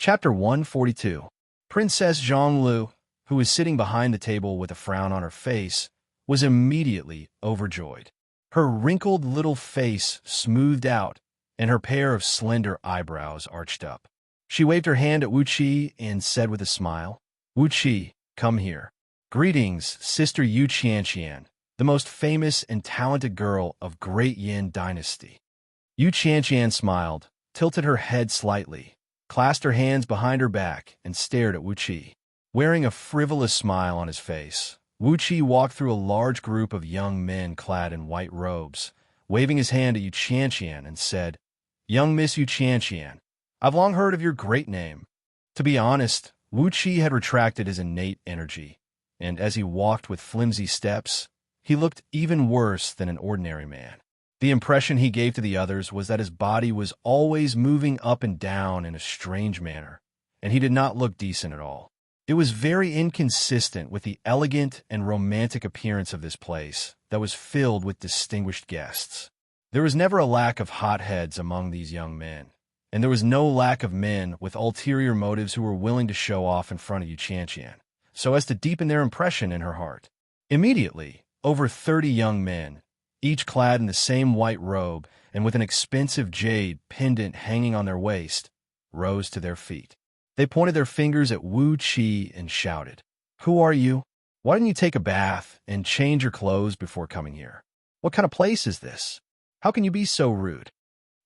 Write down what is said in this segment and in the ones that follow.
Chapter 142. Princess Zhonglu, who was sitting behind the table with a frown on her face, was immediately overjoyed. Her wrinkled little face smoothed out, and her pair of slender eyebrows arched up. She waved her hand at Wuxia and said with a smile, "Wuxia, come here. Greetings, Sister Yu Xianxia, the most famous and talented girl of Great Yin Dynasty." Yu Xianxia smiled, tilted her head slightly, clasped her hands behind her back, and stared at Wuxia. Wearing a frivolous smile on his face, Wuxia walked through a large group of young men clad in white robes, waving his hand at Yu Xianxia and said, "Young Miss Yu Xianxia, I've long heard of your great name." To be honest, Wuxia had retracted his innate energy, and as he walked with flimsy steps, he looked even worse than an ordinary man. The impression he gave to the others was that his body was always moving up and down in a strange manner, and he did not look decent at all. It was very inconsistent with the elegant and romantic appearance of this place that was filled with distinguished guests. There was never a lack of hotheads among these young men, and there was no lack of men with ulterior motives who were willing to show off in front of Yu Xianxia, so as to deepen their impression in her heart. Immediately, over 30 young men, each clad in the same white robe and with an expensive jade pendant hanging on their waist, rose to their feet. They pointed their fingers at Wuxia and shouted, "Who are you? Why didn't you take a bath and change your clothes before coming here? What kind of place is this? How can you be so rude?"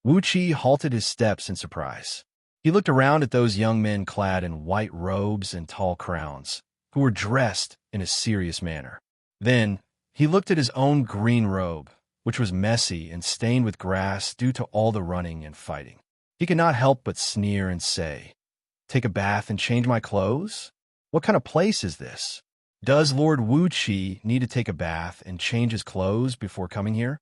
Wuxia halted his steps in surprise. He looked around at those young men clad in white robes and tall crowns, who were dressed in a serious manner. Then, he looked at his own green robe, which was messy and stained with grass due to all the running and fighting. He could not help but sneer and say, "Take a bath and change my clothes? What kind of place is this? Does Lord Wuxia need to take a bath and change his clothes before coming here?"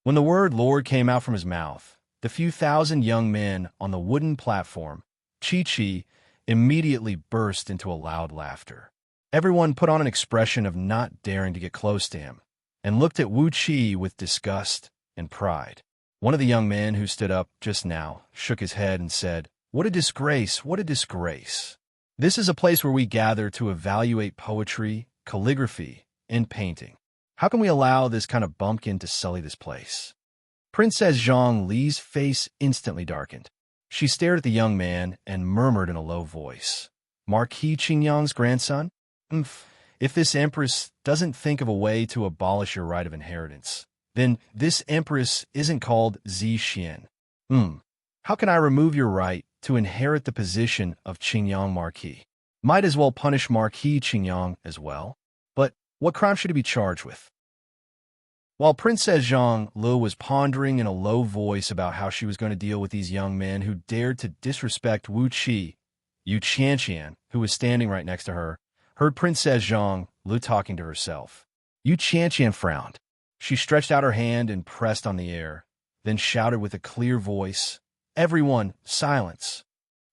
When the word Lord came out from his mouth, the few thousand young men on the wooden platform, Chi immediately burst into a loud laughter. Everyone put on an expression of not daring to get close to him, and looked at Wuxia with disgust and pride. One of the young men who stood up just now shook his head and said, "What a disgrace, what a disgrace. This is a place where we gather to evaluate poetry, calligraphy, and painting. How can we allow this kind of bumpkin to sully this place?" Princess Zhongli's face instantly darkened. She stared at the young man and murmured in a low voice, "Marquis Qingyang's grandson? If this empress doesn't think of a way to abolish your right of inheritance, then this empress isn't called Zixin. How can I remove your right to inherit the position of Qingyang Marquis? Might as well punish Marquis Qingyang as well. But what crime should he be charged with?" While Princess Zhonglu was pondering in a low voice about how she was going to deal with these young men who dared to disrespect Wuxia, Yu Xianxia, who was standing right next to her, heard Princess Zhonglu talking to herself. Yu Xianxia frowned. She stretched out her hand and pressed on the air, then shouted with a clear voice, "Everyone, silence."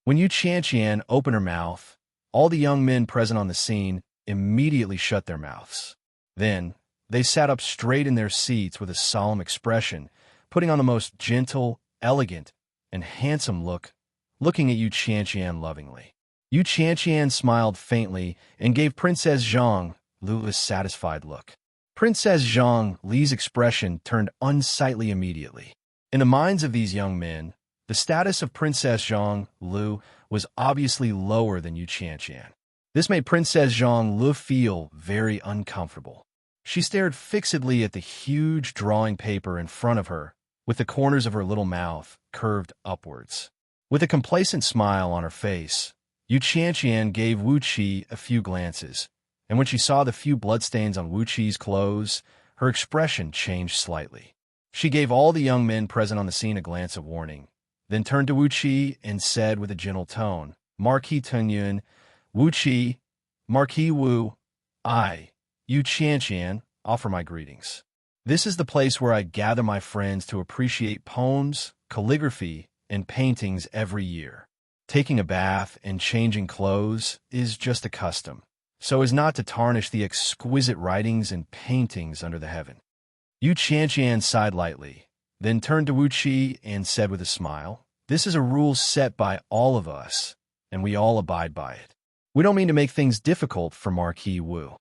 When Yu Xianxia opened her mouth, all the young men present on the scene immediately shut their mouths. Then, they sat up straight in their seats with a solemn expression, putting on the most gentle, elegant, and handsome look, looking at Yu Xianxia lovingly. Yu Xianxia smiled faintly and gave Princess Zhonglu a satisfied look. Princess Zhongli's expression turned unsightly immediately. In the minds of these young men, the status of Princess Zhonglu was obviously lower than Yu Xianxia. This made Princess Zhonglu feel very uncomfortable. She stared fixedly at the huge drawing paper in front of her, with the corners of her little mouth curved upwards. With a complacent smile on her face, Yu Xianxia gave Wuxia a few glances, and when she saw the few bloodstains on Wuxia's clothes, her expression changed slightly. She gave all the young men present on the scene a glance of warning, then turned to Wuxia and said with a gentle tone, "Marquis Tunyun, Wuxia, Marquis Wu, I, Yu Xianxia, offer my greetings. This is the place where I gather my friends to appreciate poems, calligraphy, and paintings every year. Taking a bath and changing clothes is just a custom, so as not to tarnish the exquisite writings and paintings under the heaven." Yu Xianxia sighed lightly, then turned to Wuxia and said with a smile, "This is a rule set by all of us, and we all abide by it. We don't mean to make things difficult for Marquis Wu.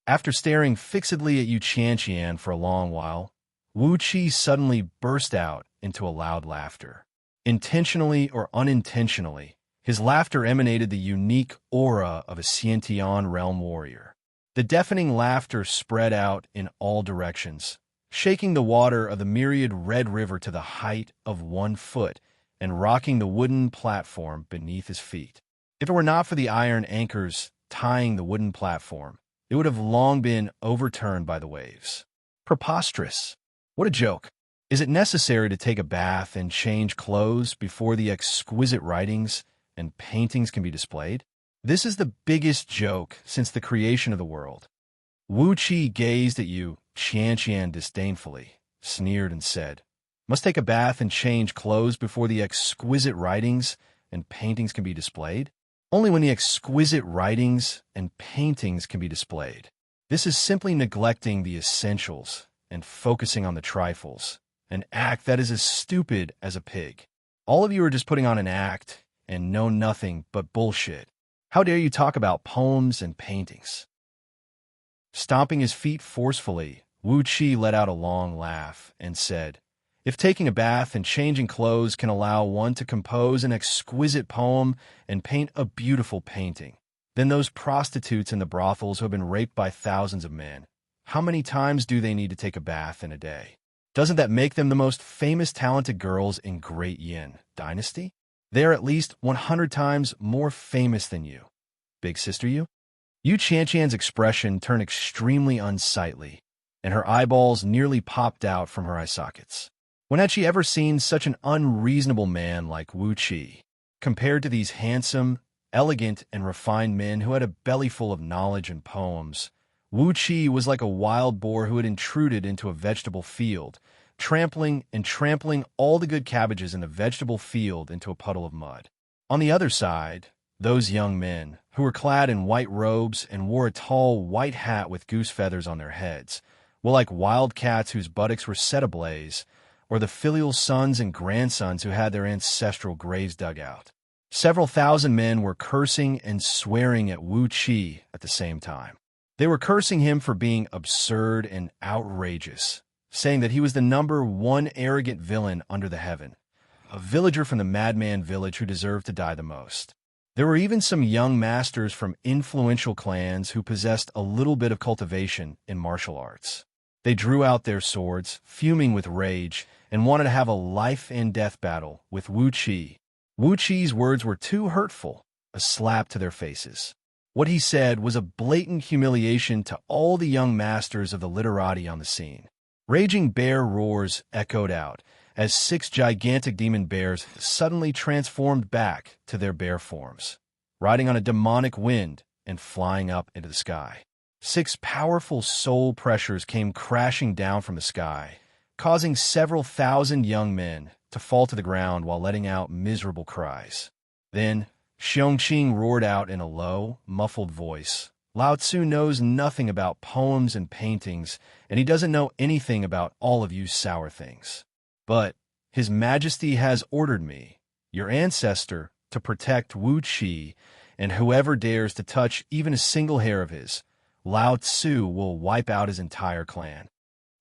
After staring fixedly at Xianxia for a long while, Wuxia suddenly burst out into a loud laughter. Intentionally or unintentionally, his laughter emanated the unique aura of a Xiantian realm warrior. The deafening laughter spread out in all directions, shaking the water of the myriad red river to the height of 1 foot and rocking the wooden platform beneath his feet. If it were not for the iron anchors tying the wooden platform, it would have long been overturned by the waves. Preposterous. What a joke. Is it necessary to take a bath and change clothes before the exquisite writings and paintings can be displayed? This is the biggest joke since the creation of the world. Wuxia gazed at Xianxia disdainfully, sneered and said, "Must take a bath and change clothes before the exquisite writings and paintings can be displayed? Only when the exquisite writings and paintings can be displayed. This is simply neglecting the essentials and focusing on the trifles, an act that is as stupid as a pig. All of you are just putting on an act and know nothing but bullshit. How dare you talk about poems and paintings?" Stomping his feet forcefully, Wuxia let out a long laugh and said, "If taking a bath and changing clothes can allow one to compose an exquisite poem and paint a beautiful painting, then those prostitutes in the brothels who have been raped by thousands of men, how many times do they need to take a bath in a day? Doesn't that make them the most famous talented girls in Great Yin Dynasty? They are at least 100 times more famous than you, big sister you." Xianxia's expression turned extremely unsightly, and her eyeballs nearly popped out from her eye sockets. When had she ever seen such an unreasonable man like Wuxia, compared to these handsome, elegant, and refined men who had a bellyful of knowledge and poems? Wuxia was like a wild boar who had intruded into a vegetable field, trampling all the good cabbages in the vegetable field into a puddle of mud. On the other side, those young men, who were clad in white robes and wore a tall white hat with goose feathers on their heads, were like wild cats whose buttocks were set ablaze, or the filial sons and grandsons who had their ancestral graves dug out. Several thousand men were cursing and swearing at Wuxia at the same time. They were cursing him for being absurd and outrageous, saying that he was the #1 arrogant villain under the heaven, a villager from the madman village who deserved to die the most. There were even some young masters from influential clans who possessed a little bit of cultivation in martial arts. They drew out their swords, fuming with rage, and wanted to have a life-and-death battle with Wuxia. Wuxia's words were too hurtful, a slap to their faces. What he said was a blatant humiliation to all the young masters of the literati on the scene. Raging bear roars echoed out as 6 gigantic demon bears suddenly transformed back to their bear forms, riding on a demonic wind and flying up into the sky. 6 powerful soul pressures came crashing down from the sky, causing several thousand young men to fall to the ground while letting out miserable cries. Then, Xianxia roared out in a low, muffled voice, "Lao Tzu knows nothing about poems and paintings, and he doesn't know anything about all of you sour things. But His Majesty has ordered me, your ancestor, to protect Wuxia, and whoever dares to touch even a single hair of his, Lao Tzu will wipe out his entire clan."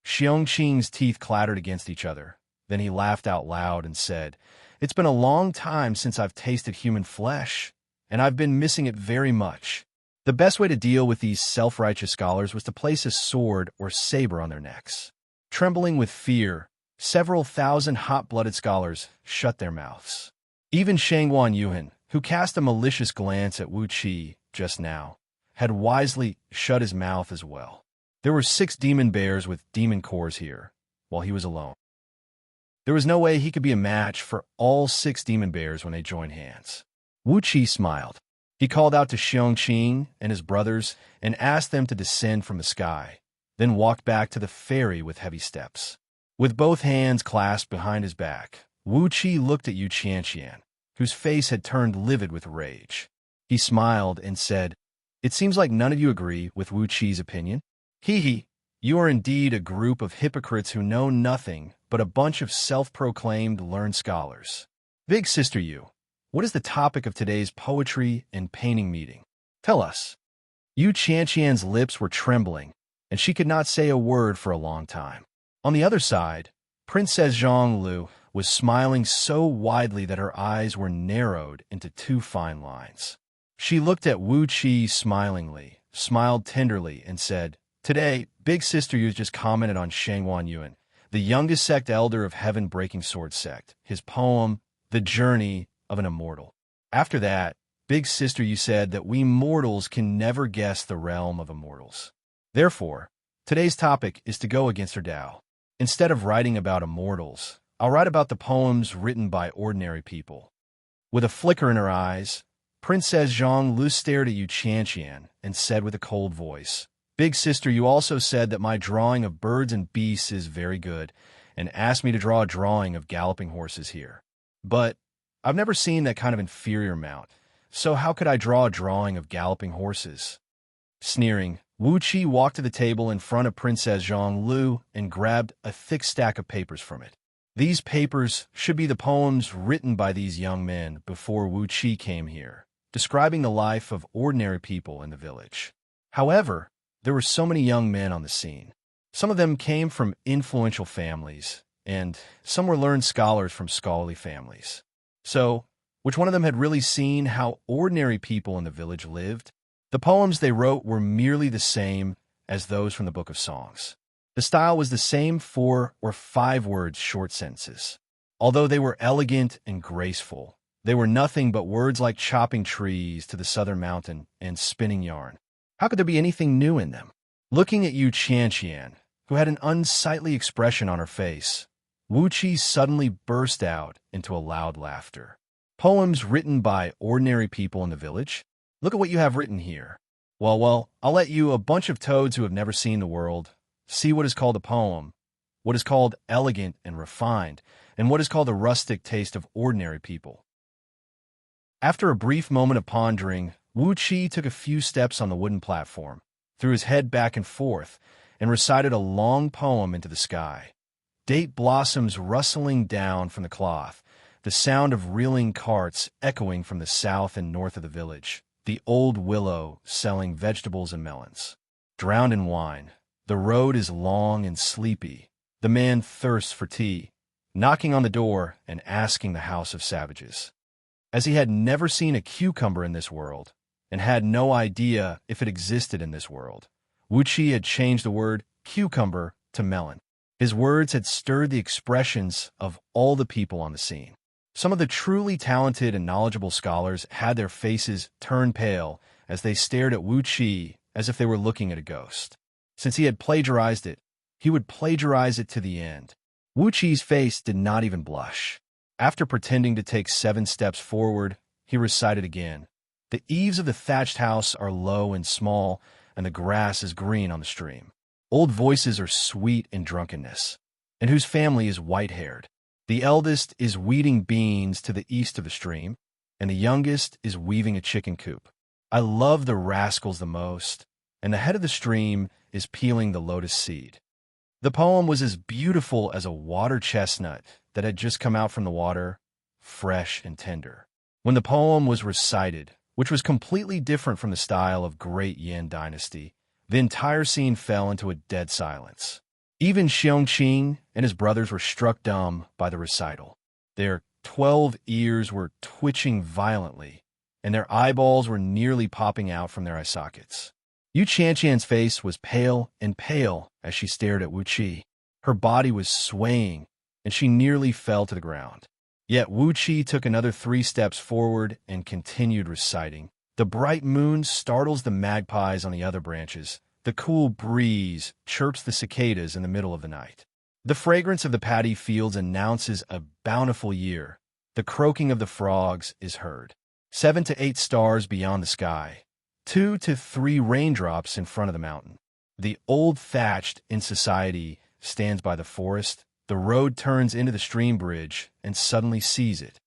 Xianxia's teeth clattered against each other. Then he laughed out loud and said, "It's been a long time since I've tasted human flesh, and I've been missing it very much." The best way to deal with these self-righteous scholars was to place a sword or saber on their necks. Trembling with fear, several thousand hot-blooded scholars shut their mouths. Even Shangguan Yuhan, who cast a malicious glance at Wuxia just now, had wisely shut his mouth as well. There were 6 demon bears with demon cores here, while he was alone. There was no way he could be a match for all 6 demon bears when they joined hands. Wuxia smiled. He called out to Xianxia and his brothers and asked them to descend from the sky, then walked back to the ferry with heavy steps. With both hands clasped behind his back, Wuxia looked at Xianxia, whose face had turned livid with rage. He smiled and said, "It seems like none of you agree with Wuxia's opinion. Hee, you are indeed a group of hypocrites who know nothing but a bunch of self-proclaimed learned scholars. Big sister you, what is the topic of today's poetry and painting meeting? Tell us. Xianxia's lips were trembling, and she could not say a word for a long time. On the other side, Princess Zhonglu was smiling so widely that her eyes were narrowed into two fine lines. She looked at Wuxia smilingly, smiled tenderly, and said, "Today, Big Sister Yu just commented on Shangwan Yuan, the youngest sect elder of Heaven-Breaking Sword Sect, his poem, The Journey of an Immortal. After that, Big Sister Yu said that we mortals can never guess the realm of immortals. Therefore, today's topic is to go against her Tao. Instead of writing about immortals, I'll write about the poems written by ordinary people." With a flicker in her eyes, Princess Zhonglu stared at Xianxia and said with a cold voice, "Big Sister, you also said that my drawing of birds and beasts is very good, and asked me to draw a drawing of galloping horses here. But I've never seen that kind of inferior mount, so how could I draw a drawing of galloping horses?" Sneering, Wuxia walked to the table in front of Princess Zhonglu and grabbed a thick stack of papers from it. These papers should be the poems written by these young men before Wuxia came here, describing the life of ordinary people in the village. However, there were so many young men on the scene. Some of them came from influential families, and some were learned scholars from scholarly families. So, which one of them had really seen how ordinary people in the village lived? The poems they wrote were merely the same as those from the Book of Songs. The style was the same 4 or 5 words short sentences. Although they were elegant and graceful, they were nothing but words like chopping trees to the southern mountain and spinning yarn. How could there be anything new in them? Looking at Xianxia, who had an unsightly expression on her face, Wuxia suddenly burst out into a loud laughter. Poems written by ordinary people in the village? Look at what you have written here. Well, I'll let you, a bunch of toads who have never seen the world, see what is called a poem, what is called elegant and refined, and what is called the rustic taste of ordinary people. After a brief moment of pondering, Wuxia took a few steps on the wooden platform, threw his head back and forth, and recited a long poem into the sky. Date blossoms rustling down from the cloth, the sound of reeling carts echoing from the south and north of the village, the old willow selling vegetables and melons. Drowned in wine, the road is long and sleepy. The man thirsts for tea, knocking on the door and asking the house of savages. As he had never seen a cucumber in this world, and had no idea if it existed in this world, Wuxia had changed the word cucumber to melon. His words had stirred the expressions of all the people on the scene. Some of the truly talented and knowledgeable scholars had their faces turn pale as they stared at Wuxia as if they were looking at a ghost. Since he had plagiarized it, he would plagiarize it to the end. Wuxia's face did not even blush. After pretending to take 7 steps forward, he recited again. The eaves of the thatched house are low and small, and the grass is green on the stream. Old voices are sweet in drunkenness, and whose family is white-haired. The eldest is weeding beans to the east of the stream, and the youngest is weaving a chicken coop. I love the rascals the most, and the head of the stream is peeling the lotus seed. The poem was as beautiful as a water chestnut that had just come out from the water, fresh and tender. When the poem was recited, which was completely different from the style of Great Yin Dynasty, the entire scene fell into a dead silence. Even Xianxia and his brothers were struck dumb by the recital. Their 12 ears were twitching violently, and their eyeballs were nearly popping out from their eye sockets. Xianxia's face was pale and pale as she stared at Wuxia. Her body was swaying, and she nearly fell to the ground. Yet Wuxia took another 3 steps forward and continued reciting. The bright moon startles the magpies on the other branches. The cool breeze chirps the cicadas in the middle of the night. The fragrance of the paddy fields announces a bountiful year. The croaking of the frogs is heard. 7 to 8 stars beyond the sky. 2 to 3 raindrops in front of the mountain. The old thatched in society stands by the forest. The road turns into the stream bridge and suddenly sees it.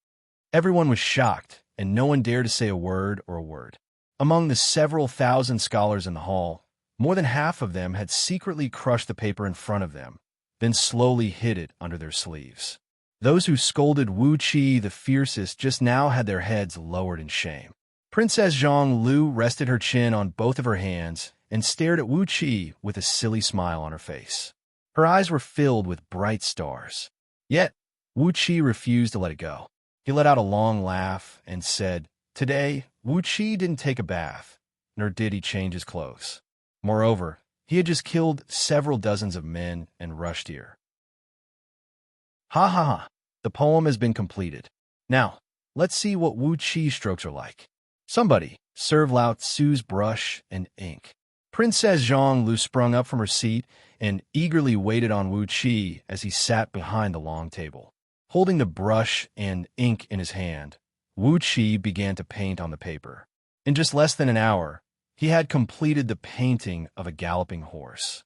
Everyone was shocked, and no one dared to say a word or a word. Among the several thousand scholars in the hall, more than half of them had secretly crushed the paper in front of them, then slowly hid it under their sleeves. Those who scolded Wuxia the fiercest just now had their heads lowered in shame. Princess Xianxia rested her chin on both of her hands and stared at Wuxia with a silly smile on her face. Her eyes were filled with bright stars. Yet, Wuxia refused to let it go. He let out a long laugh and said, "Today, Wuxia didn't take a bath, nor did he change his clothes. Moreover, he had just killed several dozens of men and rushed here." Ha ha ha. The poem has been completed. Now, let's see what Wuxia strokes are like. Somebody, serve Lao Tzu's brush and ink. Princess Xianxia sprung up from her seat and eagerly waited on Wuxia as he sat behind the long table. Holding the brush and ink in his hand, Wuxia began to paint on the paper. In just less than an hour, he had completed the painting of a galloping horse.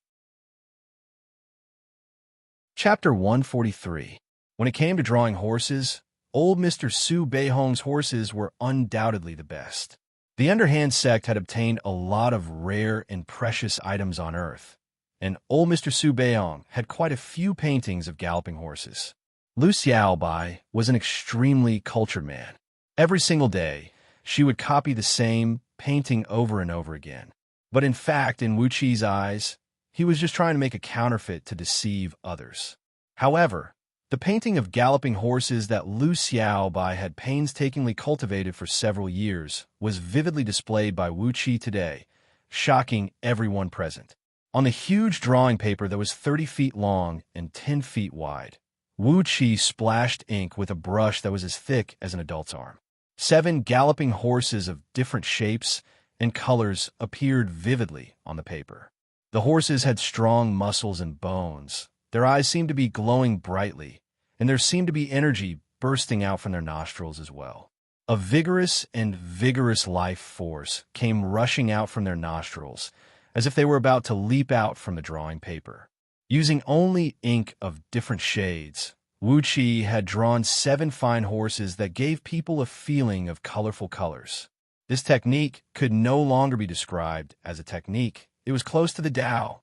Chapter 143. When it came to drawing horses, old Mr. Su Beihong's horses were undoubtedly the best. The underhand sect had obtained a lot of rare and precious items on Earth, and old Mr. Su Beihong had quite a few paintings of galloping horses. Lu Xiaobai was an extremely cultured man. Every single day, she would copy the same painting over and over again. But in fact, in Wuqi's eyes, he was just trying to make a counterfeit to deceive others. However, the painting of galloping horses that Lu Xiaobai had painstakingly cultivated for several years was vividly displayed by Wuqi today, shocking everyone present. On the huge drawing paper that was 30 feet long and 10 feet wide, Wuqi splashed ink with a brush that was as thick as an adult's arm. 7 galloping horses of different shapes and colors appeared vividly on the paper. The horses had strong muscles and bones. Their eyes seemed to be glowing brightly, and there seemed to be energy bursting out from their nostrils as well. A vigorous life force came rushing out from their nostrils, as if they were about to leap out from the drawing paper. Using only ink of different shades, Wuqi had drawn 7 fine horses that gave people a feeling of colorful colors. This technique could no longer be described as a technique. It was close to the Tao.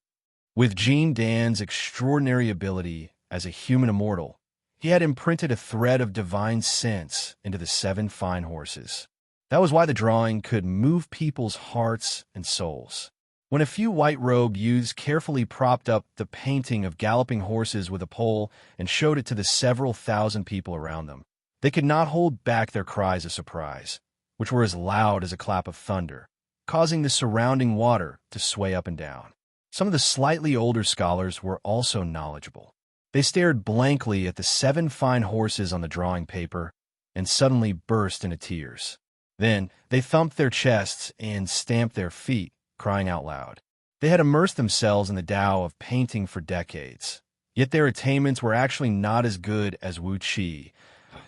With Jean Dan's extraordinary ability as a human immortal, he had imprinted a thread of divine sense into the 7 fine horses. That was why the drawing could move people's hearts and souls. When a few white-robed youths carefully propped up the painting of galloping horses with a pole and showed it to the several thousand people around them, they could not hold back their cries of surprise, which were as loud as a clap of thunder, causing the surrounding water to sway up and down. Some of the slightly older scholars were also knowledgeable. They stared blankly at the 7 fine horses on the drawing paper and suddenly burst into tears. Then they thumped their chests and stamped their feet, crying out loud. They had immersed themselves in the Tao of painting for decades, yet their attainments were actually not as good as Wuqi,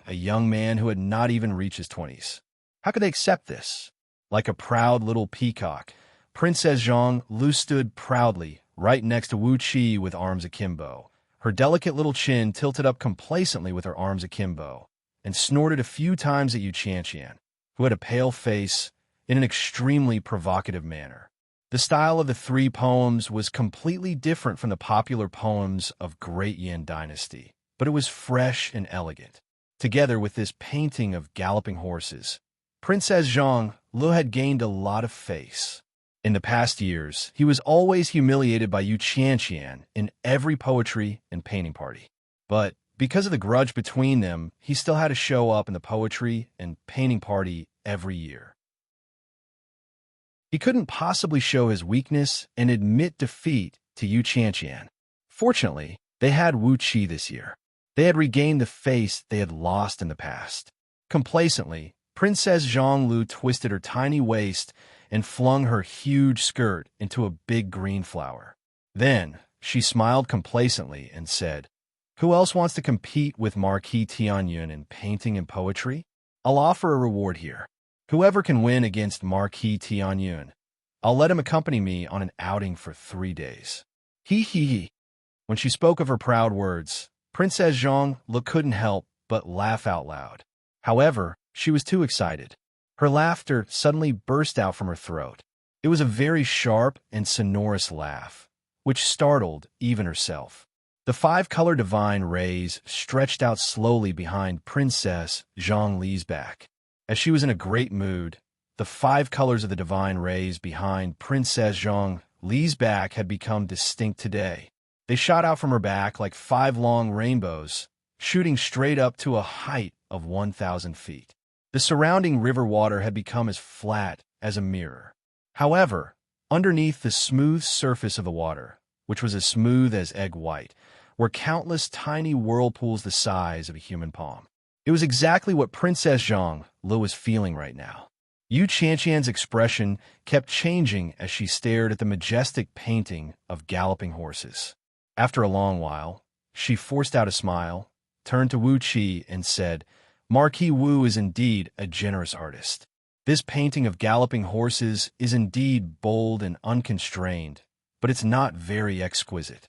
a young man who had not even reached his 20s. How could they accept this? Like a proud little peacock, Princess Xianxia stood proudly right next to Wuqi with arms akimbo, her delicate little chin tilted up complacently with her arms akimbo, and snorted a few times at Xianxia, who had a pale face in an extremely provocative manner. The style of the 3 poems was completely different from the popular poems of Great Yin Dynasty, but it was fresh and elegant. Together with this painting of galloping horses, Princess Xianxia had gained a lot of face. In the past years, he was always humiliated by Xianxia in every poetry and painting party. But because of the grudge between them, he still had to show up in the poetry and painting party every year. He couldn't possibly show his weakness and admit defeat to Xianxia. Fortunately, they had Wuqi this year. They had regained the face they had lost in the past. Complacently, Princess Xianxia twisted her tiny waist and flung her huge skirt into a big green flower. Then, she smiled complacently and said, "Who else wants to compete with Marquis Tianyun in painting and poetry? I'll offer a reward here. Whoever can win against Marquis Tianyun, I'll let him accompany me on an outing for 3 days." He. When she spoke of her proud words, Princess Xianxia couldn't help but laugh out loud. However, she was too excited. Her laughter suddenly burst out from her throat. It was a very sharp and sonorous laugh, which startled even herself. The five-color divine rays stretched out slowly behind Princess Zhongli's back. As she was in a great mood, the five colors of the divine rays behind Princess Zhongli's back had become distinct today. They shot out from her back like five long rainbows, shooting straight up to a height of 1,000 feet. The surrounding river water had become as flat as a mirror. However, underneath the smooth surface of the water, which was as smooth as egg white, were countless tiny whirlpools the size of a human palm. It was exactly what Princess Zhongli was feeling right now. Xianxia's expression kept changing as she stared at the majestic painting of galloping horses. After a long while, she forced out a smile, turned to Wuxia and said, "Marquis Wu is indeed a generous artist. This painting of galloping horses is indeed bold and unconstrained, but it's not very exquisite."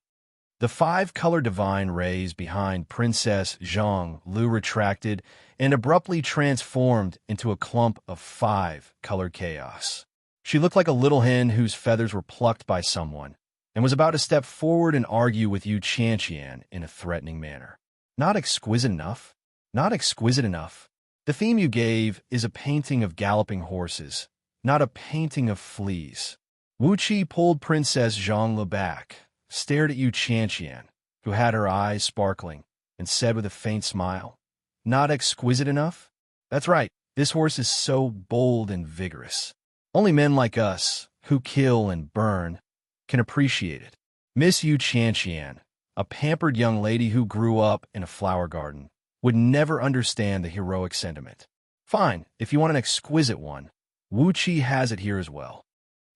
The five-color divine rays behind Princess Zhongli retracted and abruptly transformed into a clump of five-colored chaos. She looked like a little hen whose feathers were plucked by someone, and was about to step forward and argue with Xianxia in a threatening manner. Not exquisite enough? Not exquisite enough. The theme you gave is a painting of galloping horses, not a painting of fleas. Wuxia pulled Princess Zhongli back, stared at Xianxia, who had her eyes sparkling, and said with a faint smile, "Not exquisite enough? That's right, this horse is so bold and vigorous. Only men like us, who kill and burn, can appreciate it." Miss Xianxia, a pampered young lady who grew up in a flower garden, would never understand the heroic sentiment. "Fine, if you want an exquisite one, Wuxia has it here as well."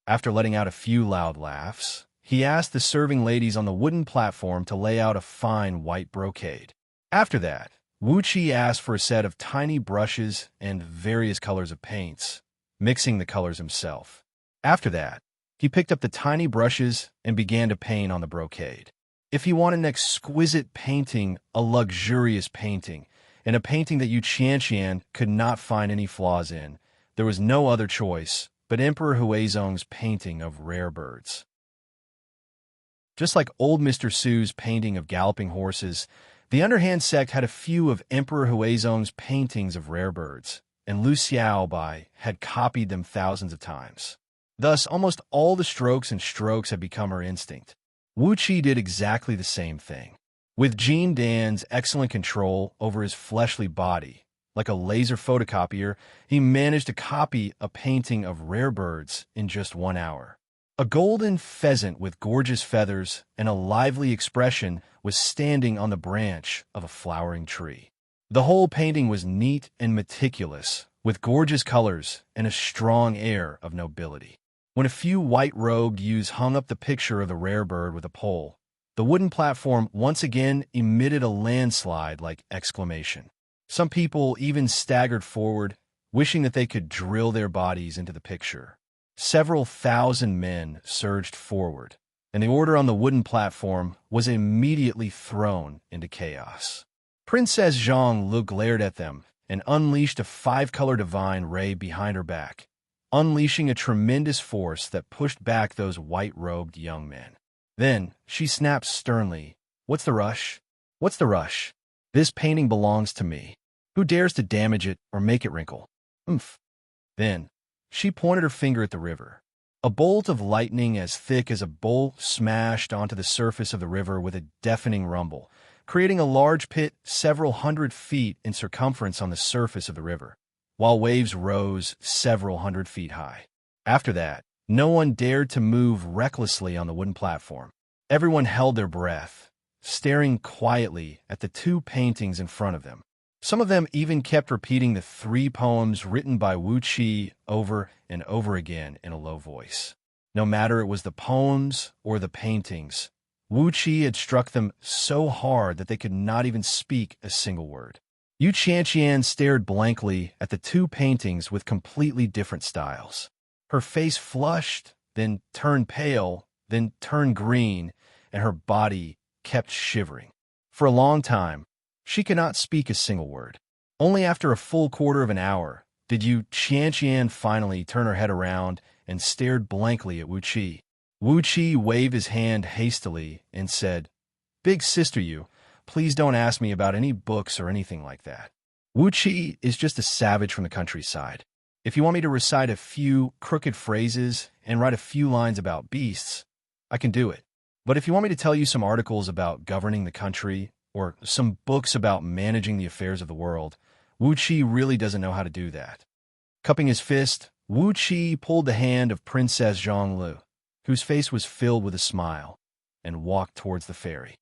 After letting out a few loud laughs, he asked the serving ladies on the wooden platform to lay out a fine white brocade. After that, Wuxia asked for a set of tiny brushes and various colors of paints, mixing the colors himself. After that, he picked up the tiny brushes and began to paint on the brocade. If he wanted an exquisite painting, a luxurious painting, and a painting that Xianxian could not find any flaws in, there was no other choice but Emperor Huizong's painting of rare birds. Just like old Mr. Su's painting of galloping horses, the underhand sect had a few of Emperor Huizong's paintings of rare birds, and Liu Xiaobai had copied them thousands of times. Thus, almost all the strokes and strokes had become her instinct. Wuxia did exactly the same thing. With Jean Dan's excellent control over his fleshly body, like a laser photocopier, he managed to copy a painting of rare birds in just 1 hour. A golden pheasant with gorgeous feathers and a lively expression was standing on the branch of a flowering tree. The whole painting was neat and meticulous, with gorgeous colors and a strong air of nobility. When a few white-robed youths hung up the picture of the rare bird with a pole, the wooden platform once again emitted a landslide-like exclamation. Some people even staggered forward, wishing that they could drill their bodies into the picture. Several thousand men surged forward, and the order on the wooden platform was immediately thrown into chaos. Princess Zhongli glared at them and unleashed a five-color divine ray behind her back, unleashing a tremendous force that pushed back those white-robed young men. Then she snapped sternly, "What's the rush? What's the rush? This painting belongs to me. Who dares to damage it or make it wrinkle? Oomph." Then she pointed her finger at the river. A bolt of lightning as thick as a bowl smashed onto the surface of the river with a deafening rumble, creating a large pit several hundred feet in circumference on the surface of the river, while waves rose several hundred feet high. After that, no one dared to move recklessly on the wooden platform. Everyone held their breath, staring quietly at the two paintings in front of them. Some of them even kept repeating the 3 poems written by Wuxia over and over again in a low voice. No matter it was the poems or the paintings, Wuxia had struck them so hard that they could not even speak a single word. Xianxian stared blankly at the 2 paintings with completely different styles. Her face flushed, then turned pale, then turned green, and her body kept shivering. For a long time, she could not speak a single word. Only after a full quarter of an hour did Xianxian finally turn her head around and stared blankly at Wuxia. Wuxia waved his hand hastily and said, Big sister you, please don't ask me about any books or anything like that. Wuxia is just a savage from the countryside. If you want me to recite a few crooked phrases and write a few lines about beasts, I can do it. But if you want me to tell you some articles about governing the country or some books about managing the affairs of the world, Wuxia really doesn't know how to do that. Cupping his fist, Wuxia pulled the hand of Princess Xianxia, whose face was filled with a smile, and walked towards the ferry.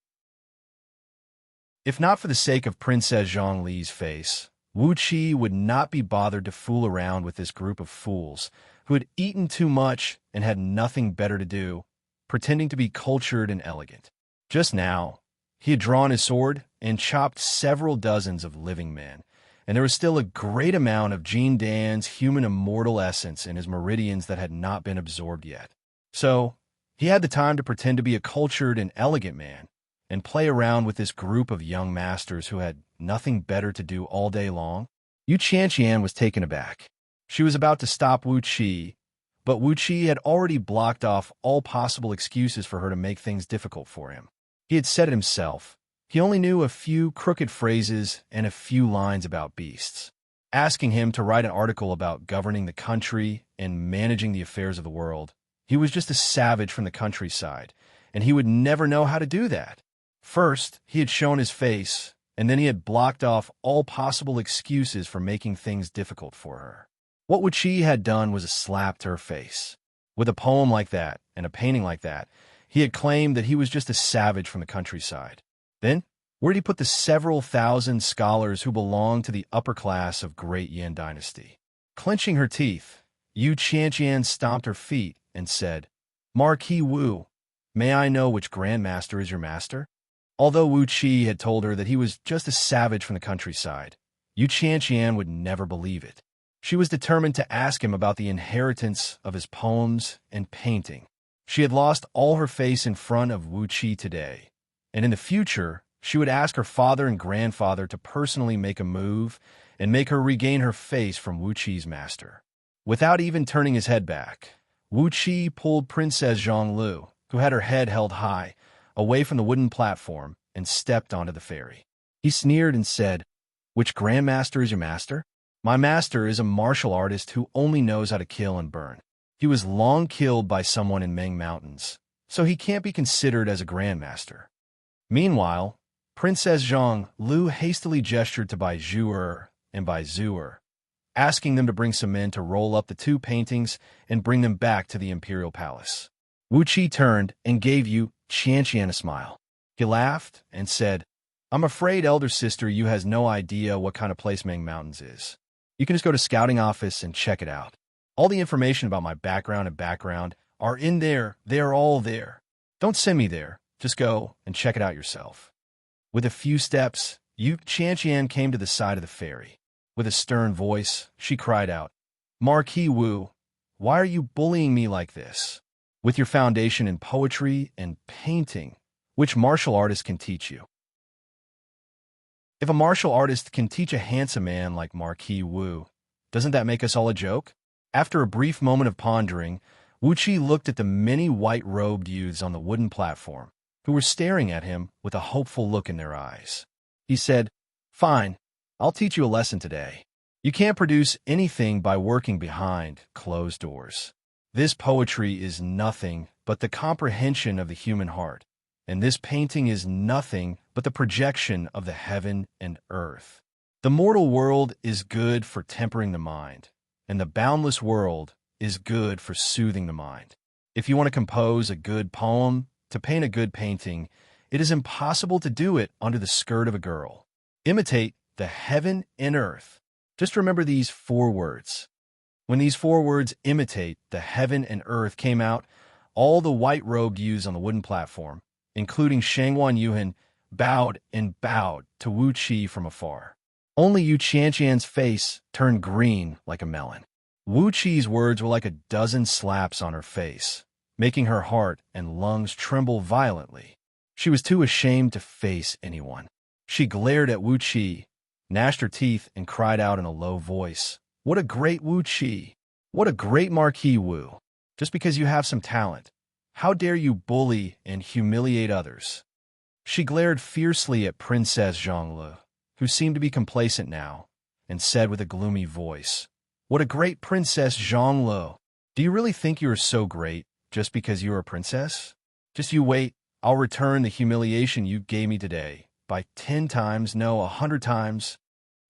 If not for the sake of Princess Xiangli's face, Wuxia would not be bothered to fool around with this group of fools who had eaten too much and had nothing better to do, pretending to be cultured and elegant. Just now, he had drawn his sword and chopped several dozens of living men, and there was still a great amount of Jean Dan's human immortal essence in his meridians that had not been absorbed yet. So, he had the time to pretend to be a cultured and elegant man, and play around with this group of young masters who had nothing better to do all day long. Xianxia was taken aback. She was about to stop Wuxia, but Wuxia had already blocked off all possible excuses for her to make things difficult for him. He had said it himself. He only knew a few crooked phrases and a few lines about beasts. Asking him to write an article about governing the country and managing the affairs of the world, he was just a savage from the countryside, and he would never know how to do that. First, he had shown his face, and then he had blocked off all possible excuses for making things difficult for her. What Wuxia had done was a slap to her face. With a poem like that and a painting like that, he had claimed that he was just a savage from the countryside. Then, where did he put the several thousand scholars who belonged to the upper class of Great Yan Dynasty? Clenching her teeth, Xianxia stomped her feet and said, "Marquis Wu, may I know which grandmaster is your master?" Although Wuxia had told her that he was just a savage from the countryside, Xianxia would never believe it. She was determined to ask him about the inheritance of his poems and painting. She had lost all her face in front of Wuxia today, and in the future, she would ask her father and grandfather to personally make a move and make her regain her face from Wuxia's master. Without even turning his head back, Wuxia pulled Princess Xianxia, who had her head held high, away from the wooden platform and stepped onto the ferry. He sneered and said, "Which grandmaster is your master?" "My master is a martial artist who only knows how to kill and burn. He was long killed by someone in Meng Mountains, so he can't be considered as a grandmaster." Meanwhile, Princess Xianxia hastily gestured to Bai Zhuer and Bai Zuer, asking them to bring some men to roll up the two paintings and bring them back to the imperial palace. Wuxia turned and gave Xianxia a smile. He laughed and said, "I'm afraid, elder sister, you has no idea what kind of place Meng Mountains is. You can just go to scouting office and check it out. All the information about my background are in there. They are all there. Don't send me there. Just go and check it out yourself." With a few steps, Xianxia came to the side of the ferry. With a stern voice, she cried out, "Marquis Wu, why are you bullying me like this? With your foundation in poetry and painting, which martial artist can teach you?" If a martial artist can teach a handsome man like Marquis Wu, doesn't that make us all a joke? After a brief moment of pondering, Wuxia looked at the many white-robed youths on the wooden platform, who were staring at him with a hopeful look in their eyes. He said, "Fine, I'll teach you a lesson today. You can't produce anything by working behind closed doors. This poetry is nothing but the comprehension of the human heart, and this painting is nothing but the projection of the heaven and earth. The mortal world is good for tempering the mind, and the boundless world is good for soothing the mind. If you want to compose a good poem, to paint a good painting, it is impossible to do it under the skirt of a girl. Imitate the heaven and earth. Just remember these 4 words. When these 4 words, imitate the heaven and earth, came out, all the white-robed youths on the wooden platform, including Shangwan Yuhan, bowed and bowed to Wuxia from afar. Only Xianxia's face turned green like a melon. Wuxia's words were like a dozen slaps on her face, making her heart and lungs tremble violently. She was too ashamed to face anyone. She glared at Wuxia, gnashed her teeth, and cried out in a low voice, "What a great Wuxia! What a great Marquis Wu! Just because you have some talent, how dare you bully and humiliate others?" She glared fiercely at Princess Xianxia, who seemed to be complacent now, and said with a gloomy voice, "What a great Princess Xianxia! Do you really think you are so great just because you are a princess? Just you wait, I'll return the humiliation you gave me today, by 10 times, no, 100 times."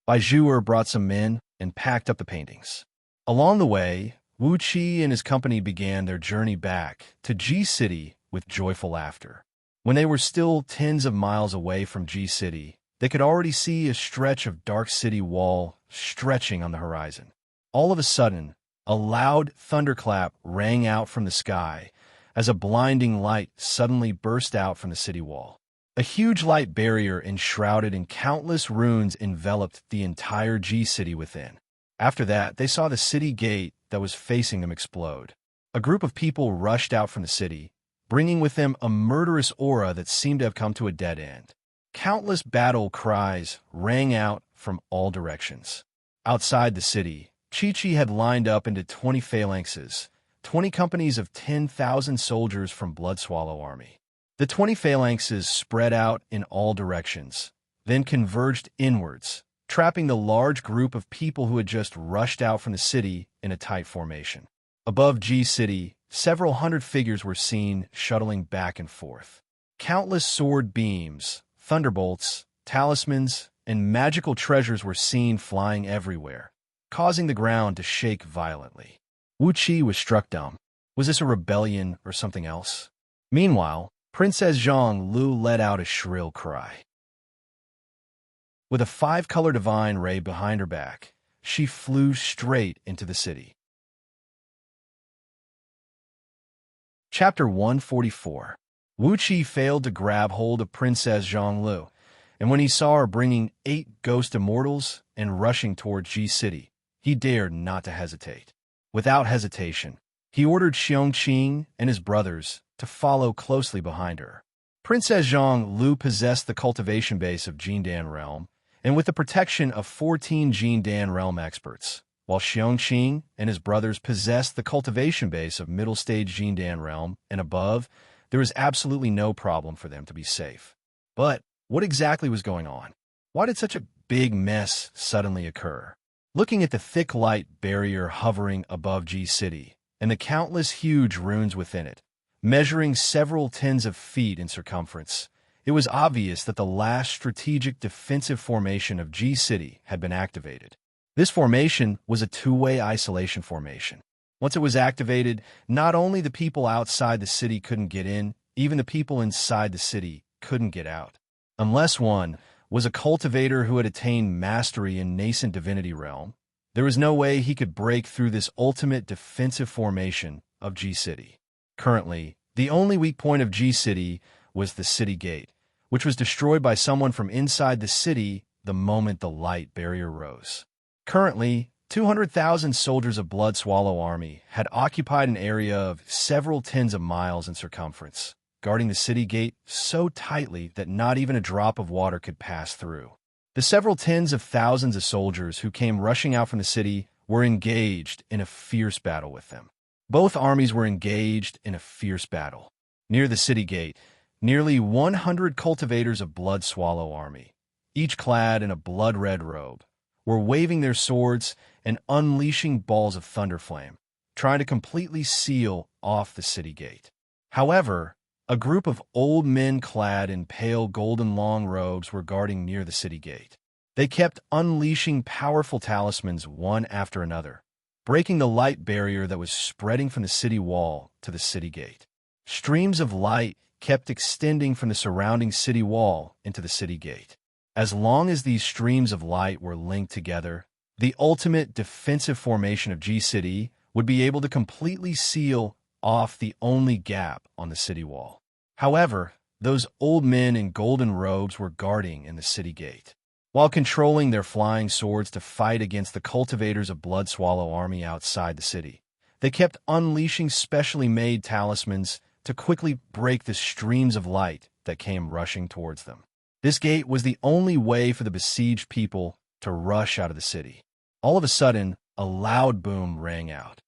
Bai Zhuer brought some men and packed up the paintings. Along the way, Wuxia and his company began their journey back to Ji City with joyful laughter. When they were still tens of miles away from Ji City, they could already see a stretch of dark city wall stretching on the horizon. All of a sudden, a loud thunderclap rang out from the sky as a blinding light suddenly burst out from the city wall. A huge light barrier enshrouded in countless runes enveloped the entire Ji City within. After that, they saw the city gate that was facing them explode. A group of people rushed out from the city, bringing with them a murderous aura that seemed to have come to a dead end. Countless battle cries rang out from all directions. Outside the city, Chi-Chi had lined up into 20 phalanxes, 20 companies of 10,000 soldiers from Blood Swallow Army. The 20 phalanxes spread out in all directions, then converged inwards, trapping the large group of people who had just rushed out from the city in a tight formation. Above Ji City, several hundred figures were seen shuttling back and forth. Countless sword beams, thunderbolts, talismans, and magical treasures were seen flying everywhere, causing the ground to shake violently. Wuxia was struck dumb. Was this a rebellion or something else? Meanwhile, Princess Xianxia let out a shrill cry. With a 5-color divine ray behind her back, she flew straight into the city. Chapter 144. Wuxia failed to grab hold of Princess Xianxia, and when he saw her bringing 8 ghost immortals and rushing towards Ji City, he dared not to hesitate. Without hesitation, he ordered Xianxia and his brothers to follow closely behind her. Princess Xianxia possessed the cultivation base of Jindan Realm, and with the protection of 14 Jindan Realm experts, while Xianxia and his brothers possessed the cultivation base of middle stage Jindan Realm and above, there was absolutely no problem for them to be safe. But what exactly was going on? Why did such a big mess suddenly occur? Looking at the thick light barrier hovering above Ji City and the countless huge runes within it, measuring several tens of feet in circumference, it was obvious that the last strategic defensive formation of Ji City had been activated. This formation was a two-way isolation formation. Once it was activated, not only the people outside the city couldn't get in, even the people inside the city couldn't get out. Unless one was a cultivator who had attained mastery in nascent divinity realm, there was no way he could break through this ultimate defensive formation of Ji City. Currently, the only weak point of Ji City was the city gate, which was destroyed by someone from inside the city the moment the light barrier rose. Currently, 200,000 soldiers of Blood Swallow Army had occupied an area of several tens of miles in circumference, guarding the city gate so tightly that not even a drop of water could pass through. The several tens of thousands of soldiers who came rushing out from the city were engaged in a fierce battle with them. Both armies were engaged in a fierce battle. Near the city gate, nearly 100 cultivators of Blood Swallow Army, each clad in a blood-red robe, were waving their swords and unleashing balls of thunder flame, trying to completely seal off the city gate. However, a group of old men clad in pale golden long robes were guarding near the city gate. They kept unleashing powerful talismans one after another, breaking the light barrier that was spreading from the city wall to the city gate. Streams of light kept extending from the surrounding city wall into the city gate. As long as these streams of light were linked together, the ultimate defensive formation of Ji City would be able to completely seal off the only gap on the city wall. However, those old men in golden robes were guarding in the city gate. While controlling their flying swords to fight against the cultivators of Blood Swallow Army outside the city, they kept unleashing specially made talismans to quickly break the streams of light that came rushing towards them. This gate was the only way for the besieged people to rush out of the city. All of a sudden, a loud boom rang out.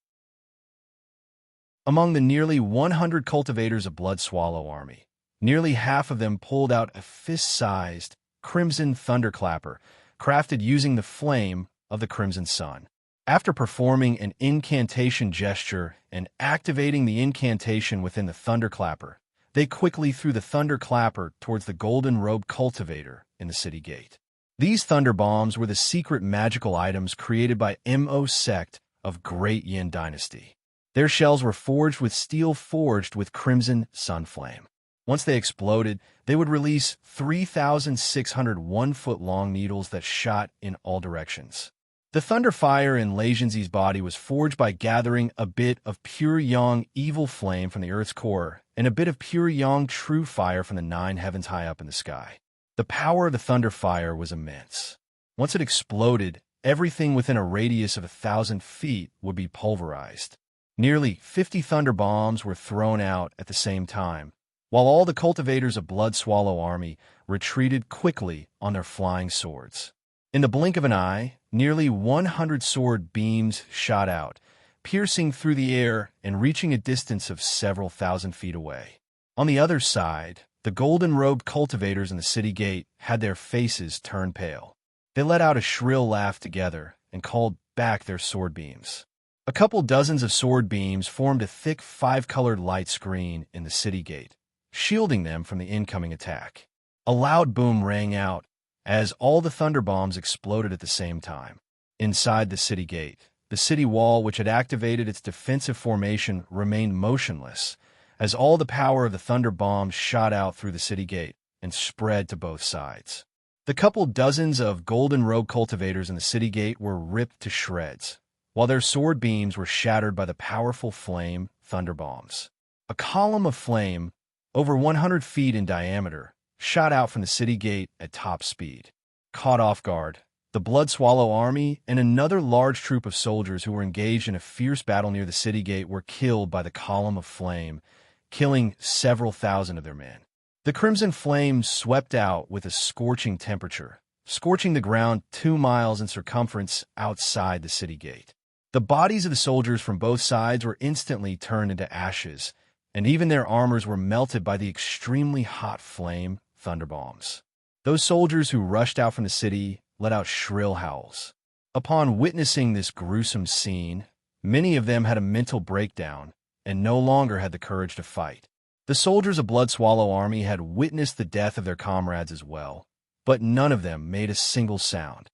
Among the nearly 100 cultivators of Blood Swallow Army, Nearly half of them pulled out a fist-sized crimson thunderclapper, crafted using the flame of the crimson sun. After performing an incantation gesture and activating the incantation within the thunderclapper, they quickly threw the thunderclapper towards the golden-robed cultivator in the city gate. These thunder bombs were the secret magical items created by Mo sect of Great Yin Dynasty. Their shells were forged with steel forged with crimson sun flame. Once they exploded, they would release 3,600 one-foot-long needles that shot in all directions. The thunder fire in Lei Jinzi's body was forged by gathering a bit of pure yang evil flame from the earth's core and a bit of pure yang true fire from the 9 heavens high up in the sky. The power of the thunder fire was immense. Once it exploded, everything within a radius of 1,000 feet would be pulverized. Nearly 50 thunder bombs were thrown out at the same time, while all the cultivators of Blood Swallow Army retreated quickly on their flying swords. In the blink of an eye, nearly 100 sword beams shot out, piercing through the air and reaching a distance of several thousand feet away. On the other side, the golden-robed cultivators in the city gate had their faces turned pale. They let out a shrill laugh together and called back their sword beams. A couple dozens of sword beams formed a thick 5-colored light screen in the city gate, shielding them from the incoming attack. A loud boom rang out as all the thunder bombs exploded at the same time. Inside the city gate, the city wall, which had activated its defensive formation, remained motionless as all the power of the thunder bombs shot out through the city gate and spread to both sides. The couple dozens of golden-robed cultivators in the city gate were ripped to shreds, while their sword beams were shattered by the powerful flame thunder bombs. A column of flame, over 100 feet in diameter, shot out from the city gate at top speed. Caught off guard, the Blood Swallow Army and another large troop of soldiers who were engaged in a fierce battle near the city gate were killed by the column of flame, killing several thousand of their men. The crimson flame swept out with a scorching temperature, scorching the ground 2 miles in circumference outside the city gate. The bodies of the soldiers from both sides were instantly turned into ashes, and even their armors were melted by the extremely hot flame thunder bombs. Those soldiers who rushed out from the city let out shrill howls. Upon witnessing this gruesome scene, many of them had a mental breakdown and no longer had the courage to fight. The soldiers of Blood Swallow Army had witnessed the death of their comrades as well, but none of them made a single sound.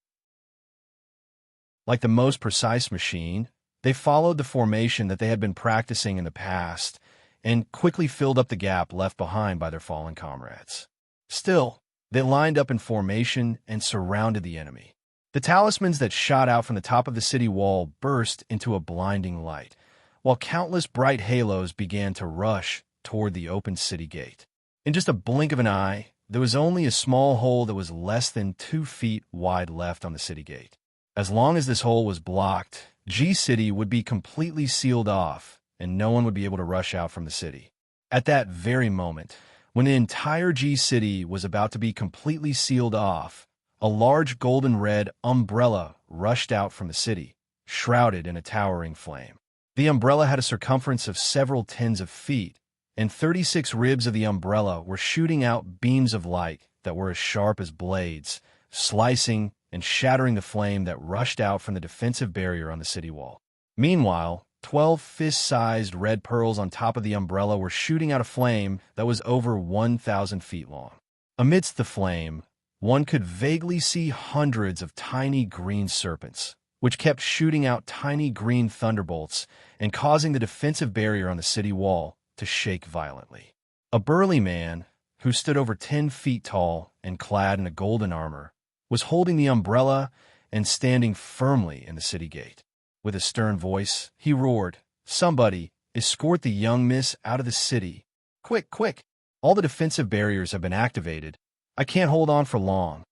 Like the most precise machine, they followed the formation that they had been practicing in the past and quickly filled up the gap left behind by their fallen comrades. Still, they lined up in formation and surrounded the enemy. The talismans that shot out from the top of the city wall burst into a blinding light, while countless bright halos began to rush toward the open city gate. In just a blink of an eye, there was only a small hole that was less than 2 feet wide left on the city gate. As long as this hole was blocked, G-City would be completely sealed off, and no one would be able to rush out from the city. At that very moment, when the entire G-City was about to be completely sealed off, a large golden-red umbrella rushed out from the city, shrouded in a towering flame. The umbrella had a circumference of several tens of feet, and 36 ribs of the umbrella were shooting out beams of light that were as sharp as blades, slicing and shattering the flame that rushed out from the defensive barrier on the city wall. Meanwhile, 12 fist-sized red pearls on top of the umbrella were shooting out a flame that was over 1,000 feet long. Amidst the flame, one could vaguely see hundreds of tiny green serpents, which kept shooting out tiny green thunderbolts and causing the defensive barrier on the city wall to shake violently. A burly man, who stood over 10 feet tall and clad in a golden armor, was holding the umbrella and standing firmly in the city gate. With a stern voice, he roared, "Somebody, escort the young miss out of the city. Quick, quick! All the defensive barriers have been activated. I can't hold on for long."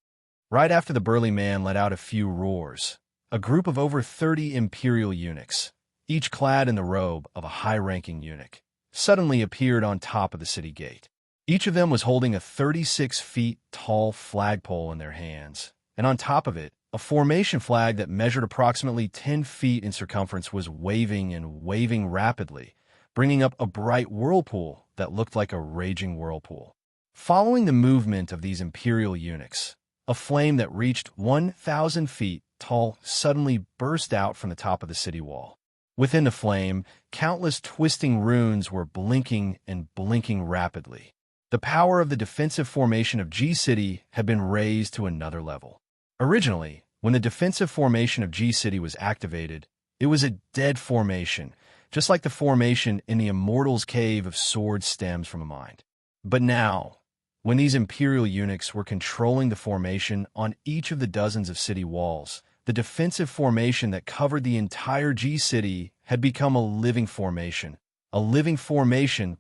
Right after the burly man let out a few roars, a group of over 30 imperial eunuchs, each clad in the robe of a high-ranking eunuch, suddenly appeared on top of the city gate. Each of them was holding a 36 feet tall flagpole in their hands, and on top of it, a formation flag that measured approximately 10 feet in circumference was waving and waving rapidly, bringing up a bright whirlpool that looked like a raging whirlpool. Following the movement of these imperial eunuchs, a flame that reached 1,000 feet tall suddenly burst out from the top of the city wall. Within the flame, countless twisting runes were blinking and blinking rapidly. The power of the defensive formation of G-City had been raised to another level. Originally, when the defensive formation of G-City was activated, it was a dead formation, just like the formation in the Immortal's Cave of Sword stems from a mind. But now, when these imperial eunuchs were controlling the formation on each of the dozens of city walls, the defensive formation that covered the entire G-City had become a living formation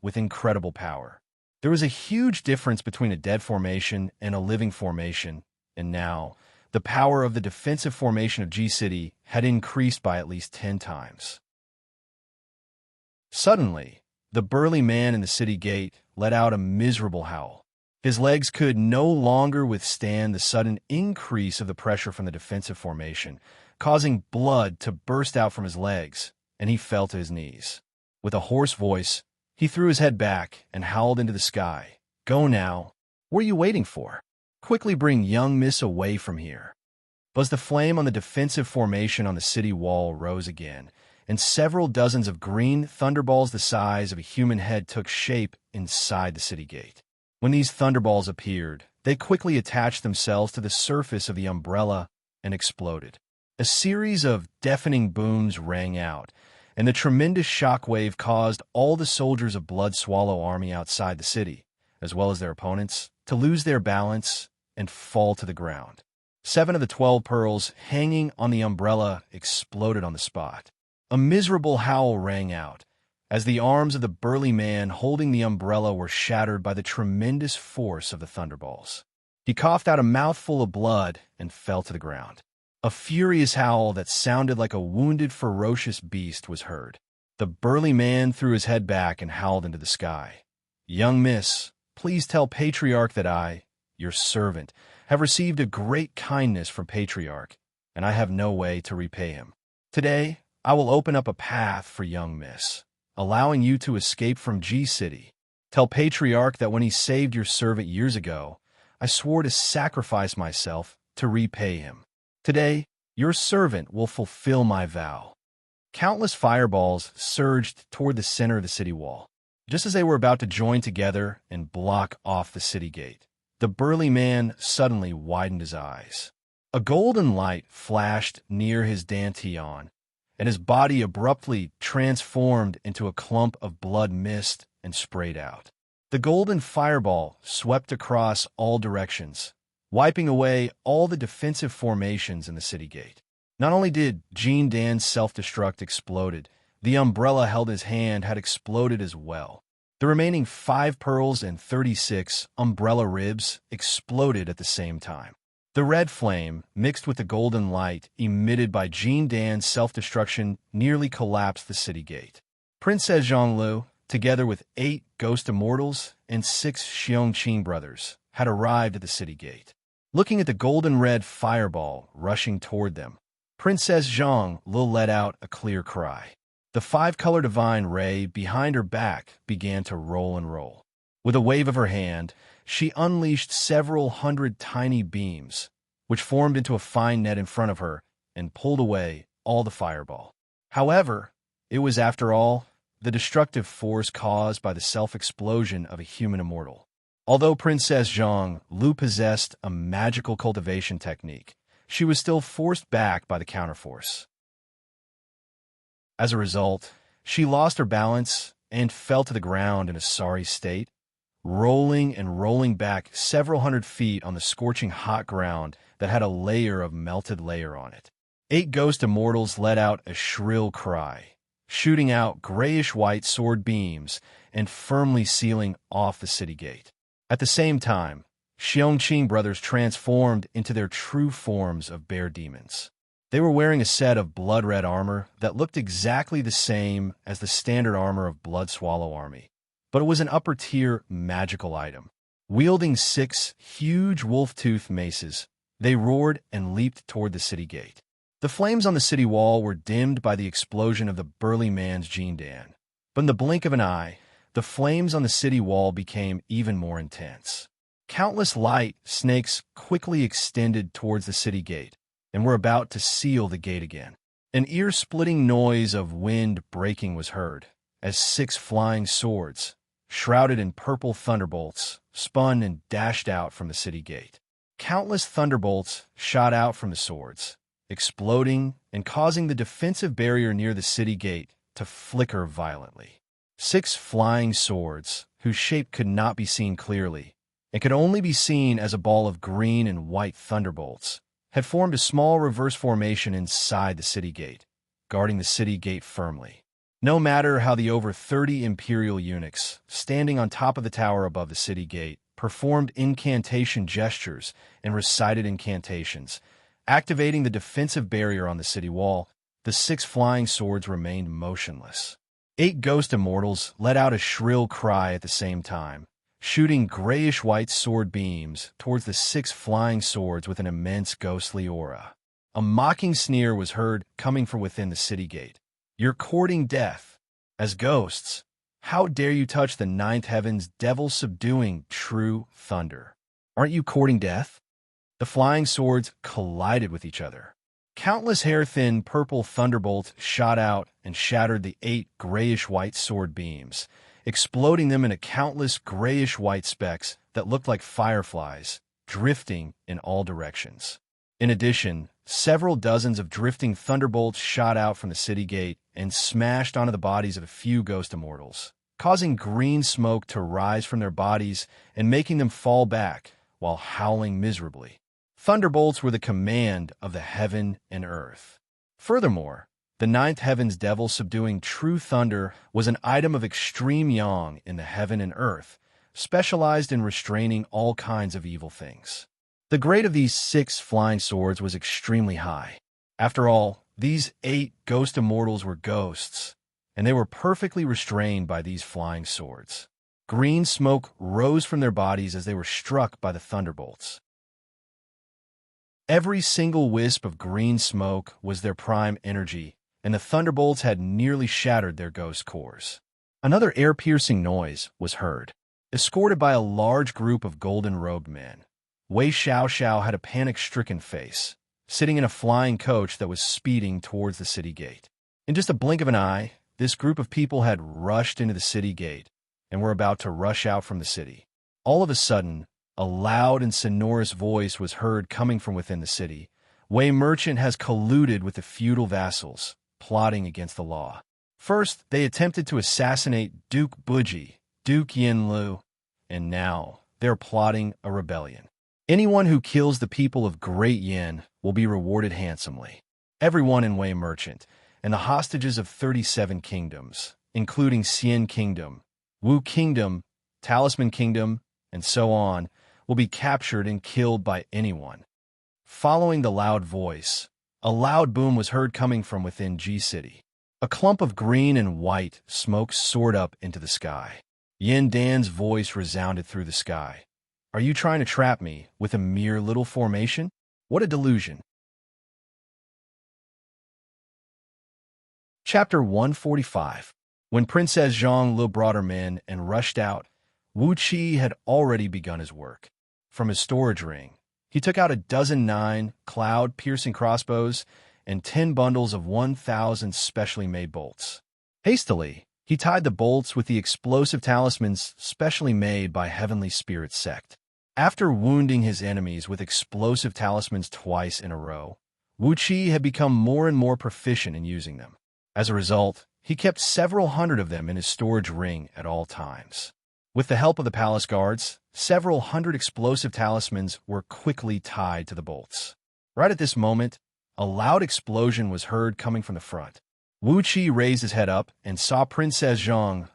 with incredible power. There was a huge difference between a dead formation and a living formation, and now, the power of the defensive formation of G-City had increased by at least 10 times. Suddenly, the burly man in the city gate let out a miserable howl. His legs could no longer withstand the sudden increase of the pressure from the defensive formation, causing blood to burst out from his legs, and he fell to his knees. With a hoarse voice, he threw his head back and howled into the sky. "Go now. What are you waiting for? Quickly bring young Miss away from here." But the flame on the defensive formation on the city wall rose again, and several dozens of green thunderballs the size of a human head took shape inside the city gate. When these thunderballs appeared, they quickly attached themselves to the surface of the umbrella and exploded. A series of deafening booms rang out, and the tremendous shockwave caused all the soldiers of Blood Swallow Army outside the city, as well as their opponents, to lose their balance and fall to the ground. 7 of the 12 pearls hanging on the umbrella exploded on the spot. A miserable howl rang out, as the arms of the burly man holding the umbrella were shattered by the tremendous force of the thunderballs. He coughed out a mouthful of blood and fell to the ground. A furious howl that sounded like a wounded, ferocious beast was heard. The burly man threw his head back and howled into the sky. "Young miss, please tell Patriarch that I, your servant, have received a great kindness from Patriarch, and I have no way to repay him. Today, I will open up a path for young miss, allowing you to escape from G-City. Tell Patriarch that when he saved your servant years ago, I swore to sacrifice myself to repay him. Today, your servant will fulfill my vow." Countless fireballs surged toward the center of the city wall. Just as they were about to join together and block off the city gate, the burly man suddenly widened his eyes. A golden light flashed near his dantian, and his body abruptly transformed into a clump of blood mist and sprayed out. The golden fireball swept across all directions, wiping away all the defensive formations in the city gate. Not only did Jean Dan's self-destruct exploded, the umbrella held in his hand had exploded as well. The remaining 5 pearls and 36 umbrella ribs exploded at the same time. The red flame, mixed with the golden light emitted by Jean Dan's self-destruction, nearly collapsed the city gate. Princess Xianlu, together with 8 ghost immortals and 6 Xianxia brothers, had arrived at the city gate. Looking at the golden-red fireball rushing toward them, Princess Xianlu let out a clear cry. The 5-color divine ray behind her back began to roll and roll. With a wave of her hand, she unleashed several hundred tiny beams, which formed into a fine net in front of her and pulled away all the fireball. However, it was, after all, the destructive force caused by the self-explosion of a human immortal. Although Princess Xianlu possessed a magical cultivation technique, she was still forced back by the counterforce. As a result, she lost her balance and fell to the ground in a sorry state, rolling and rolling back several hundred feet on the scorching hot ground that had a layer of melted layer on it. 8 ghost immortals let out a shrill cry, shooting out grayish-white sword beams and firmly sealing off the city gate. At the same time, Xianxia brothers transformed into their true forms of bear demons. They were wearing a set of blood-red armor that looked exactly the same as the standard armor of Blood Swallow Army, but it was an upper-tier magical item. Wielding 6 huge wolf-tooth maces, they roared and leaped toward the city gate. The flames on the city wall were dimmed by the explosion of the burly man's Jean Dan, but in the blink of an eye, the flames on the city wall became even more intense. Countless light snakes quickly extended towards the city gate and were about to seal the gate again. An ear-splitting noise of wind breaking was heard as 6 flying swords, shrouded in purple thunderbolts, spun and dashed out from the city gate. Countless thunderbolts shot out from the swords, exploding and causing the defensive barrier near the city gate to flicker violently. 6 flying swords, whose shape could not be seen clearly, and could only be seen as a ball of green and white thunderbolts, had formed a small reverse formation inside the city gate, guarding the city gate firmly. No matter how the over 30 imperial eunuchs, standing on top of the tower above the city gate, performed incantation gestures and recited incantations, activating the defensive barrier on the city wall, the 6 flying swords remained motionless. 8 ghost immortals let out a shrill cry at the same time, shooting grayish-white sword beams towards the 6 flying swords with an immense ghostly aura. A mocking sneer was heard coming from within the city gate. "You're courting death. As ghosts, how dare you touch the 9th heaven's devil-subduing true thunder? Aren't you courting death?" The flying swords collided with each other. Countless hair-thin purple thunderbolts shot out and shattered the 8 grayish-white sword beams, exploding them into countless grayish-white specks that looked like fireflies, drifting in all directions. In addition, several dozens of drifting thunderbolts shot out from the city gate and smashed onto the bodies of a few ghost immortals, causing green smoke to rise from their bodies and making them fall back while howling miserably. Thunderbolts were the command of the heaven and earth. Furthermore, the 9th heaven's devil-subduing true thunder was an item of extreme yang in the heaven and earth, specialized in restraining all kinds of evil things. The grade of these 6 flying swords was extremely high. After all, these 8 ghost immortals were ghosts, and they were perfectly restrained by these flying swords. Green smoke rose from their bodies as they were struck by the thunderbolts. Every single wisp of green smoke was their prime energy, and the thunderbolts had nearly shattered their ghost cores. Another air-piercing noise was heard. Escorted by a large group of golden-robed men, Wei Xiaoxiao had a panic-stricken face, sitting in a flying coach that was speeding towards the city gate. In just a blink of an eye, this group of people had rushed into the city gate and were about to rush out from the city. All of a sudden, a loud and sonorous voice was heard coming from within the city. "Wei Merchant has colluded with the feudal vassals, plotting against the law. First, they attempted to assassinate Duke Buji, Duke Yinlu, and now they're plotting a rebellion. Anyone who kills the people of Great Yin will be rewarded handsomely. Everyone in Wei Merchant, and the hostages of 37 kingdoms, including Xian Kingdom, Wu Kingdom, Talisman Kingdom, and so on, will be captured and killed by anyone." Following the loud voice, a loud boom was heard coming from within G City. A clump of green and white smoke soared up into the sky. Yin Dan's voice resounded through the sky. "Are you trying to trap me with a mere little formation? What a delusion." Chapter 145. When Princess Zhang brought her men and rushed out, Wuxia had already begun his work. From his storage ring, he took out a dozen 9 cloud-piercing crossbows and 10 bundles of 1,000 specially made bolts. Hastily, he tied the bolts with the explosive talismans specially made by Heavenly Spirit Sect. After wounding his enemies with explosive talismans twice in a row, Wuxia had become more and more proficient in using them. As a result, he kept several hundred of them in his storage ring at all times. With the help of the palace guards, several hundred explosive talismans were quickly tied to the bolts. Right at this moment, a loud explosion was heard coming from the front. Wuxia raised his head up and saw Princess Zhang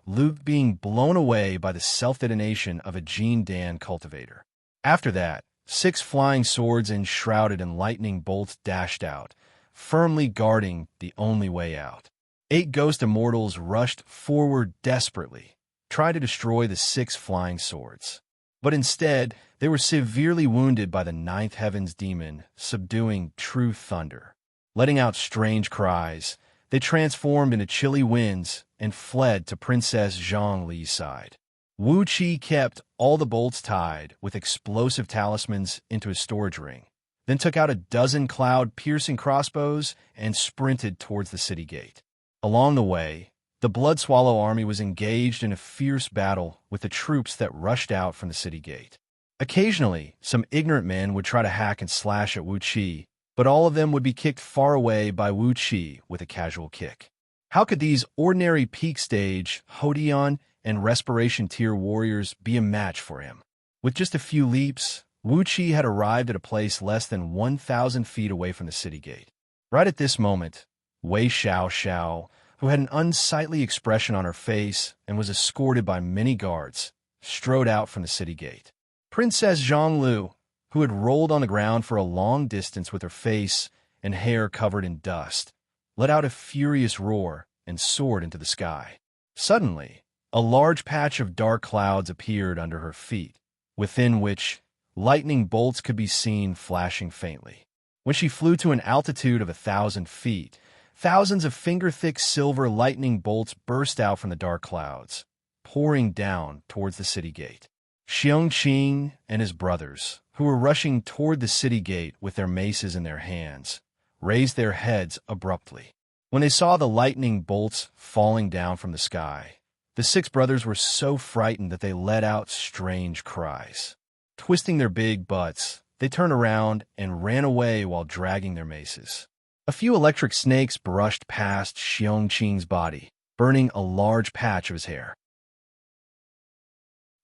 being blown away by the self-detonation of a Jin Dan cultivator. After that, 6 flying swords enshrouded in lightning bolts dashed out, firmly guarding the only way out. 8 ghost immortals rushed forward desperately, trying to destroy the 6 flying swords. But instead, they were severely wounded by the 9th heaven's demon, subduing true thunder. Letting out strange cries, They transformed into chilly winds and fled to Princess Zhongli's side. Wuxia kept all the bolts tied with explosive talismans into his storage ring, then took out a dozen cloud-piercing crossbows and sprinted towards the city gate. Along the way, the Blood Swallow army was engaged in a fierce battle with the troops that rushed out from the city gate. Occasionally, some ignorant men would try to hack and slash at Wuxia, but all of them would be kicked far away by Wuxia with a casual kick. How could these ordinary peak stage, Hodion, and Respiration Tier warriors be a match for him? With just a few leaps, Wuxia had arrived at a place less than 1,000 feet away from the city gate. Right at this moment, Wei Xiaoxiao, who had an unsightly expression on her face and was escorted by many guards, strode out from the city gate. Princess Zhonglu, who had rolled on the ground for a long distance with her face and hair covered in dust, let out a furious roar and soared into the sky. Suddenly, a large patch of dark clouds appeared under her feet, within which lightning bolts could be seen flashing faintly. When she flew to an altitude of 1,000 feet, thousands of finger-thick silver lightning bolts burst out from the dark clouds, pouring down towards the city gate. Xianxia and his brothers, who were rushing toward the city gate with their maces in their hands, raised their heads abruptly. When they saw the lightning bolts falling down from the sky, the 6 brothers were so frightened that they let out strange cries. Twisting their big butts, they turned around and ran away while dragging their maces. A few electric snakes brushed past Xianxia's body, burning a large patch of his hair.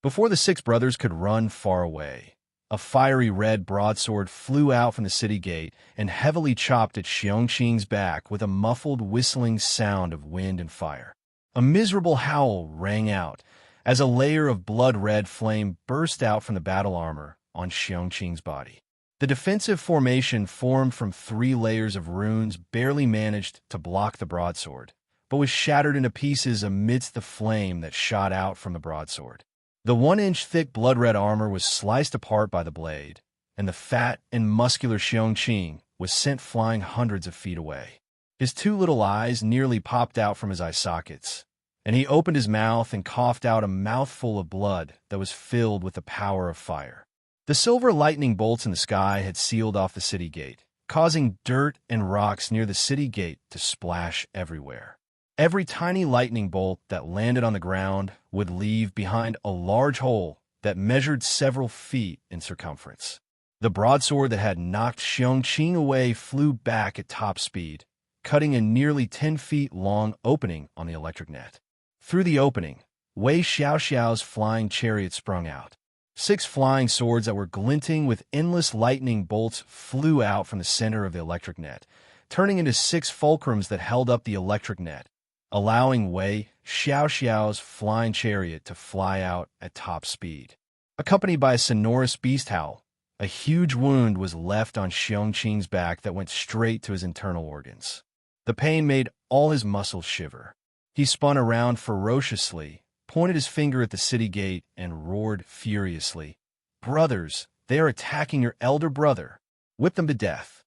Before the 6 brothers could run far away, a fiery red broadsword flew out from the city gate and heavily chopped at Xianxia's back with a muffled whistling sound of wind and fire. A miserable howl rang out as a layer of blood-red flame burst out from the battle armor on Xianxia's body. The defensive formation formed from 3 layers of runes barely managed to block the broadsword, but was shattered into pieces amidst the flame that shot out from the broadsword. The 1-inch thick blood-red armor was sliced apart by the blade, and the fat and muscular Xianxia was sent flying hundreds of feet away. His 2 little eyes nearly popped out from his eye sockets, and he opened his mouth and coughed out a mouthful of blood that was filled with the power of fire. The silver lightning bolts in the sky had sealed off the city gate, causing dirt and rocks near the city gate to splash everywhere. Every tiny lightning bolt that landed on the ground would leave behind a large hole that measured several feet in circumference. The broadsword that had knocked Xianxia away flew back at top speed, cutting a nearly 10 feet long opening on the electric net. Through the opening, Wei Xiaoxiao's flying chariot sprung out. 6 flying swords that were glinting with endless lightning bolts flew out from the center of the electric net, turning into 6 fulcrums that held up the electric net, allowing Wei Xiaoxiao's flying chariot to fly out at top speed. Accompanied by a sonorous beast howl, a huge wound was left on Xianxia's back that went straight to his internal organs. The pain made all his muscles shiver. He spun around ferociously, pointed his finger at the city gate, and roared furiously, "Brothers, they are attacking your elder brother. Whip them to death."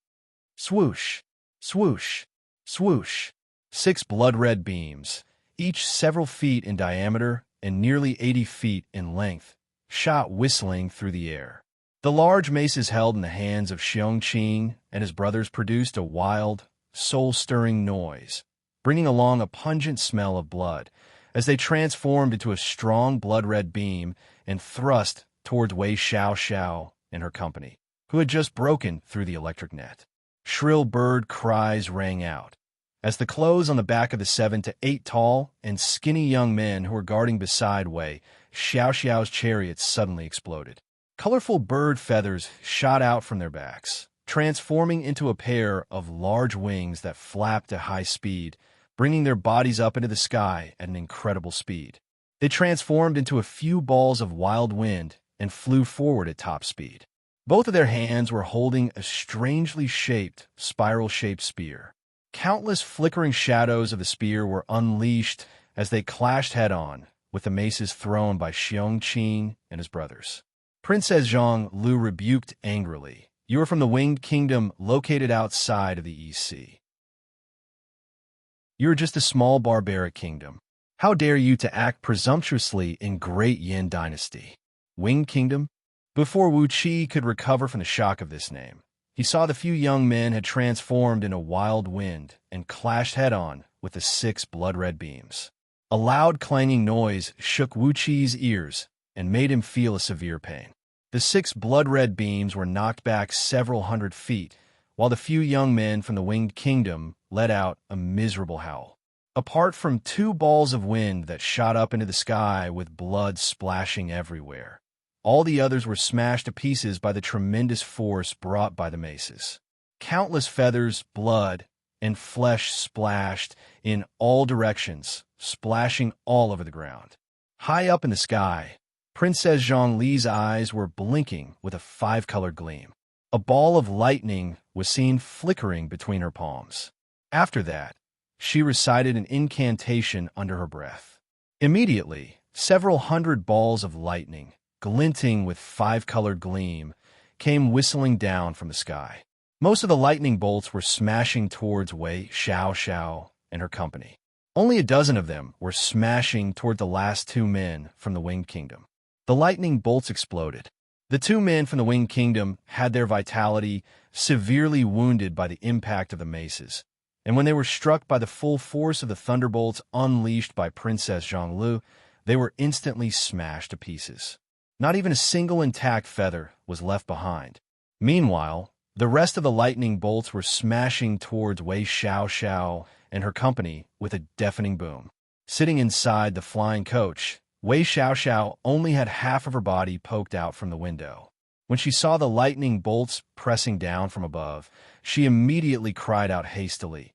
Swoosh, swoosh, swoosh. 6 blood-red beams, each several feet in diameter and nearly 80 feet in length, shot whistling through the air. The large maces held in the hands of Xianxia and his brothers produced a wild, soul-stirring noise, bringing along a pungent smell of blood, as they transformed into a strong blood-red beam and thrust towards Wei Xiaoxiao and her company, who had just broken through the electric net. Shrill bird cries rang out, as the clothes on the back of the 7 to 8 tall and skinny young men who were guarding beside Wei Xiaoxiao's chariot suddenly exploded. Colorful bird feathers shot out from their backs, transforming into a pair of large wings that flapped at high speed, bringing their bodies up into the sky at an incredible speed. They transformed into a few balls of wild wind and flew forward at top speed. Both of their hands were holding a strangely shaped, spiral-shaped spear. Countless flickering shadows of the spear were unleashed as they clashed head-on with the maces thrown by Xianxia and his brothers. Princess Zhonglu rebuked angrily, "You are from the Winged Kingdom located outside of the East Sea. You're just a small barbaric kingdom. How dare you to act presumptuously in Great Yin Dynasty? Winged Kingdom? Before Wuxia could recover from the shock of this name, he saw the few young men had transformed into wild wind and clashed head-on with the 6 blood-red beams. A loud clanging noise shook Wuxia's ears and made him feel a severe pain. The 6 blood-red beams were knocked back several hundred feet, while the few young men from the Winged Kingdom let out a miserable howl. Apart from 2 balls of wind that shot up into the sky with blood splashing everywhere, all the others were smashed to pieces by the tremendous force brought by the maces. Countless feathers, blood, and flesh splashed in all directions, splashing all over the ground. High up in the sky, Princess Zhongli's eyes were blinking with a 5-colored gleam. A ball of lightning was seen flickering between her palms. After that, she recited an incantation under her breath. Immediately, several hundred balls of lightning, glinting with 5-colored gleam, came whistling down from the sky. Most of the lightning bolts were smashing towards Wei Xiaoxiao and her company. Only a dozen of them were smashing toward the last 2 men from the Winged Kingdom. The lightning bolts exploded. The 2 men from the Winged Kingdom had their vitality severely wounded by the impact of the maces, and when they were struck by the full force of the thunderbolts unleashed by Princess Zhonglu, they were instantly smashed to pieces. Not even a single intact feather was left behind. Meanwhile, the rest of the lightning bolts were smashing towards Wei Xiaoxiao and her company with a deafening boom. Sitting inside the flying coach, Wei Xiaoxiao only had half of her body poked out from the window. When she saw the lightning bolts pressing down from above, she immediately cried out hastily,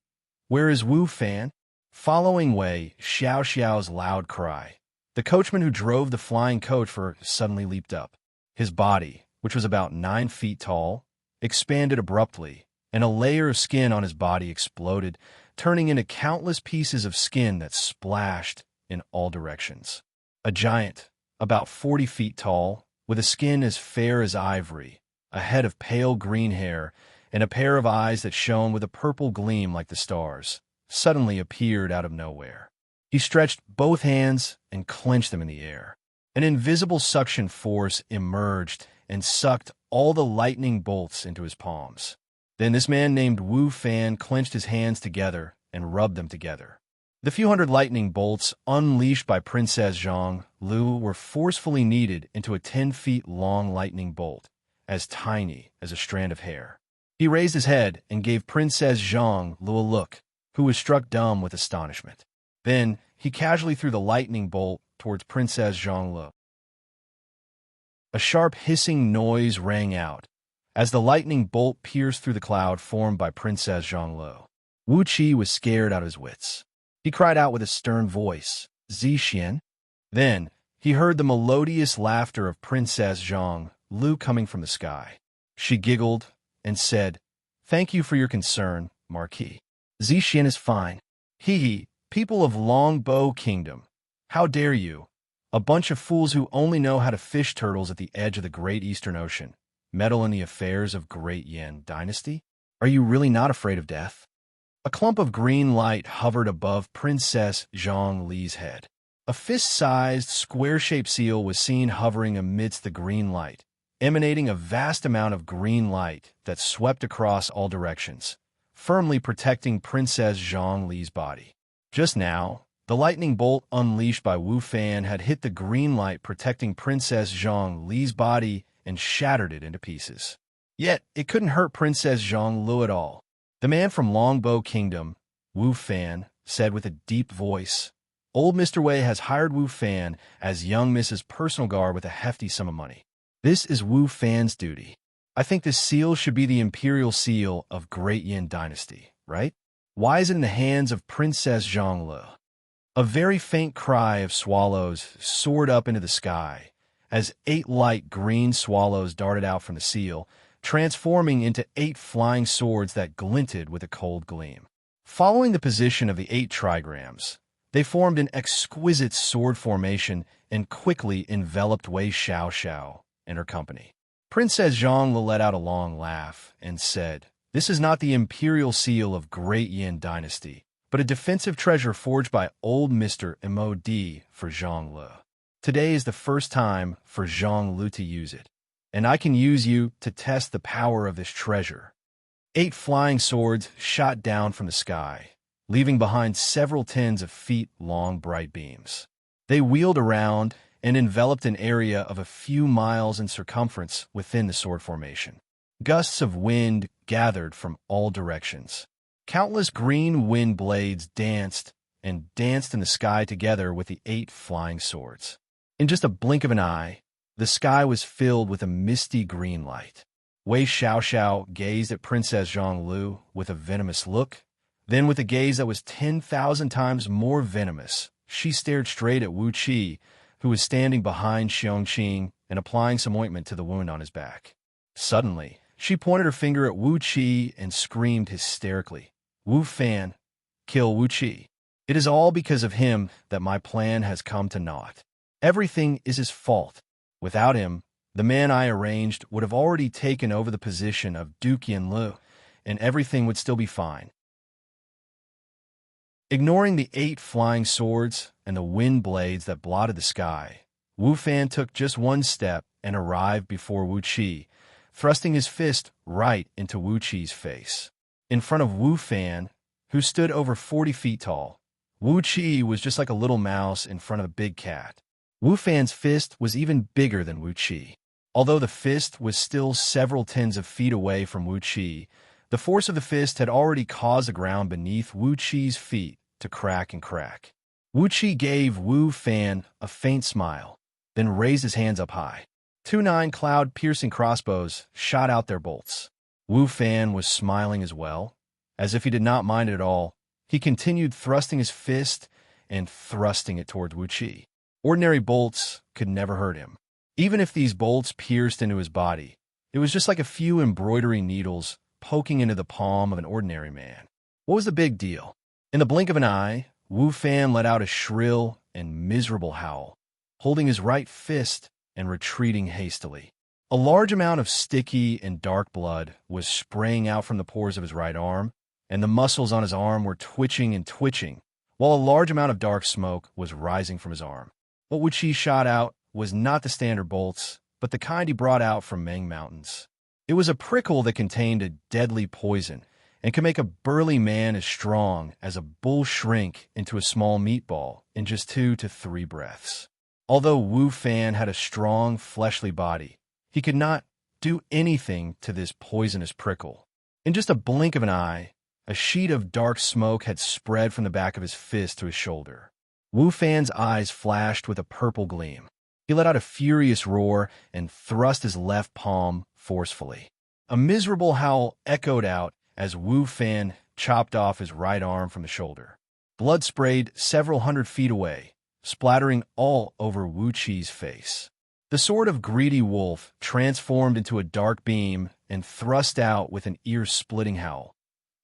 "Where is Wu Fan?" Following Wei Xiaoxiao's loud cry, the coachman who drove the flying coach suddenly leaped up. His body, which was about 9 feet tall, expanded abruptly, and a layer of skin on his body exploded, turning into countless pieces of skin that splashed in all directions. A giant, about 40 feet tall, with a skin as fair as ivory, a head of pale green hair, and a pair of eyes that shone with a purple gleam like the stars, suddenly appeared out of nowhere. He stretched both hands and clenched them in the air. An invisible suction force emerged and sucked all the lightning bolts into his palms. Then this man named Wu Fan clenched his hands together and rubbed them together. The few hundred lightning bolts unleashed by Princess Zhong Lu were forcefully kneaded into a 10-feet-long lightning bolt, as tiny as a strand of hair. He raised his head and gave Princess Zhong Lu a look, who was struck dumb with astonishment. Then he casually threw the lightning bolt towards Princess Zhong Lu. A sharp hissing noise rang out as the lightning bolt pierced through the cloud formed by Princess Zhong Lu. Wuxia was scared out of his wits. He cried out with a stern voice, "Zixian?" Then he heard the melodious laughter of Princess Zhong Lu coming from the sky. She giggled and said, "Thank you for your concern, Marquis. Zixian is fine. Hee, people of Longbow Kingdom. How dare you? A bunch of fools who only know how to fish turtles at the edge of the Great Eastern Ocean meddle in the affairs of Great Yin Dynasty? Are you really not afraid of death?" A clump of green light hovered above Princess Zhongli's head. A fist-sized, square-shaped seal was seen hovering amidst the green light, emanating a vast amount of green light that swept across all directions, firmly protecting Princess Zhongli's body. Just now, the lightning bolt unleashed by Wu Fan had hit the green light protecting Princess Zhongli's body and shattered it into pieces. Yet, it couldn't hurt Princess Zhonglu at all. The man from Longbow Kingdom, Wu Fan, said with a deep voice, "Old Mr. Wei has hired Wu Fan as young Mrs. Personal Guard with a hefty sum of money. This is Wu Fan's duty. I think this seal should be the imperial seal of Great Yin Dynasty, right? Why is it in the hands of Princess Zhonglu?" A very faint cry of swallows soared up into the sky as 8 light green swallows darted out from the seal, transforming into 8 flying swords that glinted with a cold gleam. Following the position of the 8 trigrams, they formed an exquisite sword formation and quickly enveloped Wei Xiaoxiao and her company. Princess Zhonglu let out a long laugh and said, "This is not the imperial seal of Great Yin Dynasty, but a defensive treasure forged by old Mr. MOD for Zhang Lu. Today is the first time for Zhang Lu to use it, and I can use you to test the power of this treasure. 8 flying swords shot down from the sky, leaving behind several tens of feet-long bright beams. They wheeled around and enveloped an area of a few miles in circumference within the sword formation. Gusts of wind gathered from all directions. Countless green wind blades danced and danced in the sky together with the 8 flying swords. In just a blink of an eye, the sky was filled with a misty green light. Wei Xiaoxiao gazed at Princess Zhang Lu with a venomous look. Then, with a gaze that was 10,000 times more venomous, she stared straight at Wuxia, who was standing behind Xianxia and applying some ointment to the wound on his back. Suddenly, she pointed her finger at Wuxia and screamed hysterically, "Wu Fan, kill Wuxia. It is all because of him that my plan has come to naught. Everything is his fault. Without him, the man I arranged would have already taken over the position of Duke Yanlu, and everything would still be fine." Ignoring the 8 flying swords and the wind blades that blotted the sky, Wu Fan took just one step and arrived before Wuxia, thrusting his fist right into Wuqi's face. In front of Wu Fan, who stood over 40 feet tall, Wuxia was just like a little mouse in front of a big cat. Wu Fan's fist was even bigger than Wuxia. Although the fist was still several tens of feet away from Wuxia, the force of the fist had already caused the ground beneath Wuqi's feet to crack and crack. Wuxia gave Wu Fan a faint smile, then raised his hands up high. 2 cloud-piercing crossbows shot out their bolts. Wu Fan was smiling as well. As if he did not mind it at all, he continued thrusting his fist and thrusting it towards Wuxia. Ordinary bolts could never hurt him. Even if these bolts pierced into his body, it was just like a few embroidery needles poking into the palm of an ordinary man. What was the big deal? In the blink of an eye, Wu Fan let out a shrill and miserable howl, holding his right fist and retreating hastily. A large amount of sticky and dark blood was spraying out from the pores of his right arm, and the muscles on his arm were twitching and twitching, while a large amount of dark smoke was rising from his arm. What Wuxia shot out was not the standard bolts, but the kind he brought out from Meng Mountains. It was a prickle that contained a deadly poison and could make a burly man as strong as a bull shrink into a small meatball in just 2 to 3 breaths. Although Wu Fan had a strong, fleshly body, he could not do anything to this poisonous prickle. In just a blink of an eye, a sheet of dark smoke had spread from the back of his fist to his shoulder. Wu Fan's eyes flashed with a purple gleam. He let out a furious roar and thrust his left palm forcefully. A miserable howl echoed out as Wu Fan chopped off his right arm from the shoulder. Blood sprayed several hundred feet away, splattering all over Wuqi's face. The sword of Greedy Wolf transformed into a dark beam and thrust out with an ear-splitting howl,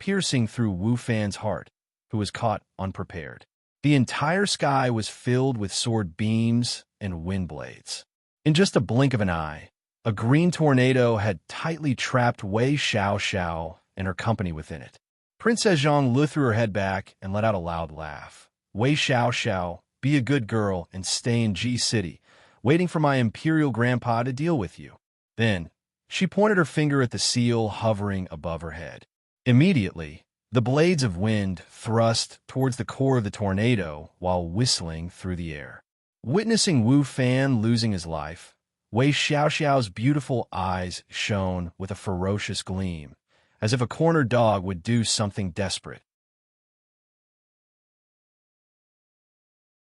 piercing through Wu Fan's heart, who was caught unprepared. The entire sky was filled with sword beams and wind blades. In just a blink of an eye, a green tornado had tightly trapped Wei Xiaoxiao and her company within it. Princess Zhang Lu threw her head back and let out a loud laugh. "Wei Xiaoxiao, be a good girl and stay in G City, waiting for my imperial grandpa to deal with you." Then, she pointed her finger at the seal hovering above her head. Immediately, the blades of wind thrust towards the core of the tornado while whistling through the air. Witnessing Wu Fan losing his life, Wei Xiaoxiao's beautiful eyes shone with a ferocious gleam, as if a cornered dog would do something desperate.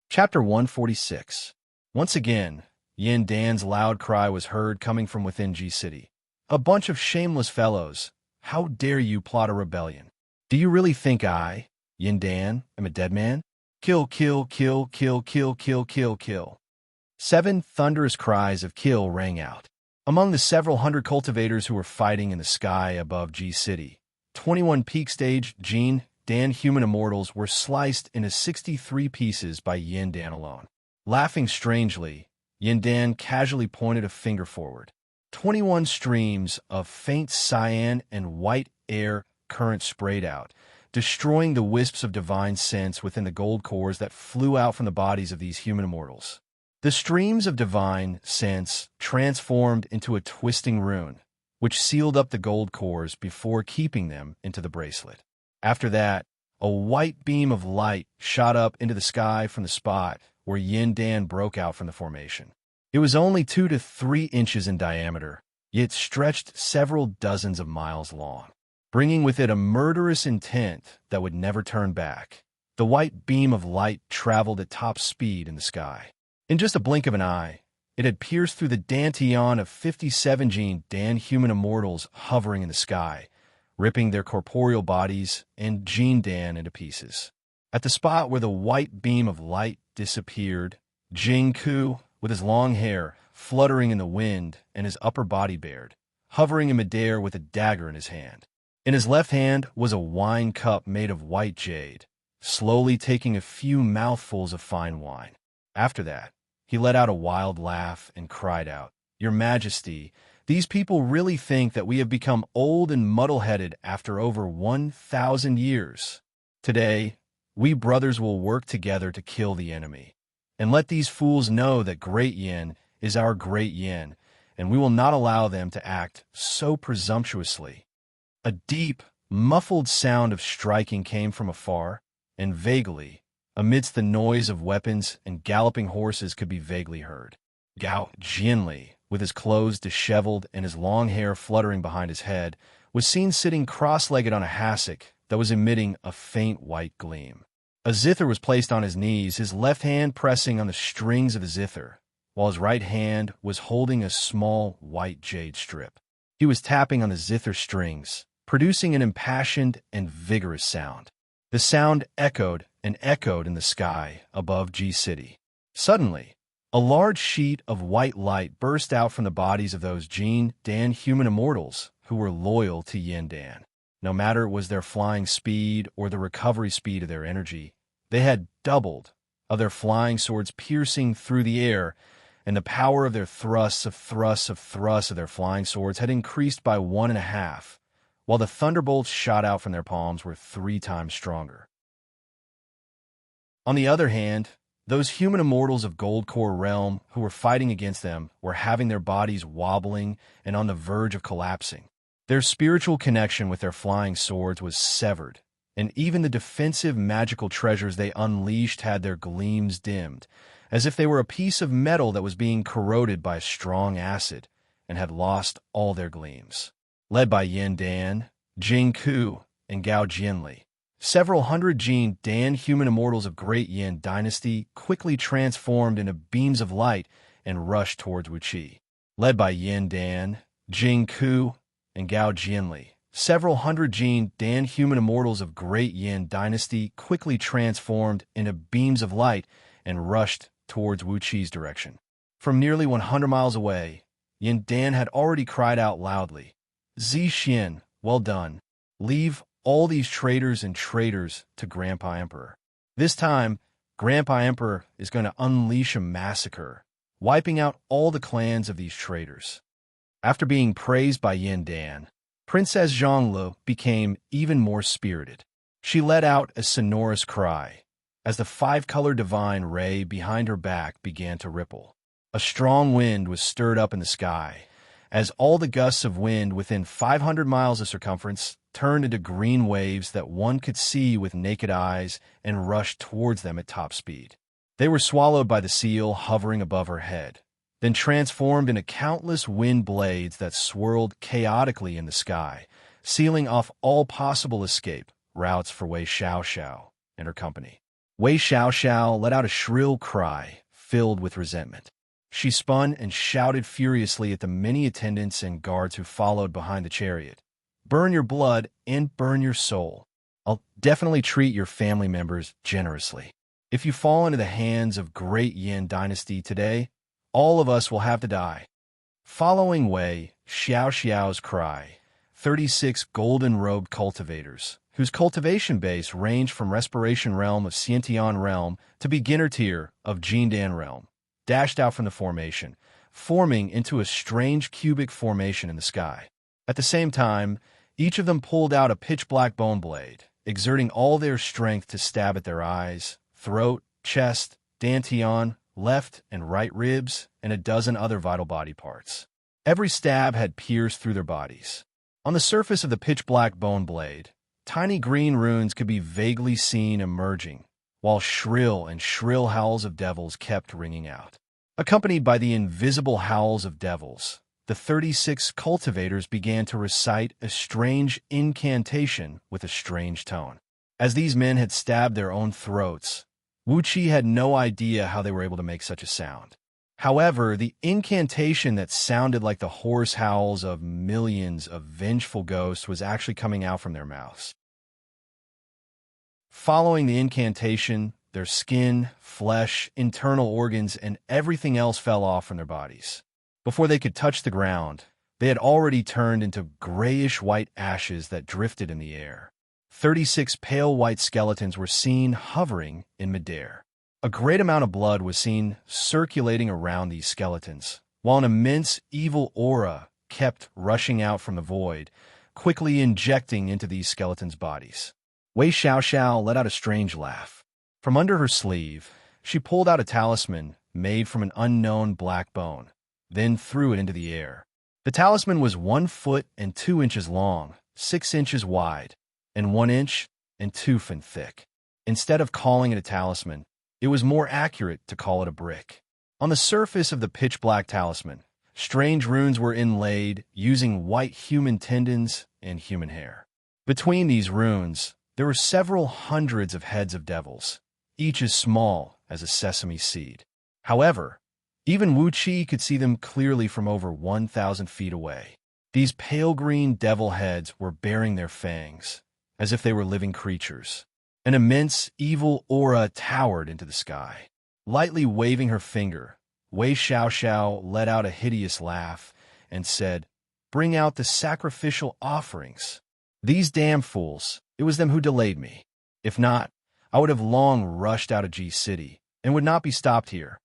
Chapter 146. Once again, Yin Dan's loud cry was heard coming from within G City. "A bunch of shameless fellows! How dare you plot a rebellion? Do you really think I, Yin Dan, am a dead man? Kill, kill, kill, kill, kill, kill, kill, kill." 7 thunderous cries of kill rang out. Among the several hundred cultivators who were fighting in the sky above G City, 21 peak stage Jin Dan human immortals were sliced into 63 pieces by Yin Dan alone. Laughing strangely, Yin Dan casually pointed a finger forward. 21 streams of faint cyan and white air current sprayed out, destroying the wisps of divine sense within the gold cores that flew out from the bodies of these human immortals. The streams of divine sense transformed into a twisting rune, which sealed up the gold cores before keeping them into the bracelet. After that, a white beam of light shot up into the sky from the spot where Yin Dan broke out from the formation. It was only 2 to 3 inches in diameter, yet stretched several dozens of miles long, bringing with it a murderous intent that would never turn back. The white beam of light traveled at top speed in the sky. In just a blink of an eye, it had pierced through the Dantian of 57 Jin Dan human immortals hovering in the sky, ripping their corporeal bodies and Jin Dan into pieces. At the spot where the white beam of light disappeared, Jing Ku, with his long hair fluttering in the wind and his upper body bared, hovering in midair with a dagger in his hand. In his left hand was a wine cup made of white jade, slowly taking a few mouthfuls of fine wine. After that, he let out a wild laugh and cried out, "Your Majesty, these people really think that we have become old and muddle-headed after over 1,000 years. Today, we brothers will work together to kill the enemy, and let these fools know that Great Yin is our Great Yin, and we will not allow them to act so presumptuously." A deep, muffled sound of striking came from afar, and vaguely, amidst the noise of weapons and galloping horses, could be vaguely heard. Gao Jianli, with his clothes disheveled and his long hair fluttering behind his head, was seen sitting cross-legged on a hassock that was emitting a faint white gleam. A zither was placed on his knees, his left hand pressing on the strings of the zither, while his right hand was holding a small white jade strip. He was tapping on the zither strings, producing an impassioned and vigorous sound. The sound echoed and echoed in the sky above G City. Suddenly, a large sheet of white light burst out from the bodies of those Jin Dan human immortals who were loyal to Yin Dan. No matter it was their flying speed or the recovery speed of their energy, they had doubled of their flying swords piercing through the air, and the power of their thrusts of their flying swords had increased by 1.5, while the thunderbolts shot out from their palms were 3 times stronger. On the other hand, those human immortals of Gold Core Realm who were fighting against them were having their bodies wobbling and on the verge of collapsing. Their spiritual connection with their flying swords was severed, and even the defensive magical treasures they unleashed had their gleams dimmed, as if they were a piece of metal that was being corroded by a strong acid and had lost all their gleams. Led by Yin Dan, Jing Ku, and Gao Jianli, several hundred Jin Dan human immortals of Great Yin Dynasty quickly transformed into beams of light and rushed towards Wuxia. Led by Yin Dan, Jing Ku, and Gao Jianli, several hundred Jin Dan human immortals of Great Yin Dynasty quickly transformed into beams of light and rushed towards Wuxia's direction. From nearly 100 miles away, Yin Dan had already cried out loudly, "Zixin, well done. Leave all these traitors and traitors to Grandpa Emperor. This time, Grandpa Emperor is going to unleash a massacre, wiping out all the clans of these traitors." After being praised by Yin Dan, Princess Zhonglu became even more spirited. She let out a sonorous cry as the 5-color divine ray behind her back began to ripple. A strong wind was stirred up in the sky, as all the gusts of wind within 500 miles of circumference turned into green waves that one could see with naked eyes and rushed towards them at top speed. They were swallowed by the seal hovering above her head, then transformed into countless wind blades that swirled chaotically in the sky, sealing off all possible escape routes for Wei Xiaoxiao and her company. Wei Xiaoxiao let out a shrill cry filled with resentment. She spun and shouted furiously at the many attendants and guards who followed behind the chariot. "Burn your blood and burn your soul. I'll definitely treat your family members generously. If you fall into the hands of Great Yin Dynasty today, all of us will have to die." Following Wei Xiaoxiao's cry, 36 golden-robed cultivators, whose cultivation base ranged from Respiration Realm of Xiantian Realm to Beginner Tier of Jindan Realm, dashed out from the formation, forming into a strange cubic formation in the sky. At the same time, each of them pulled out a pitch-black bone blade, exerting all their strength to stab at their eyes, throat, chest, dantian, left and right ribs, and a dozen other vital body parts. Every stab had pierced through their bodies. On the surface of the pitch-black bone blade, tiny green runes could be vaguely seen emerging, while shrill howls of devils kept ringing out. Accompanied by the invisible howls of devils, the 36 cultivators began to recite a strange incantation with a strange tone. As these men had stabbed their own throats, Wuxia had no idea how they were able to make such a sound. However, the incantation that sounded like the hoarse howls of millions of vengeful ghosts was actually coming out from their mouths. Following the incantation, their skin, flesh, internal organs, and everything else fell off from their bodies. Before they could touch the ground, they had already turned into grayish-white ashes that drifted in the air. 36 pale white skeletons were seen hovering in midair. A great amount of blood was seen circulating around these skeletons, while an immense evil aura kept rushing out from the void, quickly injecting into these skeletons' bodies. Xianxia let out a strange laugh. From under her sleeve, she pulled out a talisman made from an unknown black bone, then threw it into the air. The talisman was 1 foot and 2 inches long, 6 inches wide, and 1 inch and 2 feet thick. Instead of calling it a talisman, it was more accurate to call it a brick. On the surface of the pitch-black talisman, strange runes were inlaid using white human tendons and human hair. Between these runes, there were several hundreds of heads of devils, each as small as a sesame seed. However, even Wuxia could see them clearly from over 1,000 feet away. These pale green devil heads were baring their fangs, as if they were living creatures. An immense, evil aura towered into the sky. Lightly waving her finger, Xianxia let out a hideous laugh and said, "Bring out the sacrificial offerings. These damn fools, it was them who delayed me. If not, I would have long rushed out of G City and would not be stopped here."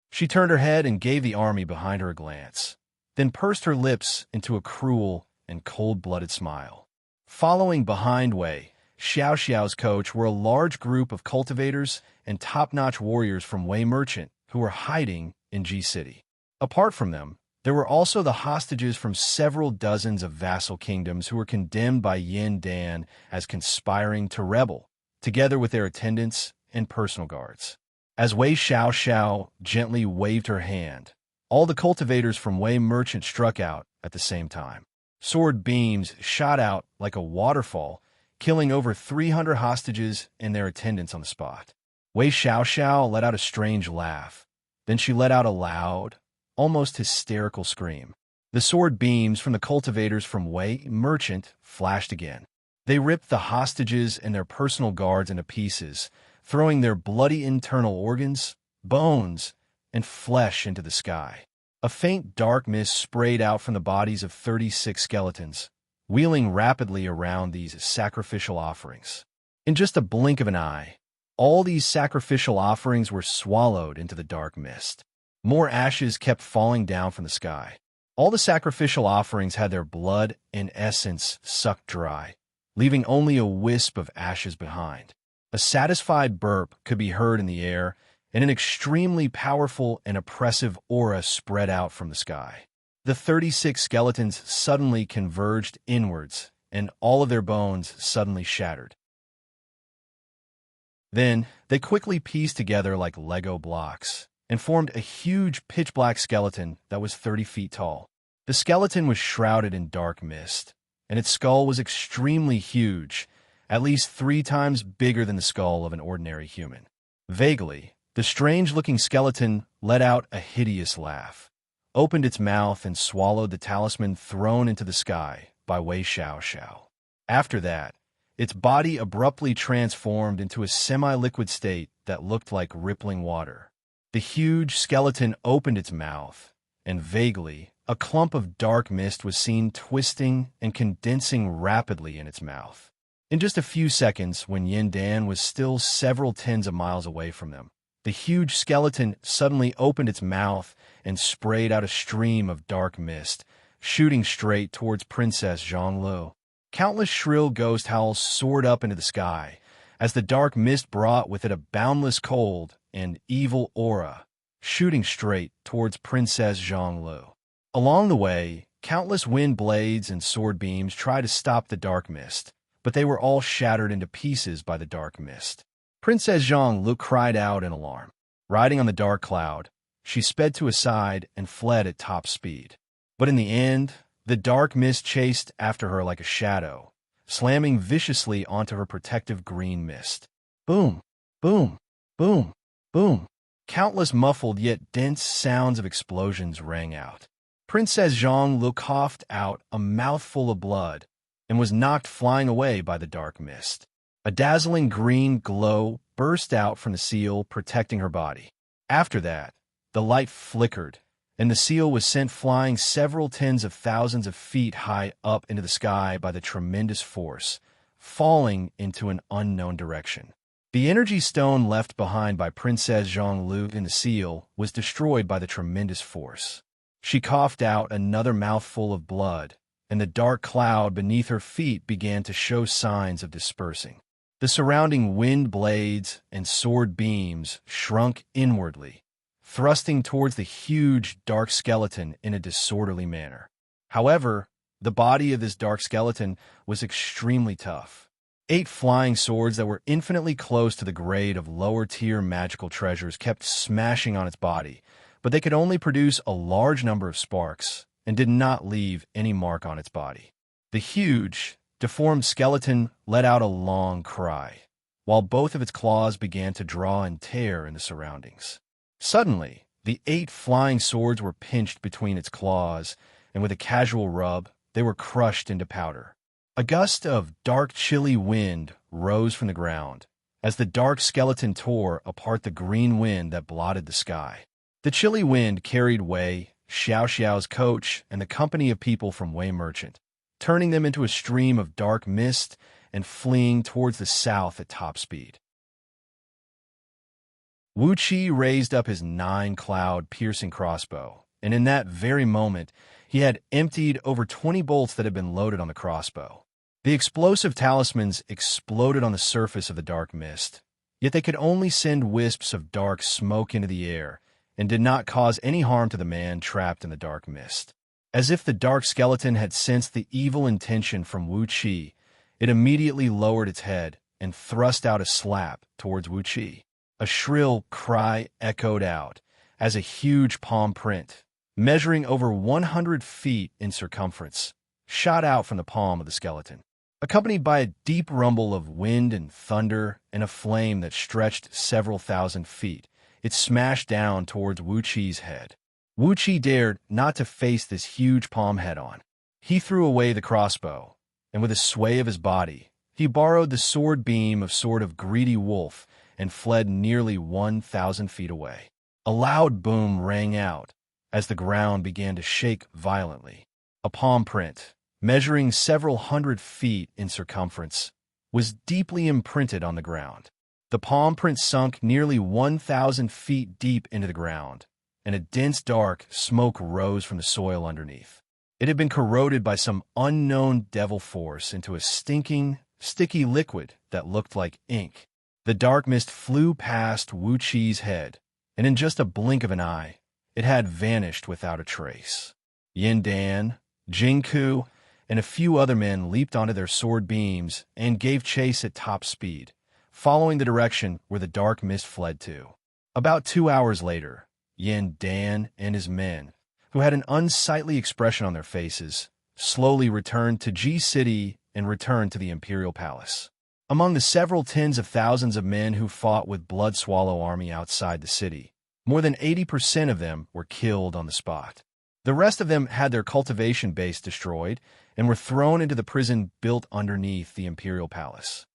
She turned her head and gave the army behind her a glance, then pursed her lips into a cruel and cold-blooded smile. Following behind Xiaoxiao's coach were a large group of cultivators and top-notch warriors from Wei Merchant who were hiding in G City. Apart from them, there were also the hostages from several dozens of vassal kingdoms who were condemned by Yin Dan as conspiring to rebel, together with their attendants and personal guards. As Xiaoxiao gently waved her hand, all the cultivators from Wei Merchant struck out at the same time. Sword beams shot out like a waterfall, killing over 300 hostages and their attendants on the spot. Xiaoxiao let out a strange laugh. Then she let out a loud, almost hysterical scream. The sword beams from the cultivators from Wei Merchant flashed again. They ripped the hostages and their personal guards into pieces, throwing their bloody internal organs, bones, and flesh into the sky. A faint dark mist sprayed out from the bodies of 36 skeletons, wheeling rapidly around these sacrificial offerings. In just a blink of an eye, all these sacrificial offerings were swallowed into the dark mist. More ashes kept falling down from the sky. All the sacrificial offerings had their blood and essence sucked dry, leaving only a wisp of ashes behind. A satisfied burp could be heard in the air, and an extremely powerful and oppressive aura spread out from the sky. The 36 skeletons suddenly converged inwards, and all of their bones suddenly shattered. Then, they quickly pieced together like Lego blocks, and formed a huge pitch-black skeleton that was 30 feet tall. The skeleton was shrouded in dark mist, and its skull was extremely huge, at least 3 times bigger than the skull of an ordinary human. Vaguely, the strange-looking skeleton let out a hideous laugh, opened its mouth and swallowed the talisman thrown into the sky by Xiaoxiao. After that, its body abruptly transformed into a semi-liquid state that looked like rippling water. The huge skeleton opened its mouth, and vaguely, a clump of dark mist was seen twisting and condensing rapidly in its mouth. In just a few seconds, when Yin Dan was still several tens of miles away from them, the huge skeleton suddenly opened its mouth and sprayed out a stream of dark mist, shooting straight towards Princess Zhonglu. Countless shrill ghost howls soared up into the sky, as the dark mist brought with it a boundless cold and evil aura, shooting straight towards Princess Xianxia. Along the way, countless wind blades and sword beams tried to stop the dark mist, but they were all shattered into pieces by the dark mist. Princess Xianxia cried out in alarm. Riding on the dark cloud, she sped to a side and fled at top speed. But in the end, the dark mist chased after her like a shadow, slamming viciously onto her protective green mist. Boom, boom, boom, boom. Countless muffled yet dense sounds of explosions rang out. Princess Xianxia coughed out a mouthful of blood and was knocked flying away by the dark mist. A dazzling green glow burst out from the seal protecting her body. After that, the light flickered, and the seal was sent flying several tens of thousands of feet high up into the sky by the tremendous force, falling into an unknown direction. The energy stone left behind by Princess Xianxia in the seal was destroyed by the tremendous force. She coughed out another mouthful of blood, and the dark cloud beneath her feet began to show signs of dispersing. The surrounding wind blades and sword beams shrunk inwardly, thrusting towards the huge dark skeleton in a disorderly manner. However, the body of this dark skeleton was extremely tough. 8 flying swords that were infinitely close to the grade of lower-tier magical treasures kept smashing on its body, but they could only produce a large number of sparks and did not leave any mark on its body. The huge, deformed skeleton let out a long cry, while both of its claws began to draw and tear in the surroundings. Suddenly, the 8 flying swords were pinched between its claws, and with a casual rub, they were crushed into powder. A gust of dark, chilly wind rose from the ground, as the dark skeleton tore apart the green wind that blotted the sky. The chilly wind carried Wei, Xiaoxiao's coach, and the company of people from Wei Merchant, turning them into a stream of dark mist and fleeing towards the south at top speed. Wuxia raised up his 9-cloud piercing crossbow, and in that very moment, he had emptied over 20 bolts that had been loaded on the crossbow. The explosive talismans exploded on the surface of the dark mist, yet they could only send wisps of dark smoke into the air and did not cause any harm to the man trapped in the dark mist. As if the dark skeleton had sensed the evil intention from Wuxia, it immediately lowered its head and thrust out a slap towards Wuxia. A shrill cry echoed out as a huge palm print, measuring over 100 feet in circumference, shot out from the palm of the skeleton. Accompanied by a deep rumble of wind and thunder and a flame that stretched several thousand feet, it smashed down towards Wuxia's head. Wuxia dared not to face this huge palm head-on. He threw away the crossbow, and with a sway of his body, he borrowed the sword beam of Sword of Greedy Wolf and fled nearly 1,000 feet away. A loud boom rang out as the ground began to shake violently. A palm print, measuring several hundred feet in circumference, was deeply imprinted on the ground. The palm print sunk nearly 1,000 feet deep into the ground, and a dense dark smoke rose from the soil underneath. It had been corroded by some unknown devil force into a stinking, sticky liquid that looked like ink. The dark mist flew past Wuxia's head, and in just a blink of an eye, it had vanished without a trace. Yin Dan, Jingku, and a few other men leaped onto their sword beams and gave chase at top speed, following the direction where the dark mist fled to. About 2 hours later, Yin Dan and his men, who had an unsightly expression on their faces, slowly returned to Ji City and returned to the Imperial Palace. Among the several tens of thousands of men who fought with Blood Swallow Army outside the city, more than 80% of them were killed on the spot. The rest of them had their cultivation base destroyed and were thrown into the prison built underneath the Imperial Palace.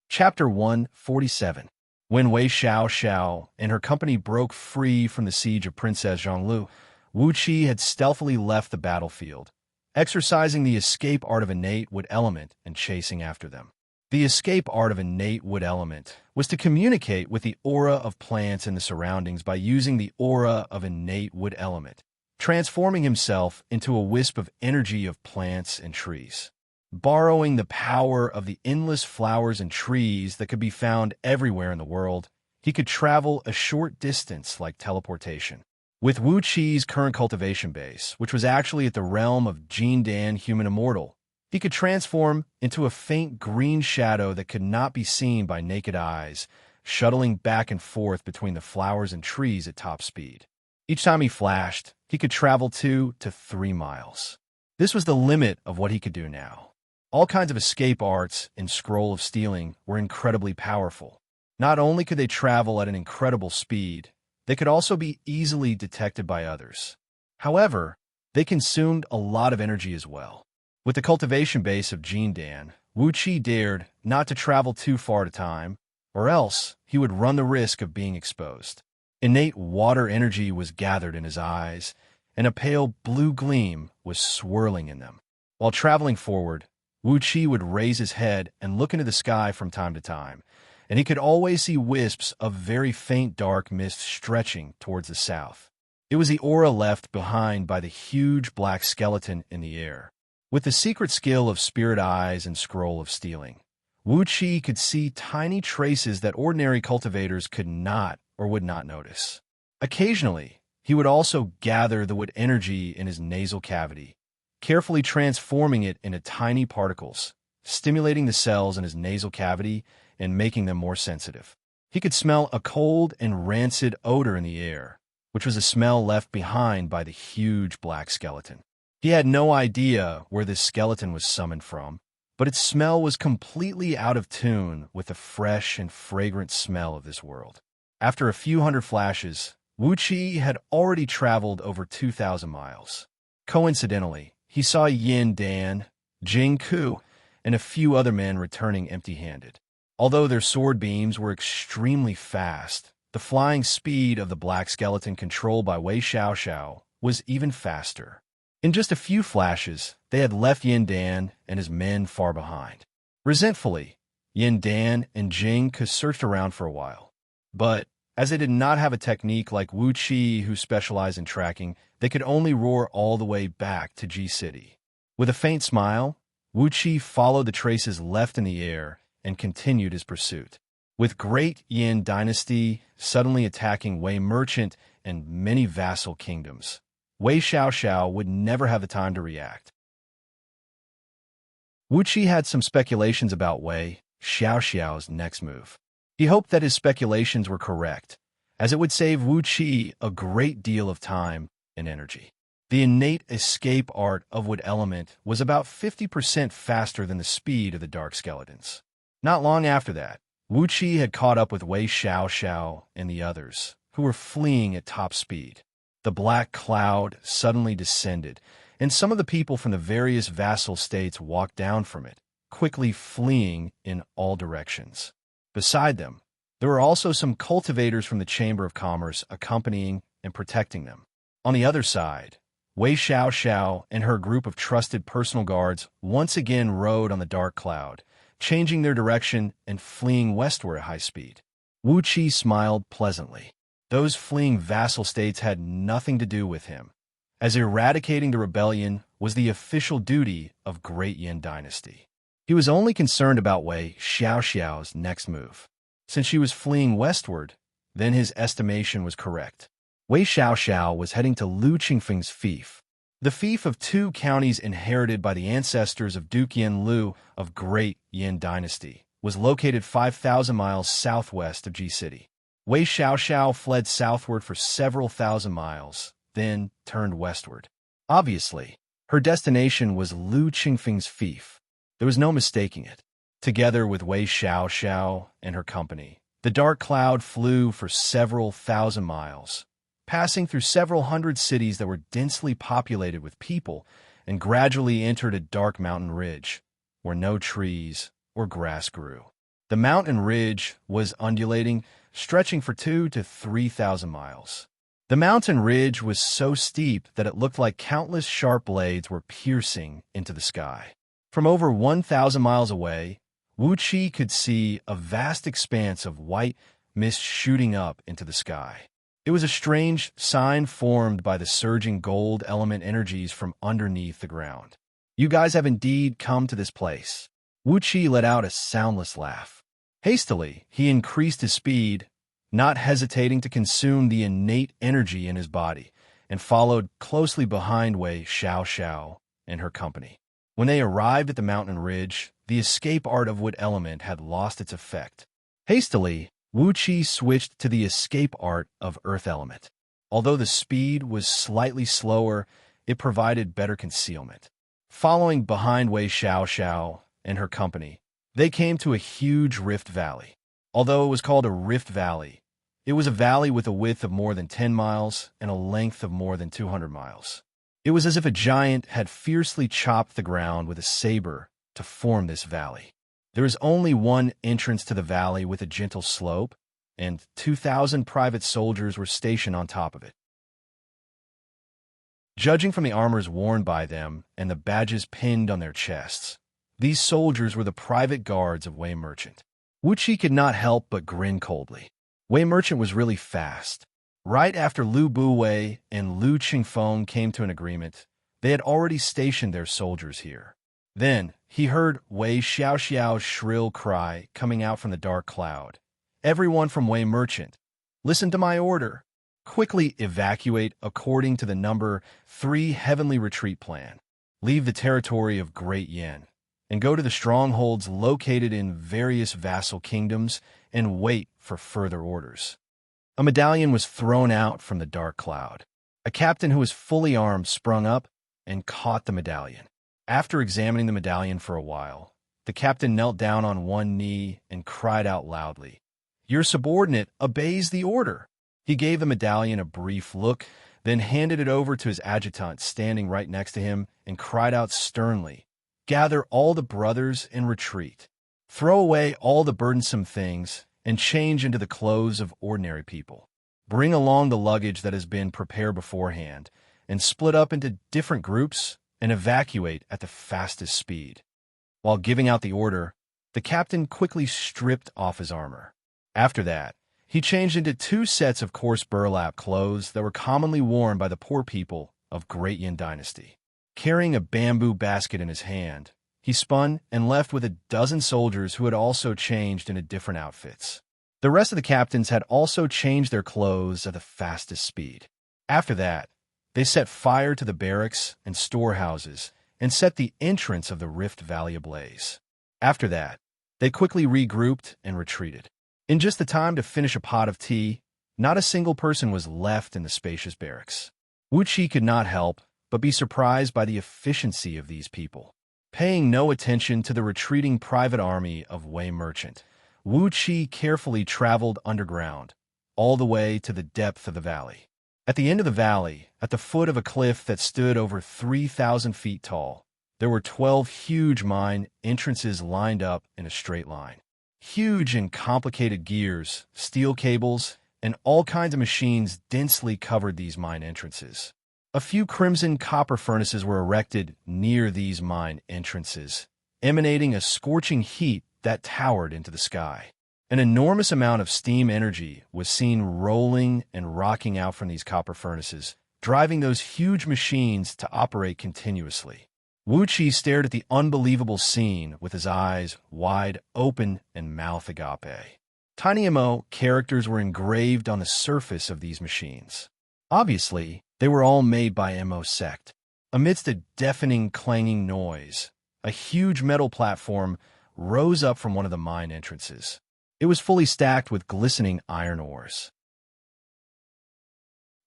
Chapter 147. When Wei Xiaoxiao and her company broke free from the siege of Princess Xianxia, Wuxia had stealthily left the battlefield, exercising the escape art of innate wood element and chasing after them. The escape art of innate wood element was to communicate with the aura of plants in the surroundings by using the aura of innate wood element, transforming himself into a wisp of energy of plants and trees. Borrowing the power of the endless flowers and trees that could be found everywhere in the world, he could travel a short distance like teleportation. With Wuxi's current cultivation base, which was actually at the realm of Jindan Human Immortal, he could transform into a faint green shadow that could not be seen by naked eyes, shuttling back and forth between the flowers and trees at top speed. Each time he flashed, he could travel 2 to 3 miles. This was the limit of what he could do now. All kinds of escape arts and scroll of stealing were incredibly powerful. Not only could they travel at an incredible speed, they could also be easily detected by others. However, they consumed a lot of energy as well. With the cultivation base of Jindan, Wuxi dared not to travel too far at a time, or else he would run the risk of being exposed. Innate water energy was gathered in his eyes, and a pale blue gleam was swirling in them. While traveling forward, Wuxi would raise his head and look into the sky from time to time, and he could always see wisps of very faint dark mist stretching towards the south. It was the aura left behind by the huge black skeleton in the air. With the secret skill of spirit eyes and scroll of stealing, Wuxi could see tiny traces that ordinary cultivators could not or would not notice. Occasionally, he would also gather the wood energy in his nasal cavity, carefully transforming it into tiny particles, stimulating the cells in his nasal cavity and making them more sensitive. He could smell a cold and rancid odor in the air, which was a smell left behind by the huge black skeleton. He had no idea where this skeleton was summoned from, but its smell was completely out of tune with the fresh and fragrant smell of this world. After a few hundred flashes, Wuxi had already traveled over 2,000 miles. Coincidentally, he saw Yin Dan, Jing Ku, and a few other men returning empty-handed. Although their sword beams were extremely fast, the flying speed of the black skeleton controlled by Wei Xiaoxiao was even faster. In just a few flashes, they had left Yin Dan and his men far behind. Resentfully, Yin Dan and Jing Ku searched around for a while. But, as they did not have a technique like Wuxi who specialized in tracking, they could only roar all the way back to Ji City. With a faint smile, Wuxi followed the traces left in the air and continued his pursuit. With great Yin dynasty suddenly attacking Wei merchant and many vassal kingdoms, Wei Xiaoxiao would never have the time to react. Wuxi had some speculations about Wei Xiaoxiao's next move. He hoped that his speculations were correct, as it would save Wuxi a great deal of time and energy. The innate escape art of wood element was about 50% faster than the speed of the dark skeletons. Not long after that, Wuxi had caught up with Wei Xiaoxiao and the others, who were fleeing at top speed. The black cloud suddenly descended, and some of the people from the various vassal states walked down from it, quickly fleeing in all directions. Beside them, there were also some cultivators from the Chamber of Commerce accompanying and protecting them. On the other side, Wei Xiaoxiao and her group of trusted personal guards once again rode on the dark cloud, changing their direction and fleeing westward at high speed. Wuxi smiled pleasantly. Those fleeing vassal states had nothing to do with him, as eradicating the rebellion was the official duty of Great Yin Dynasty. He was only concerned about Wei Xiaoxiao's next move. Since she was fleeing westward, then his estimation was correct. Wei Xiaoxiao was heading to Lu Qingfeng's fief, the fief of 2 counties inherited by the ancestors of Duke Yin Lu of Great Yin Dynasty, was located 5,000 miles southwest of Ji City. Wei Xiaoxiao fled southward for several thousand miles, then turned westward. Obviously, her destination was Lu Qingfeng's fief. There was no mistaking it. Together with Wei Xiaoxiao and her company, the dark cloud flew for several thousand miles, passing through several hundred cities that were densely populated with people, and gradually entered a dark mountain ridge, where no trees or grass grew. The mountain ridge was undulating, stretching for 2,000 to 3,000 miles. The mountain ridge was so steep that it looked like countless sharp blades were piercing into the sky. From over 1,000 miles away, Wuxi could see a vast expanse of white mist shooting up into the sky. It It was a strange sign formed by the surging gold element energies from underneath the ground. You guys have indeed come to this place. Wuxia let out a soundless laugh. Hastily, he increased his speed, not hesitating to consume the innate energy in his body, and followed closely behind Wei Xiaoxiao and her company. When they arrived at the mountain ridge, the escape art of wood element had lost its effect. Hastily, Wuxia switched to the escape art of earth element. Although the speed was slightly slower, it provided better concealment. Following behind Wei Xiaoxiao and her company, they came to a huge rift valley. Although it was called a rift valley, it was a valley with a width of more than 10 miles and a length of more than 200 miles. It was as if a giant had fiercely chopped the ground with a saber to form this valley. There is only one entrance to the valley with a gentle slope, and 2,000 private soldiers were stationed on top of it. Judging from the armors worn by them and the badges pinned on their chests, these soldiers were the private guards of Wei Merchant. Wuxia could not help but grin coldly. Wei Merchant was really fast. Right after Lu Buwei and Lu Qingfeng came to an agreement, they had already stationed their soldiers here. Then, he heard Wei Xiaoxiao's shrill cry coming out from the dark cloud. Everyone from Wei Merchant, listen to my order. Quickly evacuate according to the number 3 heavenly retreat plan. Leave the territory of Great Yin and go to the strongholds located in various vassal kingdoms and wait for further orders. A medallion was thrown out from the dark cloud. A captain who was fully armed sprung up and caught the medallion. After examining the medallion for a while, the captain knelt down on one knee and cried out loudly, "Your subordinate obeys the order." He gave the medallion a brief look, then handed it over to his adjutant standing right next to him and cried out sternly, "Gather all the brothers and retreat. Throw away all the burdensome things and change into the clothes of ordinary people. Bring along the luggage that has been prepared beforehand and split up into different groups and evacuate at the fastest speed." While giving out the order, the captain quickly stripped off his armor. After that, he changed into 2 sets of coarse burlap clothes that were commonly worn by the poor people of Great Yin Dynasty. Carrying a bamboo basket in his hand, he spun and left with a dozen soldiers who had also changed into different outfits. The rest of the captains had also changed their clothes at the fastest speed. After that, they set fire to the barracks and storehouses and set the entrance of the Rift Valley ablaze. After that, they quickly regrouped and retreated. In just the time to finish a pot of tea, not a single person was left in the spacious barracks. Wuxia could not help but be surprised by the efficiency of these people. Paying no attention to the retreating private army of Wei Merchant, Wuxia carefully traveled underground, all the way to the depth of the valley. At the end of the valley, at the foot of a cliff that stood over 3,000 feet tall, there were 12 huge mine entrances lined up in a straight line. Huge and complicated gears, steel cables, and all kinds of machines densely covered these mine entrances. A few crimson copper furnaces were erected near these mine entrances, emanating a scorching heat that towered into the sky. An enormous amount of steam energy was seen rolling and rocking out from these copper furnaces, driving those huge machines to operate continuously. Wuxia stared at the unbelievable scene with his eyes wide open and mouth agape. Tiny MO characters were engraved on the surface of these machines. Obviously, they were all made by MO Sect. Amidst a deafening clanging noise, a huge metal platform rose up from one of the mine entrances. It was fully stacked with glistening iron ores.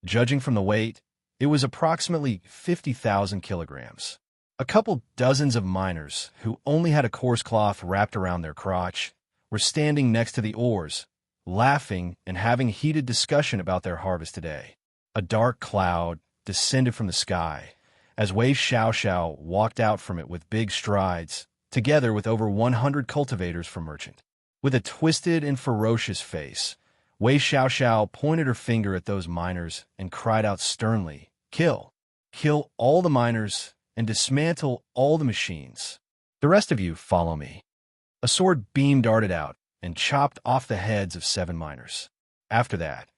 Judging from the weight, it was approximately 50,000 kilograms. A couple dozens of miners, who only had a coarse cloth wrapped around their crotch, were standing next to the ores, laughing and having a heated discussion about their harvest today. A dark cloud descended from the sky as Wei Xiaoxiao walked out from it with big strides, together with over 100 cultivators from Merchant. With a twisted and ferocious face, Wei Xiaoxiao pointed her finger at those miners and cried out sternly, "Kill! Kill all the miners and dismantle all the machines. The rest of you follow me." A sword beam darted out and chopped off the heads of 7 miners. After that,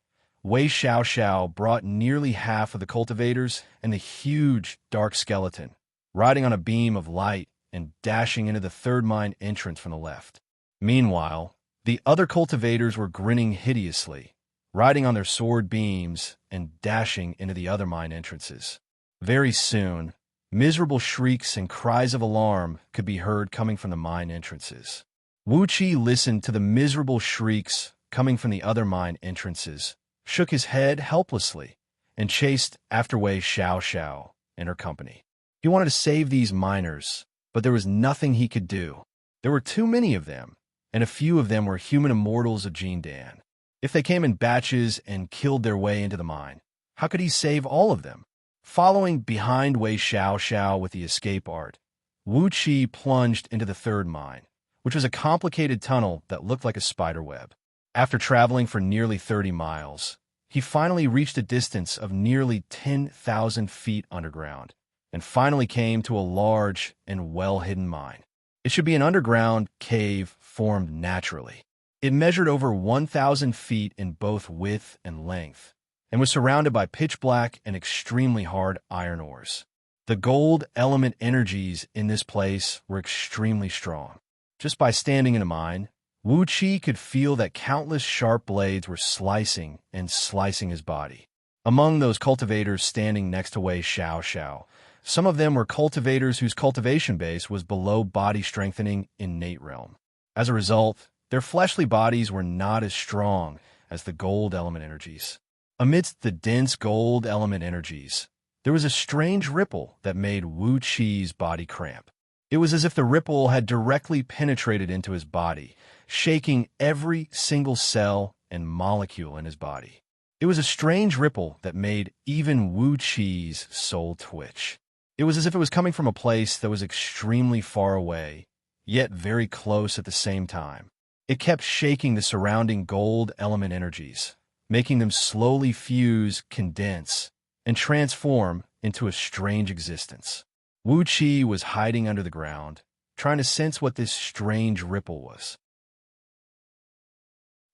Wei Xiaoxiao brought nearly half of the cultivators and the huge, dark skeleton, riding on a beam of light and dashing into the third mine entrance from the left. Meanwhile, the other cultivators were grinning hideously, riding on their sword beams and dashing into the other mine entrances. Very soon, miserable shrieks and cries of alarm could be heard coming from the mine entrances. Wuxia listened to the miserable shrieks coming from the other mine entrances, shook his head helplessly, and chased after Wei Xiaoxiao and her company. He wanted to save these miners, but there was nothing he could do. There were too many of them, and a few of them were human immortals of Jindan. If they came in batches and killed their way into the mine, how could he save all of them? Following behind Wei Xiaoxiao with the escape art, Wuxia plunged into the third mine, which was a complicated tunnel that looked like a spider web. After traveling for nearly 30 miles, he finally reached a distance of nearly 10,000 feet underground, and finally came to a large and well-hidden mine. It should be an underground cave formed naturally. It measured over 1,000 feet in both width and length, and was surrounded by pitch-black and extremely hard iron ores. The gold element energies in this place were extremely strong. Just by standing in a mine, Wuxia could feel that countless sharp blades were slicing and slicing his body. Among those cultivators standing next to Wei Xiaoxiao, some of them were cultivators whose cultivation base was below body strengthening innate realm. As a result, their fleshly bodies were not as strong as the gold element energies. Amidst the dense gold element energies, there was a strange ripple that made Wuxia's body cramp. It was as if the ripple had directly penetrated into his body, shaking every single cell and molecule in his body. It was a strange ripple that made even Wuxia's soul twitch. It was as if it was coming from a place that was extremely far away, yet very close at the same time. It kept shaking the surrounding gold element energies, making them slowly fuse, condense, and transform into a strange existence. Wuxia was hiding under the ground, trying to sense what this strange ripple was.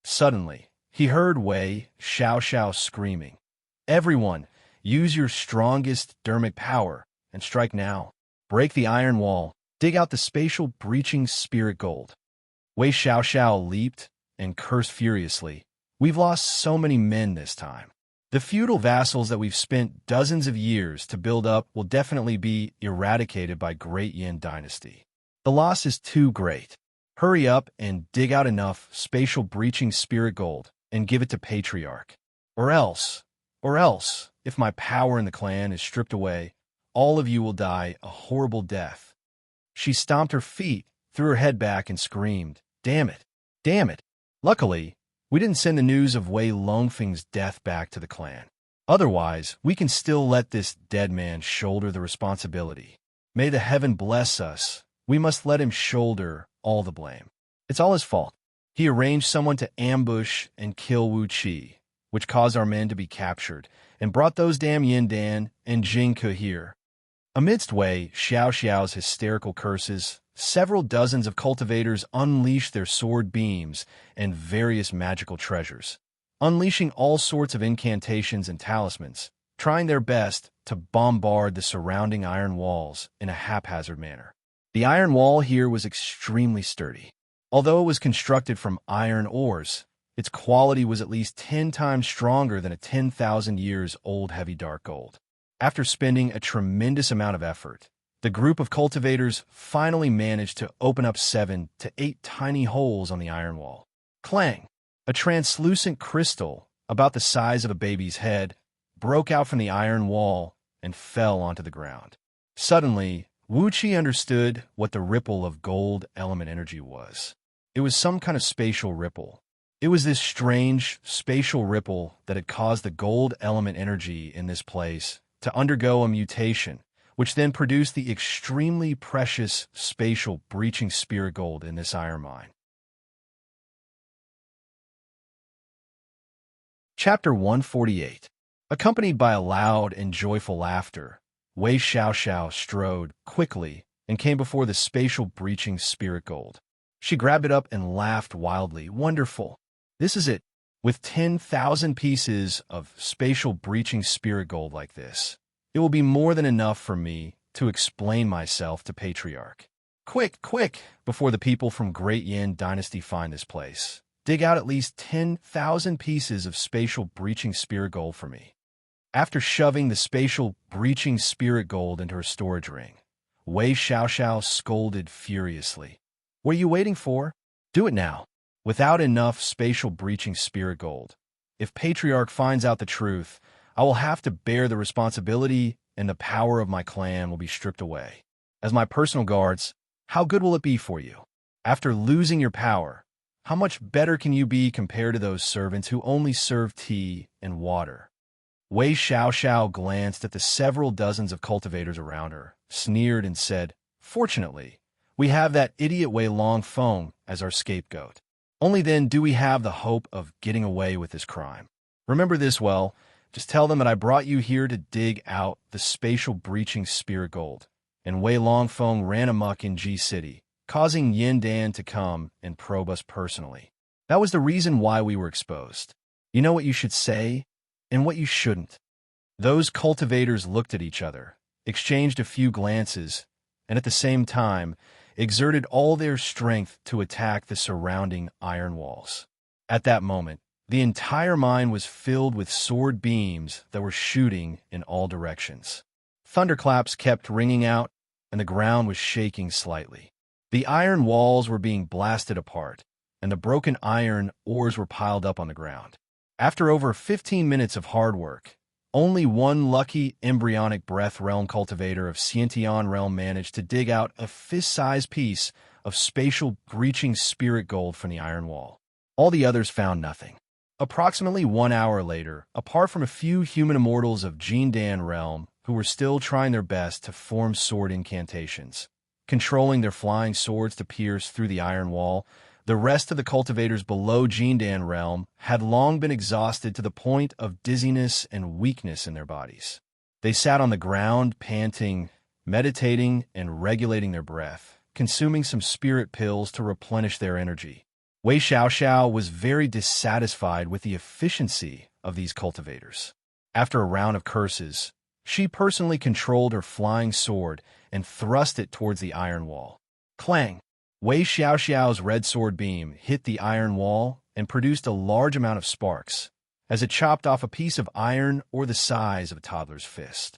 Suddenly, he heard Wei Xiaoxiao screaming, "Everyone, use your strongest dermic power and strike now. Break the iron wall. Dig out the spatial breaching spirit gold." Wei Xiaoxiao leaped and cursed furiously. "We've lost so many men this time. The feudal vassals that we've spent dozens of years to build up will definitely be eradicated by Great Yin Dynasty. The loss is too great. Hurry up and dig out enough spatial breaching spirit gold and give it to Patriarch. Or else, if my power in the clan is stripped away, all of you will die a horrible death." She stomped her feet, threw her head back, and screamed, "Damn it! Damn it!" Luckily, we didn't send the news of Wei Longfeng's death back to the clan. Otherwise, we can still let this dead man shoulder the responsibility. May the heaven bless us. We must let him shoulder all the blame. It's all his fault. He arranged someone to ambush and kill Wuxia, which caused our men to be captured, and brought those damn Yindan and Jingke here. Amidst Wei Xiaoxiao's hysterical curses, several dozens of cultivators unleashed their sword beams and various magical treasures, unleashing all sorts of incantations and talismans, trying their best to bombard the surrounding iron walls in a haphazard manner. The iron wall here was extremely sturdy. Although it was constructed from iron ores, its quality was at least 10 times stronger than a 10,000 years old heavy dark gold. After spending a tremendous amount of effort, the group of cultivators finally managed to open up 7 to 8 tiny holes on the iron wall. Clang! A translucent crystal, about the size of a baby's head, broke out from the iron wall and fell onto the ground. Suddenly, Wuxia understood what the ripple of gold element energy was. It was some kind of spatial ripple. It was this strange spatial ripple that had caused the gold element energy in this place to undergo a mutation, which then produced the extremely precious spatial breaching spirit gold in this iron mine. Chapter 148. Accompanied by a loud and joyful laughter, Wei Xiaoxiao strode quickly and came before the spatial breaching spirit gold. She grabbed it up and laughed wildly. "Wonderful! This is it! With 10,000 pieces of spatial breaching spirit gold like this, it will be more than enough for me to explain myself to Patriarch. Quick, quick, before the people from Great Yin Dynasty find this place. Dig out at least 10,000 pieces of spatial breaching spirit gold for me. After shoving the spatial breaching spirit gold into her storage ring, Wei Xiaoxiao scolded furiously. What are you waiting for? Do it now. Without enough spatial breaching spirit gold, if Patriarch finds out the truth, I will have to bear the responsibility and the power of my clan will be stripped away. As my personal guards, how good will it be for you? After losing your power, how much better can you be compared to those servants who only serve tea and water? Wei Xiaoxiao glanced at the several dozens of cultivators around her, sneered and said, Fortunately, we have that idiot Wei Longfeng as our scapegoat. Only then do we have the hope of getting away with this crime. Remember this well. Just tell them that I brought you here to dig out the spatial breaching spirit gold. And Wei Longfeng ran amok in Ji City, causing Yin Dan to come and probe us personally. That was the reason why we were exposed. You know what you should say and what you shouldn't. Those cultivators looked at each other, exchanged a few glances, and at the same time, exerted all their strength to attack the surrounding iron walls. At that moment, the entire mine was filled with sword beams that were shooting in all directions. Thunderclaps kept ringing out, and the ground was shaking slightly. The iron walls were being blasted apart, and the broken iron ores were piled up on the ground. After over 15 minutes of hard work, only one lucky embryonic breath realm cultivator of Xianxia realm managed to dig out a fist-sized piece of spatial breaching spirit gold from the iron wall. All the others found nothing. Approximately 1 hour later, apart from a few human immortals of Jindan realm who were still trying their best to form sword incantations, controlling their flying swords to pierce through the iron wall, the rest of the cultivators below Jindan realm had long been exhausted to the point of dizziness and weakness in their bodies. They sat on the ground, panting, meditating, and regulating their breath, consuming some spirit pills to replenish their energy. Wei Xiaoxiao was very dissatisfied with the efficiency of these cultivators. After a round of curses, she personally controlled her flying sword and thrust it towards the iron wall. Clang! Wei Xiaoxiao's red sword beam hit the iron wall and produced a large amount of sparks, as it chopped off a piece of iron or the size of a toddler's fist.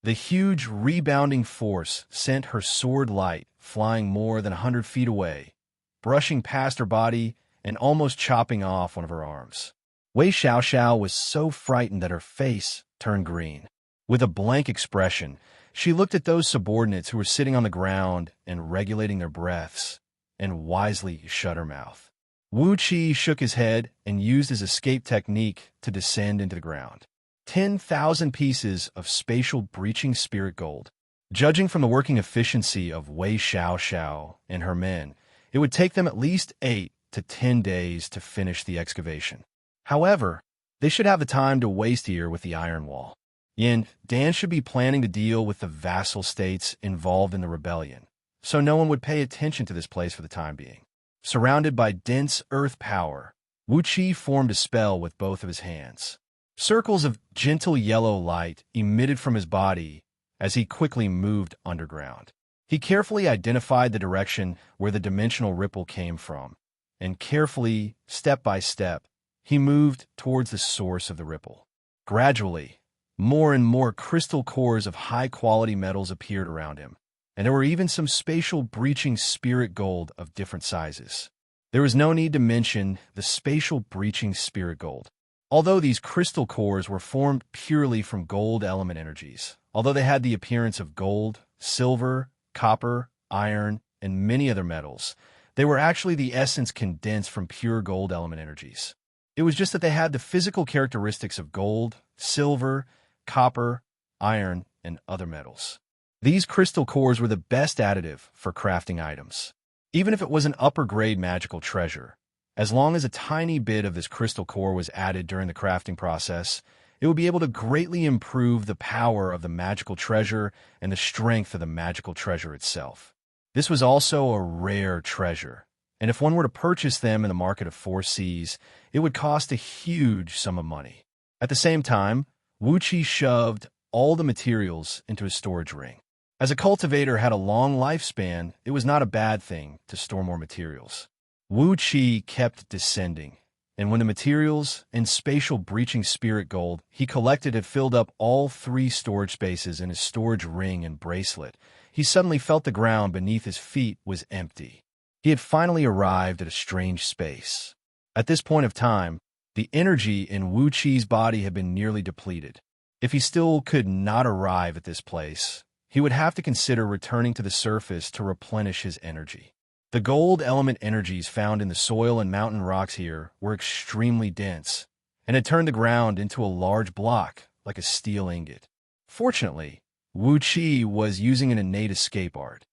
The huge rebounding force sent her sword light flying more than 100 feet away, brushing past her body and almost chopping off one of her arms. Wei Xiaoxiao was so frightened that her face turned green. With a blank expression, she looked at those subordinates who were sitting on the ground and regulating their breaths, and wisely shut her mouth. Wuxia shook his head and used his escape technique to descend into the ground. 10,000 pieces of spatial breaching spirit gold. Judging from the working efficiency of Wei Xiaoxiao and her men, it would take them at least 8 to 10 days to finish the excavation. However, they should have the time to waste here with the iron wall. Yin Dan should be planning to deal with the vassal states involved in the rebellion, so no one would pay attention to this place for the time being. Surrounded by dense earth power, Wuxia formed a spell with both of his hands. Circles of gentle yellow light emitted from his body as he quickly moved underground. He carefully identified the direction where the dimensional ripple came from, and carefully, step by step, he moved towards the source of the ripple. Gradually, more and more crystal cores of high-quality metals appeared around him, and there were even some spatial breaching spirit gold of different sizes. There is no need to mention the spatial breaching spirit gold. Although these crystal cores were formed purely from gold element energies, although they had the appearance of gold, silver, copper, iron, and many other metals, they were actually the essence condensed from pure gold element energies. It was just that they had the physical characteristics of gold, silver, copper, iron, and other metals. These crystal cores were the best additive for crafting items. Even if it was an upper-grade magical treasure, as long as a tiny bit of this crystal core was added during the crafting process, it would be able to greatly improve the power of the magical treasure and the strength of the magical treasure itself. This was also a rare treasure, and if one were to purchase them in the market of 4 seas, it would cost a huge sum of money. At the same time, Wuxia shoved all the materials into his storage ring. As a cultivator had a long lifespan, it was not a bad thing to store more materials. Wuxia kept descending, and when the materials and spatial breaching spirit gold he collected had filled up all 3 storage spaces in his storage ring and bracelet, he suddenly felt the ground beneath his feet was empty. He had finally arrived at a strange space. At this point of time, the energy in Wuxia's body had been nearly depleted. If he still could not arrive at this place, he would have to consider returning to the surface to replenish his energy. The gold element energies found in the soil and mountain rocks here were extremely dense, and had turned the ground into a large block like a steel ingot. Fortunately, Wuxia was using an innate escape art.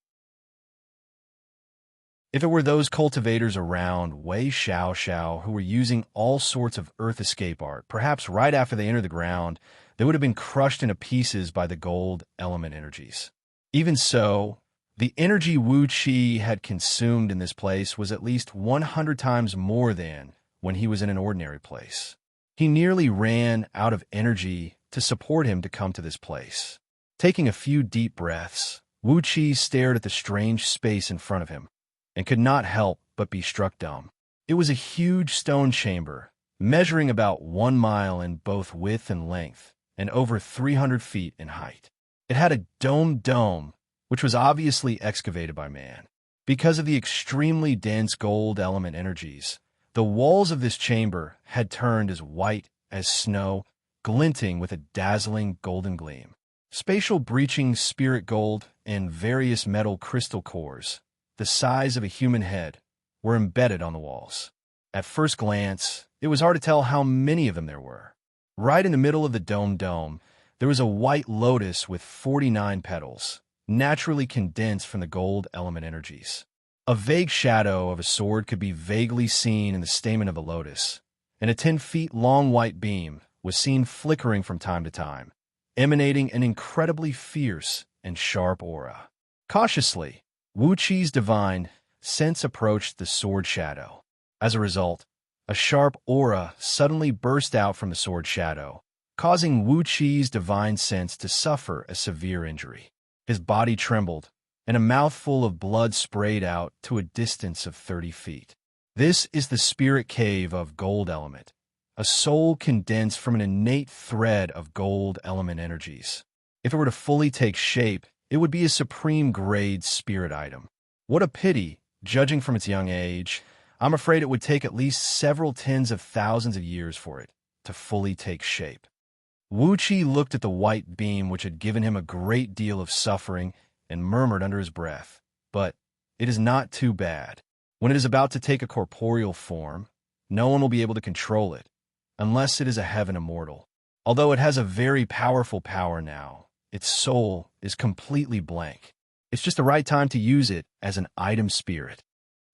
If it were those cultivators around Wei Xiaoxiao who were using all sorts of earth escape art, perhaps right after they entered the ground, they would have been crushed into pieces by the gold element energies. Even so, the energy Wuxia had consumed in this place was at least 100 times more than when he was in an ordinary place. He nearly ran out of energy to support him to come to this place. Taking a few deep breaths, Wuxia stared at the strange space in front of him, and could not help but be struck dumb. It was a huge stone chamber, measuring about 1 mile in both width and length, and over 300 feet in height. It had a domed dome, which was obviously excavated by man. Because of the extremely dense gold element energies, the walls of this chamber had turned as white as snow, glinting with a dazzling golden gleam. Spatial breaching spirit gold and various metal crystal cores, the size of a human head, were embedded on the walls. At first glance, it was hard to tell how many of them there were. Right in the middle of the dome, there was a white lotus with 49 petals, naturally condensed from the gold element energies. A vague shadow of a sword could be vaguely seen in the stamen of the lotus, and a 10-feet-long white beam was seen flickering from time to time, emanating an incredibly fierce and sharp aura. Cautiously, Wuxia's divine sense approached the sword shadow. As a result, a sharp aura suddenly burst out from the sword shadow, causing Wuxia's divine sense to suffer a severe injury. His body trembled, and a mouthful of blood sprayed out to a distance of 30 feet. This is the spirit cave of gold element, a soul condensed from an innate thread of gold element energies. If it were to fully take shape, it would be a supreme-grade spirit item. What a pity, judging from its young age. I'm afraid it would take at least several tens of thousands of years for it to fully take shape. Wuxia looked at the white beam which had given him a great deal of suffering and murmured under his breath, "But it is not too bad. When it is about to take a corporeal form, no one will be able to control it, unless it is a heaven immortal. Although it has a very powerful power now, its soul is completely blank. It's just the right time to use it as an item spirit."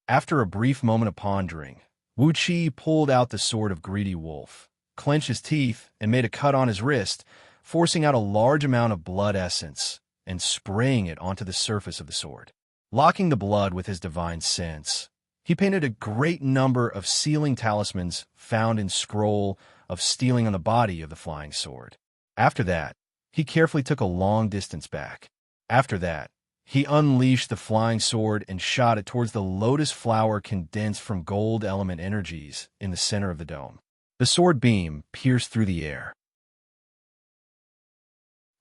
After a brief moment of pondering, Wuxia pulled out the sword of Greedy Wolf, clenched his teeth, and made a cut on his wrist, forcing out a large amount of blood essence and spraying it onto the surface of the sword. Locking the blood with his divine sense, he painted a great number of sealing talismans found in scroll of stealing on the body of the flying sword. After that, he carefully took a long distance back. After that, he unleashed the flying sword and shot it towards the lotus flower condensed from gold element energies in the center of the dome. The sword beam pierced through the air.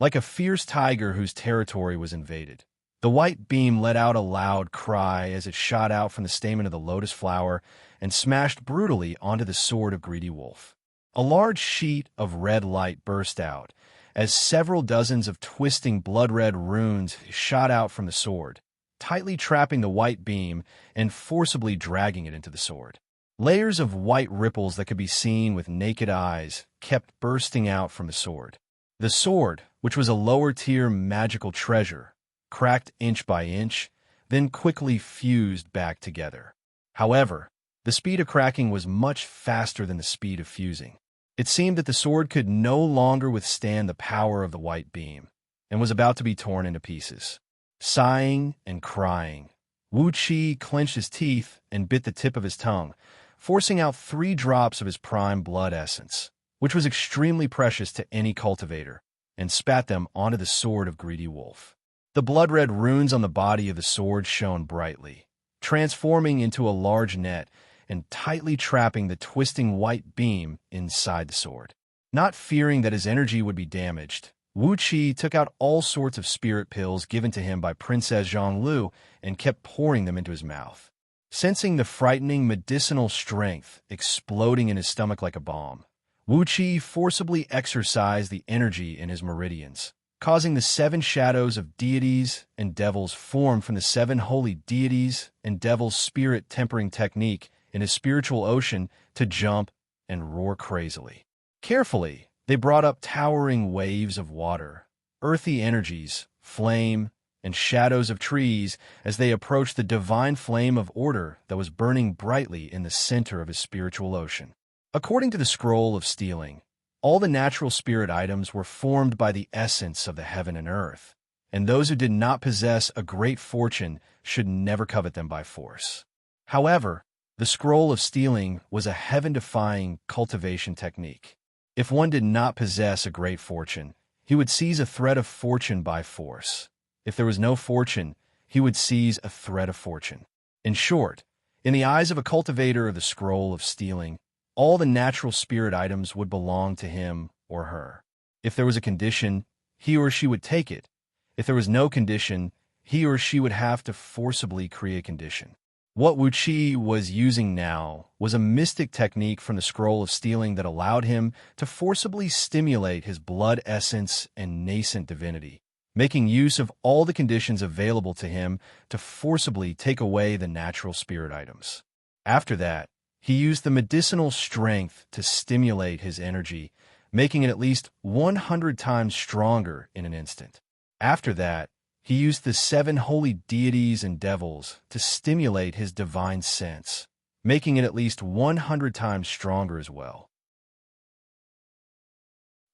Like a fierce tiger whose territory was invaded, the white beam let out a loud cry as it shot out from the stamen of the lotus flower and smashed brutally onto the sword of Greedy Wolf. A large sheet of red light burst out, as several dozens of twisting blood-red runes shot out from the sword, tightly trapping the white beam and forcibly dragging it into the sword. Layers of white ripples that could be seen with naked eyes kept bursting out from the sword. The sword, which was a lower-tier magical treasure, cracked inch by inch, then quickly fused back together. However, the speed of cracking was much faster than the speed of fusing. It seemed that the sword could no longer withstand the power of the white beam, and was about to be torn into pieces. Sighing and crying, Wuxia clenched his teeth and bit the tip of his tongue, forcing out 3 drops of his prime blood essence, which was extremely precious to any cultivator, and spat them onto the sword of Greedy Wolf. The blood-red runes on the body of the sword shone brightly, transforming into a large net and tightly trapping the twisting white beam inside the sword. Not fearing that his energy would be damaged, Wuxia took out all sorts of spirit pills given to him by Princess Zhonglu and kept pouring them into his mouth. Sensing the frightening medicinal strength exploding in his stomach like a bomb, Wuxia forcibly exercised the energy in his meridians, causing the 7 shadows of deities and devils formed from the 7 holy deities and devils' spirit tempering technique in his spiritual ocean to jump and roar crazily. Carefully, they brought up towering waves of water, earthy energies, flame, and shadows of trees as they approached the divine flame of order that was burning brightly in the center of his spiritual ocean. According to the Scroll of Stealing, all the natural spirit items were formed by the essence of the heaven and earth, and those who did not possess a great fortune should never covet them by force. However, the Scroll of Stealing was a heaven-defying cultivation technique. If one did not possess a great fortune, he would seize a thread of fortune by force. If there was no fortune, he would seize a thread of fortune. In short, in the eyes of a cultivator of the Scroll of Stealing, all the natural spirit items would belong to him or her. If there was a condition, he or she would take it. If there was no condition, he or she would have to forcibly create a condition. What Wuxia was using now was a mystic technique from the Scroll of Stealing that allowed him to forcibly stimulate his blood essence and nascent divinity, making use of all the conditions available to him to forcibly take away the natural spirit items. After that, he used the medicinal strength to stimulate his energy, making it at least 100 times stronger in an instant. After that, he used the 7 holy deities and devils to stimulate his divine sense, making it at least 100 times stronger as well.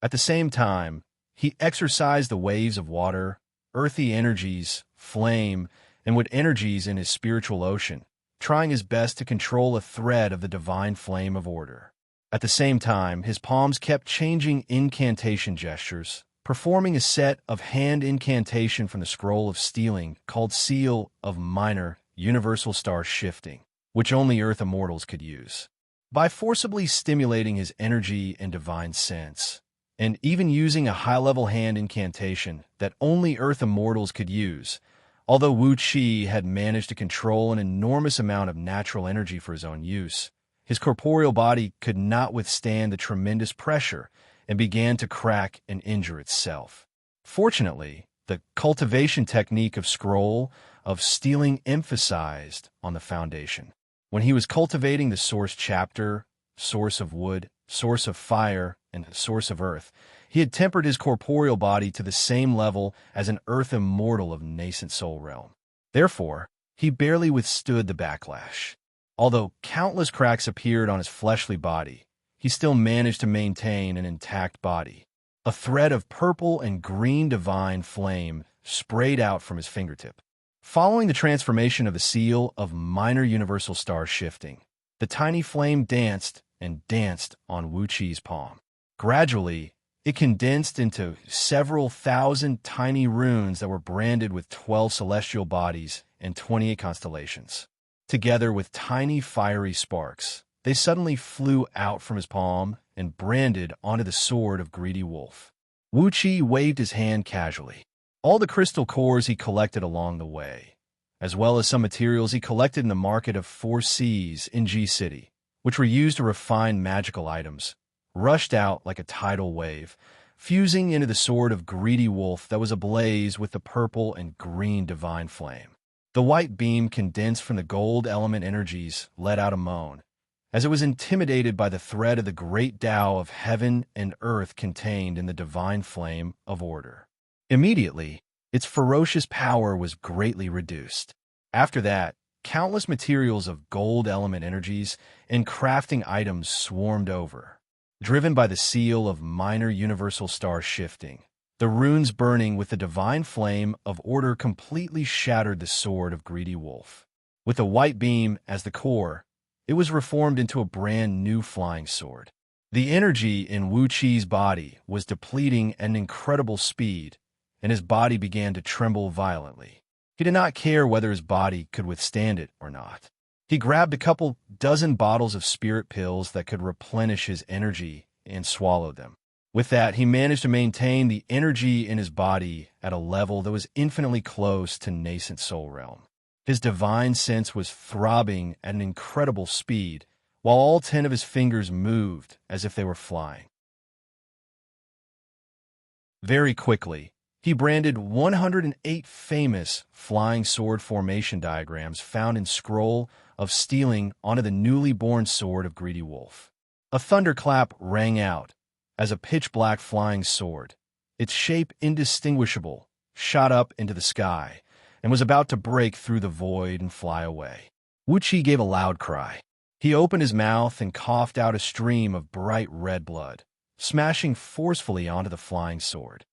At the same time, he exercised the waves of water, earthy energies, flame, and wood energies in his spiritual ocean, trying his best to control a thread of the divine flame of order. At the same time, his palms kept changing incantation gestures, performing a set of hand incantation from the Scroll of Stealing called Seal of Minor Universal Star Shifting, which only Earth Immortals could use. By forcibly stimulating his energy and divine sense, and even using a high-level hand incantation that only Earth Immortals could use, although Wuxia had managed to control an enormous amount of natural energy for his own use, his corporeal body could not withstand the tremendous pressure and began to crack and injure itself. Fortunately, the cultivation technique of Scroll of Stealing emphasized on the foundation. When he was cultivating the source chapter, source of wood, source of fire, and source of earth, he had tempered his corporeal body to the same level as an earth immortal of nascent soul realm. Therefore, he barely withstood the backlash. Although countless cracks appeared on his fleshly body, he still managed to maintain an intact body. A thread of purple and green divine flame sprayed out from his fingertip. Following the transformation of the Seal of Minor Universal Star Shifting, the tiny flame danced and danced on Wuxia's palm. Gradually, it condensed into several thousand tiny runes that were branded with 12 celestial bodies and 28 constellations. Together with tiny fiery sparks, they suddenly flew out from his palm and branded onto the sword of Greedy Wolf. Wuxia waved his hand casually. All the crystal cores he collected along the way, as well as some materials he collected in the market of 4 Seas in G City, which were used to refine magical items, rushed out like a tidal wave, fusing into the sword of Greedy Wolf that was ablaze with the purple and green divine flame. The white beam condensed from the gold element energies let out a moan, as it was intimidated by the thread of the great Tao of heaven and earth contained in the divine flame of order. Immediately, its ferocious power was greatly reduced. After that, countless materials of gold element energies and crafting items swarmed over. Driven by the Seal of Minor Universal Star Shifting, the runes burning with the divine flame of order completely shattered the sword of Greedy Wolf. With a white beam as the core, it was reformed into a brand new flying sword. The energy in Wuxi's body was depleting at an incredible speed, and his body began to tremble violently. He did not care whether his body could withstand it or not. He grabbed a couple dozen bottles of spirit pills that could replenish his energy and swallowed them. With that, he managed to maintain the energy in his body at a level that was infinitely close to nascent soul realm. His divine sense was throbbing at an incredible speed, while all 10 of his fingers moved as if they were flying. Very quickly, he branded 108 famous flying sword formation diagrams found in Scroll of Stealing onto the newly born sword of Greedy Wolf. A thunderclap rang out as a pitch-black flying sword, its shape indistinguishable, shot up into the sky and was about to break through the void and fly away. Wuxi gave a loud cry. He opened his mouth and coughed out a stream of bright red blood, smashing forcefully onto the flying sword.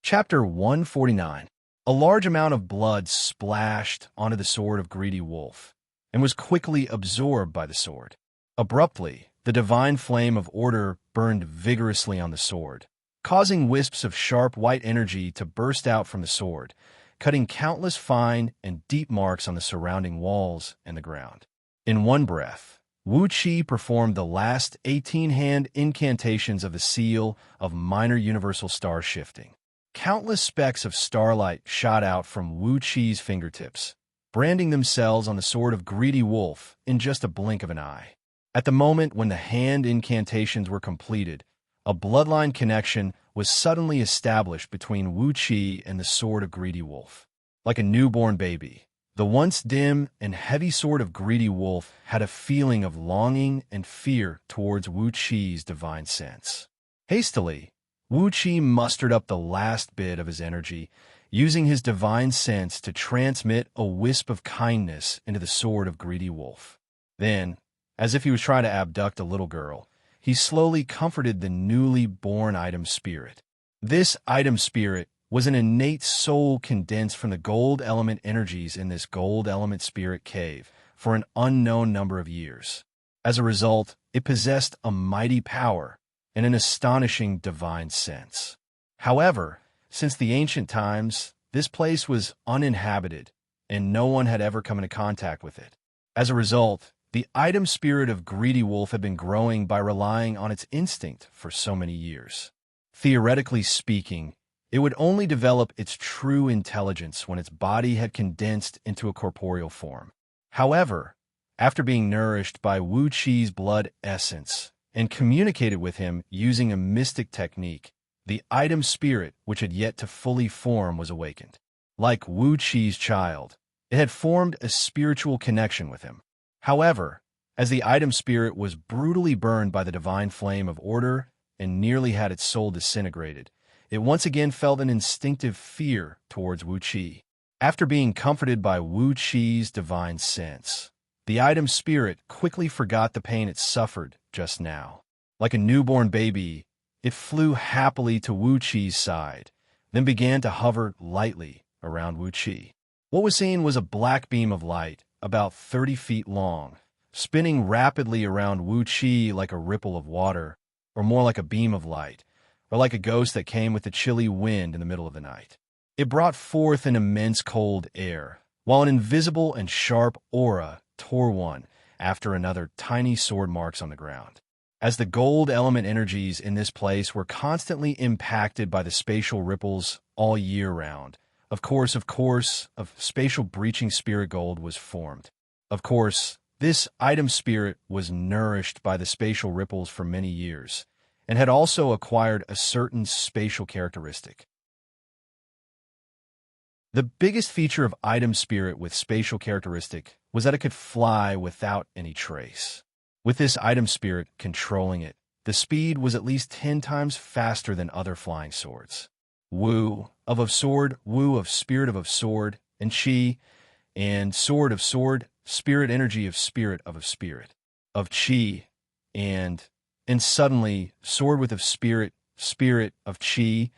Chapter 149. A large amount of blood splashed onto the sword of Greedy Wolf and was quickly absorbed by the sword. Abruptly, the divine flame of order burned vigorously on the sword, causing wisps of sharp white energy to burst out from the sword, cutting countless fine and deep marks on the surrounding walls and the ground. In one breath, Wuxi performed the last 18-hand incantations of the seal of minor universal star shifting. Countless specks of starlight shot out from Wuxi's fingertips, branding themselves on the sword of Greedy Wolf in just a blink of an eye. At the moment when the hand incantations were completed, a bloodline connection was suddenly established between Wuxi and the sword of Greedy Wolf. Like a newborn baby, the once dim and heavy sword of Greedy Wolf had a feeling of longing and fear towards Wuxi's divine sense. Hastily, Wuxi mustered up the last bit of his energy, using his divine sense to transmit a wisp of kindness into the sword of Greedy Wolf. Then, as if he was trying to abduct a little girl, he slowly comforted the newly born item spirit. This item spirit was an innate soul condensed from the gold element energies in this gold element spirit cave for an unknown number of years. As a result, it possessed a mighty power and an astonishing divine sense. However, since the ancient times, this place was uninhabited, and no one had ever come into contact with it. As a result, the item spirit of Greedy Wolf had been growing by relying on its instinct for so many years. Theoretically speaking, it would only develop its true intelligence when its body had condensed into a corporeal form. However, after being nourished by Wuxi's blood essence and communicated with him using a mystic technique, the item spirit, which had yet to fully form, was awakened. Like Wuxi's child, it had formed a spiritual connection with him. However, as the item spirit was brutally burned by the divine flame of order and nearly had its soul disintegrated, it once again felt an instinctive fear towards Wuxi. After being comforted by Wuxi's divine sense, the item spirit quickly forgot the pain it suffered just now. Like a newborn baby, it flew happily to Wuxi's side, then began to hover lightly around Wuxi. What was seen was a black beam of light, about 30 feet long, spinning rapidly around Wuxi like a ripple of water, or more like a beam of light, or like a ghost that came with the chilly wind in the middle of the night. It brought forth an immense cold air, while an invisible and sharp aura tore one after another tiny sword marks on the ground. As the gold element energies in this place were constantly impacted by the spatial ripples all year round, of course, of spatial breaching spirit gold was formed. Of course, this item spirit was nourished by the spatial ripples for many years, and had also acquired a certain spatial characteristic. The biggest feature of item spirit with spatial characteristic was that it could fly without any trace. With this item spirit controlling it, the speed was at least 10 times faster than other flying swords. Wu of sword, Wu of spirit of sword, and Qi, and sword of sword, spirit energy of spirit, of Qi, and suddenly sword with of spirit, spirit of Qi,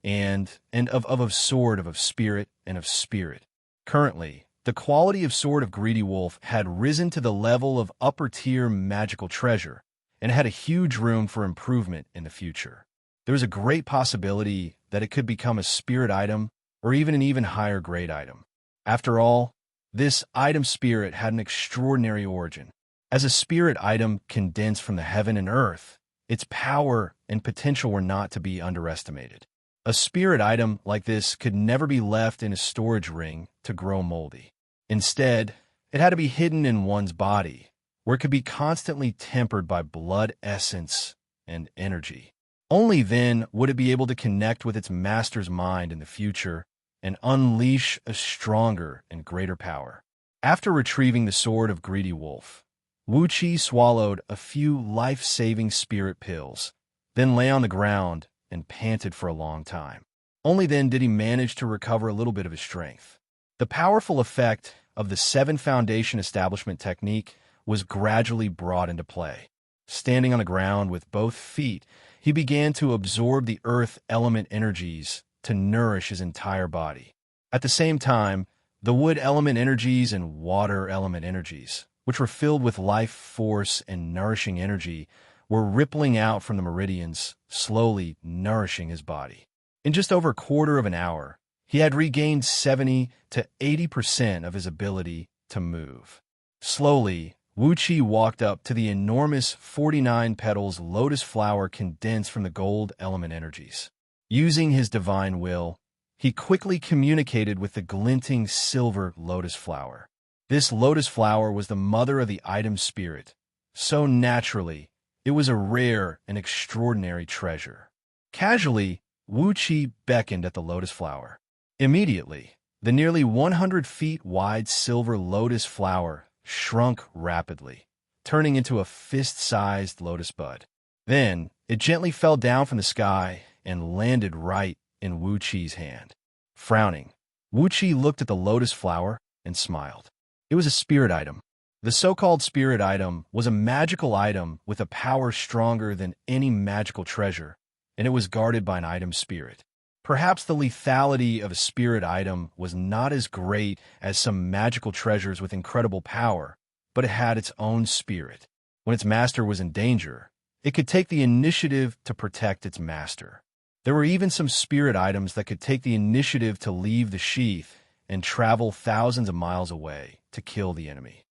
and of sword of spirit and of spirit. Currently, the quality of sword of greedy wolf had risen to the level of upper-tier magical treasure and had a huge room for improvement in the future. There was a great possibility that it could become a spirit item or even an even higher grade item. After all, this item spirit had an extraordinary origin. As a spirit item condensed from the heaven and earth, its power and potential were not to be underestimated. A spirit item like this could never be left in a storage ring to grow moldy. Instead, it had to be hidden in one's body, where it could be constantly tempered by blood essence and energy. Only then would it be able to connect with its master's mind in the future and unleash a stronger and greater power. After retrieving the sword of greedy wolf, Wuxia swallowed a few life-saving spirit pills, then lay on the ground and panted for a long time. Only then did he manage to recover a little bit of his strength. The powerful effect of the 7 foundation establishment technique was gradually brought into play. Standing on the ground with both feet, he began to absorb the earth element energies to nourish his entire body. At the same time, the wood element energies and water element energies, which were filled with life force and nourishing energy, were rippling out from the meridians, slowly nourishing his body. In just over a quarter of an hour, he had regained 70 to 80% of his ability to move. Slowly, Wuxia walked up to the enormous 49 petals lotus flower condensed from the gold element energies. Using his divine will, he quickly communicated with the glinting silver lotus flower. This lotus flower was the mother of the item spirit, so naturally, it was a rare and extraordinary treasure. Casually, Wuxia beckoned at the lotus flower. Immediately, the nearly 100 feet wide silver lotus flower shrunk rapidly, turning into a fist-sized lotus bud. Then, it gently fell down from the sky and landed right in Wuxia's hand. Frowning, Wuxia looked at the lotus flower and smiled. It was a spirit item. The so-called spirit item was a magical item with a power stronger than any magical treasure, and it was guarded by an item spirit. Perhaps the lethality of a spirit item was not as great as some magical treasures with incredible power, but it had its own spirit. When its master was in danger, it could take the initiative to protect its master. There were even some spirit items that could take the initiative to leave the sheath and travel thousands of miles away to kill the enemy.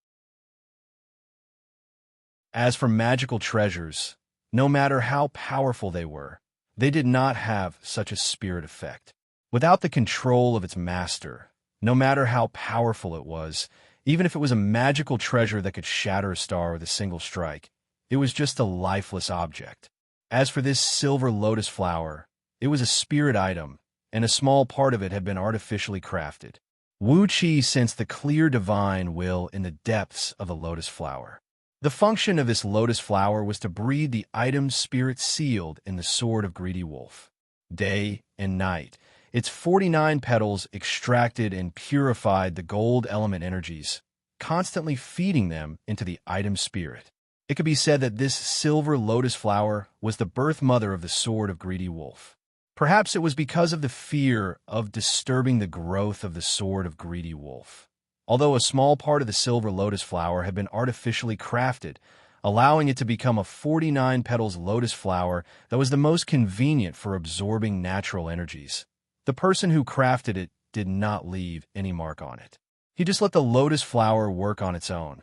As for magical treasures, no matter how powerful they were, they did not have such a spirit effect. Without the control of its master, no matter how powerful it was, even if it was a magical treasure that could shatter a star with a single strike, it was just a lifeless object. As for this silver lotus flower, it was a spirit item, and a small part of it had been artificially crafted. Wuxia sensed the clear divine will in the depths of the lotus flower. The function of this lotus flower was to breathe the item spirit sealed in the sword of greedy wolf. Day and night, its 49 petals extracted and purified the gold element energies, constantly feeding them into the item spirit. It could be said that this silver lotus flower was the birth mother of the sword of greedy wolf. Perhaps it was because of the fear of disturbing the growth of the sword of greedy wolf. Although a small part of the silver lotus flower had been artificially crafted, allowing it to become a 49 petals lotus flower that was the most convenient for absorbing natural energies. The person who crafted it did not leave any mark on it. He just let the lotus flower work on its own,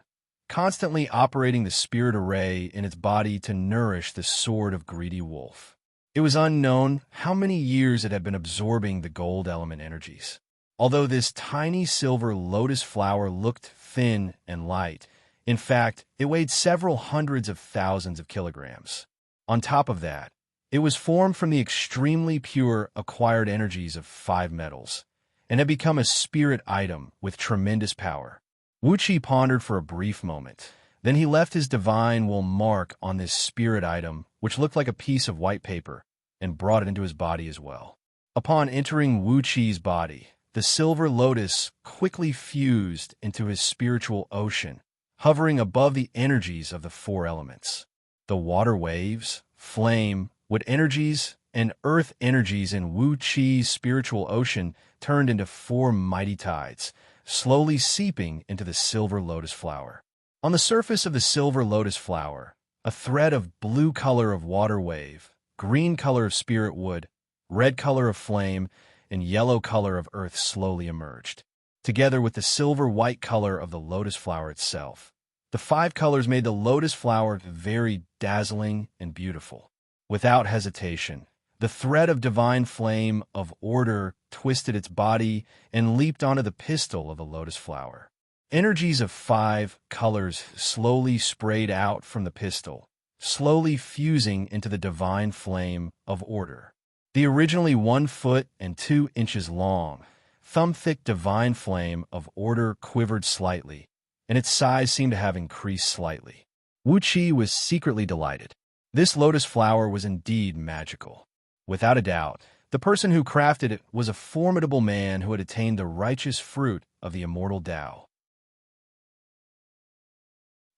constantly operating the spirit array in its body to nourish the sword of greedy wolf. It was unknown how many years it had been absorbing the gold element energies. Although this tiny silver lotus flower looked thin and light, in fact, it weighed several hundreds of thousands of kilograms. On top of that, it was formed from the extremely pure acquired energies of 5 metals, and had become a spirit item with tremendous power. Wuxia pondered for a brief moment. Then he left his divine will mark on this spirit item, which looked like a piece of white paper, and brought it into his body as well. Upon entering Wuxia's body, the silver lotus quickly fused into his spiritual ocean, hovering above the energies of the 4 elements. The water waves, flame, wood energies, and earth energies in Wuxia's spiritual ocean turned into four mighty tides, slowly seeping into the silver lotus flower. On the surface of the silver lotus flower, a thread of blue color of water wave, green color of spirit wood, red color of flame, and yellow color of earth slowly emerged, together with the silver-white color of the lotus flower itself. The five colors made the lotus flower very dazzling and beautiful. Without hesitation, the thread of divine flame of order twisted its body and leaped onto the pistil of the lotus flower. Energies of five colors slowly sprayed out from the pistil, slowly fusing into the divine flame of order. The originally 1 foot and 2 inches long, thumb-thick divine flame of order quivered slightly, and its size seemed to have increased slightly. Wuxia was secretly delighted. This lotus flower was indeed magical. Without a doubt, the person who crafted it was a formidable man who had attained the righteous fruit of the immortal Tao.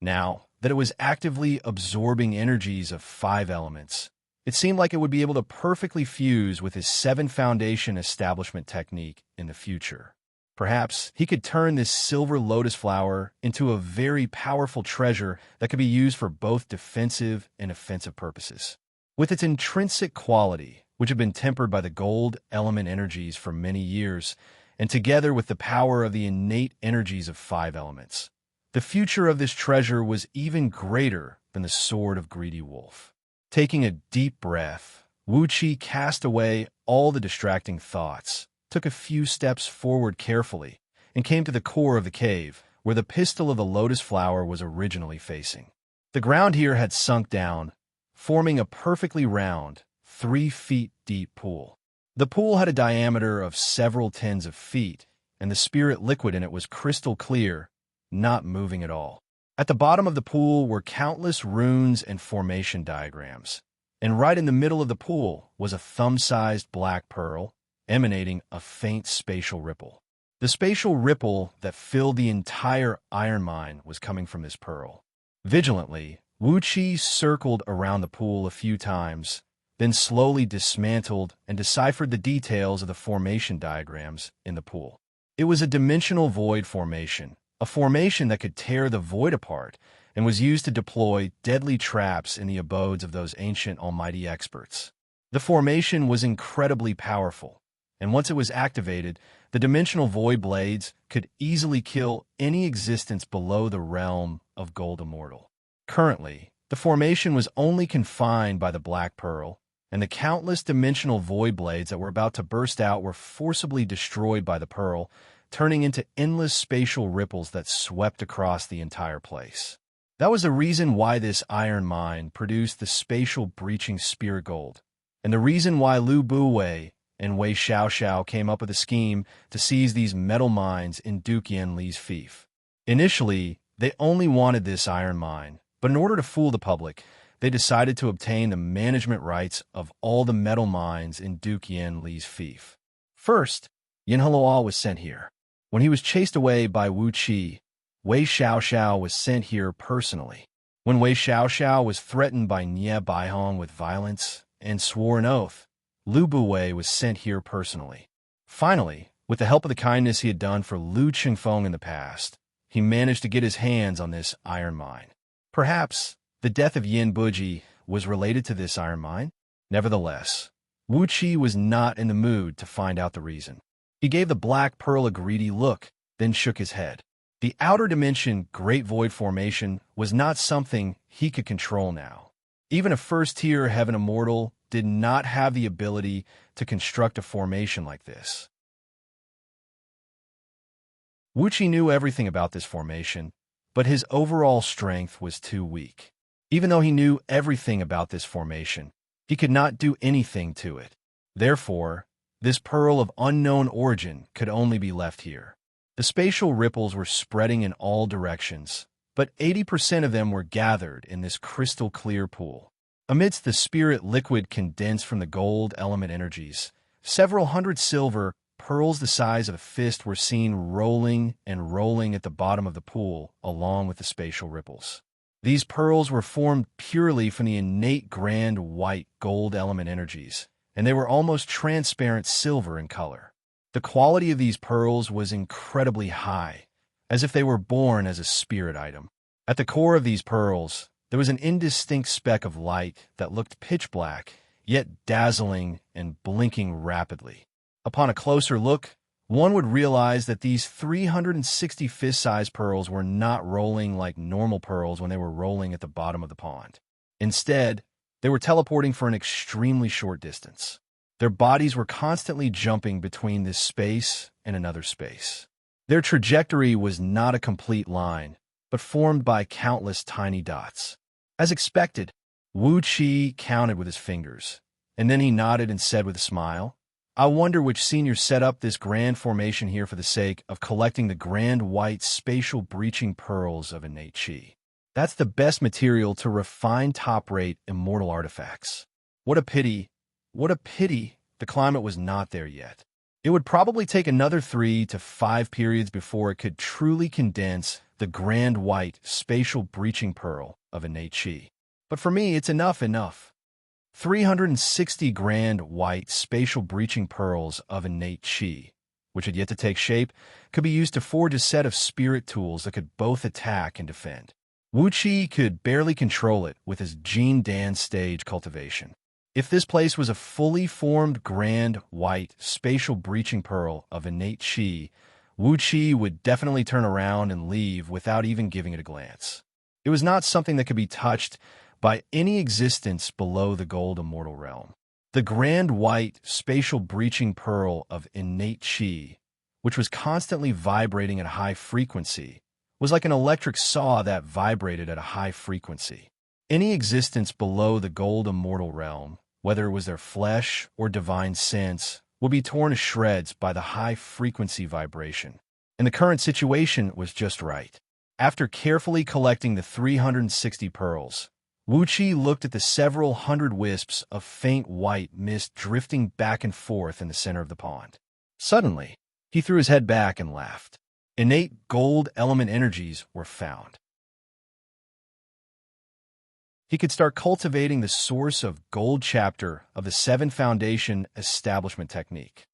Now that it was actively absorbing energies of 5 elements, it seemed like it would be able to perfectly fuse with his 7 foundation establishment technique in the future. Perhaps he could turn this silver lotus flower into a very powerful treasure that could be used for both defensive and offensive purposes. With its intrinsic quality, which had been tempered by the gold element energies for many years, and together with the power of the innate energies of 5 elements, the future of this treasure was even greater than the sword of greedy wolf. Taking a deep breath, Wuxia cast away all the distracting thoughts, took a few steps forward carefully, and came to the core of the cave, where the pistil of the lotus flower was originally facing. The ground here had sunk down, forming a perfectly round, 3 feet deep pool. The pool had a diameter of several tens of feet, and the spirit liquid in it was crystal clear, not moving at all. At the bottom of the pool were countless runes and formation diagrams, and right in the middle of the pool was a thumb-sized black pearl, emanating a faint spatial ripple. The spatial ripple that filled the entire iron mine was coming from this pearl. Vigilantly, Wuxia circled around the pool a few times, then slowly dismantled and deciphered the details of the formation diagrams in the pool. It was a dimensional void formation, a formation that could tear the void apart and was used to deploy deadly traps in the abodes of those ancient almighty experts. The formation was incredibly powerful, and once it was activated, the dimensional void blades could easily kill any existence below the realm of Gold Immortal. Currently, the formation was only confined by the Black Pearl, and the countless dimensional void blades that were about to burst out were forcibly destroyed by the Pearl, turning into endless spatial ripples that swept across the entire place. That was the reason why this iron mine produced the spatial breaching spirit gold, and the reason why Lu Buwei and Wei Xiaoxiao came up with a scheme to seize these metal mines in Duke Yan Li's fief. Initially, they only wanted this iron mine, but in order to fool the public, they decided to obtain the management rights of all the metal mines in Duke Yan Li's fief. First, Yin Hua was sent here. When he was chased away by Wuxia, Wei Xiaoxiao was sent here personally. When Wei Xiaoxiao was threatened by Nie Baihong with violence and swore an oath, Lu Buwei was sent here personally. Finally, with the help of the kindness he had done for Lu Qingfeng in the past, he managed to get his hands on this iron mine. Perhaps the death of Yin Buji was related to this iron mine? Nevertheless, Wuxia was not in the mood to find out the reason. He gave the Black Pearl a greedy look, then shook his head. The outer dimension Great Void Formation was not something he could control now. Even a first-tier Heaven Immortal did not have the ability to construct a formation like this. Wuxia knew everything about this formation, but his overall strength was too weak. Even though he knew everything about this formation, he could not do anything to it. Therefore, this pearl of unknown origin could only be left here. The spatial ripples were spreading in all directions, but 80% of them were gathered in this crystal-clear pool. Amidst the spirit liquid condensed from the gold element energies, several hundred silver pearls the size of a fist were seen rolling and rolling at the bottom of the pool along with the spatial ripples. These pearls were formed purely from the innate grand white gold element energies, and they were almost transparent silver in color. The quality of these pearls was incredibly high, as if they were born as a spirit item. At the core of these pearls, there was an indistinct speck of light that looked pitch black, yet dazzling and blinking rapidly. Upon a closer look, one would realize that these 360 fist-sized pearls were not rolling like normal pearls when they were rolling at the bottom of the pond. Instead, they were teleporting for an extremely short distance. Their bodies were constantly jumping between this space and another space. Their trajectory was not a complete line, but formed by countless tiny dots. As expected, Wuxia counted with his fingers, and then he nodded and said with a smile, "I wonder which senior set up this grand formation here for the sake of collecting the grand white spatial breaching pearls of innate chi. That's the best material to refine top-rate immortal artifacts. What a pity the climate was not there yet. It would probably take another 3 to 5 periods before it could truly condense the grand white spatial breaching pearl of innate chi. But for me, it's enough. 360 grand white spatial breaching pearls of innate chi, which had yet to take shape, could be used to forge a set of spirit tools that could both attack and defend. Wuxia could barely control it with his Jin Dan stage cultivation. If this place was a fully formed grand white spatial breaching pearl of innate chi, Wuxia would definitely turn around and leave without even giving it a glance. It was not something that could be touched by any existence below the gold immortal realm. The grand white spatial breaching pearl of innate chi, which was constantly vibrating at a high frequency, was like an electric saw that vibrated at a high frequency. Any existence below the gold immortal realm, whether it was their flesh or divine sense, would be torn to shreds by the high-frequency vibration. And the current situation was just right. After carefully collecting the 360 pearls, Wuxia looked at the several hundred wisps of faint white mist drifting back and forth in the center of the pond. Suddenly, he threw his head back and laughed. Innate gold element energies were found. He could start cultivating the source of gold chapter of the 7 Foundation Establishment Technique.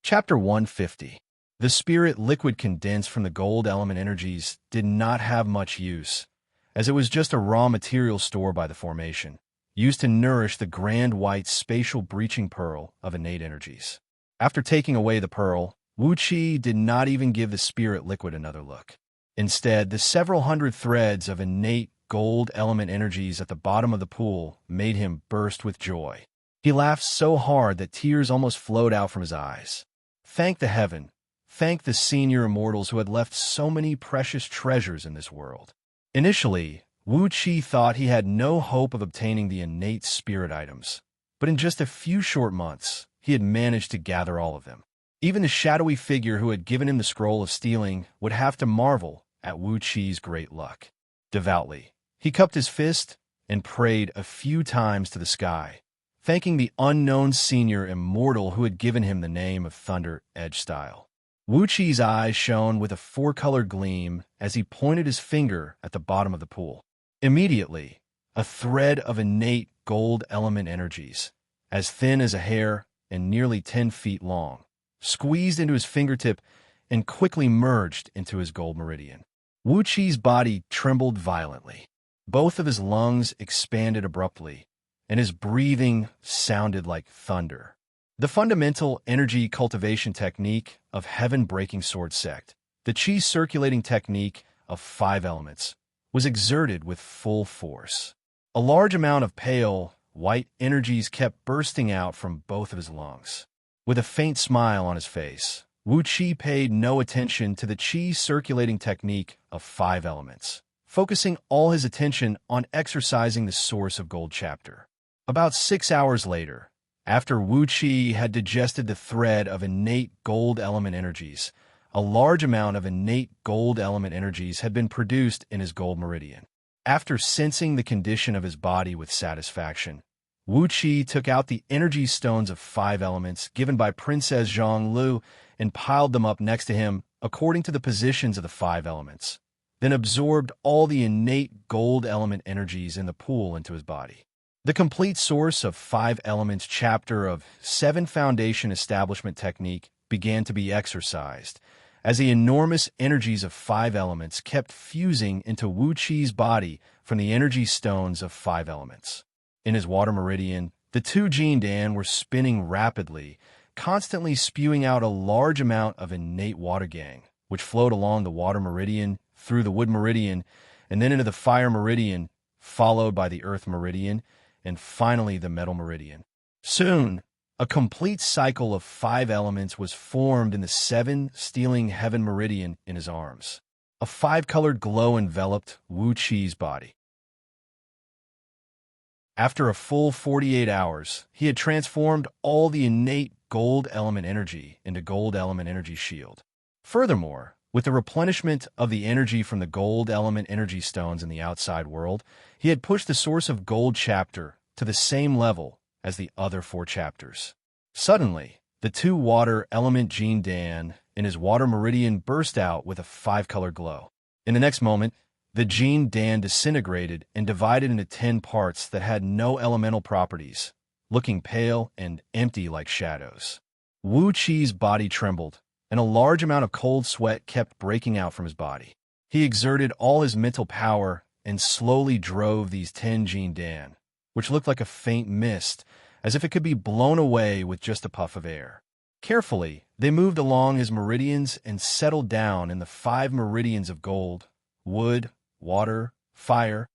Chapter 150. The spirit liquid condensed from the gold element energies did not have much use, as it was just a raw material stored by the formation, used to nourish the grand white spatial breaching pearl of innate energies. After taking away the pearl, Wuxia did not even give the spirit liquid another look. Instead, the several hundred threads of innate gold element energies at the bottom of the pool made him burst with joy. He laughed so hard that tears almost flowed out from his eyes. Thank the heaven, thank the senior immortals who had left so many precious treasures in this world. Initially, Wuxia thought he had no hope of obtaining the innate spirit items, but in just a few short months, he had managed to gather all of them. Even the shadowy figure who had given him the scroll of stealing would have to marvel at Wuxia's great luck. Devoutly, he cupped his fist and prayed a few times to the sky, thanking the unknown senior immortal who had given him the name of Thunder Edge Style. Wuxia's eyes shone with a 4-color gleam as he pointed his finger at the bottom of the pool. Immediately, a thread of innate gold element energies, as thin as a hair and nearly 10 feet long, squeezed into his fingertip and quickly merged into his gold meridian. Wuxia's body trembled violently. Both of his lungs expanded abruptly, and his breathing sounded like thunder. The fundamental energy cultivation technique of Heaven-Breaking Sword Sect, the chi circulating technique of 5 elements, was exerted with full force. A large amount of pale, white energies kept bursting out from both of his lungs. With a faint smile on his face, Wuxia paid no attention to the chi circulating technique of 5 elements, focusing all his attention on exercising the source of gold chapter. About 6 hours later, after Wuxia had digested the thread of innate gold element energies, a large amount of innate gold element energies had been produced in his gold meridian. After sensing the condition of his body with satisfaction, Wuxia took out the energy stones of 5 elements given by Princess Zhang Lu and piled them up next to him according to the positions of the 5 elements, then absorbed all the innate gold element energies in the pool into his body. The complete source of 5 elements chapter of 7 Foundation Establishment Technique began to be exercised, as the enormous energies of 5 elements kept fusing into Wuxi's body from the energy stones of 5 elements. In his water meridian, the 2 Jin Dan were spinning rapidly, constantly spewing out a large amount of innate water gang, which flowed along the water meridian, through the wood meridian, and then into the fire meridian, followed by the earth meridian, and finally the metal meridian. Soon, a complete cycle of 5 elements was formed in the 7 stealing heaven meridian in his arms. A 5-colored glow enveloped Wuxi's body. After a full 48 hours, he had transformed all the innate gold element energy into gold element energy shield. Furthermore, with the replenishment of the energy from the gold element energy stones in the outside world, he had pushed the source of gold chapter to the same level as the other 4 chapters. Suddenly, the 2 water element Jin Dan in his water meridian burst out with a 5-color glow. In the next moment, the Jin Dan disintegrated and divided into 10 parts that had no elemental properties, looking pale and empty like shadows. Wuxi's body trembled, and a large amount of cold sweat kept breaking out from his body. He exerted all his mental power and slowly drove these 10 Jin Dan, which looked like a faint mist, as if it could be blown away with just a puff of air. Carefully, they moved along his meridians and settled down in the 5 meridians of gold, wood, water, fire,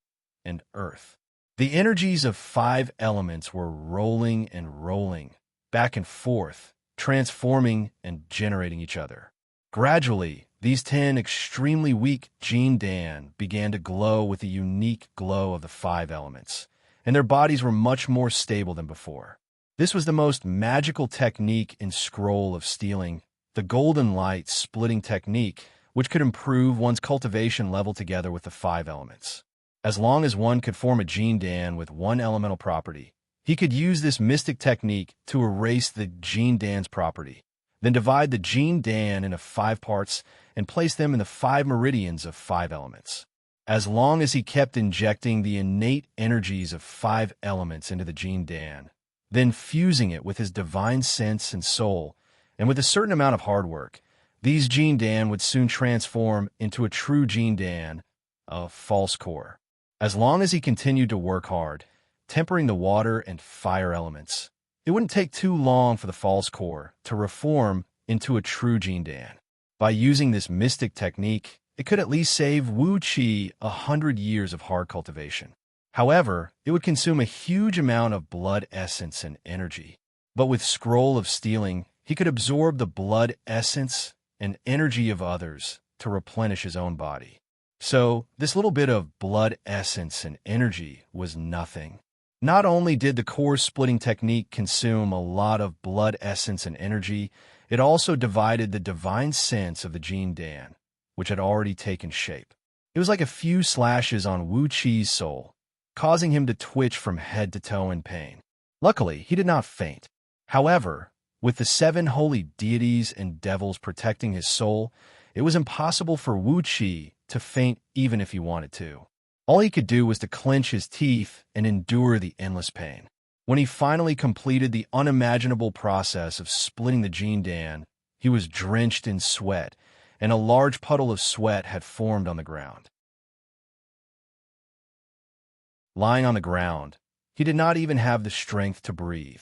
and earth. The energies of 5 elements were rolling and rolling, back and forth, transforming and generating each other. Gradually, these 10 extremely weak Jin Dan began to glow with the unique glow of the 5 elements, and their bodies were much more stable than before. This was the most magical technique in Scroll of Stealing, the golden light splitting technique, which could improve one's cultivation level together with the 5 elements. As long as one could form a Jin Dan with 1 elemental property, he could use this mystic technique to erase the Jin Dan's property, then divide the Jin Dan into 5 parts and place them in the 5 meridians of 5 elements. As long as he kept injecting the innate energies of 5 elements into the Jin Dan, then fusing it with his divine sense and soul, and with a certain amount of hard work, these Jin Dan would soon transform into a true Jin Dan, a false core. As long as he continued to work hard, tempering the water and fire elements, it wouldn't take too long for the false core to reform into a true Jin Dan. By using this mystic technique, it could at least save Wuxi 100 years of hard cultivation. However, it would consume a huge amount of blood essence and energy. But with Scroll of Stealing, he could absorb the blood essence and energy of others to replenish his own body. So, this little bit of blood essence and energy was nothing. Not only did the core splitting technique consume a lot of blood essence and energy, it also divided the divine sense of the Jin Dan, which had already taken shape. It was like a few slashes on Wuxi's soul, causing him to twitch from head to toe in pain. Luckily, he did not faint. However, with the 7 holy deities and devils protecting his soul, it was impossible for Wuxi to faint even if he wanted to. All he could do was to clench his teeth and endure the endless pain. When he finally completed the unimaginable process of splitting the Jin Dan, he was drenched in sweat, and a large puddle of sweat had formed on the ground. Lying on the ground, he did not even have the strength to breathe.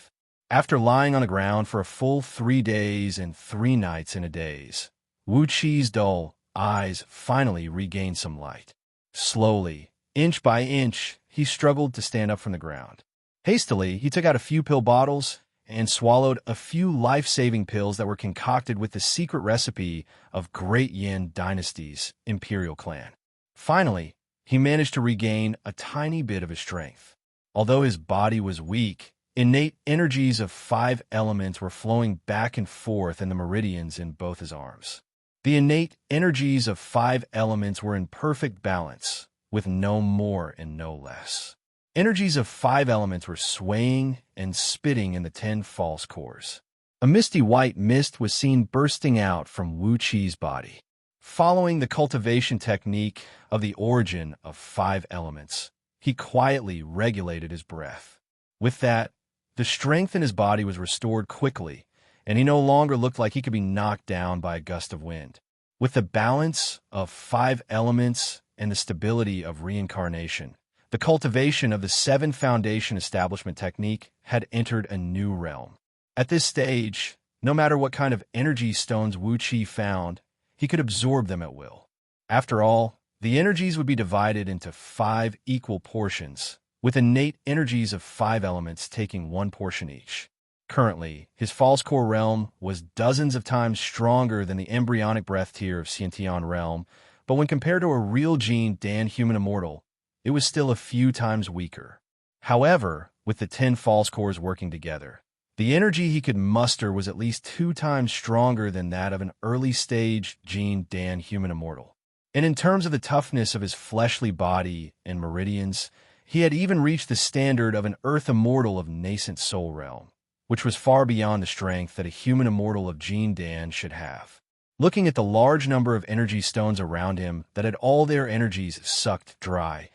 After lying on the ground for a full 3 days and 3 nights in a daze, Wuxi's dull eyes finally regained some light. Slowly, inch by inch, he struggled to stand up from the ground. Hastily, he took out a few pill bottles and swallowed a few life-saving pills that were concocted with the secret recipe of Great Yin Dynasty's imperial clan. Finally, he managed to regain a tiny bit of his strength. Although his body was weak, innate energies of 5 elements were flowing back and forth in the meridians in both his arms. The innate energies of 5 elements were in perfect balance, with no more and no less. Energies of 5 elements were swaying and spitting in the 10 false cores. A misty white mist was seen bursting out from Wuxi's body. Following the cultivation technique of the origin of 5 elements, he quietly regulated his breath. With that, the strength in his body was restored quickly, and he no longer looked like he could be knocked down by a gust of wind. With the balance of 5 elements and the stability of reincarnation, the cultivation of the 7 foundation establishment technique had entered a new realm. At this stage, no matter what kind of energy stones Wuxia found, he could absorb them at will. After all, the energies would be divided into 5 equal portions, with innate energies of 5 elements taking 1 portion each. Currently, his false core realm was dozens of times stronger than the embryonic breath tier of Xianxia realm, but when compared to a real Jin Dan human immortal, it was still a few times weaker. However, with the 10 false cores working together, the energy he could muster was at least 2 times stronger than that of an early-stage Jin Dan human immortal. And in terms of the toughness of his fleshly body and meridians, he had even reached the standard of an earth immortal of nascent soul realm, which was far beyond the strength that a human immortal of Jin Dan should have. Looking at the large number of energy stones around him that had all their energies sucked dry,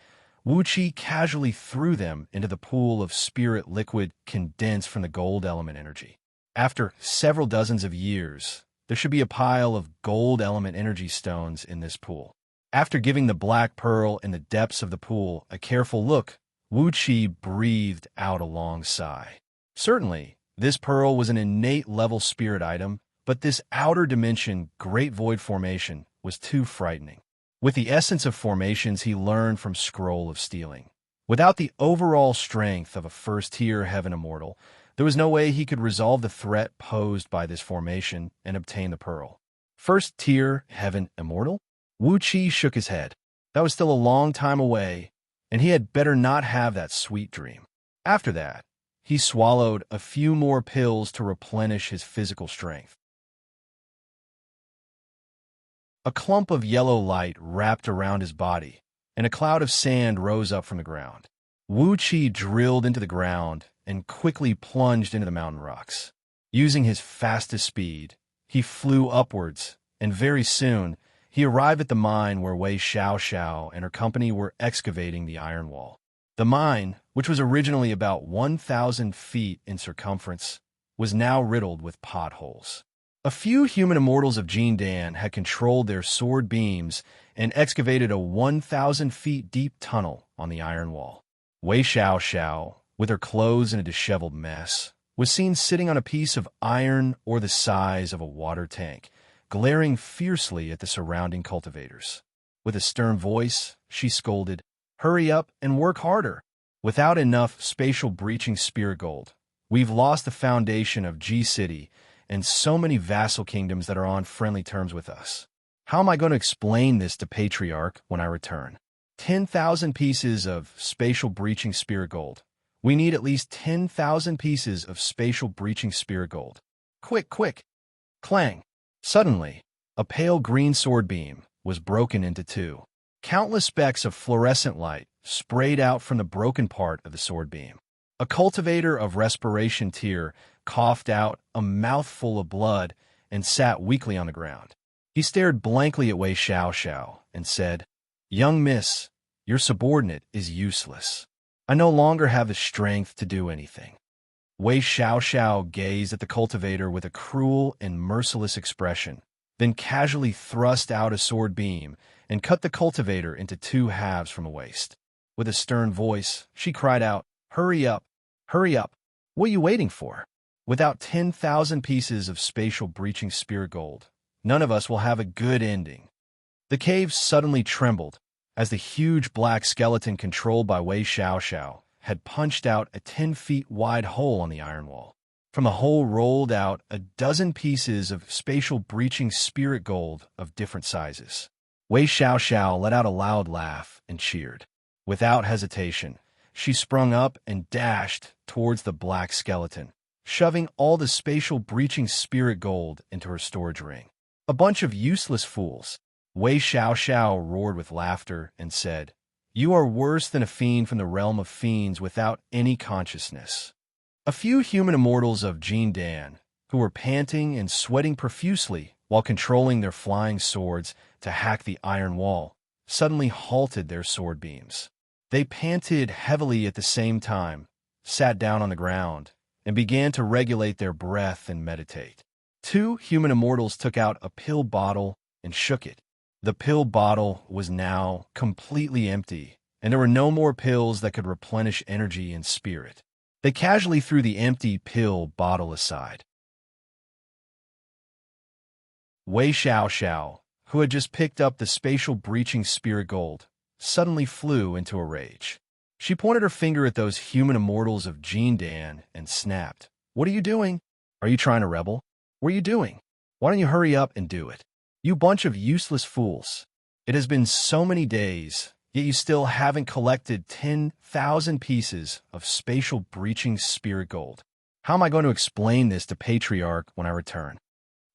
Wuxia casually threw them into the pool of spirit liquid condensed from the gold element energy. After several dozens of years, there should be a pile of gold element energy stones in this pool. After giving the black pearl in the depths of the pool a careful look, Wuxia breathed out a long sigh. Certainly, this pearl was an innate level spirit item, but this outer dimension Great Void formation was too frightening. With the essence of formations he learned from Scroll of Stealing, without the overall strength of a first-tier Heaven Immortal, there was no way he could resolve the threat posed by this formation and obtain the pearl. First-tier Heaven Immortal? Wuxia shook his head. That was still a long time away, and he had better not have that sweet dream. After that, he swallowed a few more pills to replenish his physical strength. A clump of yellow light wrapped around his body, and a cloud of sand rose up from the ground. Wuxia drilled into the ground and quickly plunged into the mountain rocks. Using his fastest speed, he flew upwards, and very soon, he arrived at the mine where Wei Xiaoxiao and her company were excavating the iron wall. The mine, which was originally about 1,000 feet in circumference, was now riddled with potholes. A few human immortals of Jin Dan had controlled their sword beams and excavated a 1,000 feet deep tunnel on the iron wall. Wei Xiaoxiao, with her clothes in a disheveled mess, was seen sitting on a piece of iron or the size of a water tank, glaring fiercely at the surrounding cultivators. With a stern voice, she scolded, "Hurry up and work harder. Without enough spatial breaching spirit gold, we've lost the foundation of G City and so many vassal kingdoms that are on friendly terms with us. How am I going to explain this to Patriarch when I return? 10,000 pieces of spatial breaching spirit gold. We need at least 10,000 pieces of spatial breaching spirit gold. Quick, quick!" Clang! Suddenly, a pale green sword beam was broken into 2. Countless specks of fluorescent light sprayed out from the broken part of the sword beam. A cultivator of respiration tier coughed out a mouthful of blood and sat weakly on the ground. He stared blankly at Wei Xiaoxiao and said, "Young miss, your subordinate is useless. I no longer have the strength to do anything." Wei Xiaoxiao gazed at the cultivator with a cruel and merciless expression, then casually thrust out a sword beam and cut the cultivator into 2 halves from the waist. With a stern voice, she cried out, "Hurry up! Hurry up! What are you waiting for? Without 10,000 pieces of spatial breaching spirit gold, none of us will have a good ending." The cave suddenly trembled as the huge black skeleton controlled by Wei Xiaoxiao had punched out a 10 feet wide hole on the iron wall. From the hole rolled out a dozen pieces of spatial breaching spirit gold of different sizes. Wei Xiaoxiao let out a loud laugh and cheered. Without hesitation, she sprung up and dashed towards the black skeleton, shoving all the spatial breaching spirit gold into her storage ring. "A bunch of useless fools," Wei Xiaoxiao roared with laughter and said, "You are worse than a fiend from the realm of fiends without any consciousness." A few human immortals of Jin Dan, who were panting and sweating profusely, while controlling their flying swords to hack the iron wall, suddenly halted their sword beams. They panted heavily at the same time, sat down on the ground, and began to regulate their breath and meditate. Two human immortals took out a pill bottle and shook it. The pill bottle was now completely empty, and there were no more pills that could replenish energy and spirit. They casually threw the empty pill bottle aside. Xianxia, who had just picked up the spatial breaching spirit gold, suddenly flew into a rage. She pointed her finger at those human immortals of Jin Dan and snapped, "What are you doing? Are you trying to rebel? What are you doing? Why don't you hurry up and do it? You bunch of useless fools. It has been so many days, yet you still haven't collected 10,000 pieces of spatial breaching spirit gold. How am I going to explain this to Patriarch when I return?"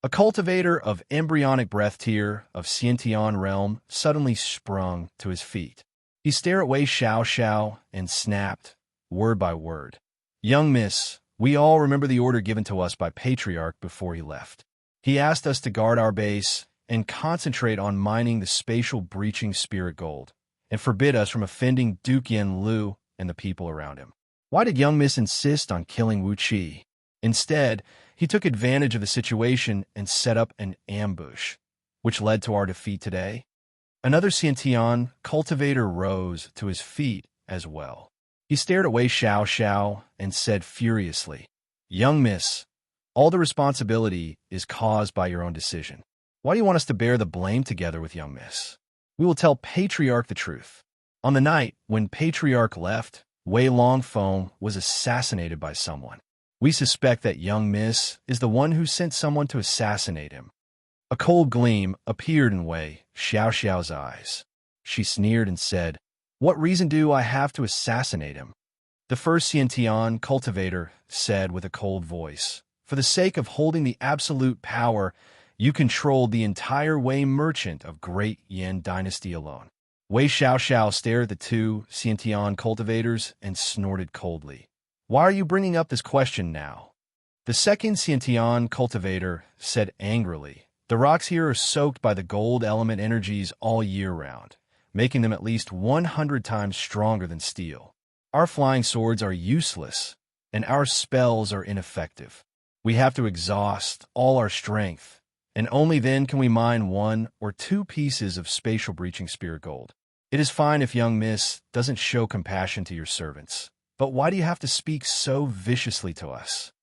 A cultivator of embryonic breath tier of Xianxia realm suddenly sprung to his feet. He stared at Xianxia and snapped, word by word, "Young miss, we all remember the order given to us by Patriarch before he left. He asked us to guard our base and concentrate on mining the spatial breaching spirit gold, and forbid us from offending Duke Lu and the people around him. Why did young miss insist on killing Wuxia? Instead, he took advantage of the situation and set up an ambush, which led to our defeat today." Another Xianxia cultivator rose to his feet as well. He stared at Xianxia and said furiously, "Young miss, all the responsibility is caused by your own decision. Why do you want us to bear the blame together with young miss? We will tell Patriarch the truth. On the night when Patriarch left, Wei Longfeng was assassinated by someone. We suspect that young miss is the one who sent someone to assassinate him." A cold gleam appeared in Xiaoxiao's eyes. She sneered and said, "What reason do I have to assassinate him?" The first Xianxia cultivator said with a cold voice, "For the sake of holding the absolute power, you controlled the entire Wei merchant of Great Yan Dynasty alone." Xiaoxiao stared at the two Xianxia cultivators and snorted coldly. "Why are you bringing up this question now?" The second Xianxia cultivator said angrily, "The rocks here are soaked by the gold element energies all year round, making them at least 100 times stronger than steel. Our flying swords are useless, and our spells are ineffective. We have to exhaust all our strength, and only then can we mine 1 or 2 pieces of spatial breaching spirit gold. It is fine if young miss doesn't show compassion to your servants, but why do you have to speak so viciously to us?"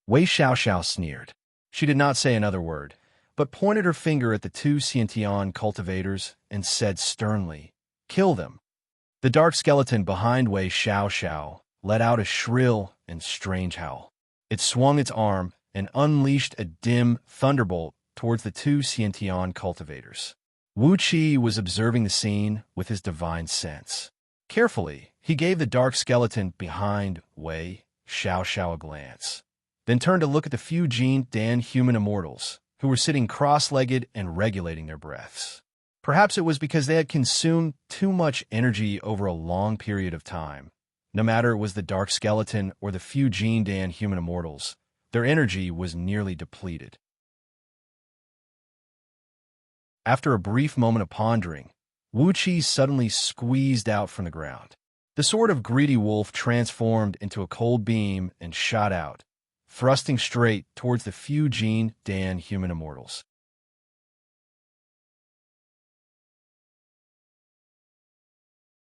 Xiaoxiao sneered. She did not say another word, but pointed her finger at the two Xianxia cultivators and said sternly, "Kill them." The dark skeleton behind Xiaoxiao let out a shrill and strange howl. It swung its arm and unleashed a dim thunderbolt towards the two Xianxia cultivators. Wuxia was observing the scene with his divine sense. Carefully, he gave the dark skeleton behind Xiaoxiao a glance, then turned to look at the few Jin Dan human immortals, who were sitting cross-legged and regulating their breaths. Perhaps it was because they had consumed too much energy over a long period of time. No matter it was the dark skeleton or the few Jin Dan human immortals, their energy was nearly depleted. After a brief moment of pondering, Wuxia suddenly squeezed out from the ground. The sword of Greedy Wolf transformed into a cold beam and shot out, thrusting straight towards the few Jin Dan human immortals.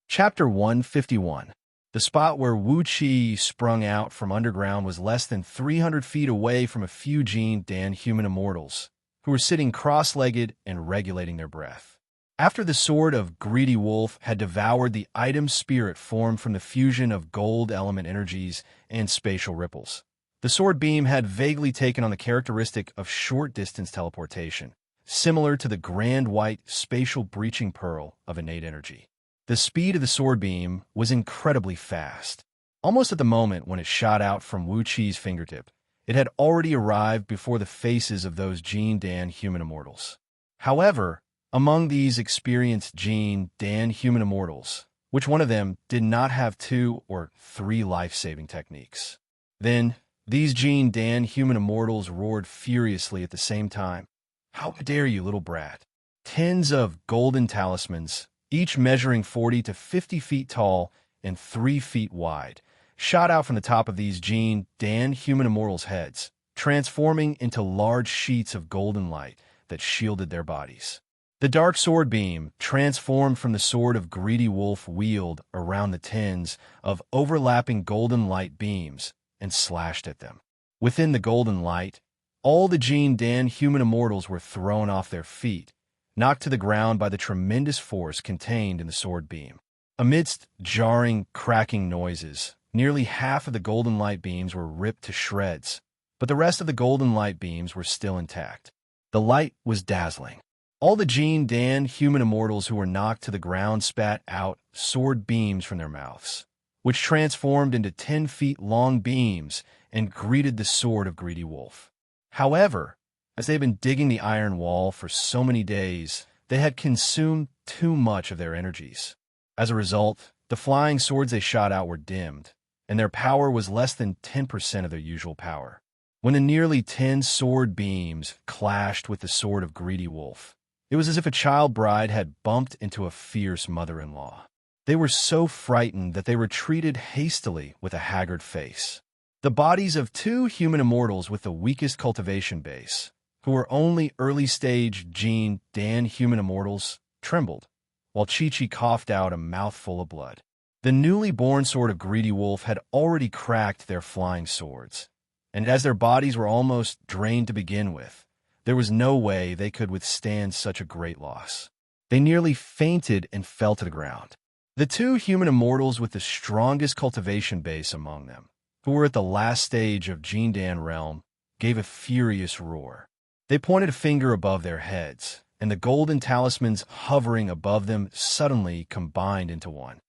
Chapter 151. The spot where Wuxia sprung out from underground was less than 300 feet away from a few Jin Dan human immortals, who were sitting cross-legged and regulating their breath. After the sword of Greedy Wolf had devoured the item spirit formed from the fusion of gold element energies and spatial ripples, the sword beam had vaguely taken on the characteristic of short-distance teleportation, similar to the grand white spatial breaching pearl of innate energy. The speed of the sword beam was incredibly fast. Almost at the moment when it shot out from Wuxia's fingertip, it had already arrived before the faces of those Jin Dan human immortals. However, among these experienced Jin Dan human immortals, which one of them did not have 2 or 3 life-saving techniques? Then, these Jin Dan human immortals roared furiously at the same time. How dare you, little brat? Tens of golden talismans, each measuring 40 to 50 feet tall and 3 feet wide, shot out from the top of these Dan human immortals' heads, transforming into large sheets of golden light that shielded their bodies. The dark sword beam, transformed from the sword of greedy wolf, wheeled around the tens of overlapping golden light beams and slashed at them. Within the golden light, all the Dan human immortals were thrown off their feet, knocked to the ground by the tremendous force contained in the sword beam. Amidst jarring, cracking noises, nearly half of the golden light beams were ripped to shreds, but the rest of the golden light beams were still intact. The light was dazzling. All the Dan human immortals who were knocked to the ground spat out sword beams from their mouths, which transformed into 10 feet long beams and greeted the sword of greedy wolf. However, as they'd been digging the iron wall for so many days, they had consumed too much of their energies. As a result, the flying swords they shot out were dimmed, and their power was less than 10% of their usual power. When the nearly 10 sword beams clashed with the sword of greedy wolf, it was as if a child bride had bumped into a fierce mother-in-law. They were so frightened that they retreated hastily with a haggard face. The bodies of 2 human immortals with the weakest cultivation base, who were only early-stage Dan human immortals, trembled, while Chi-Chi coughed out a mouthful of blood. The newly born sword of greedy wolf had already cracked their flying swords, and as their bodies were almost drained to begin with, there was no way they could withstand such a great loss. They nearly fainted and fell to the ground. The 2 human immortals with the strongest cultivation base among them, who were at the last stage of Dan realm, gave a furious roar. They pointed a finger above their heads, and the golden talismans hovering above them suddenly combined into one.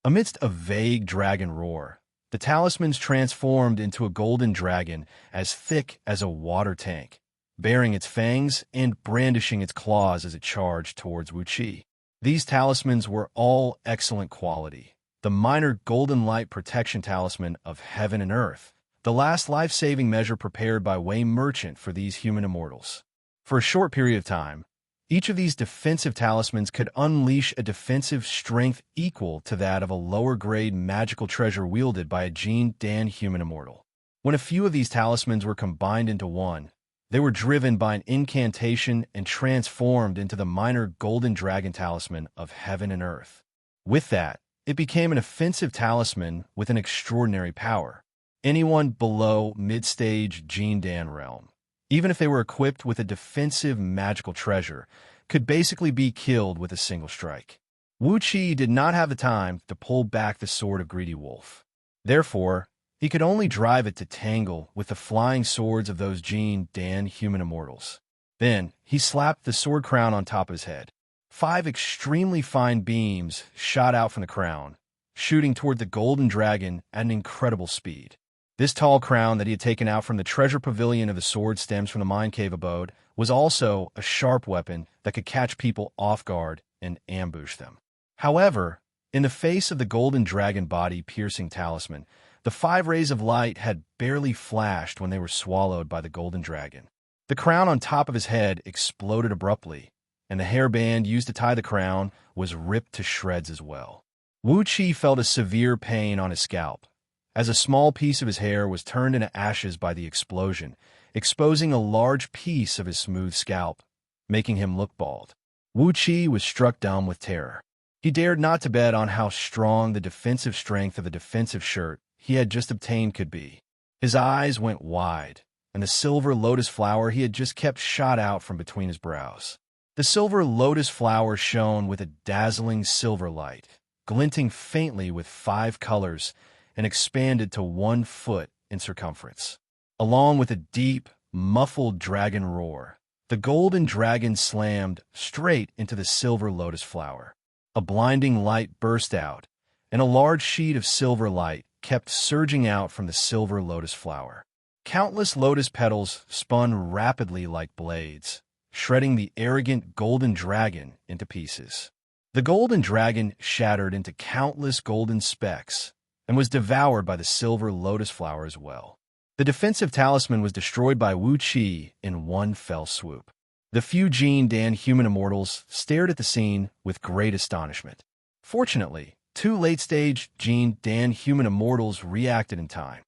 Amidst a vague dragon roar, the talismans transformed into a golden dragon as thick as a water tank, baring its fangs and brandishing its claws as it charged towards Wuxia. These talismans were all excellent quality. The minor golden light protection talisman of heaven and earth, the last life-saving measure prepared by Wei Merchant for these human immortals. For a short period of time, each of these defensive talismans could unleash a defensive strength equal to that of a lower-grade magical treasure wielded by a Dan human immortal. When a few of these talismans were combined into one, they were driven by an incantation and transformed into the minor golden dragon talisman of heaven and earth. With that, it became an offensive talisman with an extraordinary power. Anyone below mid-stage Dan realm, even if they were equipped with a defensive magical treasure, could basically be killed with a single strike. Wuxia did not have the time to pull back the sword of greedy wolf. Therefore, he could only drive it to tangle with the flying swords of those Dan human immortals. Then, he slapped the sword crown on top of his head. 5 extremely fine beams shot out from the crown, shooting toward the golden dragon at an incredible speed. This tall crown that he had taken out from the treasure pavilion of the sword stems from the mine cave abode was also a sharp weapon that could catch people off guard and ambush them. However, in the face of the golden dragon body-piercing talisman, the 5 rays of light had barely flashed when they were swallowed by the golden dragon. The crown on top of his head exploded abruptly, and the hairband used to tie the crown was ripped to shreds as well. Wuxia felt a severe pain on his scalp, as a small piece of his hair was turned into ashes by the explosion, exposing a large piece of his smooth scalp, making him look bald. Wuxia was struck dumb with terror. He dared not to bet on how strong the defensive strength of the defensive shirt he had just obtained could be. His eyes went wide, and the silver lotus flower he had just kept shot out from between his brows. The silver lotus flower shone with a dazzling silver light, glinting faintly with 5 colors, and expanded to 1 foot in circumference. Along with a deep, muffled dragon roar, the golden dragon slammed straight into the silver lotus flower. A blinding light burst out, and a large sheet of silver light kept surging out from the silver lotus flower. Countless lotus petals spun rapidly like blades, shredding the arrogant golden dragon into pieces. The golden dragon shattered into countless golden specks and was devoured by the silver lotus flower as well. The defensive talisman was destroyed by Wuxia in one fell swoop. The few Jin Dan human immortals stared at the scene with great astonishment. Fortunately, two late-stage Jin Dan human immortals reacted in time.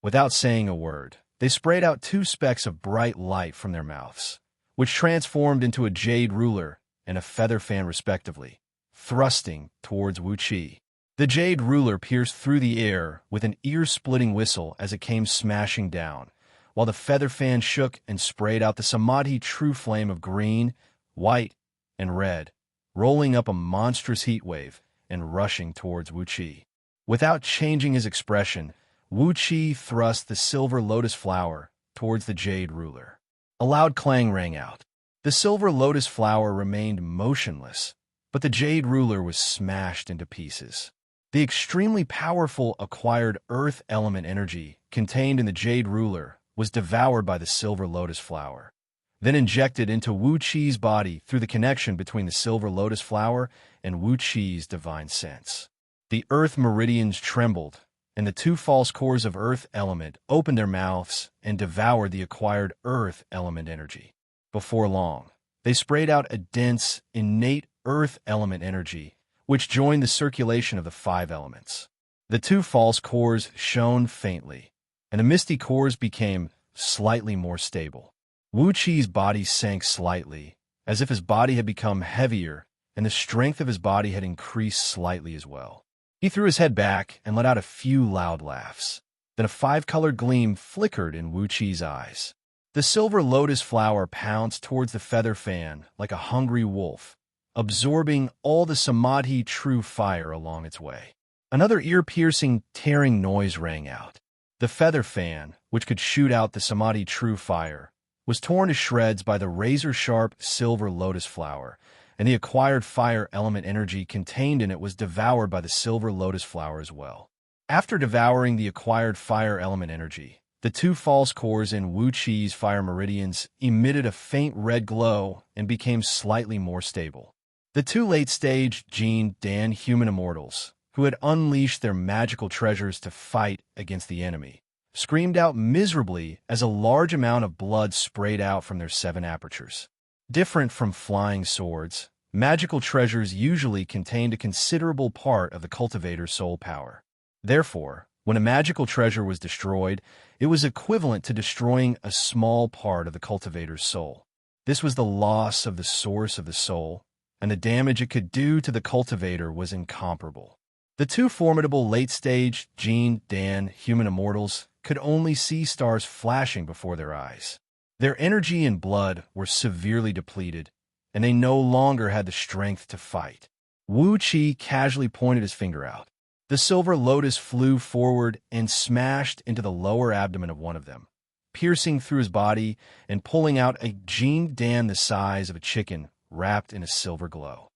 Without saying a word, they sprayed out two specks of bright light from their mouths, which transformed into a jade ruler and a feather fan respectively, thrusting towards Wuxia. The jade ruler pierced through the air with an ear-splitting whistle as it came smashing down, while the feather fan shook and sprayed out the Samadhi true flame of green, white, and red, rolling up a monstrous heat wave and rushing towards Wuxia. Without changing his expression, Wuxia thrust the silver lotus flower towards the jade ruler. A loud clang rang out. The silver lotus flower remained motionless, but the jade ruler was smashed into pieces. The extremely powerful acquired earth element energy contained in the jade ruler was devoured by the silver lotus flower, then injected into Wuxia's body through the connection between the silver lotus flower and Wuxia's divine sense. The earth meridians trembled, and the two false cores of earth element opened their mouths and devoured the acquired earth element energy. Before long, they sprayed out a dense, innate earth element energy, which joined the circulation of the five elements. The two false cores shone faintly, and the misty cores became slightly more stable. Wuxia's body sank slightly, as if his body had become heavier, and the strength of his body had increased slightly as well. He threw his head back and let out a few loud laughs. Then a five-colored gleam flickered in Wuxia's eyes. The silver lotus flower pounced towards the feather fan like a hungry wolf, absorbing all the Samadhi true fire along its way. Another ear-piercing, tearing noise rang out. The feather fan, which could shoot out the Samadhi true fire, was torn to shreds by the razor-sharp silver lotus flower, and the acquired fire element energy contained in it was devoured by the silver lotus flower as well. After devouring the acquired fire element energy, the two false cores in Wuxia's fire meridians emitted a faint red glow and became slightly more stable. The two late-stage Jin Dan human immortals, who had unleashed their magical treasures to fight against the enemy, screamed out miserably as a large amount of blood sprayed out from their 7 apertures. Different from flying swords, magical treasures usually contained a considerable part of the cultivator's soul power. Therefore, when a magical treasure was destroyed, it was equivalent to destroying a small part of the cultivator's soul. This was the loss of the source of the soul, and the damage it could do to the cultivator was incomparable. The two formidable late-stage Jin Dan human immortals could only see stars flashing before their eyes. Their energy and blood were severely depleted, and they no longer had the strength to fight. Wuxia casually pointed his finger out. The silver lotus flew forward and smashed into the lower abdomen of one of them, piercing through his body and pulling out a Jin Dan the size of a chicken wrapped in a silver glow.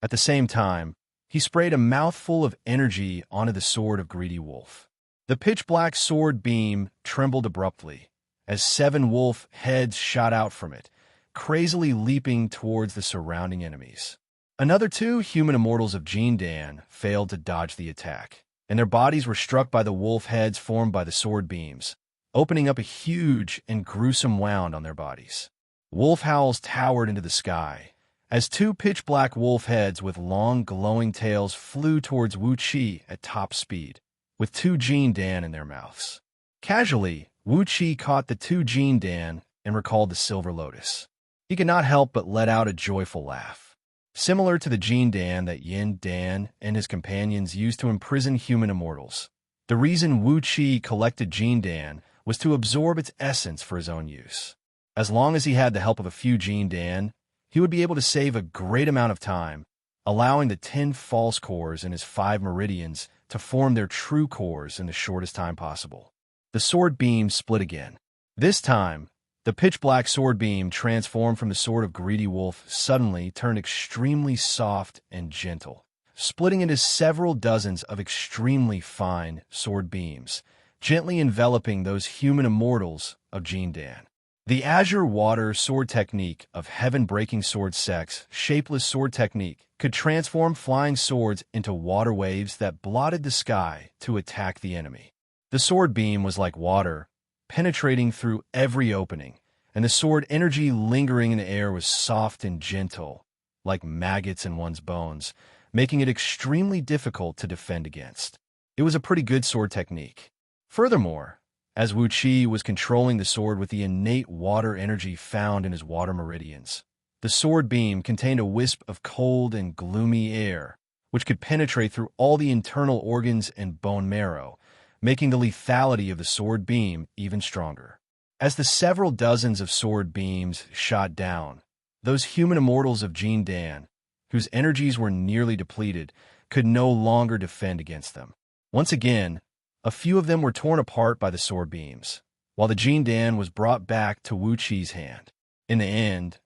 At the same time, he sprayed a mouthful of energy onto the sword of Greedy Wolf. The pitch-black sword beam trembled abruptly as 7 wolf heads shot out from it, crazily leaping towards the surrounding enemies. Another 2 human immortals of Jin Dan failed to dodge the attack, and their bodies were struck by the wolf heads formed by the sword beams, opening up a huge and gruesome wound on their bodies. Wolf howls towered into the sky, as 2 pitch-black wolf heads with long glowing tails flew towards Wuxia at top speed, with 2 Jin Dan in their mouths. Casually, Wuxia caught the 2 Jin Dan and recalled the silver lotus. He could not help but let out a joyful laugh. Similar to the Jin Dan that Yin Dan and his companions used to imprison human immortals, the reason Wuxia collected Jin Dan was to absorb its essence for his own use. As long as he had the help of a few Jin Dan, he would be able to save a great amount of time, allowing the 10 false cores in his 5 meridians to form their true cores in the shortest time possible. The sword beam split again. This time, the pitch-black sword beam transformed from the sword of Greedy Wolf suddenly turned extremely soft and gentle, splitting into several dozens of extremely fine sword beams, gently enveloping those human immortals of Jin Dan. The Azure Water Sword Technique of Heaven-Breaking Sword Sex Shapeless Sword Technique could transform flying swords into water waves that blotted the sky to attack the enemy. The sword beam was like water, penetrating through every opening, and the sword energy lingering in the air was soft and gentle, like maggots in one's bones, making it extremely difficult to defend against. It was a pretty good sword technique. Furthermore, as Wuxia was controlling the sword with the innate water energy found in his water meridians, the sword beam contained a wisp of cold and gloomy air, which could penetrate through all the internal organs and bone marrow, making the lethality of the sword beam even stronger. As the several dozens of sword beams shot down, those human immortals of Jindan, whose energies were nearly depleted, could no longer defend against them. Once again, a few of them were torn apart by the sword beams, while the Jindan was brought back to Wuqi's hand. In the end,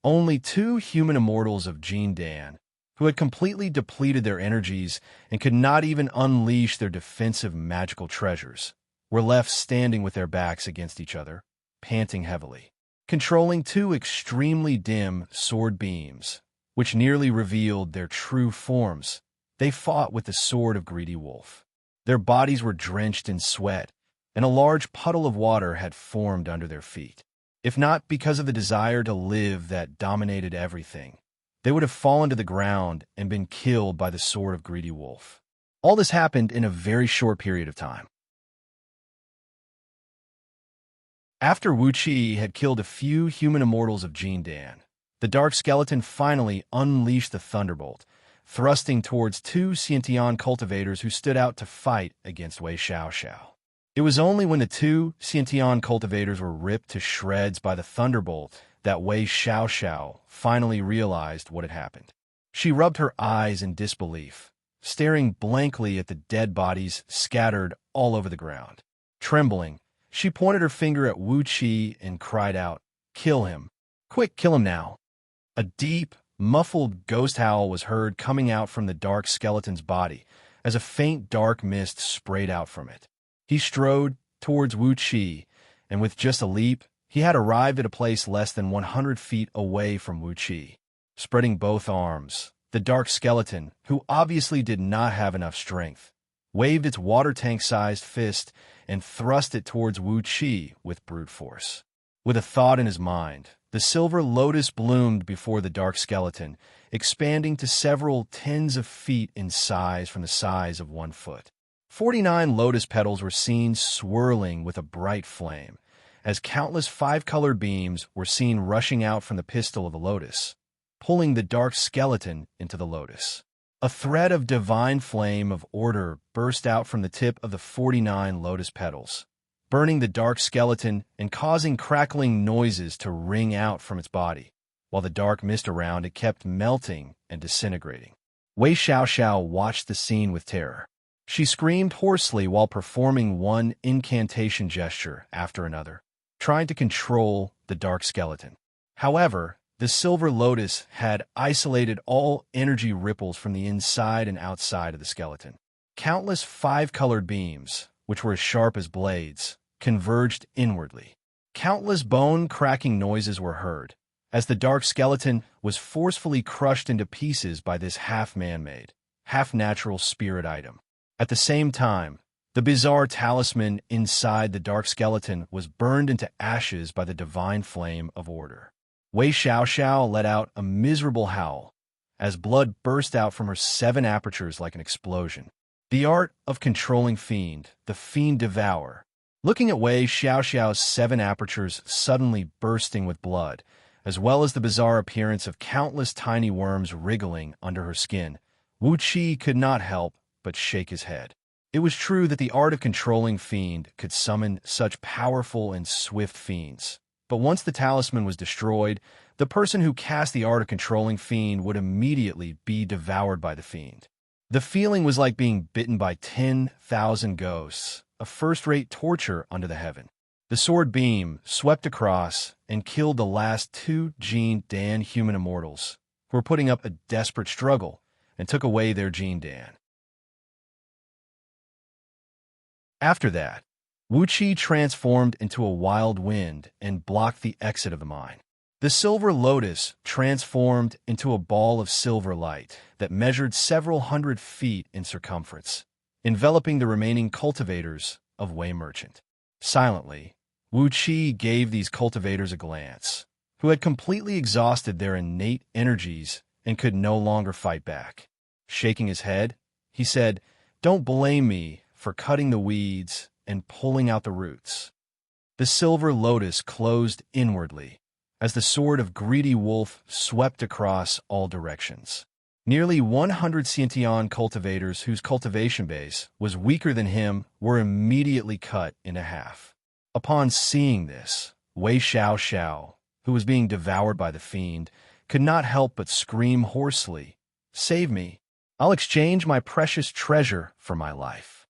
only 2 human immortals of Jindan, who had completely depleted their energies and could not even unleash their defensive magical treasures, were left standing with their backs against each other, panting heavily. Controlling 2 extremely dim sword beams, which nearly revealed their true forms, they fought with the sword of Greedy Wolf. Their bodies were drenched in sweat, and a large puddle of water had formed under their feet. If not because of the desire to live that dominated everything, they would have fallen to the ground and been killed by the sword of Greedy Wolf. All this happened in a very short period of time. After Wuqia had killed a few human immortals of Jindan, the Dark Skeleton finally unleashed the Thunderbolt, thrusting towards 2 Xianxia cultivators who stood out to fight against Wei Xiaoxiao. It was only when the 2 Xianxia cultivators were ripped to shreds by the Thunderbolt that Wei Xiaoxiao finally realized what had happened. She rubbed her eyes in disbelief, staring blankly at the dead bodies scattered all over the ground. Trembling, she pointed her finger at Wuqia and cried out, "Kill him! Quick, kill him now!" A deep, muffled ghost howl was heard coming out from the Dark Skeleton's body as a faint dark mist sprayed out from it. He strode towards Wuqia, and with just a leap, he had arrived at a place less than 100 feet away from Wuqia. Spreading both arms, the Dark Skeleton, who obviously did not have enough strength, waved its water tank-sized fist and thrust it towards Wuqia with brute force. With a thought in his mind, the silver lotus bloomed before the Dark Skeleton, expanding to several tens of feet in size from the size of 1 foot. 49 lotus petals were seen swirling with a bright flame, as countless 5-colored beams were seen rushing out from the pistil of the lotus, pulling the Dark Skeleton into the lotus. A thread of divine flame of order burst out from the tip of the 49 lotus petals, burning the Dark Skeleton and causing crackling noises to ring out from its body, while the dark mist around it kept melting and disintegrating. Wei Xiaoxiao watched the scene with terror. She screamed hoarsely while performing one incantation gesture after another, trying to control the Dark Skeleton. However, the silver lotus had isolated all energy ripples from the inside and outside of the skeleton. Countless 5-colored beams, which were as sharp as blades, converged inwardly. Countless bone-cracking noises were heard, as the Dark Skeleton was forcefully crushed into pieces by this half-man-made, half-natural spirit item. At the same time, the bizarre talisman inside the Dark Skeleton was burned into ashes by the divine flame of order. Wei Xiaoxiao let out a miserable howl, as blood burst out from her 7 apertures like an explosion. The art of controlling fiend, the fiend devour. Looking at Wei Xiaoxiao's 7 apertures suddenly bursting with blood, as well as the bizarre appearance of countless tiny worms wriggling under her skin, Wuqia could not help but shake his head. It was true that the art of controlling fiend could summon such powerful and swift fiends, but once the talisman was destroyed, the person who cast the art of controlling fiend would immediately be devoured by the fiend. The feeling was like being bitten by 10,000 ghosts, a first-rate torture under the heaven. The sword beam swept across and killed the last 2 Jindan human immortals, who were putting up a desperate struggle, and took away their Jindan. After that, Wuxia transformed into a wild wind and blocked the exit of the mine. The silver lotus transformed into a ball of silver light that measured several hundred feet in circumference, enveloping the remaining cultivators of Wei Merchant. Silently, Wuxia gave these cultivators a glance, who had completely exhausted their innate energies and could no longer fight back. Shaking his head, he said, "Don't blame me for cutting the weeds and pulling out the roots." The silver lotus closed inwardly, as the sword of greedy wolf swept across all directions. Nearly 100 Xianxia cultivators whose cultivation base was weaker than him were immediately cut in half. Upon seeing this, Wei Xiaoxiao, who was being devoured by the fiend, could not help but scream hoarsely, "Save me! I'll exchange my precious treasure for my life."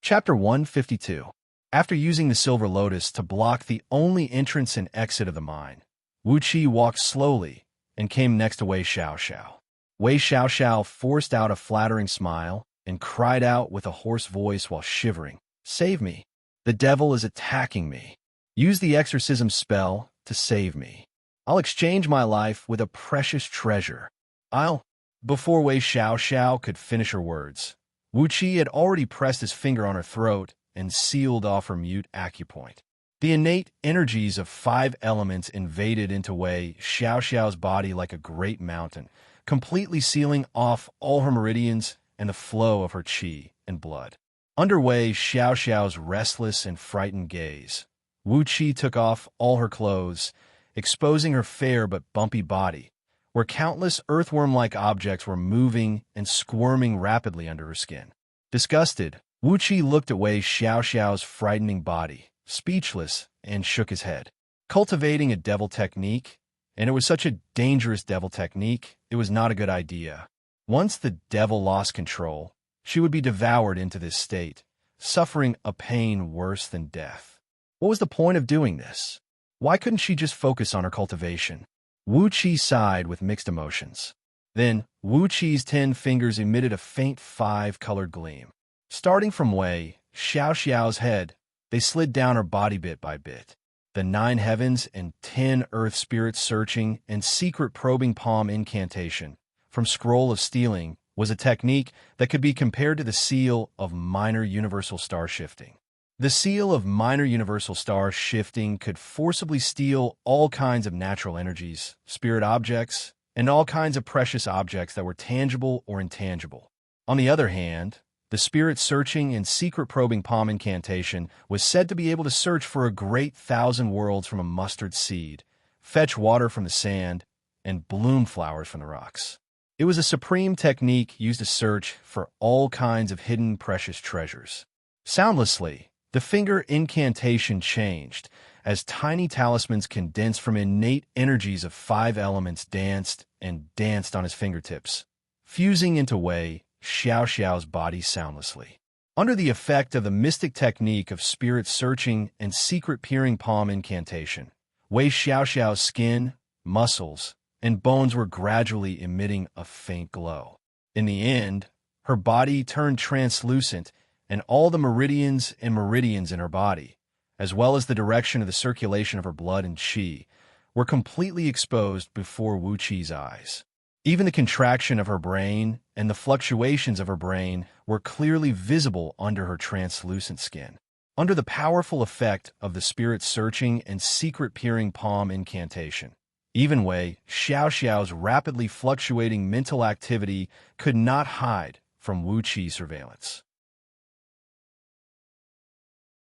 Chapter 152. After using the Silver Lotus to block the only entrance and exit of the mine, Wuxia walked slowly and came next to Wei Xiaoxiao. Wei Xiaoxiao forced out a flattering smile and cried out with a hoarse voice while shivering, "Save me! The devil is attacking me. Use the exorcism spell to save me. I'll exchange my life with a precious treasure. I'll—" Before Wei Xiaoxiao could finish her words, Wuxia had already pressed his finger on her throat and sealed off her mute acupoint. The innate energies of 5 elements invaded into Wei Xiaoxiao's body like a great mountain, completely sealing off all her meridians and the flow of her qi and blood. Under Wei Xiaoxiao's restless and frightened gaze, Wuxia took off all her clothes, exposing her fair but bumpy body, where countless earthworm-like objects were moving and squirming rapidly under her skin. Disgusted, Wuxia looked at Wei Xiaoxiao's frightening body, speechless, and shook his head. Cultivating a devil technique, and it was such a dangerous devil technique, it was not a good idea. Once the devil lost control, she would be devoured into this state, suffering a pain worse than death. What was the point of doing this? Why couldn't she just focus on her cultivation? Wuxia sighed with mixed emotions. Then, Wuqia's 10 fingers emitted a faint 5-colored gleam. Starting from Wei Xiaoxiao's head, they slid down her body bit by bit. The 9 heavens and 10 earth spirits searching and secret probing palm incantation from Scroll of Stealing was a technique that could be compared to the seal of minor universal star shifting. The seal of minor universal star shifting could forcibly steal all kinds of natural energies, spirit objects, and all kinds of precious objects that were tangible or intangible. On the other hand, the spirit searching and secret probing palm incantation was said to be able to search for a great 1,000 worlds from a mustard seed, fetch water from the sand, and bloom flowers from the rocks. It was a supreme technique used to search for all kinds of hidden precious treasures. Soundlessly, the finger incantation changed as tiny talismans condensed from innate energies of 5 elements danced and danced on his fingertips, fusing into Wei Xiaoxiao's body soundlessly. Under the effect of the mystic technique of spirit searching and secret peering palm incantation, Wei Xiaoxiao's skin, muscles, and bones were gradually emitting a faint glow. In the end, her body turned translucent, and all the meridians in her body, as well as the direction of the circulation of her blood and qi, were completely exposed before Wuqia's eyes. Even the contraction of her brain and the fluctuations of her brain were clearly visible under her translucent skin. Under the powerful effect of the spirit searching and secret peering palm incantation, even Wei Xiaoxiao's rapidly fluctuating mental activity could not hide from Wuqia's surveillance.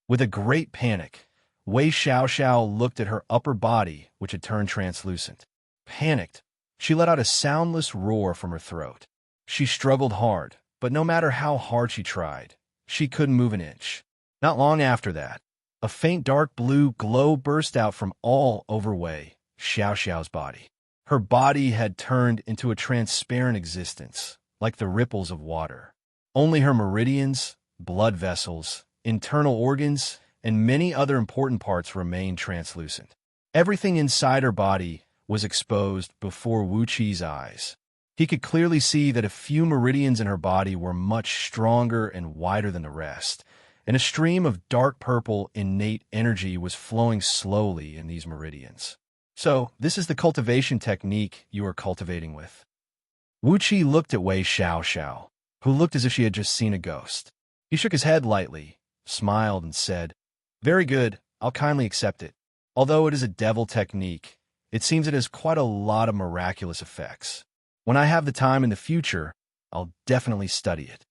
With a great panic, Wei Xiaoxiao looked at her upper body, which had turned translucent. Panicked, she let out a soundless roar from her throat. She struggled hard, but no matter how hard she tried, she couldn't move an inch. Not long after that, a faint dark blue glow burst out from all over Wei Xiaoxiao's body. Her body had turned into a transparent existence, like the ripples of water. Only her meridians, blood vessels, internal organs, and many other important parts remained translucent. Everything inside her body was exposed before Wuqia's eyes. He could clearly see that a few meridians in her body were much stronger and wider than the rest, and a stream of dark purple innate energy was flowing slowly in these meridians. So, this is the cultivation technique you are cultivating with. Wuxia looked at Wei Xiaoxiao, who looked as if she had just seen a ghost. He shook his head lightly, smiled, and said, "Very good, I'll kindly accept it. Although it is a devil technique, it seems it has quite a lot of miraculous effects. When I have the time in the future, I'll definitely study it."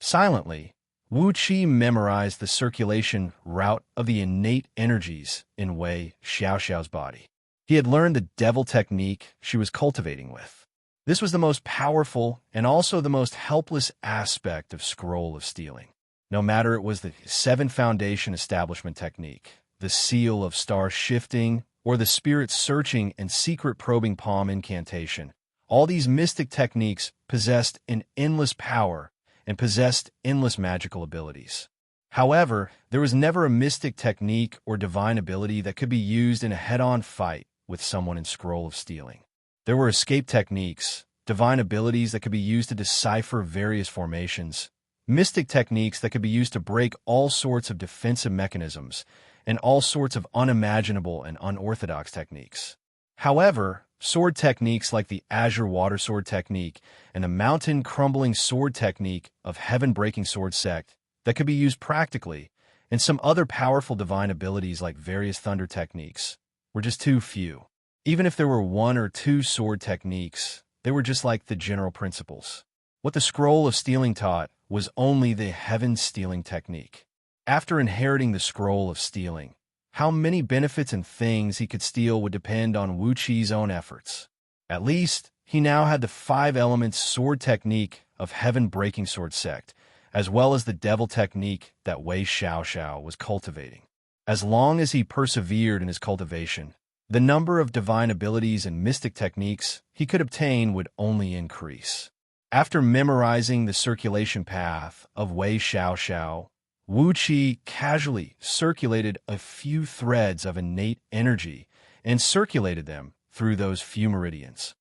Silently, Wuxia memorized the circulation route of the innate energies in Wei Xiaoxiao's body. He had learned the devil technique she was cultivating with. This was the most powerful and also the most helpless aspect of Scroll of Stealing. No matter it was the 7 Foundation Establishment technique, the Seal of Star Shifting, or the Spirit Searching and Secret Probing Palm Incantation, all these mystic techniques possessed an endless power and possessed endless magical abilities. However, there was never a mystic technique or divine ability that could be used in a head-on fight with someone in Scroll of Stealing. There were escape techniques, divine abilities that could be used to decipher various formations, mystic techniques that could be used to break all sorts of defensive mechanisms, and all sorts of unimaginable and unorthodox techniques. However, sword techniques like the Azure Water Sword technique and the Mountain Crumbling Sword technique of Heaven Breaking Sword Sect that could be used practically, and some other powerful divine abilities like various thunder techniques, were just too few. Even if there were 1 or 2 sword techniques, they were just like the general principles. What the Scroll of Stealing taught was only the Heaven Stealing technique. After inheriting the Scroll of Stealing, how many benefits and things he could steal would depend on Wuqi's own efforts. At least, he now had the 5 elements sword technique of Heaven Breaking Sword Sect, as well as the devil technique that Wei Xiaoxiao was cultivating. As long as he persevered in his cultivation, the number of divine abilities and mystic techniques he could obtain would only increase. After memorizing the circulation path of Wei Xiaoxiao, Wuxia casually circulated a few threads of innate energy and circulated them through those few meridians.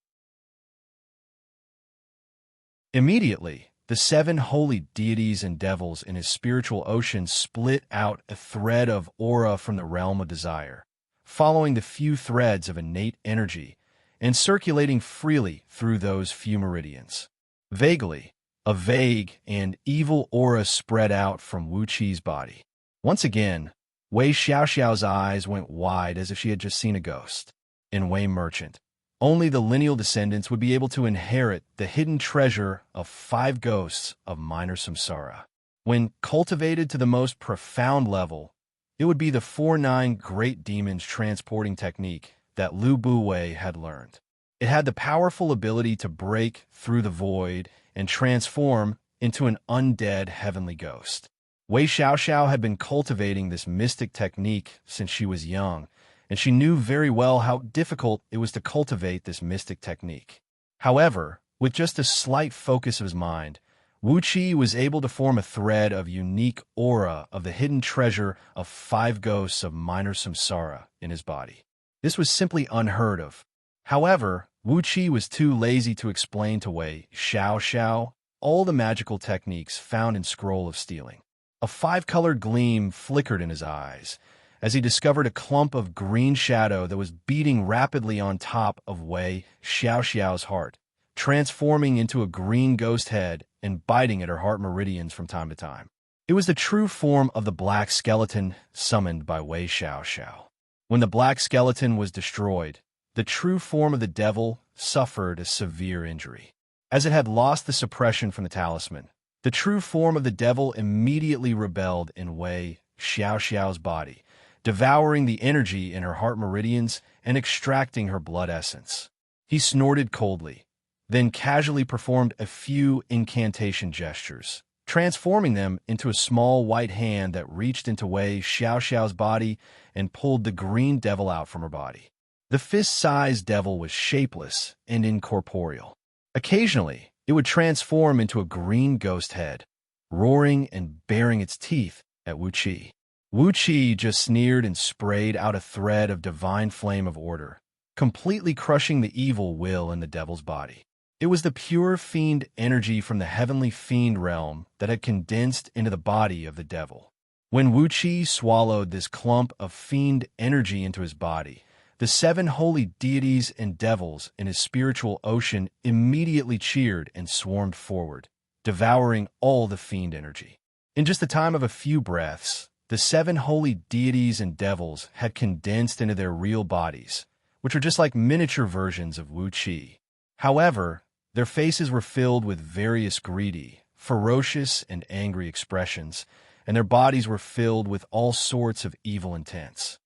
Immediately, the 7 holy deities and devils in his spiritual ocean split out a thread of aura from the realm of desire, following the few threads of innate energy and circulating freely through those few meridians. Vaguely, a vague and evil aura spread out from Wuqi's body. Once again, Wei Xiaoxiao's eyes went wide as if she had just seen a ghost. In Wei Merchant, only the lineal descendants would be able to inherit the hidden treasure of 5 ghosts of minor samsara. When cultivated to the most profound level, it would be the 4-9 great demons transporting technique that Lu Buwei had learned. It had the powerful ability to break through the void and transform into an undead heavenly ghost. Wei Xiaoxiao had been cultivating this mystic technique since she was young, and she knew very well how difficult it was to cultivate this mystic technique. However, with just a slight focus of his mind, Wuqi was able to form a thread of unique aura of the hidden treasure of 5 ghosts of minor samsara in his body. This was simply unheard of. However, Wuqi was too lazy to explain to Wei Xiaoxiao all the magical techniques found in Scroll of Stealing. A 5-colored gleam flickered in his eyes as he discovered a clump of green shadow that was beating rapidly on top of Wei Xiaoxiao's heart, transforming into a green ghost head and biting at her heart meridians from time to time. It was the true form of the black skeleton summoned by Wei Xiaoxiao. When the black skeleton was destroyed, the true form of the devil suffered a severe injury. As it had lost the suppression from the talisman, the true form of the devil immediately rebelled in Wei Xiaoxiao's body, devouring the energy in her heart meridians and extracting her blood essence. He snorted coldly, then casually performed a few incantation gestures, transforming them into a small white hand that reached into Wei Xiaoxiao's body and pulled the green devil out from her body. The fist-sized devil was shapeless and incorporeal. Occasionally, it would transform into a green ghost head, roaring and baring its teeth at Wuqi. Wuqi just sneered and sprayed out a thread of divine flame of order, completely crushing the evil will in the devil's body. It was the pure fiend energy from the heavenly fiend realm that had condensed into the body of the devil. When Wuxia swallowed this clump of fiend energy into his body, the 7 holy deities and devils in his spiritual ocean immediately cheered and swarmed forward, devouring all the fiend energy. In just the time of a few breaths, the 7 holy deities and devils had condensed into their real bodies, which are just like miniature versions of Wuxia. However, their faces were filled with various greedy, ferocious, and angry expressions, and their bodies were filled with all sorts of evil intents.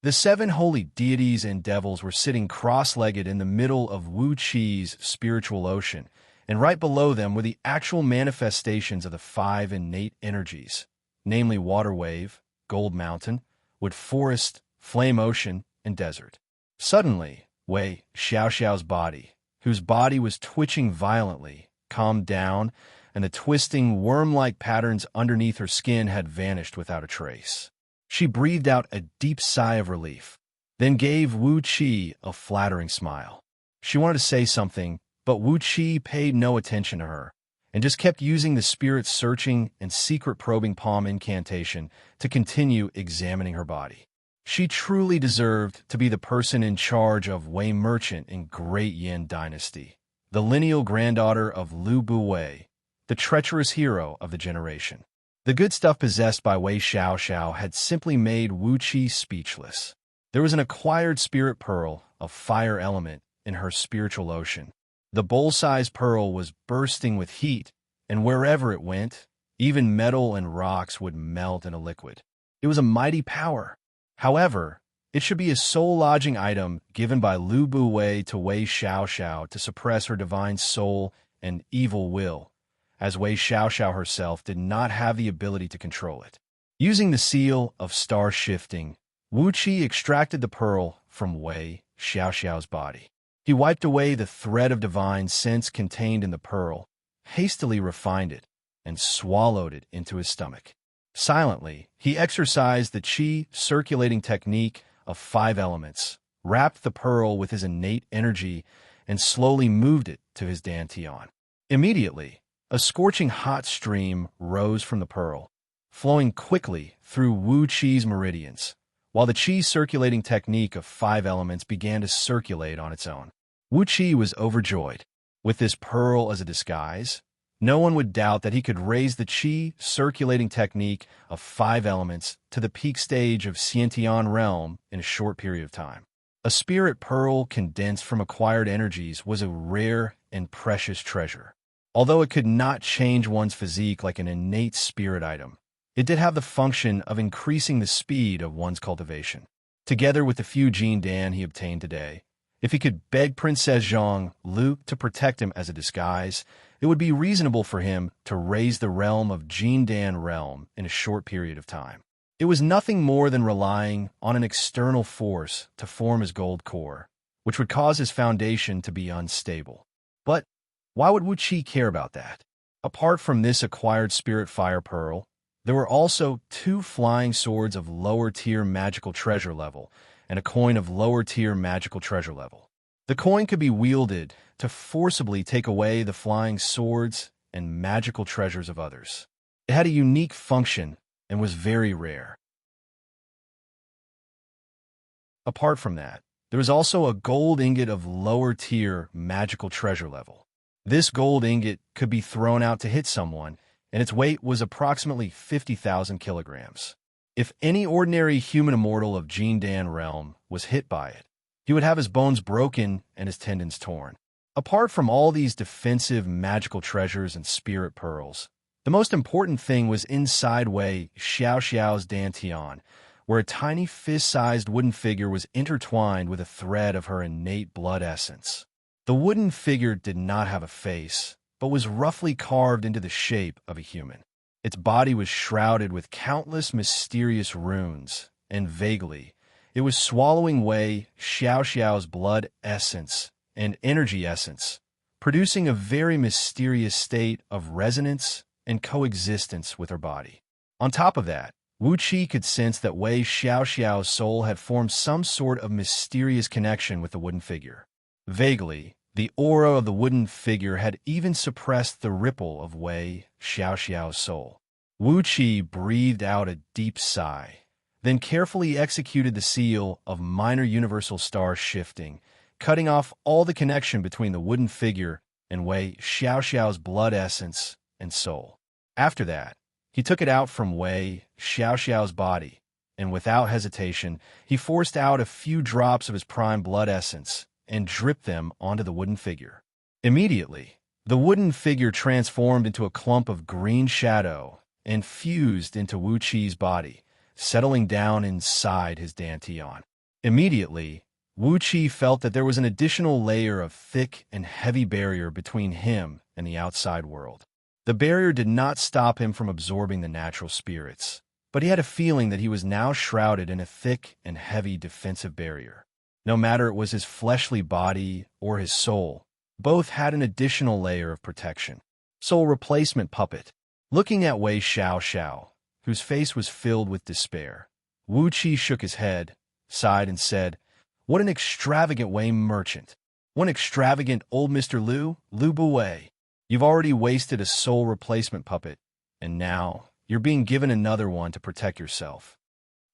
The 7 holy deities and devils were sitting cross-legged in the middle of Wuxia's spiritual ocean, and right below them were the actual manifestations of the 5 innate energies, namely water wave, gold mountain, wood forest, flame ocean, and desert. Suddenly, Xianxia's body, whose body was twitching violently, calmed down, and the twisting, worm-like patterns underneath her skin had vanished without a trace. She breathed out a deep sigh of relief, then gave Wuxia a flattering smile. She wanted to say something, but Wuxia paid no attention to her, and just kept using the spirit's searching and secret probing palm incantation to continue examining her body. She truly deserved to be the person in charge of Wei Merchant in Great Yin Dynasty, the lineal granddaughter of Lu Buwei, the treacherous hero of the generation. The good stuff possessed by Wei Xiaoxiao had simply made Wuxia speechless. There was an acquired spirit pearl of fire element in her spiritual ocean. The bowl-sized pearl was bursting with heat, and wherever it went, even metal and rocks would melt in a liquid. It was a mighty power. However, it should be a soul-lodging item given by Lu Buwei to Wei Xiaoxiao to suppress her divine soul and evil will, as Wei Xiaoxiao herself did not have the ability to control it. Using the seal of star shifting, Wuxia extracted the pearl from Wei Xiaoxiao's body. He wiped away the thread of divine sense contained in the pearl, hastily refined it, and swallowed it into his stomach. Silently, he exercised the qi circulating technique of 5 elements, wrapped the pearl with his innate energy, and slowly moved it to his dantian. Immediately, a scorching hot stream rose from the pearl, flowing quickly through Wuxia's meridians, while the qi circulating technique of 5 elements began to circulate on its own. Wuxia was overjoyed. With this pearl as a disguise, no one would doubt that he could raise the qi circulating technique of 5 elements to the peak stage of Xiantian realm in a short period of time. A spirit pearl condensed from acquired energies was a rare and precious treasure. Although it could not change one's physique like an innate spirit item, it did have the function of increasing the speed of one's cultivation. Together with the few Jin Dan he obtained today, if he could beg Princess Zhang Lu to protect him as a disguise, it would be reasonable for him to raise the realm of Jin Dan realm in a short period of time. It was nothing more than relying on an external force to form his gold core, which would cause his foundation to be unstable. But why would Wuxia care about that? Apart from this acquired spirit fire pearl, there were also 2 flying swords of lower-tier magical treasure level and a coin of lower-tier magical treasure level. The coin could be wielded to forcibly take away the flying swords and magical treasures of others. It had a unique function and was very rare. Apart from that, there was also a gold ingot of lower-tier magical treasure level. This gold ingot could be thrown out to hit someone, and its weight was approximately 50,000 kilograms. If any ordinary human immortal of Jin Dan realm was hit by it, he would have his bones broken and his tendons torn. Apart from all these defensive magical treasures and spirit pearls, the most important thing was inside Wei Xiaoxiao's dantian, where a tiny fist-sized wooden figure was intertwined with a thread of her innate blood essence. The wooden figure did not have a face, but was roughly carved into the shape of a human. Its body was shrouded with countless mysterious runes, and vaguely, it was swallowing Wei Xiaoxiao's blood essence and energy essence, producing a very mysterious state of resonance and coexistence with her body. On top of that, Wuxia could sense that Wei Xiaoxiao's soul had formed some sort of mysterious connection with the wooden figure. Vaguely, the aura of the wooden figure had even suppressed the ripple of Xiaoxiao's soul. Wuxia breathed out a deep sigh, then carefully executed the seal of minor universal star shifting, cutting off all the connection between the wooden figure and Xiaoxiao's blood essence and soul. After that, he took it out from Xiaoxiao's body, and without hesitation, he forced out a few drops of his prime blood essence and dripped them onto the wooden figure. Immediately, the wooden figure transformed into a clump of green shadow and fused into Wuqi's body, settling down inside his dantian. Immediately, Wuqi felt that there was an additional layer of thick and heavy barrier between him and the outside world. The barrier did not stop him from absorbing the natural spirits, but he had a feeling that he was now shrouded in a thick and heavy defensive barrier. No matter it was his fleshly body or his soul, both had an additional layer of protection. Soul replacement puppet. Looking at Wei Xiaoxiao, whose face was filled with despair, Wuqi shook his head, sighed, and said, "What an extravagant Wei merchant! One extravagant old Mr. Lu Buwei. You've already wasted a soul replacement puppet, and now you're being given another one to protect yourself."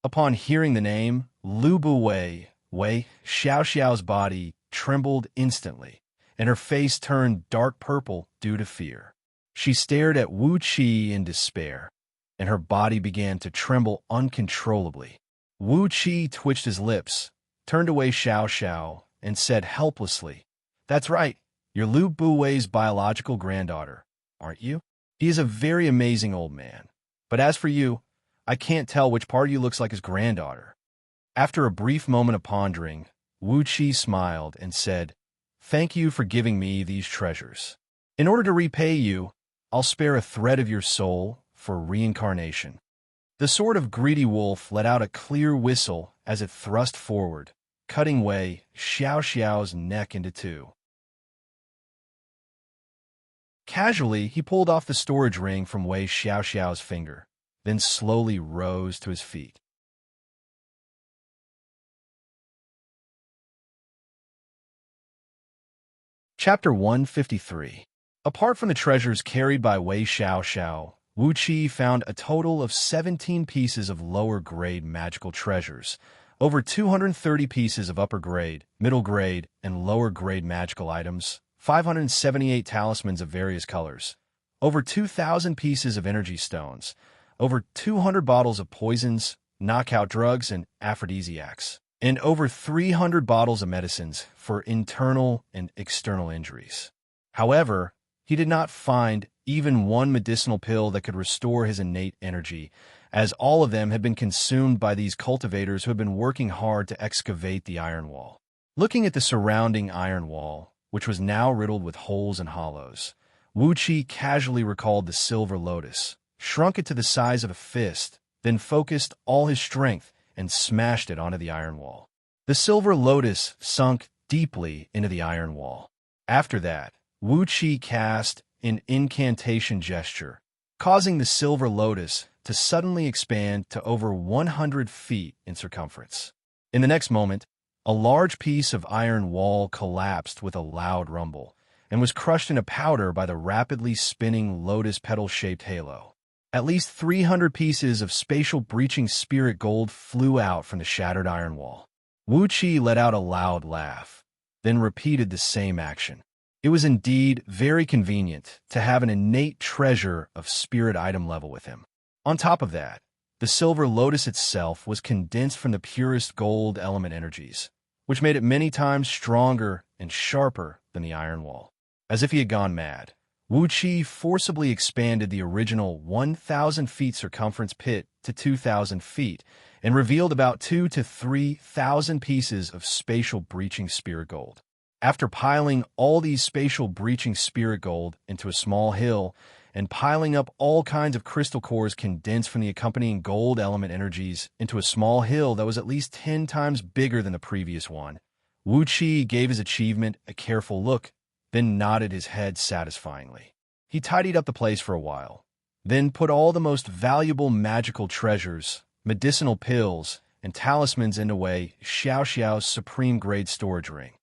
Upon hearing the name, Lu Buwei, Wei Xiaoxiao's body trembled instantly, and her face turned dark purple due to fear. She stared at Wuqi in despair, and her body began to tremble uncontrollably. Wuqi twitched his lips, turned away Xiaoxiao, and said helplessly, "That's right, you're Lu Buwei's biological granddaughter, aren't you? He is a very amazing old man. But as for you, I can't tell which part of you looks like his granddaughter." After a brief moment of pondering, Wuqi smiled and said, "Thank you for giving me these treasures. In order to repay you, I'll spare a thread of your soul for reincarnation." The sword of greedy wolf let out a clear whistle as it thrust forward, cutting Wei Xiaoxiao's neck into two. Casually, he pulled off the storage ring from Wei Xiaoxiao's finger, then slowly rose to his feet. Chapter 153. Apart from the treasures carried by Wei Xiaoxiao, Wuqi found a total of 17 pieces of lower-grade magical treasures, over 230 pieces of upper-grade, middle-grade, and lower-grade magical items, 578 talismans of various colors, over 2,000 pieces of energy stones, over 200 bottles of poisons, knockout drugs, and aphrodisiacs, and over 300 bottles of medicines for internal and external injuries. However, he did not find even one medicinal pill that could restore his innate energy, as all of them had been consumed by these cultivators who had been working hard to excavate the iron wall. Looking at the surrounding iron wall, which was now riddled with holes and hollows, Wuqi casually recalled the silver lotus, shrunk it to the size of a fist, then focused all his strength and smashed it onto the iron wall. The silver lotus sunk deeply into the iron wall. After that, Wuqi cast an incantation gesture, causing the silver lotus to suddenly expand to over 100 feet in circumference. In the next moment, a large piece of iron wall collapsed with a loud rumble and was crushed into powder by the rapidly spinning lotus petal-shaped halo. At least 300 pieces of spatial breaching spirit gold flew out from the shattered iron wall. Wuqi let out a loud laugh, then repeated the same action. It was indeed very convenient to have an innate treasure of spirit item level with him. On top of that, the silver lotus itself was condensed from the purest gold element energies, which made it many times stronger and sharper than the iron wall. As if he had gone mad, Wuqi forcibly expanded the original 1,000 feet circumference pit to 2,000 feet and revealed about 2,000 to 3,000 pieces of spatial breaching spirit gold. After piling all these spatial breaching spirit gold into a small hill and piling up all kinds of crystal cores condensed from the accompanying gold element energies into a small hill that was at least 10 times bigger than the previous one, Wuqi gave his achievement a careful look, then nodded his head satisfyingly. He tidied up the place for a while, then put all the most valuable magical treasures, medicinal pills, and talismans into Wei Xiaoxiao's supreme-grade storage ring.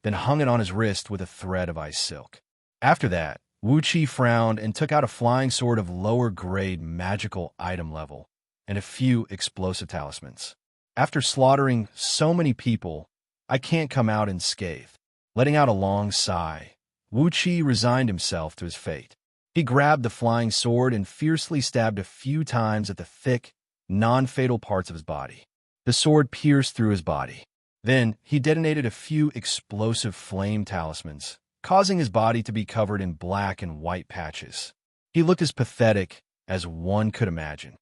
then hung it on his wrist with a thread of ice silk. After that, Wuxia frowned and took out a flying sword of lower-grade magical item level and a few explosive talismans. After slaughtering so many people, I can't come out unscathed. Letting out a long sigh, Wuxia resigned himself to his fate. He grabbed the flying sword and fiercely stabbed a few times at the thick, non-fatal parts of his body. The sword pierced through his body. Then, he detonated a few explosive flame talismans, causing his body to be covered in black and white patches. He looked as pathetic as one could imagine.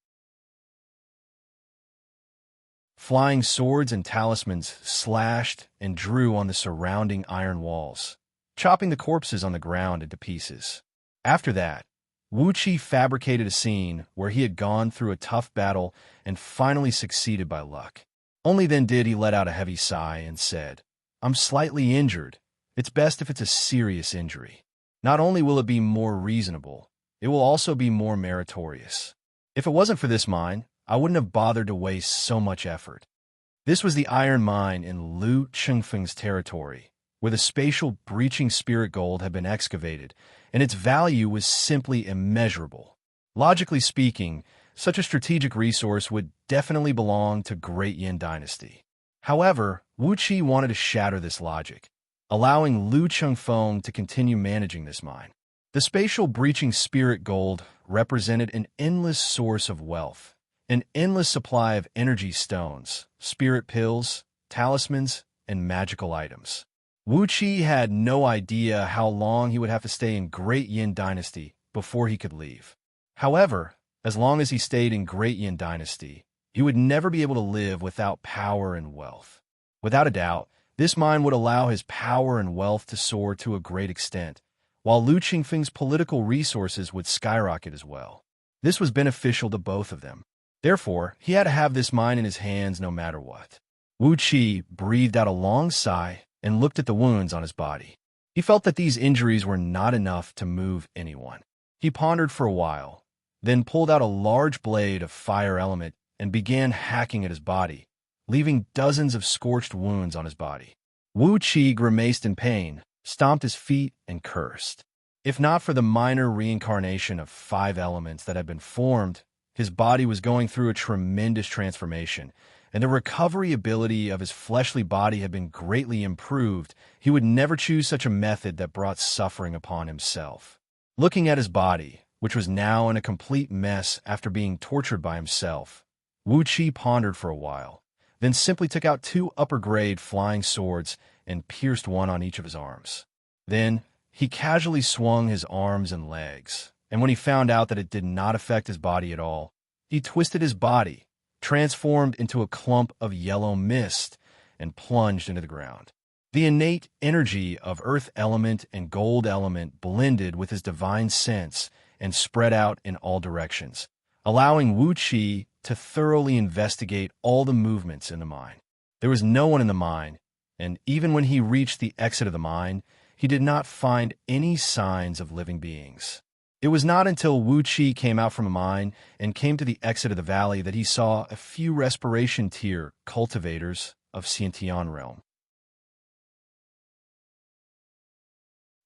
Flying swords and talismans slashed and drew on the surrounding iron walls, chopping the corpses on the ground into pieces. After that, Wuxia fabricated a scene where he had gone through a tough battle and finally succeeded by luck. Only then did he let out a heavy sigh and said, "I'm slightly injured. It's best if it's a serious injury. Not only will it be more reasonable, it will also be more meritorious. If it wasn't for this mine, I wouldn't have bothered to waste so much effort." This was the iron mine in Lu Chengfeng's territory, where the spatial breaching spirit gold had been excavated, and its value was simply immeasurable. Logically speaking, such a strategic resource would definitely belong to Great Yin Dynasty. However, Wuxia wanted to shatter this logic, allowing Lu Chengfeng to continue managing this mine. The spatial breaching spirit gold represented an endless source of wealth, an endless supply of energy stones, spirit pills, talismans, and magical items. Wuxia had no idea how long he would have to stay in Great Yin Dynasty before he could leave. However, as long as he stayed in Great Yin Dynasty, he would never be able to live without power and wealth. Without a doubt, this mine would allow his power and wealth to soar to a great extent, while Lu Chengfeng's political resources would skyrocket as well. This was beneficial to both of them. Therefore, he had to have this mine in his hands no matter what. Wuxia breathed out a long sigh and looked at the wounds on his body. He felt that these injuries were not enough to move anyone. He pondered for a while, then pulled out a large blade of fire element and began hacking at his body, leaving dozens of scorched wounds on his body. Wuxia grimaced in pain, stomped his feet, and cursed. If not for the minor reincarnation of 5 elements that had been formed, his body was going through a tremendous transformation, and the recovery ability of his fleshly body had been greatly improved. He would never choose such a method that brought suffering upon himself. Looking at his body, which was now in a complete mess after being tortured by himself, Wuxia pondered for a while, then simply took out 2 upper-grade flying swords and pierced one on each of his arms. Then, he casually swung his arms and legs, and when he found out that it did not affect his body at all, he twisted his body, transformed into a clump of yellow mist, and plunged into the ground. The innate energy of earth element and gold element blended with his divine sense and spread out in all directions, allowing Wuxia to thoroughly investigate all the movements in the mine. There was no one in the mine, and even when he reached the exit of the mine, he did not find any signs of living beings. It was not until Wuxia came out from a mine and came to the exit of the valley that he saw a few respiration tier cultivators of Xianxia realm.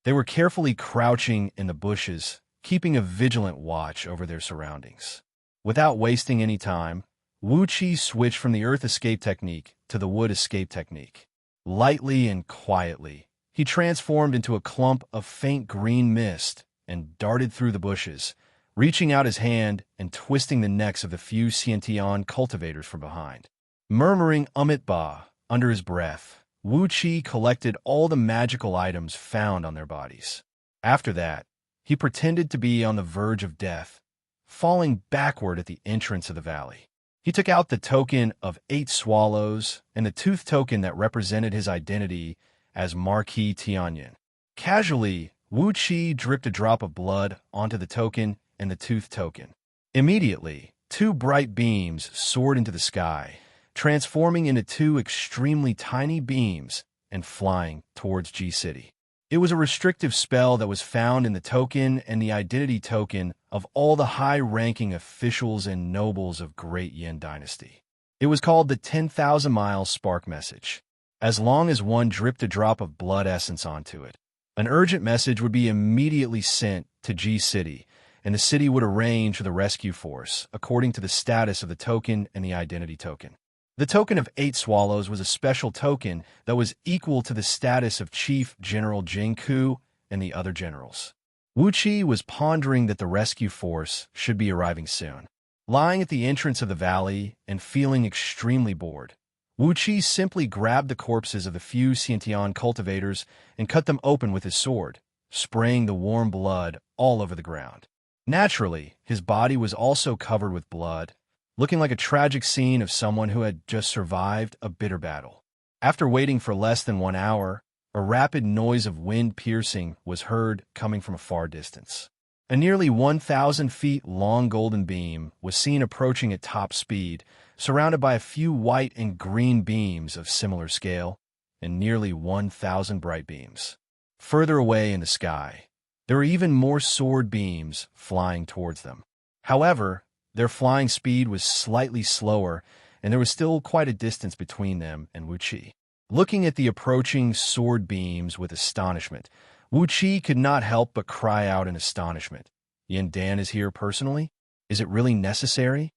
They were carefully crouching in the bushes, keeping a vigilant watch over their surroundings. Without wasting any time, Wuxia switched from the earth escape technique to the wood escape technique. Lightly and quietly, he transformed into a clump of faint green mist and darted through the bushes, reaching out his hand and twisting the necks of the few Xianxia cultivators from behind. Murmuring Amit Ba under his breath, Wuxia collected all the magical items found on their bodies. After that, he pretended to be on the verge of death, falling backward at the entrance of the valley. He took out the token of 8 swallows and the tooth token that represented his identity as Marquis Tianyan. Casually, Wuxia dripped a drop of blood onto the token and the tooth token. Immediately, 2 bright beams soared into the sky, transforming into 2 extremely tiny beams and flying towards G-City. It was a restrictive spell that was found in the token and the identity token of all the high-ranking officials and nobles of Great Yin Dynasty. It was called the 10,000-mile spark message. as long as one dripped a drop of blood essence onto it. An urgent message would be immediately sent to G City, and the city would arrange for the rescue force, according to the status of the token and the identity token. The token of 8 swallows was a special token that was equal to the status of Chief General Jingku and the other generals. Wuxia was pondering that the rescue force should be arriving soon. Lying at the entrance of the valley and feeling extremely bored, Wuxia simply grabbed the corpses of the few Xianxia cultivators and cut them open with his sword, spraying the warm blood all over the ground. Naturally, his body was also covered with blood, looking like a tragic scene of someone who had just survived a bitter battle. After waiting for less than 1 hour, a rapid noise of wind piercing was heard coming from a far distance. A nearly 1,000 feet long golden beam was seen approaching at top speed, surrounded by a few white and green beams of similar scale, and nearly 1,000 bright beams. Further away in the sky, there were even more sword beams flying towards them. However, their flying speed was slightly slower, and there was still quite a distance between them and Wuxia. Looking at the approaching sword beams with astonishment, Wuxia could not help but cry out in astonishment. Yin Dan is here personally? Is it really necessary?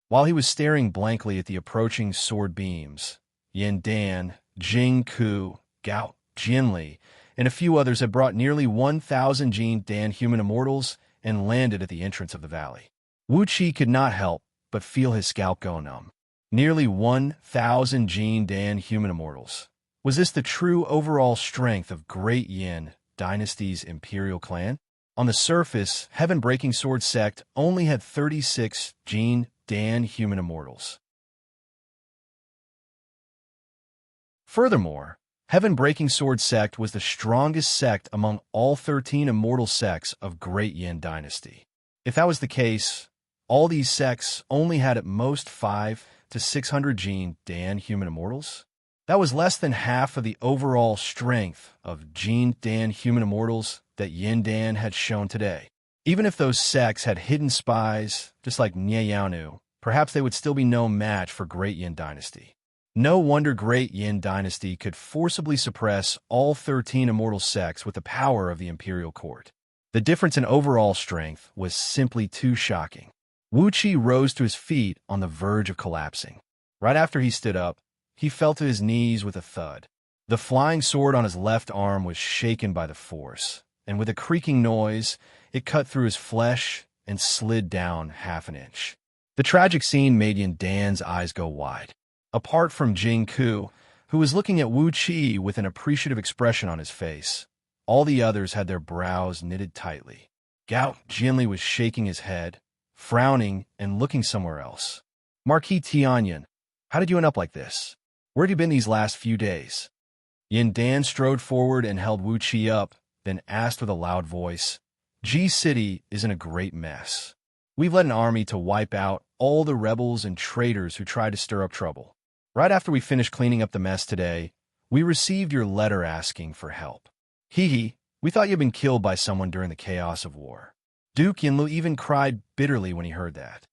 While he was staring blankly at the approaching sword beams, Yin Dan, Jing Ku, Gao, Jinli, and a few others had brought nearly 1,000 Jin Dan human immortals and landed at the entrance of the valley. Wuxia could not help but feel his scalp go numb. Nearly 1,000 Jin Dan human immortals. Was this the true overall strength of Great Yin Dynasty's imperial clan? On the surface, Heaven-Breaking Sword Sect only had 36 Jin Dan human immortals. Furthermore, Heaven-Breaking Sword Sect was the strongest sect among all 13 immortal sects of Great Yin Dynasty. If that was the case, all these sects only had at most 500 to 600 Jin Dan human immortals. That was less than half of the overall strength of Jin Dan human immortals that Yin Dan had shown today. Even if those sects had hidden spies, just like Nieyanu, perhaps they would still be no match for Great Yin Dynasty. No wonder Great Yin Dynasty could forcibly suppress all 13 immortal sects with the power of the imperial court. The difference in overall strength was simply too shocking. Wuxia rose to his feet on the verge of collapsing. Right after he stood up, he fell to his knees with a thud. The flying sword on his left arm was shaken by the force, and with a creaking noise, it cut through his flesh and slid down half an inch. The tragic scene made Yin Dan's eyes go wide. Apart from Jing Ku, who was looking at Wuxia with an appreciative expression on his face, all the others had their brows knitted tightly. Gao Jinli was shaking his head, frowning and looking somewhere else. Marquis Tianyan, how did you end up like this? Where have you been these last few days? Yin Dan strode forward and held Wuxia up, then asked with a loud voice, G City is in a great mess. We've led an army to wipe out all the rebels and traitors who tried to stir up trouble. Right after we finished cleaning up the mess today, we received your letter asking for help. Hee, we thought you'd been killed by someone during the chaos of war. Duke Yinlu even cried bitterly when he heard that.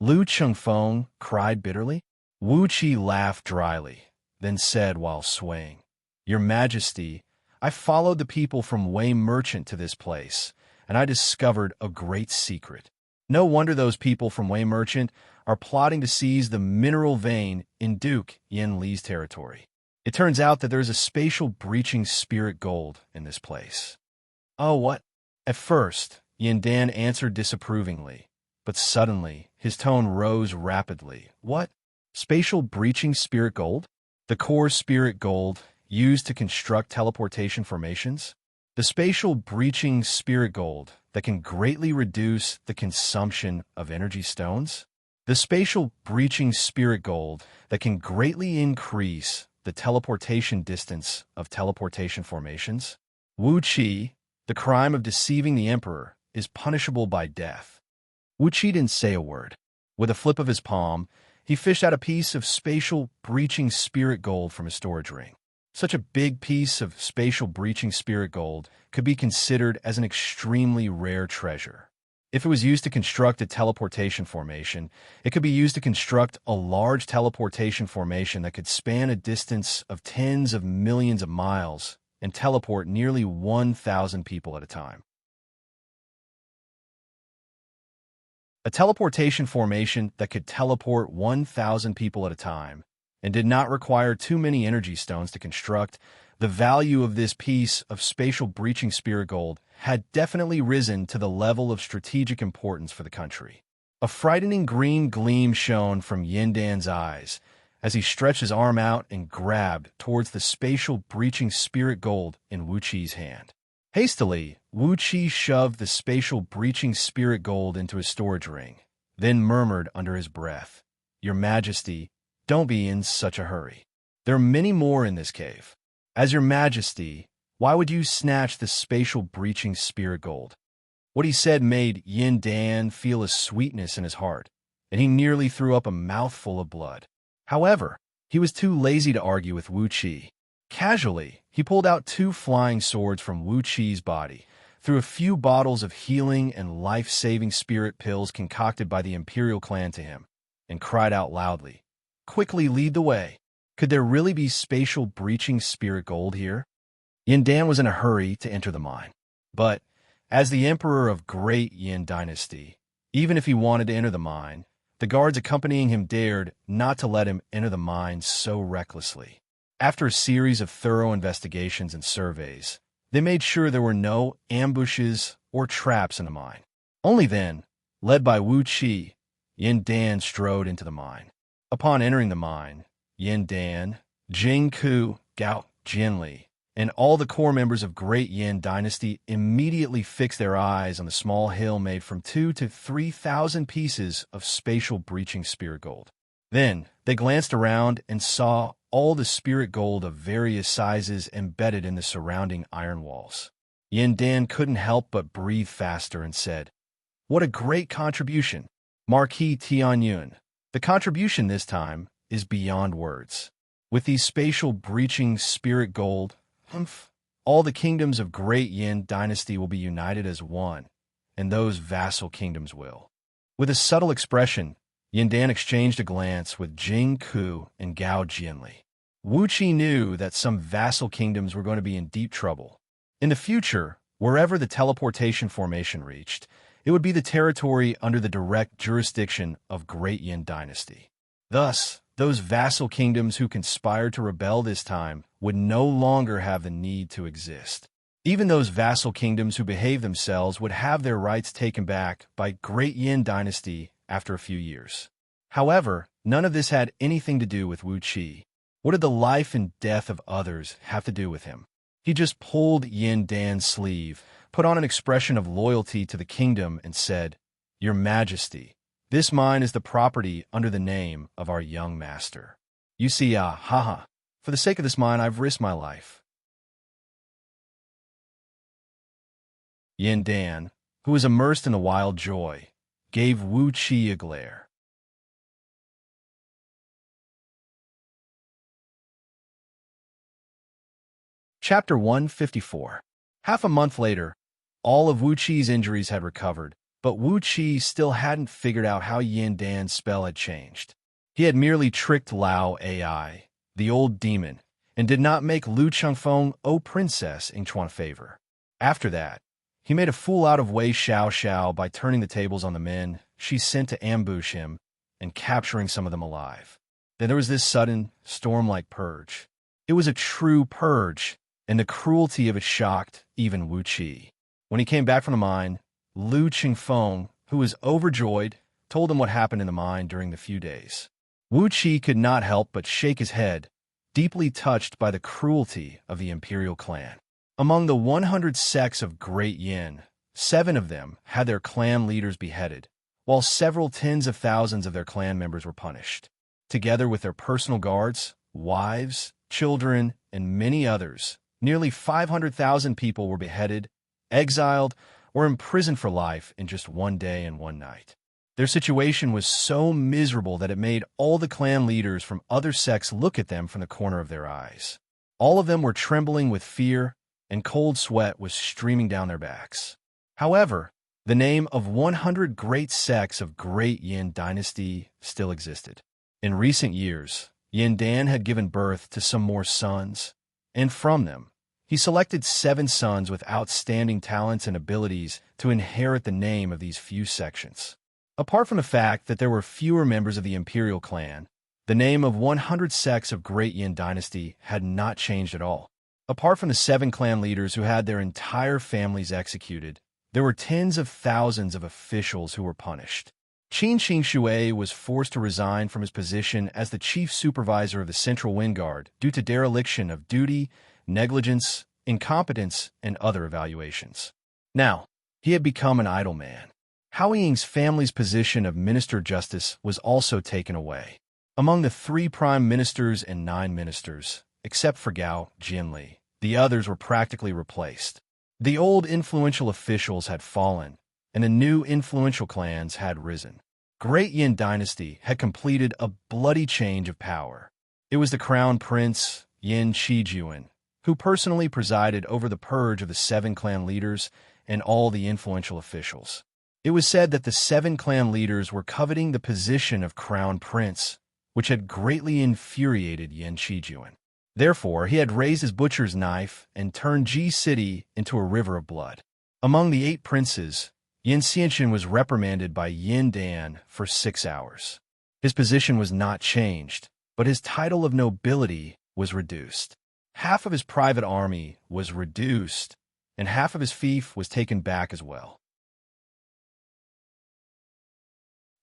Lu Chengfeng cried bitterly? Wuxia laughed dryly, then said while swaying, Your Majesty, I followed the people from Wei Merchant to this place, and I discovered a great secret. No wonder those people from Wei Merchant are plotting to seize the mineral vein in Duke Yin Li's territory. It turns out that there's a spatial breaching spirit gold in this place. Oh, what? At first, Yin Dan answered disapprovingly, but suddenly his tone rose rapidly. What? Spatial breaching spirit gold? The core spirit gold used to construct teleportation formations? The spatial breaching spirit gold that can greatly reduce the consumption of energy stones? The spatial breaching spirit gold that can greatly increase the teleportation distance of teleportation formations? Wuxia, the crime of deceiving the emperor, is punishable by death. Wuxia didn't say a word. With a flip of his palm, he fished out a piece of spatial breaching spirit gold from his storage ring. Such a big piece of spatial breaching spirit gold could be considered as an extremely rare treasure. If it was used to construct a teleportation formation, it could be used to construct a large teleportation formation that could span a distance of tens of millions of miles and teleport nearly 1,000 people at a time. A teleportation formation that could teleport 1,000 people at a time and did not require too many energy stones to construct, the value of this piece of spatial breaching spirit gold had definitely risen to the level of strategic importance for the country. A frightening green gleam shone from Yindan's eyes as he stretched his arm out and grabbed towards the spatial breaching spirit gold in Wuxi's hand. Hastily, Wuxi shoved the spatial breaching spirit gold into his storage ring, then murmured under his breath, "Your Majesty, don't be in such a hurry. There are many more in this cave. As your Majesty, why would you snatch the spatial breaching spirit gold?" What he said made Yindan feel a sweetness in his heart, and he nearly threw up a mouthful of blood. However, he was too lazy to argue with Wuxi. Casually, he pulled out 2 flying swords from Wuxi's body, threw a few bottles of healing and life-saving spirit pills concocted by the Imperial clan to him, and cried out loudly, "Quickly lead the way. Could there really be spatial breaching spirit gold here?" Yindan was in a hurry to enter the mine. But, as the emperor of Great Yin Dynasty, even if he wanted to enter the mine, the guards accompanying him dared not to let him enter the mine so recklessly. After a series of thorough investigations and surveys, they made sure there were no ambushes or traps in the mine. Only then, led by Wuxi, Yindan strode into the mine. Upon entering the mine, Yindan, Jingku, Gao, Jinli, and all the core members of Great Yin Dynasty immediately fixed their eyes on the small hill made from 2,000 to 3,000 pieces of spatial breaching spirit gold. Then, they glanced around and saw all the spirit gold of various sizes embedded in the surrounding iron walls. Yindan couldn't help but breathe faster and said, "What a great contribution, Marquis Tianyun. The contribution this time is beyond words. With these spatial breaching spirit gold, all the kingdoms of Great Yin Dynasty will be united as one, and those vassal kingdoms will." With a subtle expression, Yindan exchanged a glance with Jing Ku and Gao Jinli. Wuxi knew that some vassal kingdoms were going to be in deep trouble. In the future, wherever the teleportation formation reached, it would be the territory under the direct jurisdiction of Great Yin Dynasty. Thus, those vassal kingdoms who conspired to rebel this time would no longer have the need to exist. Even those vassal kingdoms who behaved themselves would have their rights taken back by Great Yin Dynasty after a few years. However, none of this had anything to do with Wuxi. What did the life and death of others have to do with him? He just pulled Yindan's sleeve, put on an expression of loyalty to the kingdom, and said, "Your Majesty, this mine is the property under the name of our young master. You see, for the sake of this mine, I've risked my life." Yindan, who was immersed in the wild joy, gave Wuxi a glare. Chapter 154. Half a month later, all of Wuxi's injuries had recovered, but Wuxi still hadn't figured out how Yindan's spell had changed. He had merely tricked Lao AI, the old demon, and did not make Lu Chengfeng, Princess, in Chuan favor. After that, he made a fool out of Wei Xiaoxiao by turning the tables on the men she sent to ambush him and capturing some of them alive. Then there was this sudden, storm-like purge. It was a true purge, and the cruelty of it shocked even Wuxi. When he came back from the mine, Lu Chengfeng, who was overjoyed, told him what happened in the mine during the few days. Wuxi could not help but shake his head, deeply touched by the cruelty of the imperial clan. Among the 100 sects of Great Yin, 7 of them had their clan leaders beheaded, while several tens of thousands of their clan members were punished. Together with their personal guards, wives, children, and many others, nearly 500,000 people were beheaded, exiled, or imprisoned for life in just one day and one night. Their situation was so miserable that it made all the clan leaders from other sects look at them from the corner of their eyes. All of them were trembling with fear, and cold sweat was streaming down their backs. However, The name of 100 great sects of Great Yin Dynasty still existed. In recent years, Yin Dan had given birth to some more sons, and from them, he selected 7 sons with outstanding talents and abilities to inherit the name of these few sections. Apart from the fact that there were fewer members of the imperial clan, the name of 100 sects of Great Yin Dynasty had not changed at all. Apart from the 7 clan leaders who had their entire families executed, there were tens of thousands of officials who were punished. Xianxia was forced to resign from his position as the chief supervisor of the Central Wind Guard due to dereliction of duty, negligence, incompetence, and other evaluations. Now, he had become an idle man. Hao Ying's family's position of Minister of Justice was also taken away. Among the 3 prime ministers and 9 ministers, except for Gao Jinli, the others were practically replaced. The old influential officials had fallen, and the new influential clans had risen. Great Yin Dynasty had completed a bloody change of power. It was the crown prince, Yin Shijuan, who personally presided over the purge of the 7 clan leaders and all the influential officials. It was said that the 7 clan leaders were coveting the position of crown prince, which had greatly infuriated Yin Shijuan. Therefore, he had raised his butcher's knife and turned Ji City into a river of blood. Among the 8 princes, Yin Xianxia was reprimanded by Yin Dan for 6 hours. His position was not changed, but his title of nobility was reduced. Half of his private army was reduced, and half of his fief was taken back as well.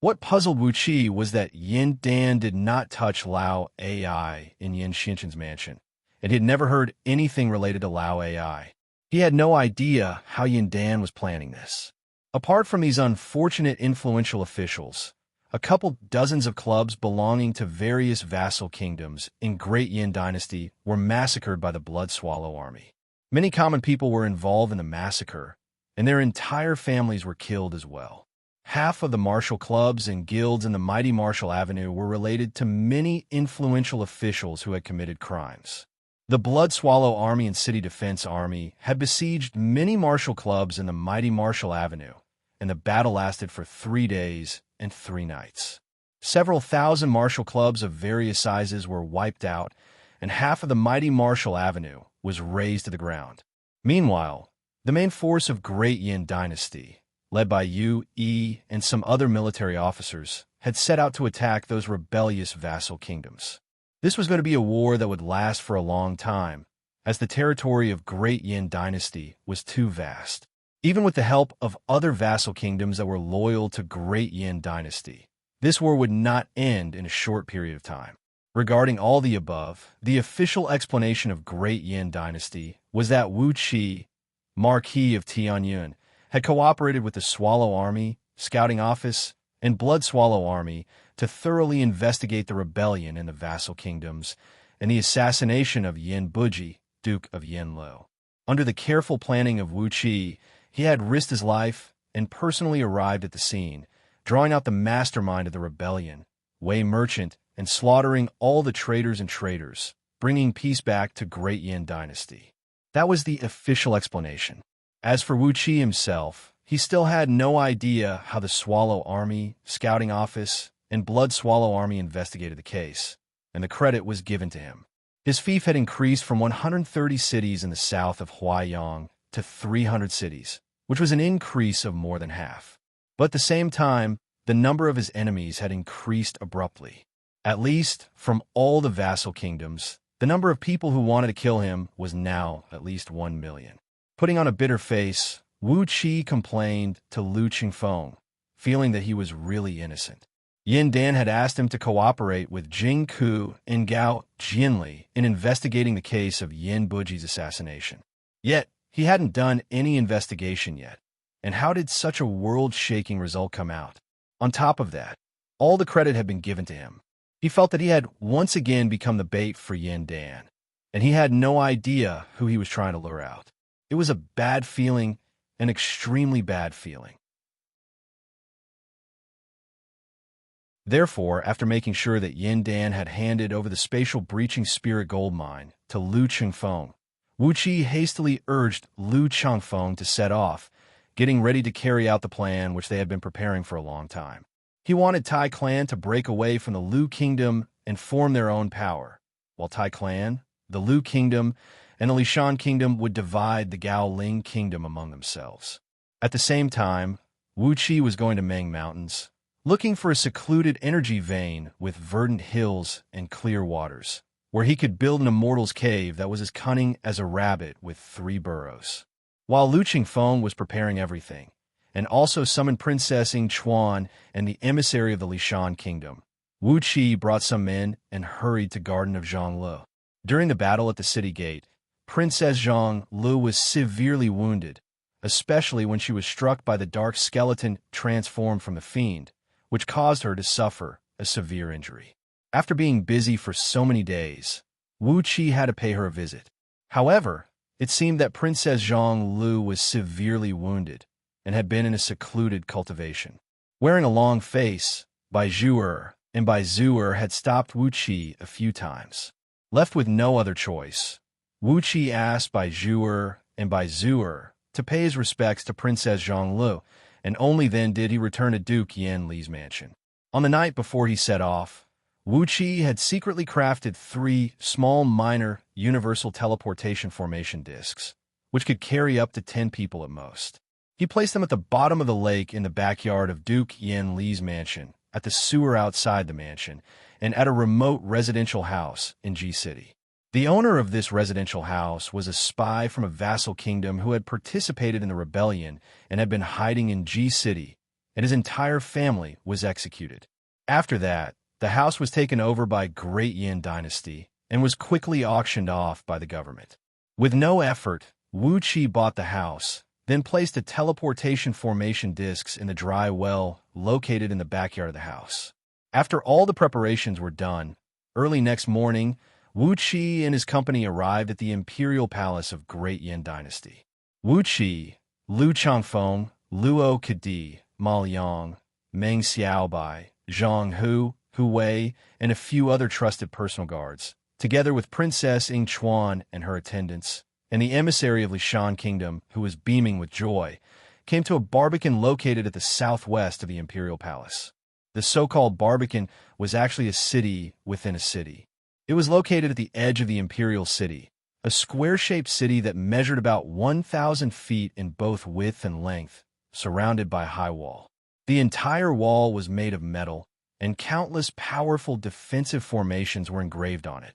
What puzzled Wuxia was that Yin Dan did not touch Lao AI in Yin Xianxia's mansion, and he had never heard anything related to Lao AI. He had no idea how Yin Dan was planning this. Apart from these unfortunate influential officials, a couple dozens of clubs belonging to various vassal kingdoms in Great Yin Dynasty were massacred by the Blood Swallow army. Many common people were involved in the massacre, and their entire families were killed as well. Half of the martial clubs and guilds in the mighty Martial Avenue were related to many influential officials who had committed crimes. The Blood Swallow Army and City Defense Army had besieged many martial clubs in the mighty Martial Avenue, and the battle lasted for 3 days and 3 nights. Several thousand martial clubs of various sizes were wiped out, and half of the mighty Martial Avenue was razed to the ground. Meanwhile, the main force of Great Yin Dynasty, led by Yu Yi and some other military officers, had set out to attack those rebellious vassal kingdoms. This was going to be a war that would last for a long time, as the territory of Great Yin Dynasty was too vast. Even with the help of other vassal kingdoms that were loyal to Great Yin Dynasty, this war would not end in a short period of time. Regarding all the above, the official explanation of Great Yin Dynasty was that Wuxia, Marquis of Tianyun, had cooperated with the Swallow Army, Scouting Office, and Blood Swallow Army to thoroughly investigate the rebellion in the vassal kingdoms and the assassination of Yin Buji, Duke of Yinluo. Under the careful planning of Wuxia, he had risked his life and personally arrived at the scene, drawing out the mastermind of the rebellion, Wei Merchant, and slaughtering all the traitors and traitors, bringing peace back to Great Yin Dynasty. That was the official explanation. As for Wuxia himself, he still had no idea how the Swallow Army, Scouting Office, and Blood Swallow Army investigated the case, and the credit was given to him. His fief had increased from 130 cities in the south of Huaiyang to 300 cities, which was an increase of more than half. But at the same time, the number of his enemies had increased abruptly. At least, from all the vassal kingdoms, the number of people who wanted to kill him was now at least 1 million. Putting on a bitter face, Wuxia complained to Lu Qingfeng, feeling that he was really innocent. Yin Dan had asked him to cooperate with Jing Ku and Gao Jinli in investigating the case of Yin Buji's assassination. Yet, he hadn't done any investigation yet. And how did such a world-shaking result come out? On top of that, all the credit had been given to him. He felt that he had once again become the bait for Yin Dan, and he had no idea who he was trying to lure out. It was a bad feeling, an extremely bad feeling. Therefore, after making sure that Yin Dan had handed over the spatial breaching spirit gold mine to Lu Qingfeng, Wuxia hastily urged Lu Qingfeng to set off, getting ready to carry out the plan which they had been preparing for a long time. He wanted Tai clan to break away from the Lu kingdom and form their own power, while Tai clan, the Lu kingdom, and the Lishan kingdom would divide the Gaoling kingdom among themselves. At the same time, Wuxia was going to Meng Mountains, looking for a secluded energy vein with verdant hills and clear waters, where he could build an immortal's cave that was as cunning as a rabbit with 3 burrows. While Lu Qingfeng was preparing everything, and also summoned Princess Ying Chuan and the emissary of the Lishan kingdom, Wu Qi brought some men and hurried to Garden of Zhonglu. During the battle at the city gate, Princess Zhang Lu was severely wounded, especially when she was struck by the dark skeleton transformed from the fiend, which caused her to suffer a severe injury. After being busy for so many days, Wu Qi had to pay her a visit. However, it seemed that Princess Zhang Lu was severely wounded and had been in a secluded cultivation. Wearing a long face, Bai Zhuer and Bai Zuer had stopped Wu Qi a few times. Left with no other choice, Wu Qi asked Bai Zhuer and Bai Zuer to pay his respects to Princess Zhang Lu, and only then did he return to Duke Yan Li's mansion. On the night before he set off, Wu Qi had secretly crafted 3 small minor universal teleportation formation discs, which could carry up to 10 people at most. He placed them at the bottom of the lake in the backyard of Duke Yan Li's mansion, at the sewer outside the mansion, and at a remote residential house in Ji City. The owner of this residential house was a spy from a vassal kingdom who had participated in the rebellion and had been hiding in Ji City, and his entire family was executed. After that, the house was taken over by Great Yan Dynasty and was quickly auctioned off by the government. With no effort, Wu Qi bought the house, then placed the teleportation formation discs in the dry well located in the backyard of the house. After all the preparations were done, early next morning, Wu Qi and his company arrived at the imperial palace of Great Yan Dynasty. Wu Qi, Lu Changfeng, Luo Kadi, Ma Liang, Meng Xiaobai, Zhang Hu, Hu Wei, and a few other trusted personal guards, together with Princess Ying Chuan and her attendants, and the emissary of Lishan Kingdom, who was beaming with joy, came to a barbican located at the southwest of the imperial palace. The so-called barbican was actually a city within a city. It was located at the edge of the imperial city, a square-shaped city that measured about 1,000 feet in both width and length, surrounded by a high wall. The entire wall was made of metal, and countless powerful defensive formations were engraved on it.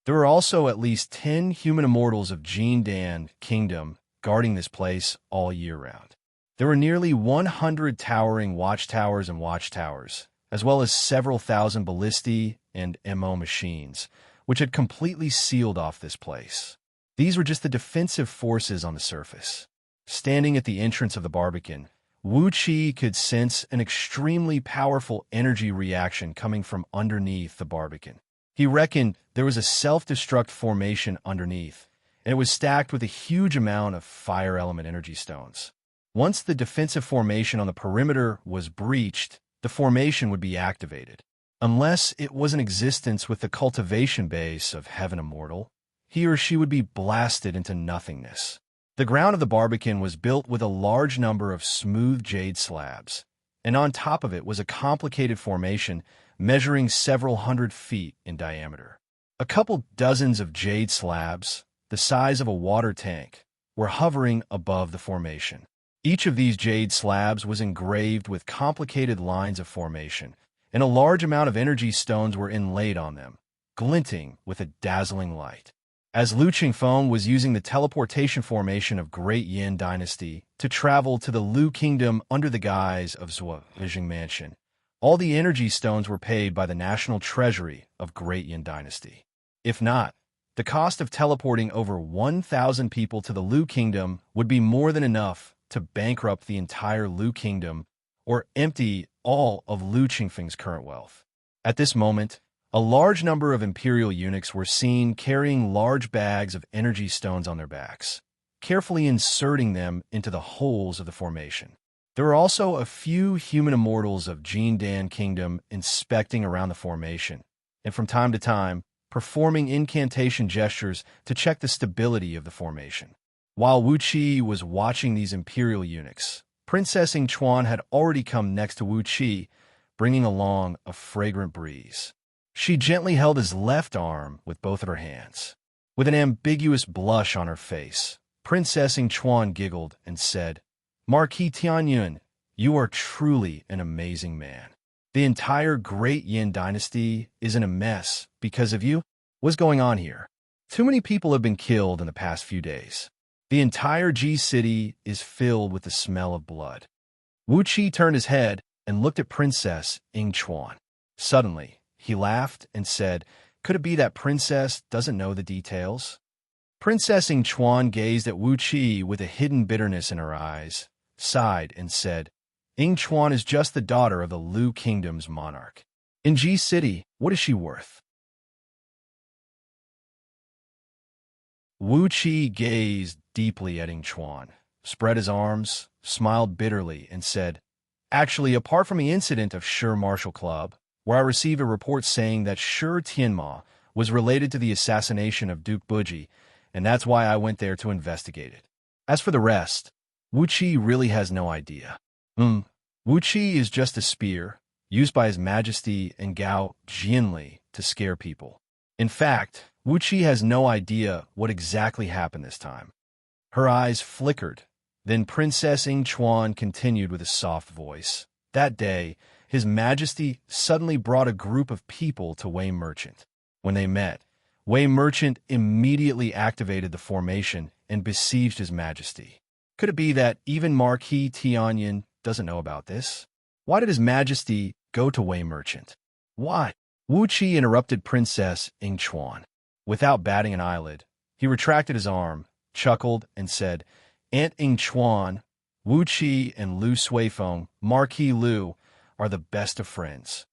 There were also at least 10 human immortals of Jindan Kingdom guarding this place all year round. There were nearly 100 towering watchtowers and watchtowers, as well as several thousand ballistae and MO machines, which had completely sealed off this place. These were just the defensive forces on the surface. Standing at the entrance of the barbican, Wu Qi could sense an extremely powerful energy reaction coming from underneath the barbican. He reckoned there was a self-destruct formation underneath, and it was stacked with a huge amount of fire element energy stones. Once the defensive formation on the perimeter was breached, the formation would be activated. Unless it was in existence with the cultivation base of Heaven Immortal, he or she would be blasted into nothingness. The ground of the barbican was built with a large number of smooth jade slabs, and on top of it was a complicated formation measuring several hundred feet in diameter. A couple dozens of jade slabs, the size of a water tank, were hovering above the formation. Each of these jade slabs was engraved with complicated lines of formation, and a large amount of energy stones were inlaid on them, glinting with a dazzling light. As Lu Qingfeng was using the teleportation formation of Great Yan Dynasty to travel to the Lu Kingdom under the guise of Zhuo Mansion, all the energy stones were paid by the national treasury of Great Yan Dynasty. If not, the cost of teleporting over 1,000 people to the Lu Kingdom would be more than enough to bankrupt the entire Lu Kingdom or empty all of Lu Qingfeng's current wealth. At this moment, a large number of imperial eunuchs were seen carrying large bags of energy stones on their backs, carefully inserting them into the holes of the formation. There were also a few human immortals of Jindan Kingdom inspecting around the formation, and from time to time, performing incantation gestures to check the stability of the formation. While Wuxia was watching these imperial eunuchs, Princess Yingchuan had already come next to Wuxia, bringing along a fragrant breeze. She gently held his left arm with both of her hands. With an ambiguous blush on her face, Princess Yingchuan giggled and said, "Marquis Tianyun, you are truly an amazing man. The entire Great Yin dynasty is in a mess because of you. What's going on here? Too many people have been killed in the past few days. The entire G city is filled with the smell of blood." Wuqi turned his head and looked at Princess Yingchuan. Suddenly, he laughed and said, "Could it be that Princess doesn't know the details?" Princess Yingchuan gazed at Wuqi with a hidden bitterness in her eyes, sighed, and said, "Yingchuan is just the daughter of the Lu Kingdom's monarch. In G City, what is she worth?" Wuqi gazed deeply at Yingchuan, spread his arms, smiled bitterly, and said, "Actually, apart from the incident of Shi Martial Club, where I received a report saying that Shi Tianma was related to the assassination of Duke Buji, and that's why I went there to investigate it. As for the rest, Wuqi really has no idea. Wuqi is just a spear, used by His Majesty and Gao Jianli to scare people. In fact, Wuqi has no idea what exactly happened this time." Her eyes flickered. Then Princess Yingchuan continued with a soft voice. "That day, His Majesty suddenly brought a group of people to Wei Merchant. When they met, Wei Merchant immediately activated the formation and besieged His Majesty. Could it be that even Marquis Tianyun doesn't know about this? Why did His Majesty go to Wei Merchant? Why?" Wuqi interrupted Princess Yingchuan. Without batting an eyelid, he retracted his arm, chuckled, and said, "Aunt Yingchuan, Wuqi and Lu Suifeng, Marquis Lu, are the best of friends."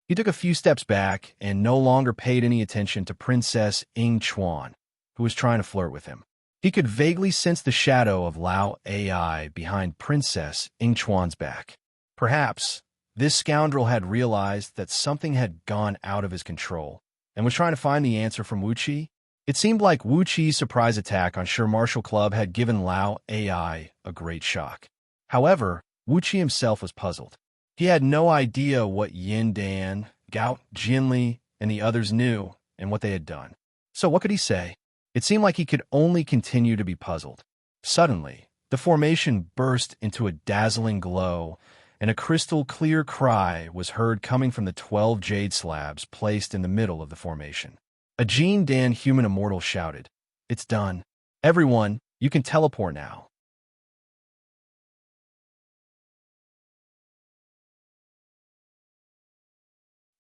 He took a few steps back and no longer paid any attention to Princess Yingchuan, who was trying to flirt with him. He could vaguely sense the shadow of Lao AI behind Princess Yingchuan's back. Perhaps this scoundrel had realized that something had gone out of his control and was trying to find the answer from Wuqi. It seemed like Wuqi's surprise attack on Shi Martial Club had given Lao AI a great shock. However, Wuqi himself was puzzled. He had no idea what Yin Dan, Gao Jianli, and the others knew and what they had done. So what could he say? It seemed like he could only continue to be puzzled. Suddenly, the formation burst into a dazzling glow, and a crystal-clear cry was heard coming from the 12 jade slabs placed in the middle of the formation. A Jin Dan human immortal shouted, "It's done. Everyone, you can teleport now."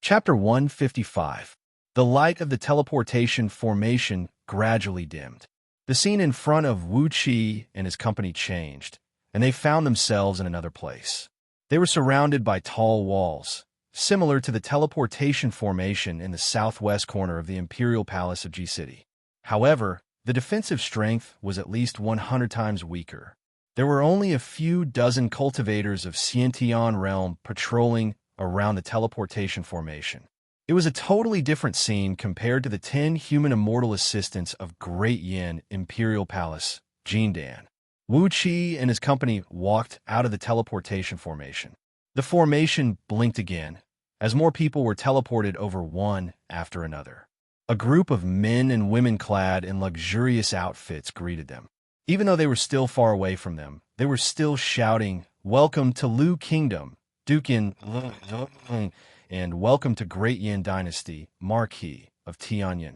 Chapter 155. The light of the teleportation formation gradually dimmed. The scene in front of Wuqi and his company changed, and they found themselves in another place. They were surrounded by tall walls, similar to the teleportation formation in the southwest corner of the Imperial Palace of G City. However, the defensive strength was at least 100 times weaker. There were only a few dozen cultivators of Xianxia realm patrolling around the teleportation formation. It was a totally different scene compared to the 10 human immortal assistants of Great Yin Imperial Palace, Jindan. Wuqi and his company walked out of the teleportation formation. The formation blinked again, as more people were teleported over one after another. A group of men and women clad in luxurious outfits greeted them. Even though they were still far away from them, they were still shouting, "Welcome to Lu Kingdom, Dukin, and welcome to Great Yin Dynasty, Marquis of Tianyun."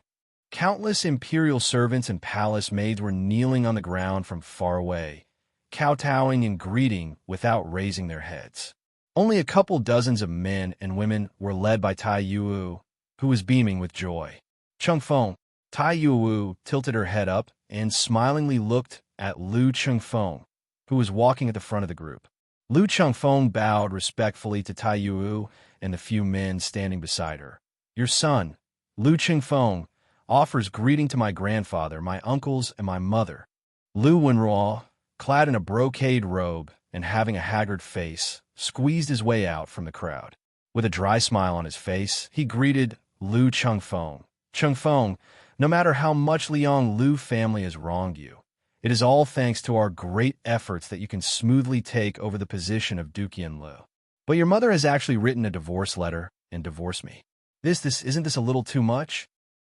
Countless imperial servants and palace maids were kneeling on the ground from far away, kowtowing and greeting without raising their heads. Only a couple dozens of men and women were led by Tai Yu, who was beaming with joy. Chengfeng. Tai Yu tilted her head up and smilingly looked at Lu Chengfeng, who was walking at the front of the group. Lu Chengfeng bowed respectfully to Tai Yu and the few men standing beside her. "Your son, Lu Chengfeng, offers greeting to my grandfather, my uncles, and my mother." Lu Wenruo, clad in a brocade robe and having a haggard face, squeezed his way out from the crowd. With a dry smile on his face, he greeted Lu Chengfeng. "Chengfeng, no matter how much Liang Lu family has wronged you, It is all thanks to our great efforts that you can smoothly take over the position of Duke Yanlu. But your mother has actually written a divorce letter and divorced me. Isn't this a little too much?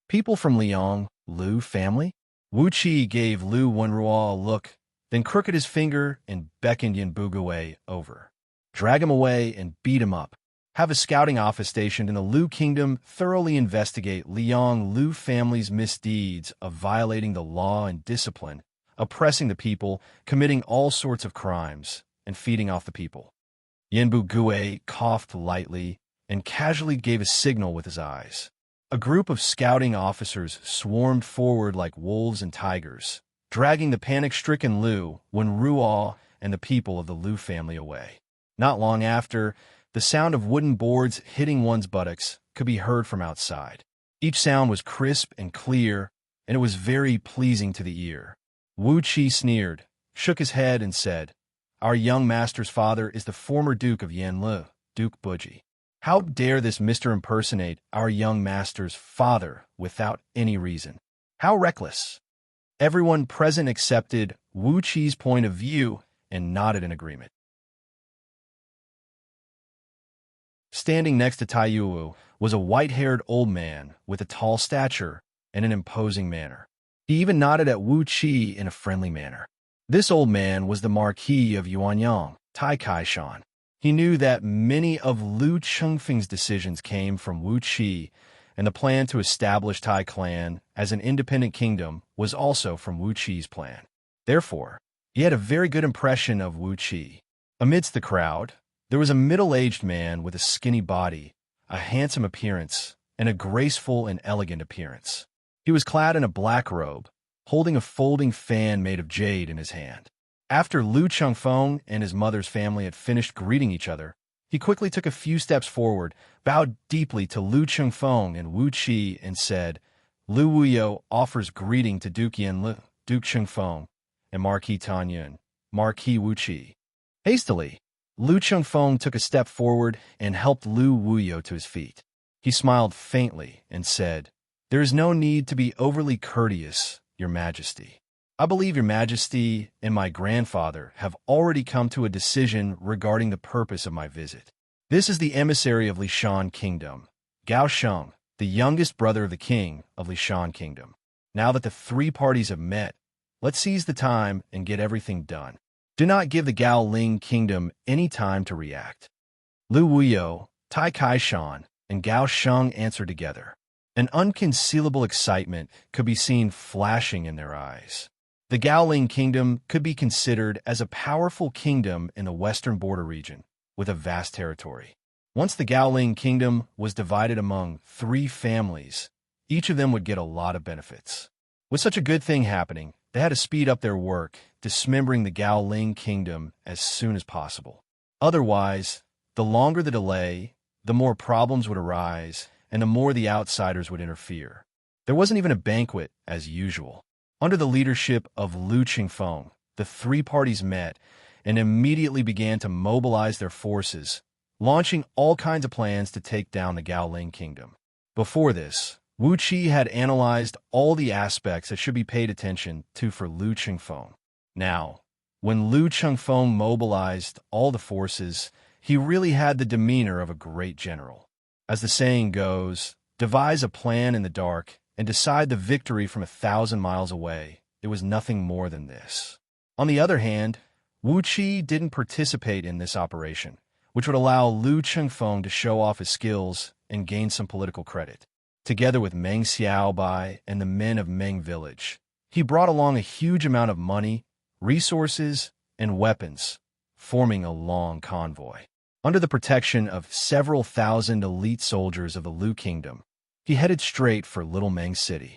People from Liang, Lu family? Wuxia gave Lu Wenruo a look, then crooked his finger and beckoned Yan Bugue over. Drag him away and beat him up. Have a scouting office stationed in the Lu Kingdom thoroughly investigate Liang Lu family's misdeeds of violating the law and discipline, oppressing the people, committing all sorts of crimes, and feeding off the people. Yan Bugue coughed lightly and casually gave a signal with his eyes. A group of scouting officers swarmed forward like wolves and tigers, dragging the panic-stricken Lu Wenruo and the people of the Lu family away. Not long after, the sound of wooden boards hitting one's buttocks could be heard from outside. Each sound was crisp and clear, and it was very pleasing to the ear. Wu Qi sneered, shook his head, and said, "Our young master's father is the former Duke of Yanlu, Duke Buji. How dare this Mr. impersonate our young master's father without any reason? How reckless!" Everyone present accepted Wu Qi's point of view and nodded in agreement. Standing next to Tai Yuwu was a white-haired old man with a tall stature and an imposing manner. He even nodded at Wu Qi in a friendly manner. This old man was the Marquis of Yuanyang, Tai Kaishan. He knew that many of Lu Chengfeng's decisions came from Wu Qi, and the plan to establish Tai clan as an independent kingdom was also from Wu Qi's plan. Therefore, he had a very good impression of Wu Qi. Amidst the crowd, there was a middle-aged man with a skinny body, a handsome appearance, and a graceful and elegant appearance. He was clad in a black robe, holding a folding fan made of jade in his hand. After Lu Chengfeng and his mother's family had finished greeting each other, he quickly took a few steps forward, bowed deeply to Lu Chengfeng and Wu Qi, and said, "Lu Wuyo offers greeting to Duke Yanlu, Duke Chengfeng, and Marquis Tanyun, Marquis Wu Qi." Hastily, Lu Chengfeng took a step forward and helped Lu Wuyo to his feet. He smiled faintly and said, "There is no need to be overly courteous, Your Majesty. I believe Your Majesty and my grandfather have already come to a decision regarding the purpose of my visit. This is the emissary of Lishan Kingdom, Gao Sheng, the youngest brother of the king of Lishan Kingdom. Now that the three parties have met, let's seize the time and get everything done. Do not give the Gao Ling Kingdom any time to react." Lu Wuyo, Tai Kaishan, and Gao Sheng answered together. An unconcealable excitement could be seen flashing in their eyes. The Gao Ling Kingdom could be considered as a powerful kingdom in the western border region, with a vast territory. Once the Gao Ling Kingdom was divided among three families, each of them would get a lot of benefits. With such a good thing happening, they had to speed up their work, dismembering the Gao Ling Kingdom as soon as possible. Otherwise, the longer the delay, the more problems would arise, and the more the outsiders would interfere. There wasn't even a banquet, as usual. Under the leadership of Lu Chengfeng, the three parties met and immediately began to mobilize their forces, launching all kinds of plans to take down the Gao Ling Kingdom. Before this, Wu Qi had analyzed all the aspects that should be paid attention to for Lu Chengfeng. Now, when Lu Chengfeng mobilized all the forces, he really had the demeanor of a great general. As the saying goes, devise a plan in the dark and decide the victory from 1,000 miles away. It was nothing more than this. On the other hand, Wu Qi didn't participate in this operation, which would allow Lu Chengfeng to show off his skills and gain some political credit. Together with Meng Xiaobai and the men of Meng Village, he brought along a huge amount of money, resources, and weapons, forming a long convoy. Under the protection of several thousand elite soldiers of the Lu Kingdom, he headed straight for Little Meng City.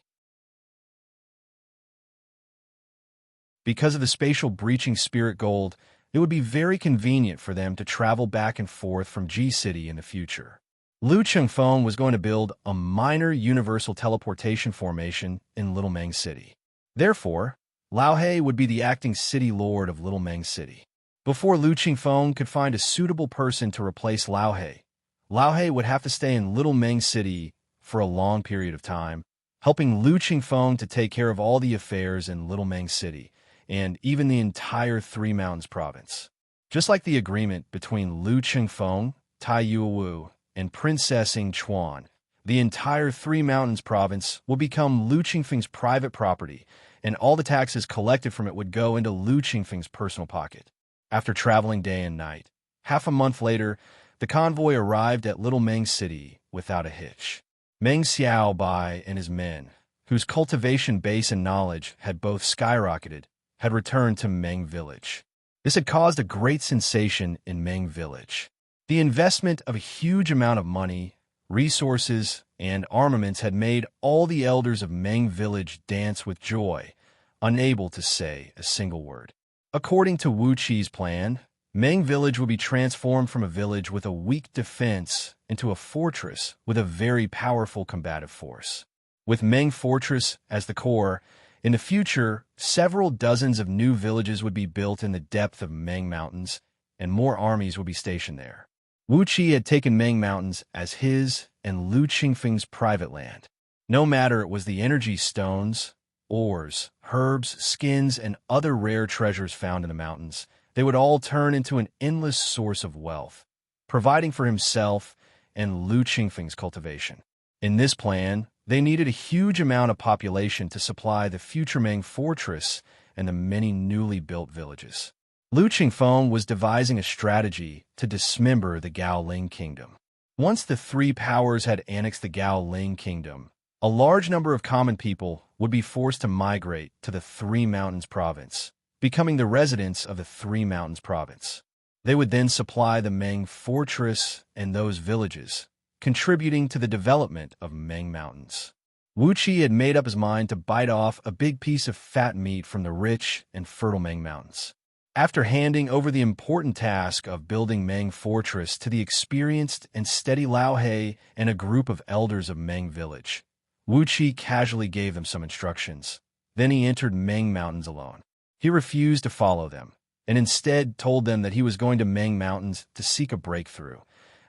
Because of the spatial breaching spirit gold, it would be very convenient for them to travel back and forth from G City in the future. Lu Chengfeng was going to build a minor universal teleportation formation in Little Meng City. Therefore, Lao He would be the acting city lord of Little Meng City. Before Lu Chengfeng could find a suitable person to replace Lao He would have to stay in Little Meng City for a long period of time, helping Lu Chengfeng to take care of all the affairs in Little Meng City, and even the entire Three Mountains province. Just like the agreement between Lu Qingfeng, Tai Yuewu, and Princess Ing Chuan, the entire Three Mountains province will become Lu Qingfeng's private property, and all the taxes collected from it would go into Lu Qingfeng's personal pocket. After traveling day and night, half a month later, the convoy arrived at Little Meng City without a hitch. Meng Xiaobai and his men, whose cultivation base and knowledge had both skyrocketed, had returned to Meng Village. This had caused a great sensation in Meng Village. The investment of a huge amount of money, resources, and armaments had made all the elders of Meng Village dance with joy, unable to say a single word. According to Wuxia's plan, Meng Village would be transformed from a village with a weak defense into a fortress with a very powerful combative force. With Meng Fortress as the core, in the future, several dozens of new villages would be built in the depth of Meng Mountains, and more armies would be stationed there. Wuxia had taken Meng Mountains as his and Lu Qingfeng's private land. No matter it was the energy stones, ores, herbs, skins, and other rare treasures found in the mountains, they would all turn into an endless source of wealth, providing for himself and Lu Qingfeng's cultivation. In this plan, they needed a huge amount of population to supply the future Meng Fortress and the many newly built villages. Lu Qingfeng was devising a strategy to dismember the Gaoling Kingdom. Once the three powers had annexed the Gaoling Kingdom, a large number of common people would be forced to migrate to the Three Mountains Province, becoming the residents of the Three Mountains Province. They would then supply the Meng Fortress and those villages, contributing to the development of Meng Mountains. Wuxia had made up his mind to bite off a big piece of fat meat from the rich and fertile Meng Mountains. After handing over the important task of building Meng Fortress to the experienced and steady Lao He and a group of elders of Meng Village, Wuxia casually gave them some instructions. Then he entered Meng Mountains alone. He refused to follow them, and instead told them that he was going to Meng Mountains to seek a breakthrough,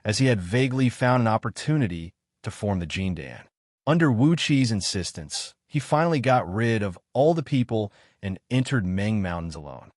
as he had vaguely found an opportunity to form the Jindan. Under Wuxia's insistence, he finally got rid of all the people and entered Meng Mountains alone.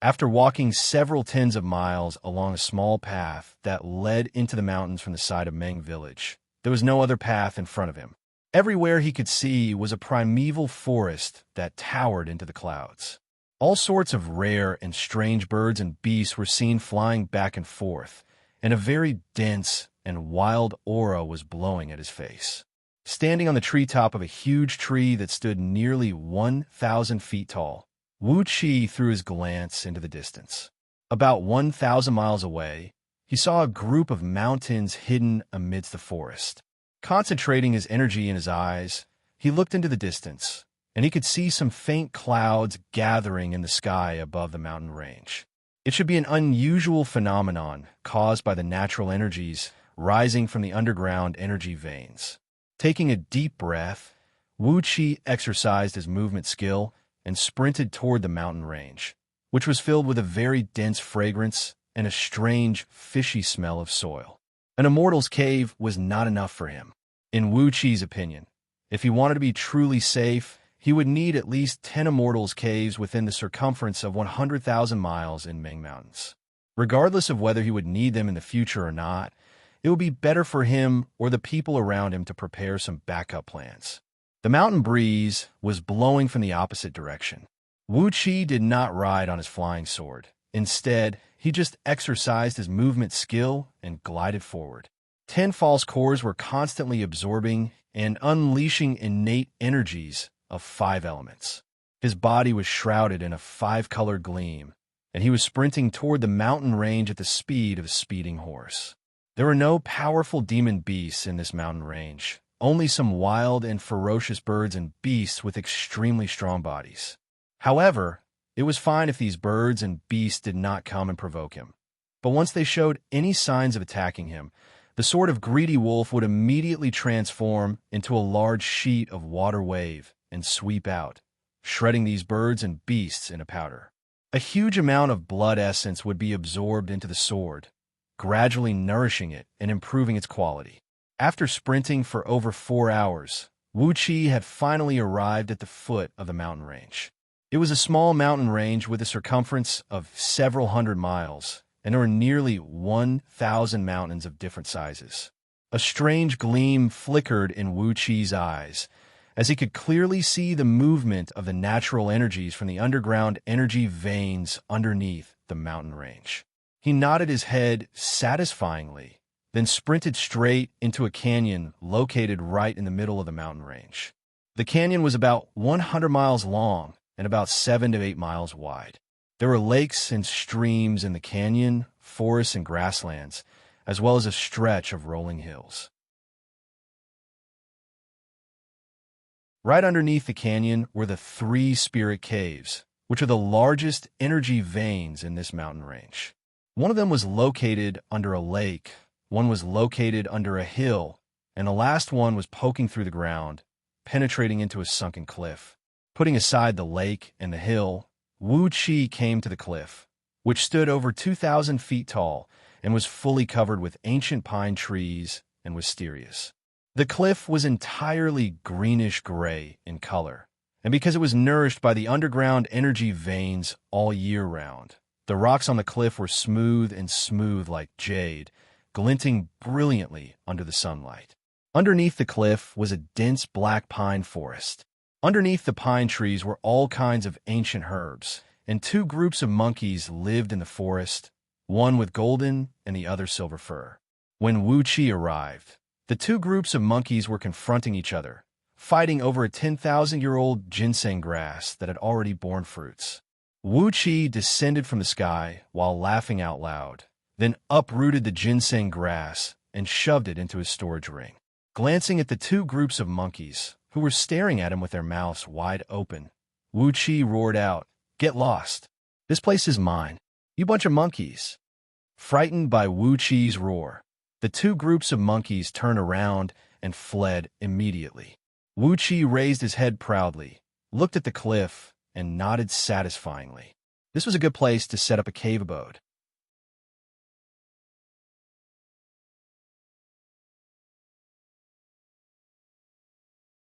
After walking several tens of miles along a small path that led into the mountains from the side of Meng Village, there was no other path in front of him. Everywhere he could see was a primeval forest that towered into the clouds. All sorts of rare and strange birds and beasts were seen flying back and forth, and a very dense and wild aura was blowing at his face. Standing on the treetop of a huge tree that stood nearly 1,000 feet tall, Wuxia threw his glance into the distance. About 1,000 miles away, he saw a group of mountains hidden amidst the forest. Concentrating his energy in his eyes, he looked into the distance, and he could see some faint clouds gathering in the sky above the mountain range. It should be an unusual phenomenon caused by the natural energies rising from the underground energy veins. Taking a deep breath, Wuxia exercised his movement skill and sprinted toward the mountain range, which was filled with a very dense fragrance and a strange, fishy smell of soil. An immortal's cave was not enough for him. In Wuxia's opinion, if he wanted to be truly safe, he would need at least 10 immortals' caves within the circumference of 100,000 miles in Meng Mountains. Regardless of whether he would need them in the future or not, it would be better for him or the people around him to prepare some backup plans. The mountain breeze was blowing from the opposite direction. Wuxia did not ride on his flying sword. Instead, he just exercised his movement skill and glided forward. 10 false cores were constantly absorbing and unleashing innate energies of 5 elements. His body was shrouded in a 5-colored gleam, and he was sprinting toward the mountain range at the speed of a speeding horse. There were no powerful demon beasts in this mountain range, only some wild and ferocious birds and beasts with extremely strong bodies. However, it was fine if these birds and beasts did not come and provoke him. But once they showed any signs of attacking him, the sort of greedy wolf would immediately transform into a large sheet of water wave and sweep out, shredding these birds and beasts into powder. A huge amount of blood essence would be absorbed into the sword, gradually nourishing it and improving its quality. After sprinting for over 4 hours, Wuxia had finally arrived at the foot of the mountain range. It was a small mountain range with a circumference of several hundred miles, and there were nearly 1,000 mountains of different sizes. A strange gleam flickered in Wuqi's eyes, as he could clearly see the movement of the natural energies from the underground energy veins underneath the mountain range. He nodded his head satisfyingly, then sprinted straight into a canyon located right in the middle of the mountain range. The canyon was about 100 miles long and about 7 to 8 miles wide. There were lakes and streams in the canyon, forests and grasslands, as well as a stretch of rolling hills. Right underneath the canyon were the 3 spirit caves, which are the largest energy veins in this mountain range. One of them was located under a lake, one was located under a hill, and the last one was poking through the ground, penetrating into a sunken cliff. Putting aside the lake and the hill, Wuqi came to the cliff, which stood over 2,000 feet tall and was fully covered with ancient pine trees and wisterias. The cliff was entirely greenish-gray in color, and because it was nourished by the underground energy veins all year round, the rocks on the cliff were smooth like jade, glinting brilliantly under the sunlight. Underneath the cliff was a dense black pine forest. Underneath the pine trees were all kinds of ancient herbs, and 2 groups of monkeys lived in the forest, one with golden and the other silver fur. When Wuqi arrived, the 2 groups of monkeys were confronting each other, fighting over a 10,000-year-old ginseng grass that had already borne fruits. Wuqi descended from the sky while laughing out loud, then uprooted the ginseng grass and shoved it into his storage ring. Glancing at the 2 groups of monkeys, who were staring at him with their mouths wide open, Wuqi roared out, "Get lost! This place is mine, you bunch of monkeys!" Frightened by Wuqi's roar, the 2 groups of monkeys turned around and fled immediately. Wuqi raised his head proudly, looked at the cliff, and nodded satisfyingly. This was a good place to set up a cave abode.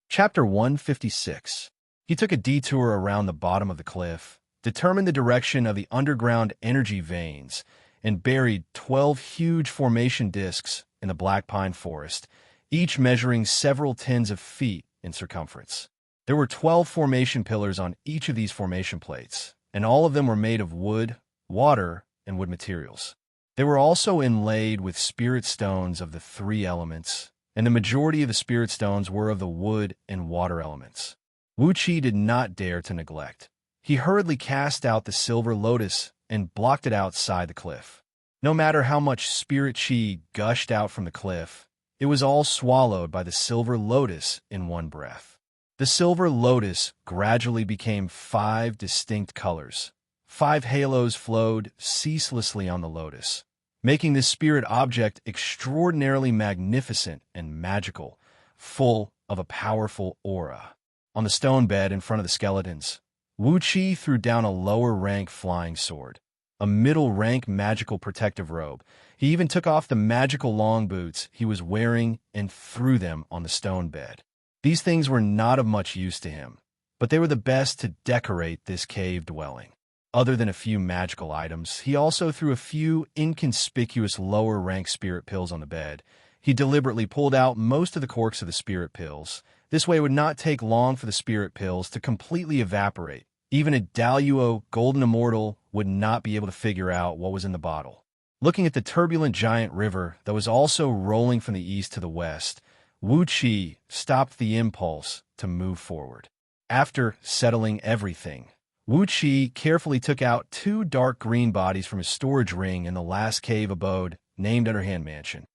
Chapter 156. He took a detour around the bottom of the cliff, determined the direction of the underground energy veins, and buried 12 huge formation discs in the black pine forest, each measuring several tens of feet in circumference. There were 12 formation pillars on each of these formation plates, and all of them were made of wood, water, and wood materials. They were also inlaid with spirit stones of the 3 elements, and the majority of the spirit stones were of the wood and water elements. Wuqi did not dare to neglect. He hurriedly cast out the silver lotus and blocked it outside the cliff. No matter how much spirit chi gushed out from the cliff, it was all swallowed by the silver lotus in one breath. The silver lotus gradually became 5 distinct colors. 5 halos flowed ceaselessly on the lotus, making this spirit object extraordinarily magnificent and magical, full of a powerful aura. On the stone bed in front of the skeletons, Wuqi threw down a lower-rank flying sword, a middle-rank magical protective robe. He even took off the magical long boots he was wearing and threw them on the stone bed. These things were not of much use to him, but they were the best to decorate this cave dwelling. Other than a few magical items, he also threw a few inconspicuous lower-rank spirit pills on the bed. He deliberately pulled out most of the corks of the spirit pills. This way it would not take long for the spirit pills to completely evaporate. Even a Daluo Golden Immortal would not be able to figure out what was in the bottle. Looking at the turbulent giant river that was also rolling from the east to the west, Wuqi stopped the impulse to move forward. After settling everything, Wuqi carefully took out 2 dark green bodies from his storage ring in the last cave abode named Underhand Mansion.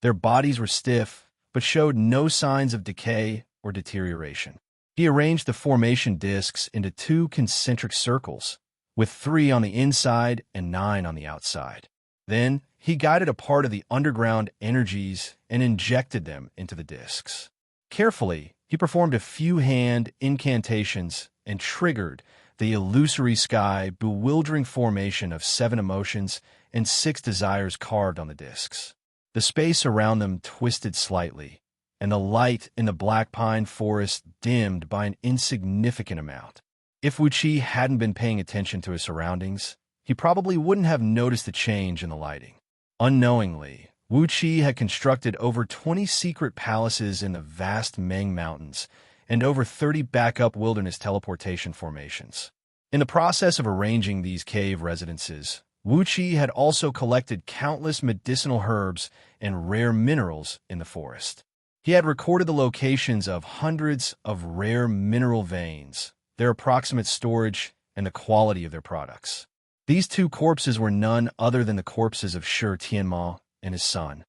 Their bodies were stiff, but showed no signs of decay or deterioration. He arranged the formation discs into 2 concentric circles, with 3 on the inside and 9 on the outside. Then, he guided a part of the underground energies and injected them into the discs. Carefully, he performed a few hand incantations and triggered the illusory sky bewildering formation of 7 emotions and 6 desires carved on the discs. The space around them twisted slightly, and the light in the black pine forest dimmed by an insignificant amount. If Wuxia hadn't been paying attention to his surroundings, he probably wouldn't have noticed the change in the lighting. Unknowingly, Wuxia had constructed over 20 secret palaces in the vast Meng Mountains and over 30 backup wilderness teleportation formations. In the process of arranging these cave residences, Wuxia had also collected countless medicinal herbs and rare minerals in the forest. He had recorded the locations of hundreds of rare mineral veins, their approximate storage, and the quality of their products. These two corpses were none other than the corpses of Shi Tianma and his son.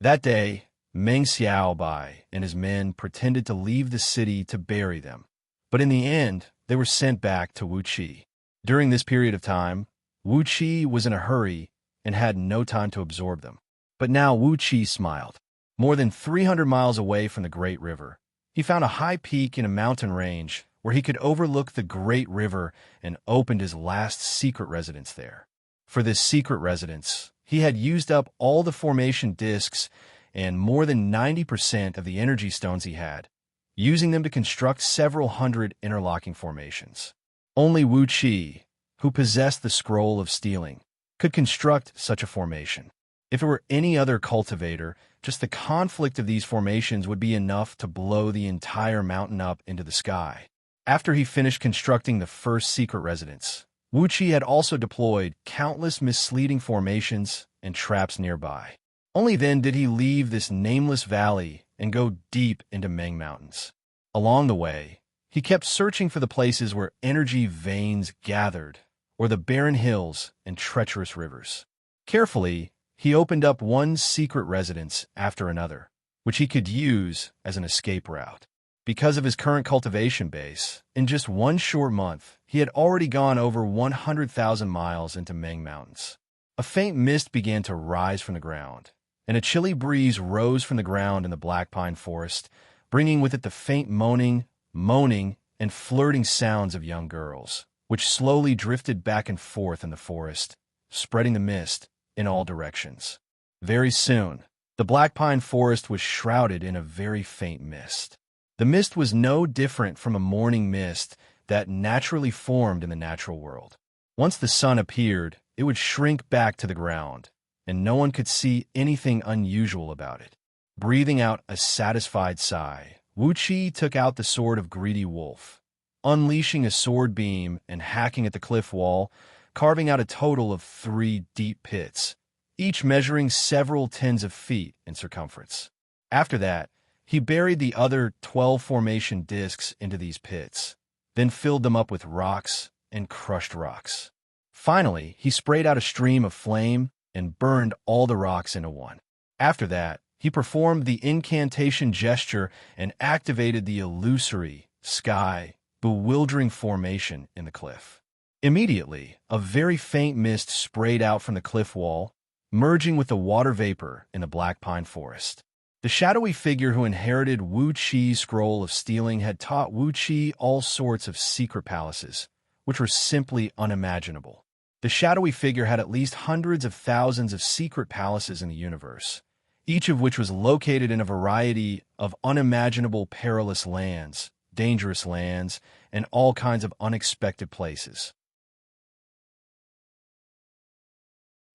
That day, Meng Xiaobai and his men pretended to leave the city to bury them, but in the end, they were sent back to Wuxia. During this period of time, Wuxia was in a hurry and had no time to absorb them. But now Wuxia smiled. More than 300 miles away from the Great River, he found a high peak in a mountain range where he could overlook the Great River and opened his last secret residence there. For this secret residence, he had used up all the formation discs and more than 90% of the energy stones he had, using them to construct several hundred interlocking formations. Only Wuxia, who possessed the scroll of stealing, could construct such a formation. If it were any other cultivator, just the conflict of these formations would be enough to blow the entire mountain up into the sky. After he finished constructing the first secret residence, Wuxia had also deployed countless misleading formations and traps nearby. Only then did he leave this nameless valley and go deep into Meng Mountains. Along the way, he kept searching for the places where energy veins gathered, or the barren hills and treacherous rivers. Carefully, he opened up one secret residence after another, which he could use as an escape route. Because of his current cultivation base, in just one short month, he had already gone over 100,000 miles into Meng Mountains. A faint mist began to rise from the ground, and a chilly breeze rose from the ground in the black pine forest, bringing with it the faint moaning, and flirting sounds of young girls, which slowly drifted back and forth in the forest, spreading the mist in all directions. Very soon, the black pine forest was shrouded in a very faint mist. The mist was no different from a morning mist that naturally formed in the natural world. Once the sun appeared, it would shrink back to the ground, and no one could see anything unusual about it. Breathing out a satisfied sigh, Wuxia took out the sword of Greedy Wolf, unleashing a sword beam and hacking at the cliff wall, carving out a total of 3 deep pits, each measuring several tens of feet in circumference. After that, he buried the other 12 formation discs into these pits, then filled them up with rocks and crushed rocks. Finally, he sprayed out a stream of flame and burned all the rocks into one. After that, he performed the incantation gesture and activated the illusory, bewildering formation in the cliff. Immediately, a very faint mist sprayed out from the cliff wall, merging with the water vapor in the black pine forest. The shadowy figure who inherited Wuxia's scroll of stealing had taught Wuxia all sorts of secret palaces, which were simply unimaginable. The shadowy figure had at least hundreds of thousands of secret palaces in the universe, each of which was located in a variety of unimaginable perilous lands, dangerous lands, and all kinds of unexpected places.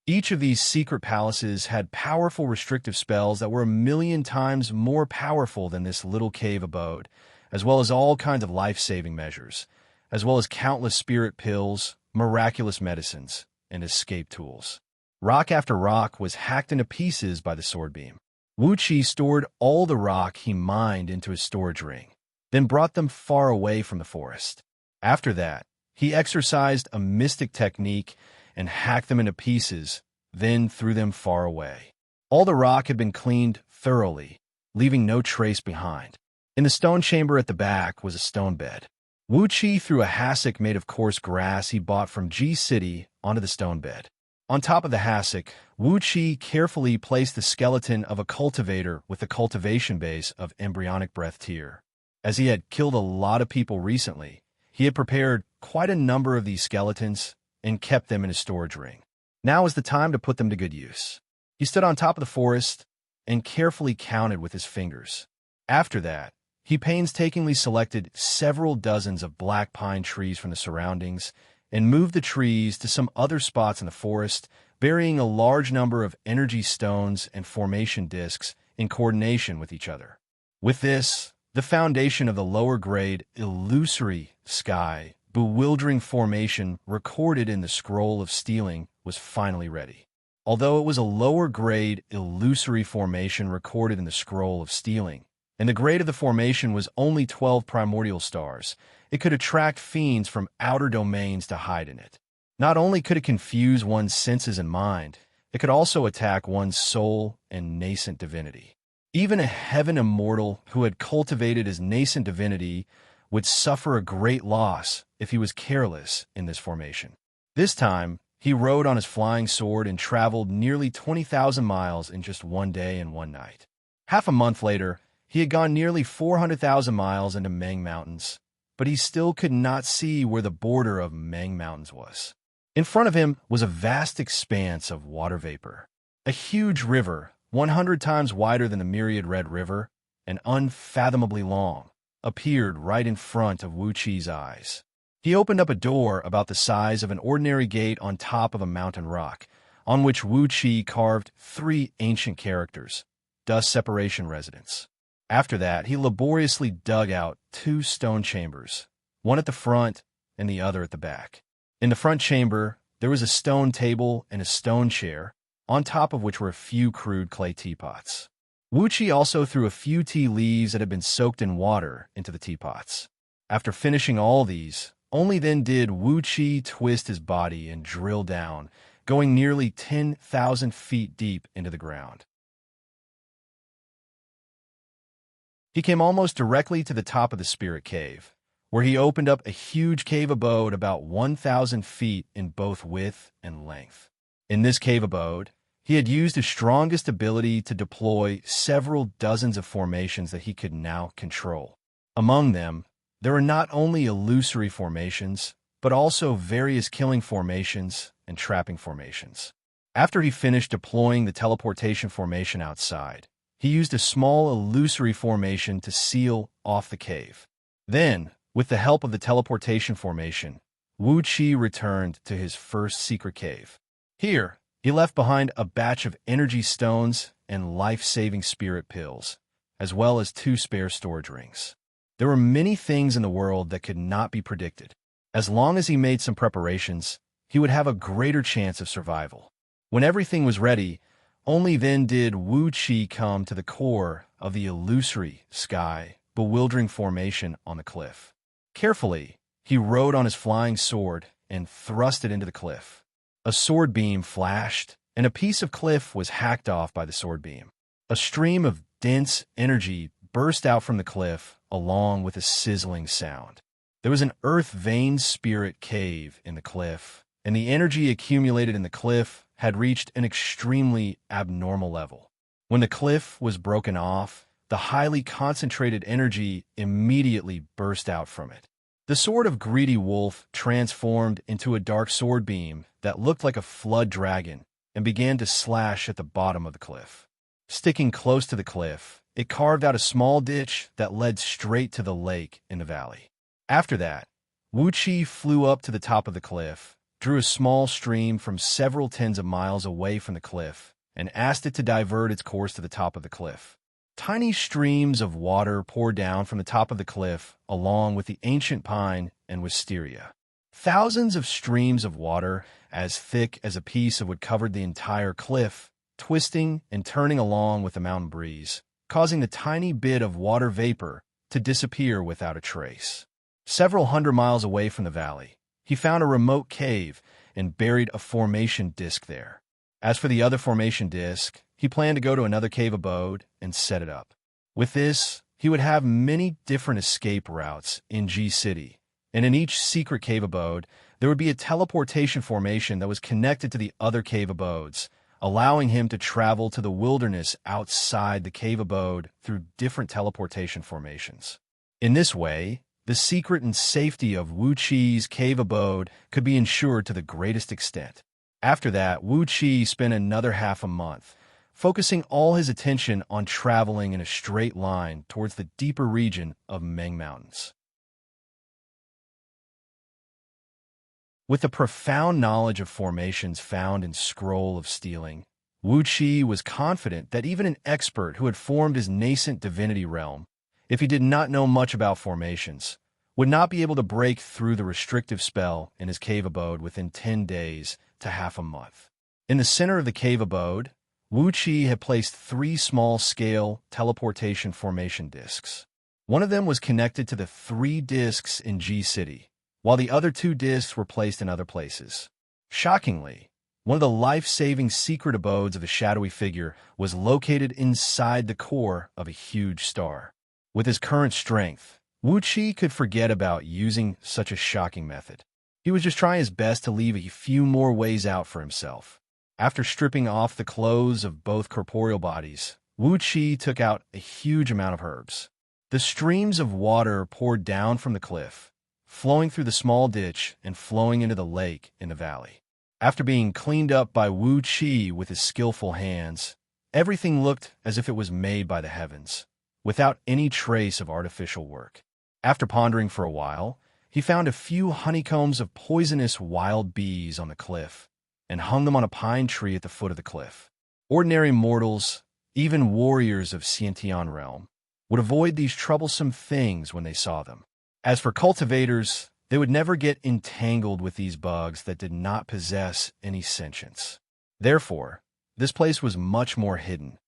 Each of these secret palaces had powerful restrictive spells that were 1,000,000 times more powerful than this little cave abode, as well as all kinds of life-saving measures, as well as countless spirit pills, miraculous medicines, and escape tools. Rock after rock was hacked into pieces by the sword beam. Wuxia stored all the rock he mined into his storage ring, then brought them far away from the forest. After that, he exercised a mystic technique and hacked them into pieces, then threw them far away. All the rock had been cleaned thoroughly, leaving no trace behind. In the stone chamber at the back was a stone bed. Wuxia threw a hassock made of coarse grass he bought from G City onto the stone bed. On top of the hassock, Wuxia carefully placed the skeleton of a cultivator with the cultivation base of embryonic breath tier. As he had killed a lot of people recently, he had prepared quite a number of these skeletons and kept them in his storage ring. Now was the time to put them to good use. He stood on top of the forest and carefully counted with his fingers. After that, he painstakingly selected several dozens of black pine trees from the surroundings and moved the trees to some other spots in the forest, burying a large number of energy stones and formation discs in coordination with each other. With this, the foundation of the lower-grade, illusory sky, bewildering formation recorded in the Scroll of Stealing was finally ready. Although it was a lower-grade, illusory formation recorded in the Scroll of Stealing, and the grade of the formation was only 12 primordial stars, it could attract fiends from outer domains to hide in it. Not only could it confuse one's senses and mind, it could also attack one's soul and nascent divinity. Even a heaven immortal who had cultivated his nascent divinity would suffer a great loss if he was careless in this formation. This time, he rode on his flying sword and traveled nearly 20,000 miles in just one day and one night. Half a month later, he had gone nearly 400,000 miles into Meng Mountains, but he still could not see where the border of Meng Mountains was. In front of him was a vast expanse of water vapor. A huge river, 100 times wider than the myriad Red River, and unfathomably long, appeared right in front of Wuxi's eyes. He opened up a door about the size of an ordinary gate on top of a mountain rock, on which Wuxi carved 3 ancient characters, dust separation residents. After that, he laboriously dug out 2 stone chambers, one at the front and the other at the back. In the front chamber, there was a stone table and a stone chair, on top of which were a few crude clay teapots. Wuxi also threw a few tea leaves that had been soaked in water into the teapots. After finishing all these, only then did Wuxi twist his body and drill down, going nearly 10,000 feet deep into the ground. He came almost directly to the top of the spirit cave, where he opened up a huge cave abode about 1,000 feet in both width and length. In this cave abode, he had used his strongest ability to deploy several dozens of formations that he could now control. Among them, there were not only illusory formations, but also various killing formations and trapping formations. After he finished deploying the teleportation formation outside, he used a small illusory formation to seal off the cave. Then, with the help of the teleportation formation, Wuxi returned to his first secret cave. Here, he left behind a batch of energy stones and life-saving spirit pills, as well as 2 spare storage rings. There were many things in the world that could not be predicted. As long as he made some preparations, he would have a greater chance of survival. When everything was ready, only then did Wuxi come to the core of the illusory sky, bewildering formation on the cliff. Carefully, he rode on his flying sword and thrust it into the cliff. A sword beam flashed, and a piece of cliff was hacked off by the sword beam. A stream of dense energy burst out from the cliff, along with a sizzling sound. There was an earth-veined spirit cave in the cliff, and the energy accumulated in the cliff had reached an extremely abnormal level. When the cliff was broken off, the highly concentrated energy immediately burst out from it. The sword of Greedy Wolf transformed into a dark sword beam that looked like a flood dragon and began to slash at the bottom of the cliff. Sticking close to the cliff, it carved out a small ditch that led straight to the lake in the valley. After that, Wuxi flew up to the top of the cliff, drew a small stream from several tens of miles away from the cliff, and asked it to divert its course to the top of the cliff. Tiny streams of water poured down from the top of the cliff, along with the ancient pine and wisteria. Thousands of streams of water, as thick as a piece of wood, covered the entire cliff, twisting and turning along with the mountain breeze, causing the tiny bit of water vapor to disappear without a trace. Several hundred miles away from the valley, he found a remote cave and buried a formation disk there. As for the other formation disk, he planned to go to another cave abode and set it up. With this, he would have many different escape routes in G City, and in each secret cave abode, there would be a teleportation formation that was connected to the other cave abodes, allowing him to travel to the wilderness outside the cave abode through different teleportation formations. In this way, the secret and safety of Wuxi's cave abode could be ensured to the greatest extent. After that, Wuxi spent another half a month focusing all his attention on traveling in a straight line towards the deeper region of Meng Mountains. With a profound knowledge of formations found in Scroll of Stealing, Wuxia was confident that even an expert who had formed his nascent divinity realm, if he did not know much about formations, would not be able to break through the restrictive spell in his cave abode within 10 days to half a month. In the center of the cave abode, Wuxia had placed 3 small-scale teleportation formation discs. One of them was connected to the 3 discs in G City, while the other 2 discs were placed in other places. Shockingly, one of the life-saving secret abodes of a shadowy figure was located inside the core of a huge star. With his current strength, Wuxia could forget about using such a shocking method. He was just trying his best to leave a few more ways out for himself. After stripping off the clothes of both corporeal bodies, Wuxia took out a huge amount of herbs. The streams of water poured down from the cliff, flowing through the small ditch and flowing into the lake in the valley. After being cleaned up by Wuxia with his skillful hands, everything looked as if it was made by the heavens, without any trace of artificial work. After pondering for a while, he found a few honeycombs of poisonous wild bees on the cliff and hung them on a pine tree at the foot of the cliff. Ordinary mortals, even warriors of Xianxia realm, would avoid these troublesome things when they saw them. As for cultivators, they would never get entangled with these bugs that did not possess any sentience. Therefore, this place was much more hidden.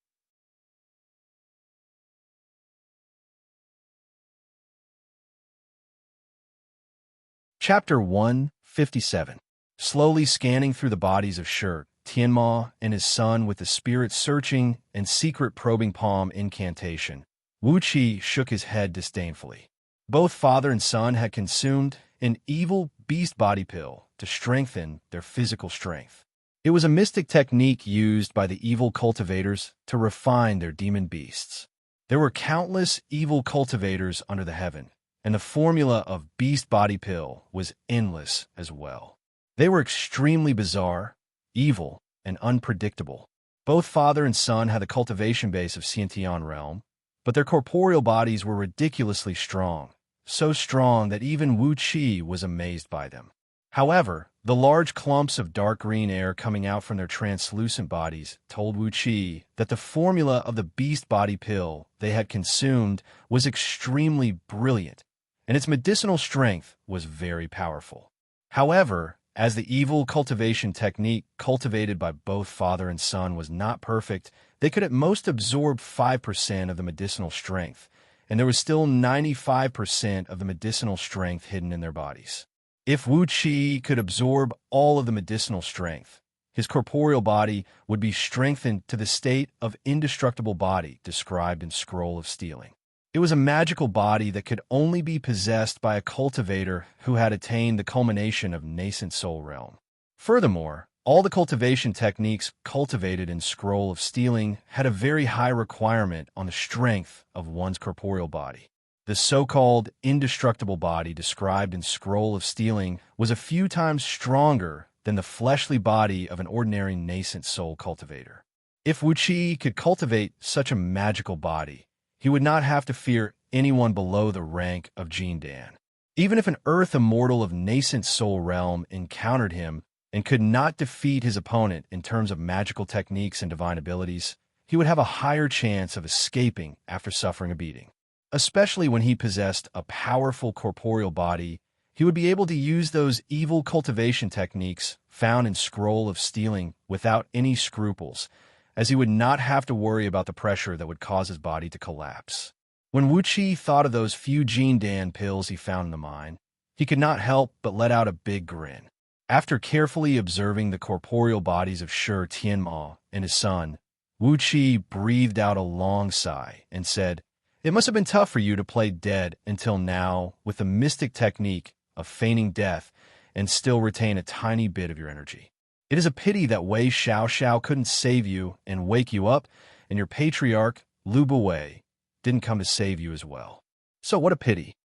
Chapter 157. Slowly scanning through the bodies of Tianma and his son with the spirit-searching and secret-probing palm incantation, Wuxia shook his head disdainfully. Both father and son had consumed an evil beast body pill to strengthen their physical strength. It was a mystic technique used by the evil cultivators to refine their demon beasts. There were countless evil cultivators under the heaven, and the formula of beast body pill was endless as well. They were extremely bizarre, evil, and unpredictable. Both father and son had the cultivation base of Xiantian realm, but their corporeal bodies were ridiculously strong, so strong that even Wuxia was amazed by them. However, the large clumps of dark green air coming out from their translucent bodies told Wuxia that the formula of the beast body pill they had consumed was extremely brilliant, and its medicinal strength was very powerful. However, as the evil cultivation technique cultivated by both father and son was not perfect, they could at most absorb 5% of the medicinal strength, and there was still 95% of the medicinal strength hidden in their bodies. If Wuxia could absorb all of the medicinal strength, his corporeal body would be strengthened to the state of indestructible body described in Scroll of Stealing. It was a magical body that could only be possessed by a cultivator who had attained the culmination of nascent soul realm. Furthermore, all the cultivation techniques cultivated in Scroll of Stealing had a very high requirement on the strength of one's corporeal body. The so-called indestructible body described in Scroll of Stealing was a few times stronger than the fleshly body of an ordinary nascent soul cultivator. If Wuxia could cultivate such a magical body, he would not have to fear anyone below the rank of Jindan. Even if an earth immortal of nascent soul realm encountered him and could not defeat his opponent in terms of magical techniques and divine abilities, he would have a higher chance of escaping after suffering a beating. Especially when he possessed a powerful corporeal body, he would be able to use those evil cultivation techniques found in Scroll of Stealing without any scruples, as he would not have to worry about the pressure that would cause his body to collapse. When Wuxia thought of those few Jindan pills he found in the mine, he could not help but let out a big grin. After carefully observing the corporeal bodies of Tianma and his son, Wuxia breathed out a long sigh and said, "It must have been tough for you to play dead until now with the mystic technique of feigning death and still retain a tiny bit of your energy. It is a pity that Wei Xiaoxiao couldn't save you and wake you up, and your patriarch, Lu Buwei, didn't come to save you as well. So what a pity.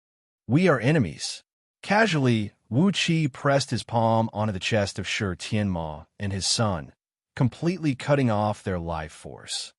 We are enemies." Casually, Wuxia pressed his palm onto the chest of Tianma and his son, completely cutting off their life force.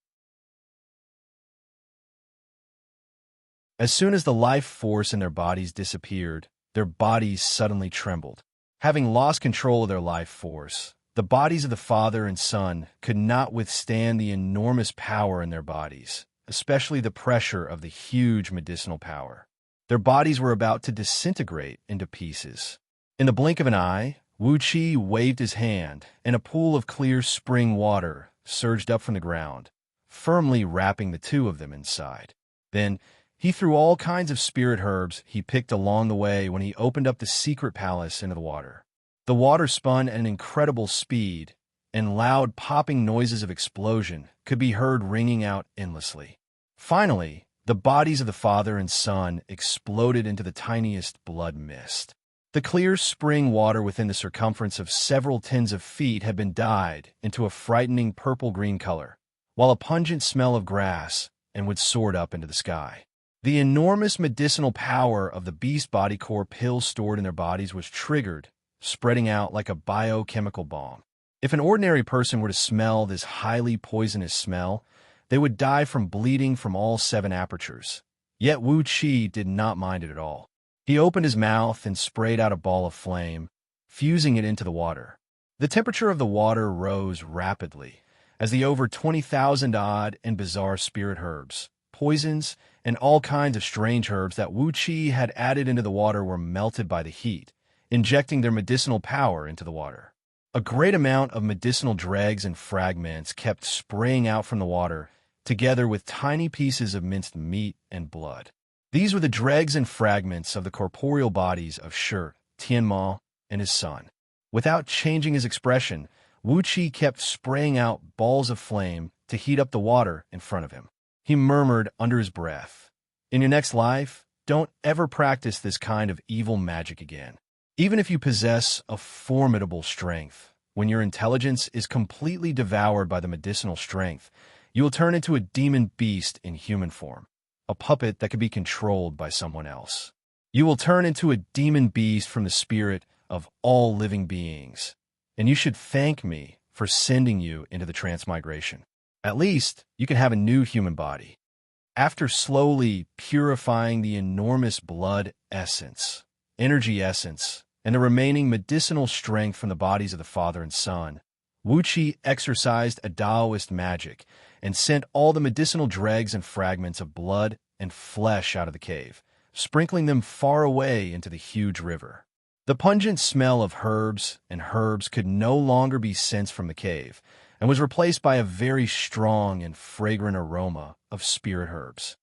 As soon as the life force in their bodies disappeared, their bodies suddenly trembled. Having lost control of their life force, the bodies of the father and son could not withstand the enormous power in their bodies, especially the pressure of the huge medicinal power. Their bodies were about to disintegrate into pieces. In the blink of an eye, Wuxia waved his hand, and a pool of clear spring water surged up from the ground, firmly wrapping the two of them inside. Then, he threw all kinds of spirit herbs he picked along the way when he opened up the secret palace into the water. The water spun at an incredible speed, and loud popping noises of explosion could be heard ringing out endlessly. Finally, the bodies of the father and son exploded into the tiniest blood mist. The clear spring water within the circumference of several tens of feet had been dyed into a frightening purple-green color, while a pungent smell of grass and would soared up into the sky. The enormous medicinal power of the beast body core pills stored in their bodies was triggered, spreading out like a biochemical bomb. If an ordinary person were to smell this highly poisonous smell, they would die from bleeding from all 7 apertures. Yet Wuxia did not mind it at all. He opened his mouth and sprayed out a ball of flame, fusing it into the water. The temperature of the water rose rapidly as the over 20,000 odd and bizarre spirit herbs, poisons, and all kinds of strange herbs that Wuxia had added into the water were melted by the heat, injecting their medicinal power into the water. A great amount of medicinal dregs and fragments kept spraying out from the water, together with tiny pieces of minced meat and blood. These were the dregs and fragments of the corporeal bodies of Shi, Tianma, and his son. Without changing his expression, Wuxia kept spraying out balls of flame to heat up the water in front of him. He murmured under his breath, "In your next life, don't ever practice this kind of evil magic again. Even if you possess a formidable strength, when your intelligence is completely devoured by the medicinal strength, you will turn into a demon beast in human form, a puppet that can be controlled by someone else. You will turn into a demon beast from the spirit of all living beings, and you should thank me for sending you into the transmigration. At least, you can have a new human body." After slowly purifying the enormous blood essence, energy essence, and the remaining medicinal strength from the bodies of the father and son, Wuxia exercised a Taoist magic and sent all the medicinal dregs and fragments of blood and flesh out of the cave, sprinkling them far away into the huge river. The pungent smell of herbs could no longer be sensed from the cave, and was replaced by a very strong and fragrant aroma of spirit herbs.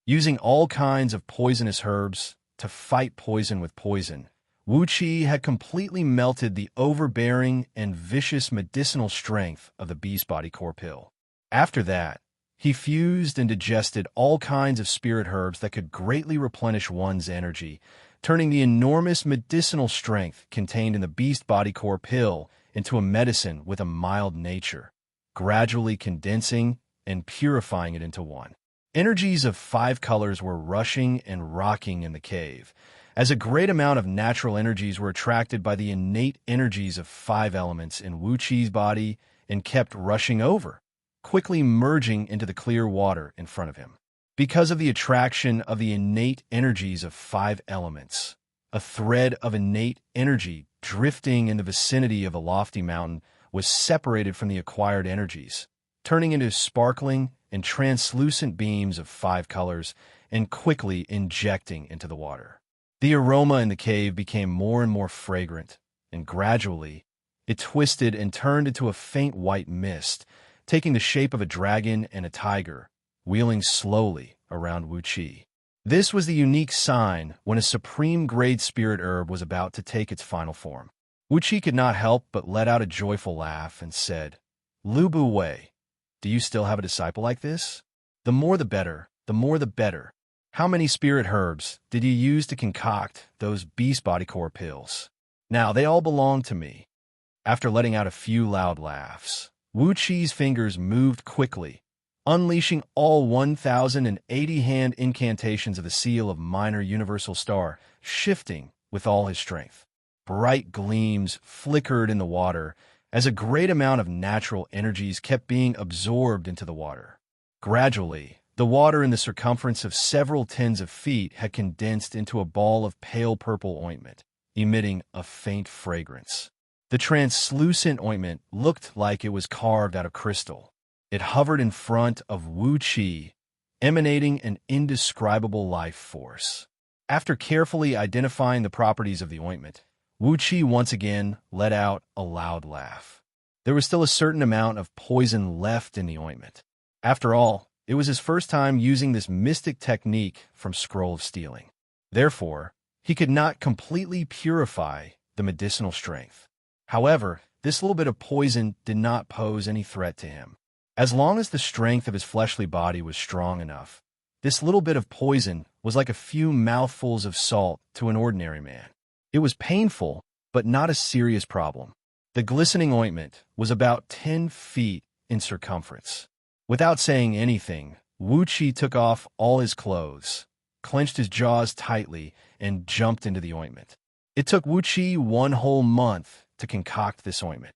Using all kinds of poisonous herbs to fight poison with poison, Wuxia had completely melted the overbearing and vicious medicinal strength of the beast body core pill. After that, he fused and digested all kinds of spirit herbs that could greatly replenish one's energy, turning the enormous medicinal strength contained in the beast body core pill into a medicine with a mild nature, gradually condensing and purifying it into one. Energies of 5 colors were rushing and rocking in the cave, as a great amount of natural energies were attracted by the innate energies of 5 elements in Wuxia's body and kept rushing over, quickly merging into the clear water in front of him. Because of the attraction of the innate energies of 5 elements, a thread of innate energy drifting in the vicinity of a lofty mountain was separated from the acquired energies, turning into sparkling and translucent beams of 5 colors and quickly injecting into the water. The aroma in the cave became more and more fragrant, and gradually it twisted and turned into a faint white mist, taking the shape of a dragon and a tiger, wheeling slowly around Wuxia. This was the unique sign when a supreme-grade spirit herb was about to take its final form. Wuxia could not help but let out a joyful laugh and said, "Lu Bu Wei, do you still have a disciple like this? The more the better, the more the better. How many spirit herbs did you use to concoct those beast body core pills? Now they all belong to me." After letting out a few loud laughs, Wuxia's fingers moved quickly, unleashing all 1,080 hand incantations of the seal of minor universal star, shifting with all his strength. bright gleams flickered in the water as a great amount of natural energies kept being absorbed into the water. Gradually, the water in the circumference of several tens of feet had condensed into a ball of pale purple ointment, emitting a faint fragrance. The translucent ointment looked like it was carved out of crystal. It hovered in front of Wuxia, emanating an indescribable life force. After carefully identifying the properties of the ointment, Wuxia once again let out a loud laugh. There was still a certain amount of poison left in the ointment. After all, it was his first time using this mystic technique from Scroll of Stealing. Therefore, he could not completely purify the medicinal strength. However, this little bit of poison did not pose any threat to him. As long as the strength of his fleshly body was strong enough, this little bit of poison was like a few mouthfuls of salt to an ordinary man. It was painful, but not a serious problem. The glistening ointment was about 10 feet in circumference. Without saying anything, Wuxia took off all his clothes, clenched his jaws tightly, and jumped into the ointment. It took Wuxia 1 whole month to concoct this ointment.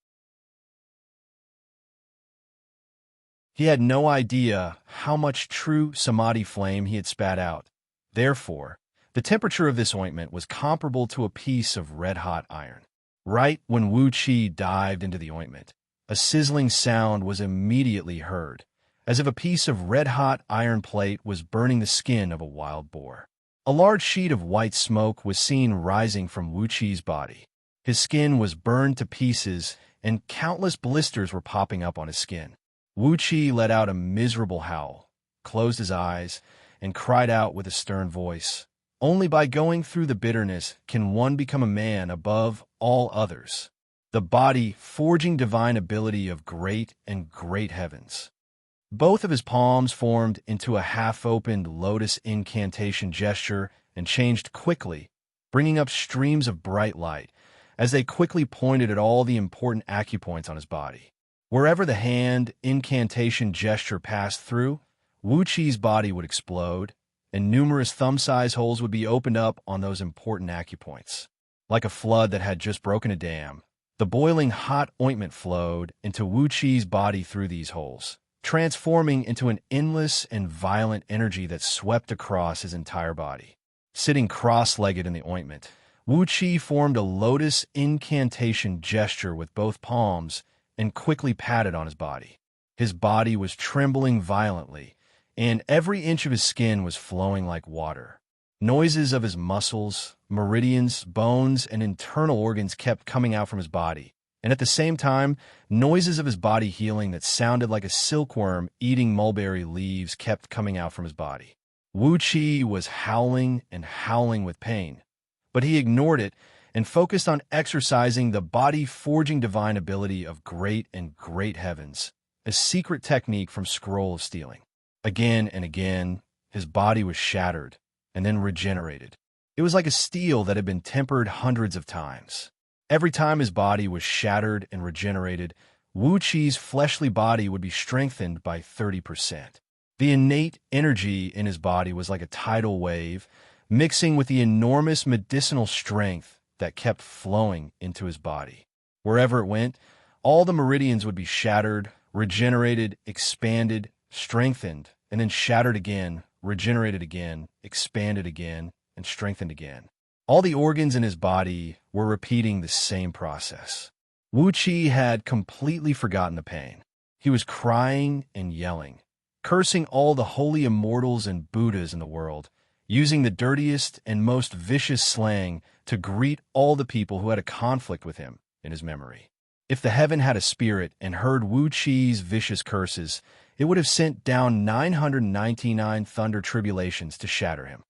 He had no idea how much true samadhi flame he had spat out. Therefore, the temperature of this ointment was comparable to a piece of red-hot iron. Right when Wuxia dived into the ointment, a sizzling sound was immediately heard, as if a piece of red-hot iron plate was burning the skin of a wild boar. A large sheet of white smoke was seen rising from Wuxia's body. His skin was burned to pieces, and countless blisters were popping up on his skin. Wuxia let out a miserable howl, closed his eyes, and cried out with a stern voice, "Only by going through the bitterness can one become a man above all others. The body forging divine ability of great and great heavens." Both of his palms formed into a half-opened lotus incantation gesture and changed quickly, bringing up streams of bright light, as they quickly pointed at all the important acupoints on his body. Wherever the hand incantation gesture passed through, Wuxia's body would explode, and numerous thumb-sized holes would be opened up on those important acupoints. Like a flood that had just broken a dam, the boiling hot ointment flowed into Wuxia's body through these holes, transforming into an endless and violent energy that swept across his entire body. Sitting cross-legged in the ointment, Wuxia formed a lotus incantation gesture with both palms and quickly patted on his body. His body was trembling violently, and every inch of his skin was flowing like water. Noises of his muscles, meridians, bones, and internal organs kept coming out from his body, and at the same time, noises of his body healing that sounded like a silkworm eating mulberry leaves kept coming out from his body. Wuxia was howling and howling with pain, but he ignored it and focused on exercising the body-forging divine ability of great and great heavens, a secret technique from Scroll of Stealing. Again and again, his body was shattered and then regenerated. It was like a steel that had been tempered hundreds of times. Every time his body was shattered and regenerated, Wuxia's fleshly body would be strengthened by 30%. The innate energy in his body was like a tidal wave, mixing with the enormous medicinal strength that kept flowing into his body. Wherever it went, all the meridians would be shattered, regenerated, expanded, strengthened, and then shattered again, regenerated again, expanded again, and strengthened again. All the organs in his body were repeating the same process. Wuxia had completely forgotten the pain. He was crying and yelling, cursing all the holy immortals and Buddhas in the world, using the dirtiest and most vicious slang to greet all the people who had a conflict with him in his memory. If the heaven had a spirit and heard Wuxia's vicious curses, it would have sent down 999 thunder tribulations to shatter him.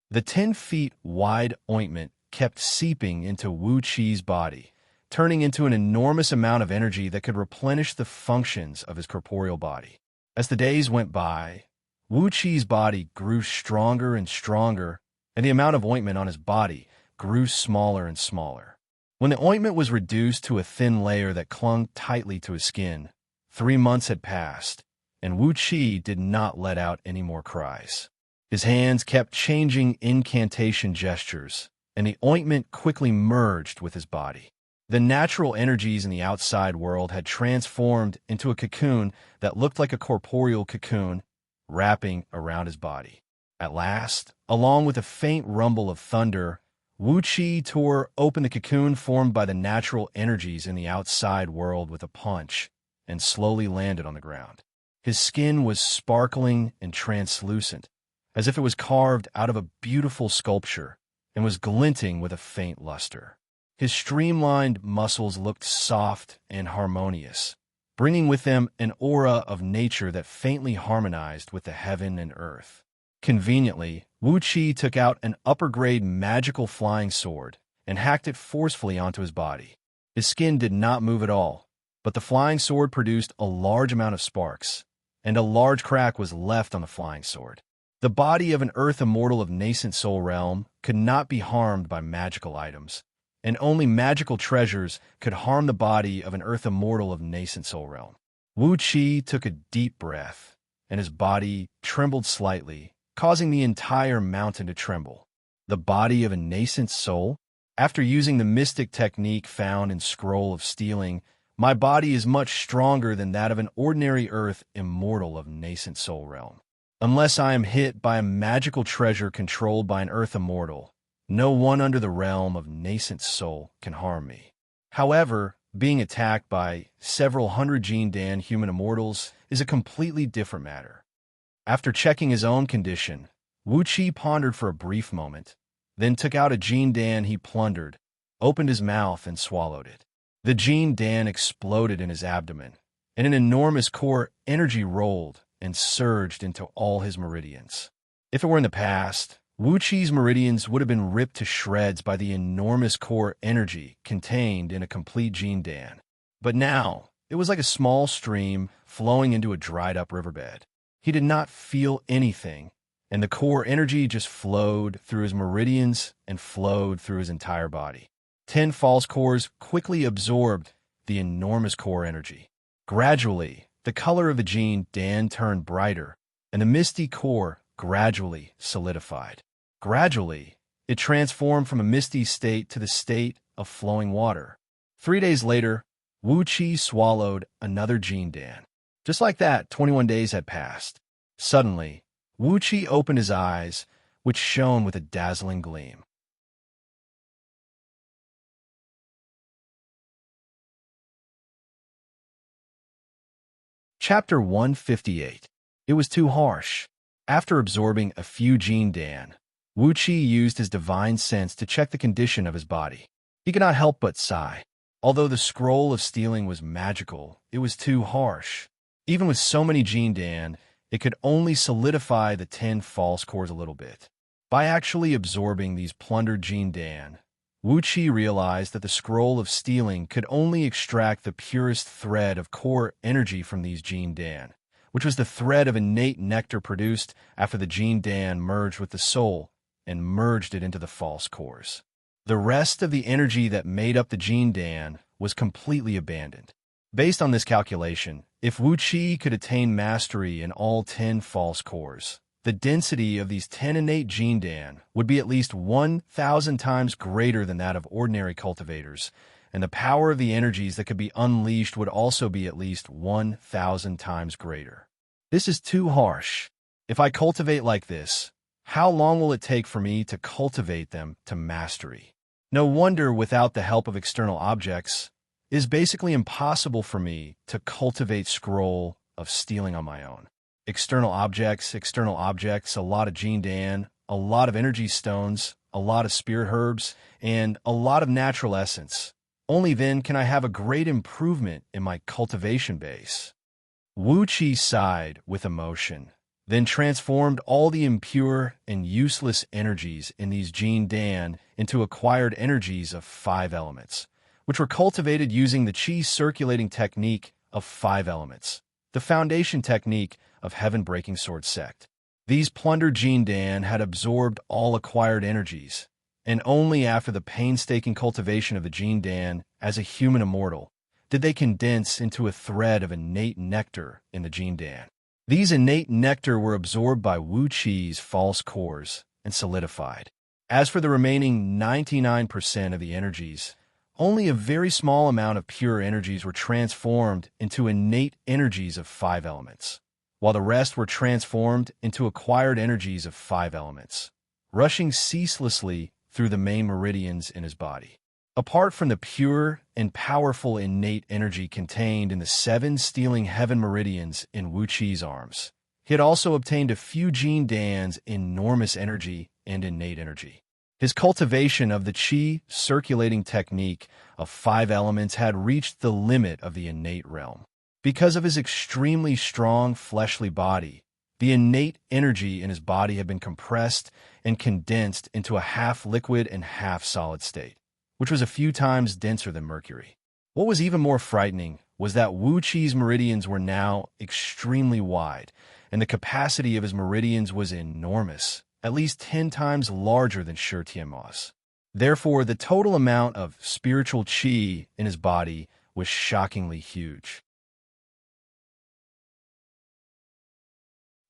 The 10 feet wide ointment kept seeping into Wuxia's body, turning into an enormous amount of energy that could replenish the functions of his corporeal body. As the days went by, Wuxia's body grew stronger and stronger, and the amount of ointment on his body grew smaller and smaller. When the ointment was reduced to a thin layer that clung tightly to his skin, 3 months had passed, and Wuxia did not let out any more cries. His hands kept changing incantation gestures, and the ointment quickly merged with his body. The natural energies in the outside world had transformed into a cocoon that looked like a corporeal cocoon, wrapping around his body. At last, along with a faint rumble of thunder, Wuxia tore open the cocoon formed by the natural energies in the outside world with a punch and slowly landed on the ground. His skin was sparkling and translucent, as if it was carved out of a beautiful sculpture, and was glinting with a faint luster. His streamlined muscles looked soft and harmonious, bringing with them an aura of nature that faintly harmonized with the heaven and earth. Conveniently, Wuxia took out an upper-grade magical flying sword and hacked it forcefully onto his body. His skin did not move at all, but the flying sword produced a large amount of sparks, and a large crack was left on the flying sword. The body of an earth immortal of nascent soul realm could not be harmed by magical items, and only magical treasures could harm the body of an earth immortal of nascent soul realm. Wuxia took a deep breath, and his body trembled slightly, causing the entire mountain to tremble. The body of a nascent soul? After using the mystic technique found in Scroll of Stealing, my body is much stronger than that of an ordinary earth immortal of nascent soul realm. Unless I am hit by a magical treasure controlled by an earth immortal, no one under the realm of nascent soul can harm me. However, being attacked by several hundred Jin Dan human immortals is a completely different matter. After checking his own condition, Wuxia pondered for a brief moment, then took out a Jin Dan he plundered, opened his mouth, and swallowed it. The Jin Dan exploded in his abdomen, and an enormous core energy rolled and surged into all his meridians. If it were in the past, Wuxia's meridians would have been ripped to shreds by the enormous core energy contained in a complete Jin Dan. But now, it was like a small stream flowing into a dried-up riverbed. He did not feel anything, and the core energy just flowed through his meridians and flowed through his entire body. 10 false cores quickly absorbed the enormous core energy. Gradually, the color of the Jin Dan turned brighter, and the misty core gradually solidified. Gradually, it transformed from a misty state to the state of flowing water. 3 days later, Wuxia swallowed another Jin Dan. Just like that, 21 days had passed. Suddenly, Wuxia opened his eyes, which shone with a dazzling gleam. Chapter 158. It was too harsh. After absorbing a few Jin Dan, Wuxia used his divine sense to check the condition of his body. He could not help but sigh. Although the Scroll of Stealing was magical, it was too harsh. Even with so many Jin Dan, it could only solidify the 10 false cores a little bit. By actually absorbing these plundered Jin Dan, Wuxia realized that the Scroll of Stealing could only extract the purest thread of core energy from these Jin Dan, which was the thread of innate nectar produced after the Jin Dan merged with the soul and merged it into the false cores. The rest of the energy that made up the Jin Dan was completely abandoned. Based on this calculation, if Wuxia could attain mastery in all 10 false cores, the density of these 10 innate Jin Dan would be at least 1,000 times greater than that of ordinary cultivators, and the power of the energies that could be unleashed would also be at least 1,000 times greater. This is too harsh. If I cultivate like this, how long will it take for me to cultivate them to mastery? No wonder, without the help of external objects, it is basically impossible for me to cultivate Scroll of Stealing on my own. External objects, a lot of Jin Dan, a lot of energy stones, a lot of spirit herbs, and a lot of natural essence. Only then can I have a great improvement in my cultivation base. Wuxia sighed with emotion, then transformed all the impure and useless energies in these Jin Dan into acquired energies of 5 elements, which were cultivated using the Qi circulating technique of 5 elements, the foundation technique of Heaven-Breaking Sword Sect. These plundered Jin Dan had absorbed all acquired energies, and only after the painstaking cultivation of the Jin Dan as a human immortal did they condense into a thread of innate nectar in the Jin Dan. These innate nectar were absorbed by Wuxi's false cores and solidified. As for the remaining 99% of the energies, only a very small amount of pure energies were transformed into innate energies of 5 elements, while the rest were transformed into acquired energies of 5 elements, rushing ceaselessly through the main meridians in his body. Apart from the pure and powerful innate energy contained in the 7 stealing heaven meridians in Wuxi's arms, he had also obtained a few Jin Dan's enormous energy and innate energy. His cultivation of the qi circulating technique of 5 elements had reached the limit of the innate realm. Because of his extremely strong fleshly body, the innate energy in his body had been compressed and condensed into a half-liquid and half-solid state, which was a few times denser than mercury. What was even more frightening was that Wuqi's meridians were now extremely wide, and the capacity of his meridians was enormous, at least 10 times larger than Shi Tianma's. Therefore, the total amount of spiritual qi in his body was shockingly huge.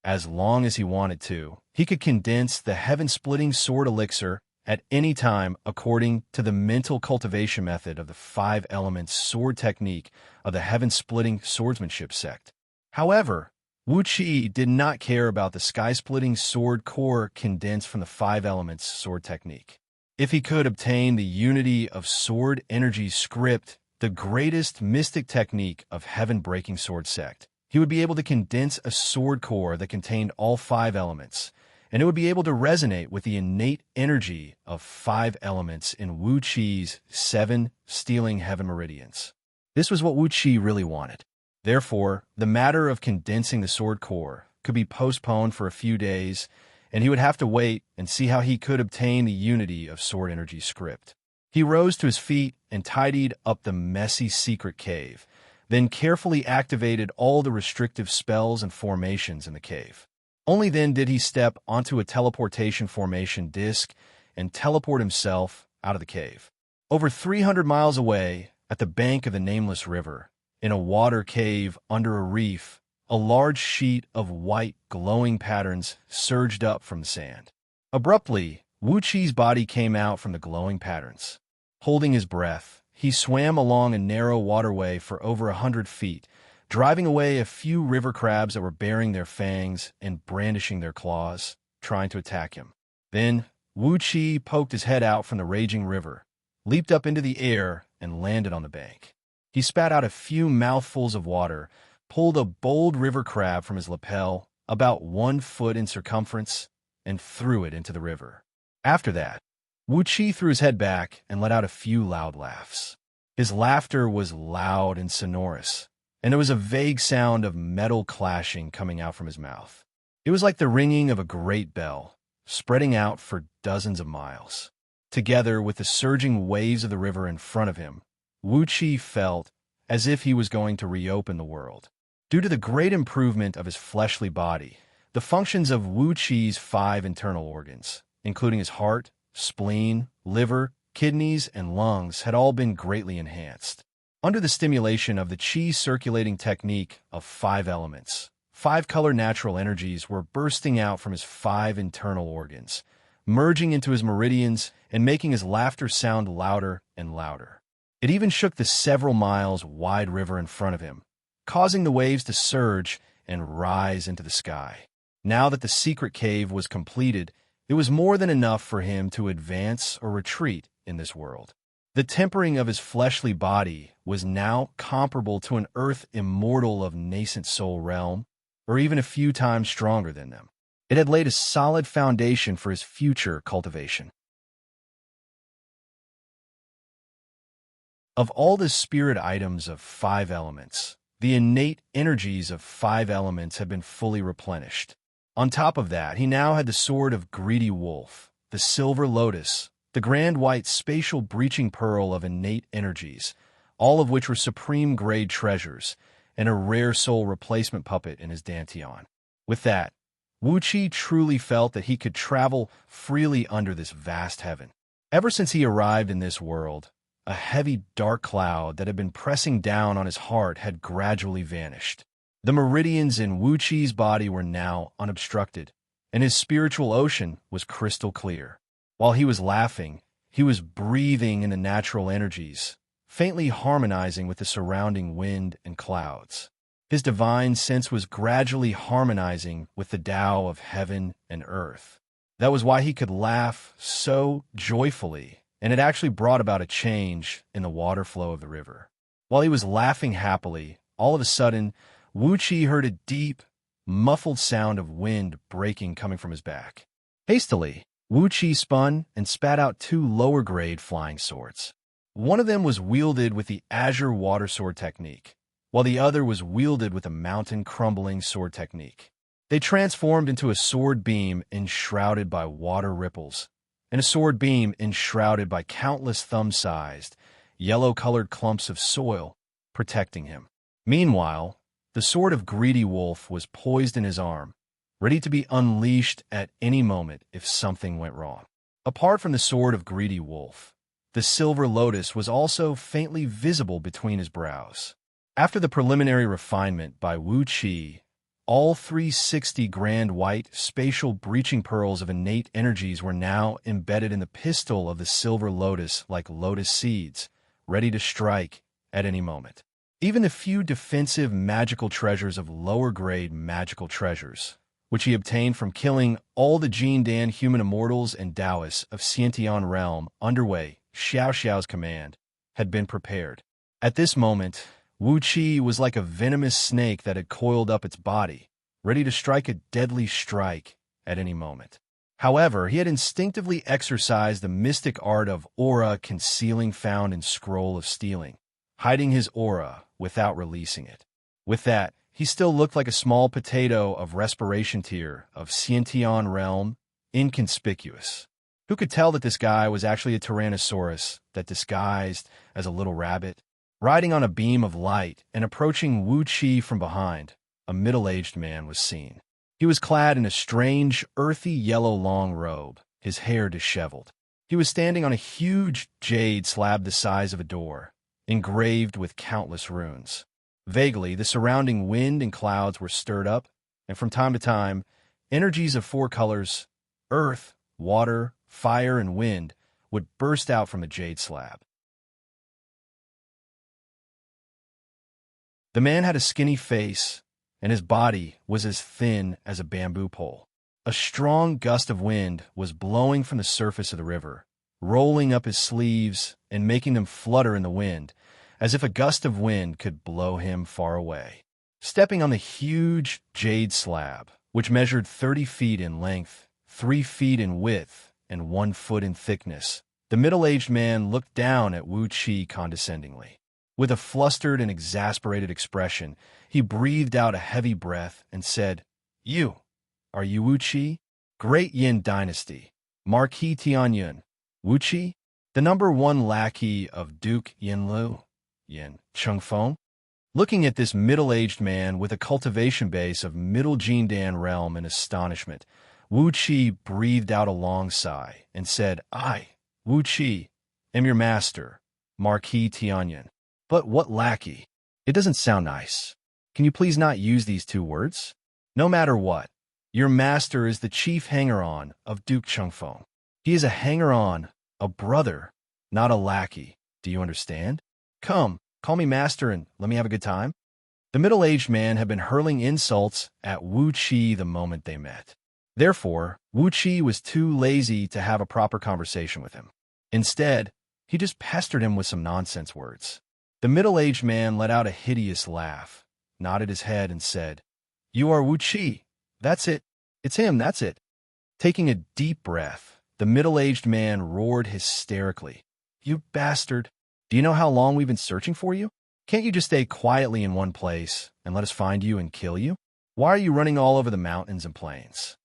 As long as he wanted to, he could condense the heaven-splitting sword elixir at any time according to the mental cultivation method of the 5 elements sword technique of the heaven-splitting swordsmanship sect. However, Wu Qi did not care about the sky-splitting sword core condensed from the 5 elements sword technique. If he could obtain the unity of sword energy script, the greatest mystic technique of heaven-breaking sword sect, he would be able to condense a sword core that contained all 5 elements, and it would be able to resonate with the innate energy of 5 elements in Wu Qi's 7 stealing heaven meridians. This was what Wu Qi really wanted. Therefore, the matter of condensing the sword core could be postponed for a few days, and he would have to wait and see how he could obtain the unity of sword energy script. He rose to his feet and tidied up the messy secret cave, then carefully activated all the restrictive spells and formations in the cave. Only then did he step onto a teleportation formation disc and teleport himself out of the cave. Over 300 miles away, at the bank of the nameless river, in a water cave under a reef, a large sheet of white glowing patterns surged up from the sand. Abruptly, Wu Qi's body came out from the glowing patterns. Holding his breath, he swam along a narrow waterway for over 100 feet, driving away a few river crabs that were baring their fangs and brandishing their claws, trying to attack him. Then, Wu Qi poked his head out from the raging river, leaped up into the air, and landed on the bank. He spat out a few mouthfuls of water, pulled a bold river crab from his lapel, about 1 foot in circumference, and threw it into the river. After that, Wu Qi threw his head back and let out a few loud laughs. His laughter was loud and sonorous, and there was a vague sound of metal clashing coming out from his mouth. It was like the ringing of a great bell, spreading out for dozens of miles. Together with the surging waves of the river in front of him, Wu Qi felt as if he was going to reopen the world. Due to the great improvement of his fleshly body, the functions of Wu Qi's 5 internal organs, including his heart, spleen, liver, kidneys, and lungs, had all been greatly enhanced. Under the stimulation of the qi circulating technique of 5 elements, 5 color natural energies were bursting out from his 5 internal organs, merging into his meridians and making his laughter sound louder and louder. It even shook the several miles wide river in front of him, causing the waves to surge and rise into the sky. Now that the secret cave was completed, it was more than enough for him to advance or retreat in this world. The tempering of his fleshly body was now comparable to an earth immortal of nascent soul realm, or even a few times stronger than them. It had laid a solid foundation for his future cultivation. Of all the spirit items of 5 elements, the innate energies of 5 elements had been fully replenished. On top of that, he now had the sword of greedy wolf, the silver lotus, the grand white spatial breaching pearl of innate energies, all of which were supreme grade treasures, and a rare soul replacement puppet in his dantian. With that, Wu Qi truly felt that he could travel freely under this vast heaven. Ever since he arrived in this world, a heavy dark cloud that had been pressing down on his heart had gradually vanished. The meridians in Wuqi's body were now unobstructed, and his spiritual ocean was crystal clear. While he was laughing, he was breathing in the natural energies, faintly harmonizing with the surrounding wind and clouds. His divine sense was gradually harmonizing with the Tao of heaven and earth. That was why he could laugh so joyfully, and it actually brought about a change in the water flow of the river. While he was laughing happily, all of a sudden, Wuqi heard a deep, muffled sound of wind breaking coming from his back. Hastily, Wuqi spun and spat out 2 lower-grade flying swords. One of them was wielded with the Azure Water Sword technique, while the other was wielded with a mountain-crumbling sword technique. They transformed into a sword beam enshrouded by water ripples, and a sword beam enshrouded by countless thumb-sized, yellow-colored clumps of soil protecting him. Meanwhile, the sword of Greedy Wolf was poised in his arm, ready to be unleashed at any moment if something went wrong. Apart from the sword of Greedy Wolf, the silver lotus was also faintly visible between his brows. After the preliminary refinement by Wuqi, all 360 grand white spatial breaching pearls of innate energies were now embedded in the pistil of the silver lotus like lotus seeds, ready to strike at any moment. Even the few defensive magical treasures of lower-grade magical treasures, which he obtained from killing all the Jindan human immortals and Taoists of Xianxia realm underway, Xiaoxiao's command, had been prepared. At this moment, Wuqi was like a venomous snake that had coiled up its body, ready to strike a deadly strike at any moment. However, he had instinctively exercised the mystic art of aura concealing found in Scroll of Stealing, hiding his aura without releasing it. With that, he still looked like a small potato of respiration tier of Xiantian realm, inconspicuous. Who could tell that this guy was actually a Tyrannosaurus that disguised as a little rabbit? Riding on a beam of light and approaching Wuqi from behind, a middle-aged man was seen. He was clad in a strange, earthy yellow long robe, his hair disheveled. He was standing on a huge jade slab the size of a door, engraved with countless runes. Vaguely, the surrounding wind and clouds were stirred up, and from time to time, energies of 4 colors, earth, water, fire, and wind, would burst out from the jade slab. The man had a skinny face, and his body was as thin as a bamboo pole. A strong gust of wind was blowing from the surface of the river, rolling up his sleeves and making them flutter in the wind, as if a gust of wind could blow him far away. Stepping on the huge jade slab, which measured 30 feet in length, 3 feet in width, and 1 foot in thickness, the middle-aged man looked down at Wuqi condescendingly. With a flustered and exasperated expression, he breathed out a heavy breath and said, Are you Wuqi? Great Yin Dynasty, Marquis Tianyun, Wuqi, the #1 lackey of Duke Yinlu, Yin Chengfeng? Looking at this middle-aged man with a cultivation base of Middle Jindan realm in astonishment, Wuqi breathed out a long sigh and said, I, Wuqi, am your master, Marquis Tianyun. But what lackey? It doesn't sound nice. Can you please not use these 2 words? No matter what, your master is the chief hanger-on of Duke Chengfeng. He is a hanger-on, a brother, not a lackey. Do you understand? Come, call me master and let me have a good time. The middle-aged man had been hurling insults at Wuqi the moment they met. Therefore, Wuqi was too lazy to have a proper conversation with him. Instead, he just pestered him with some nonsense words. The middle-aged man let out a hideous laugh, nodded his head, and said, You are Wuqi. That's it. It's him, that's it. Taking a deep breath, the middle-aged man roared hysterically. You bastard. Do you know how long we've been searching for you? Can't you just stay quietly in one place and let us find you and kill you? Why are you running all over the mountains and plains?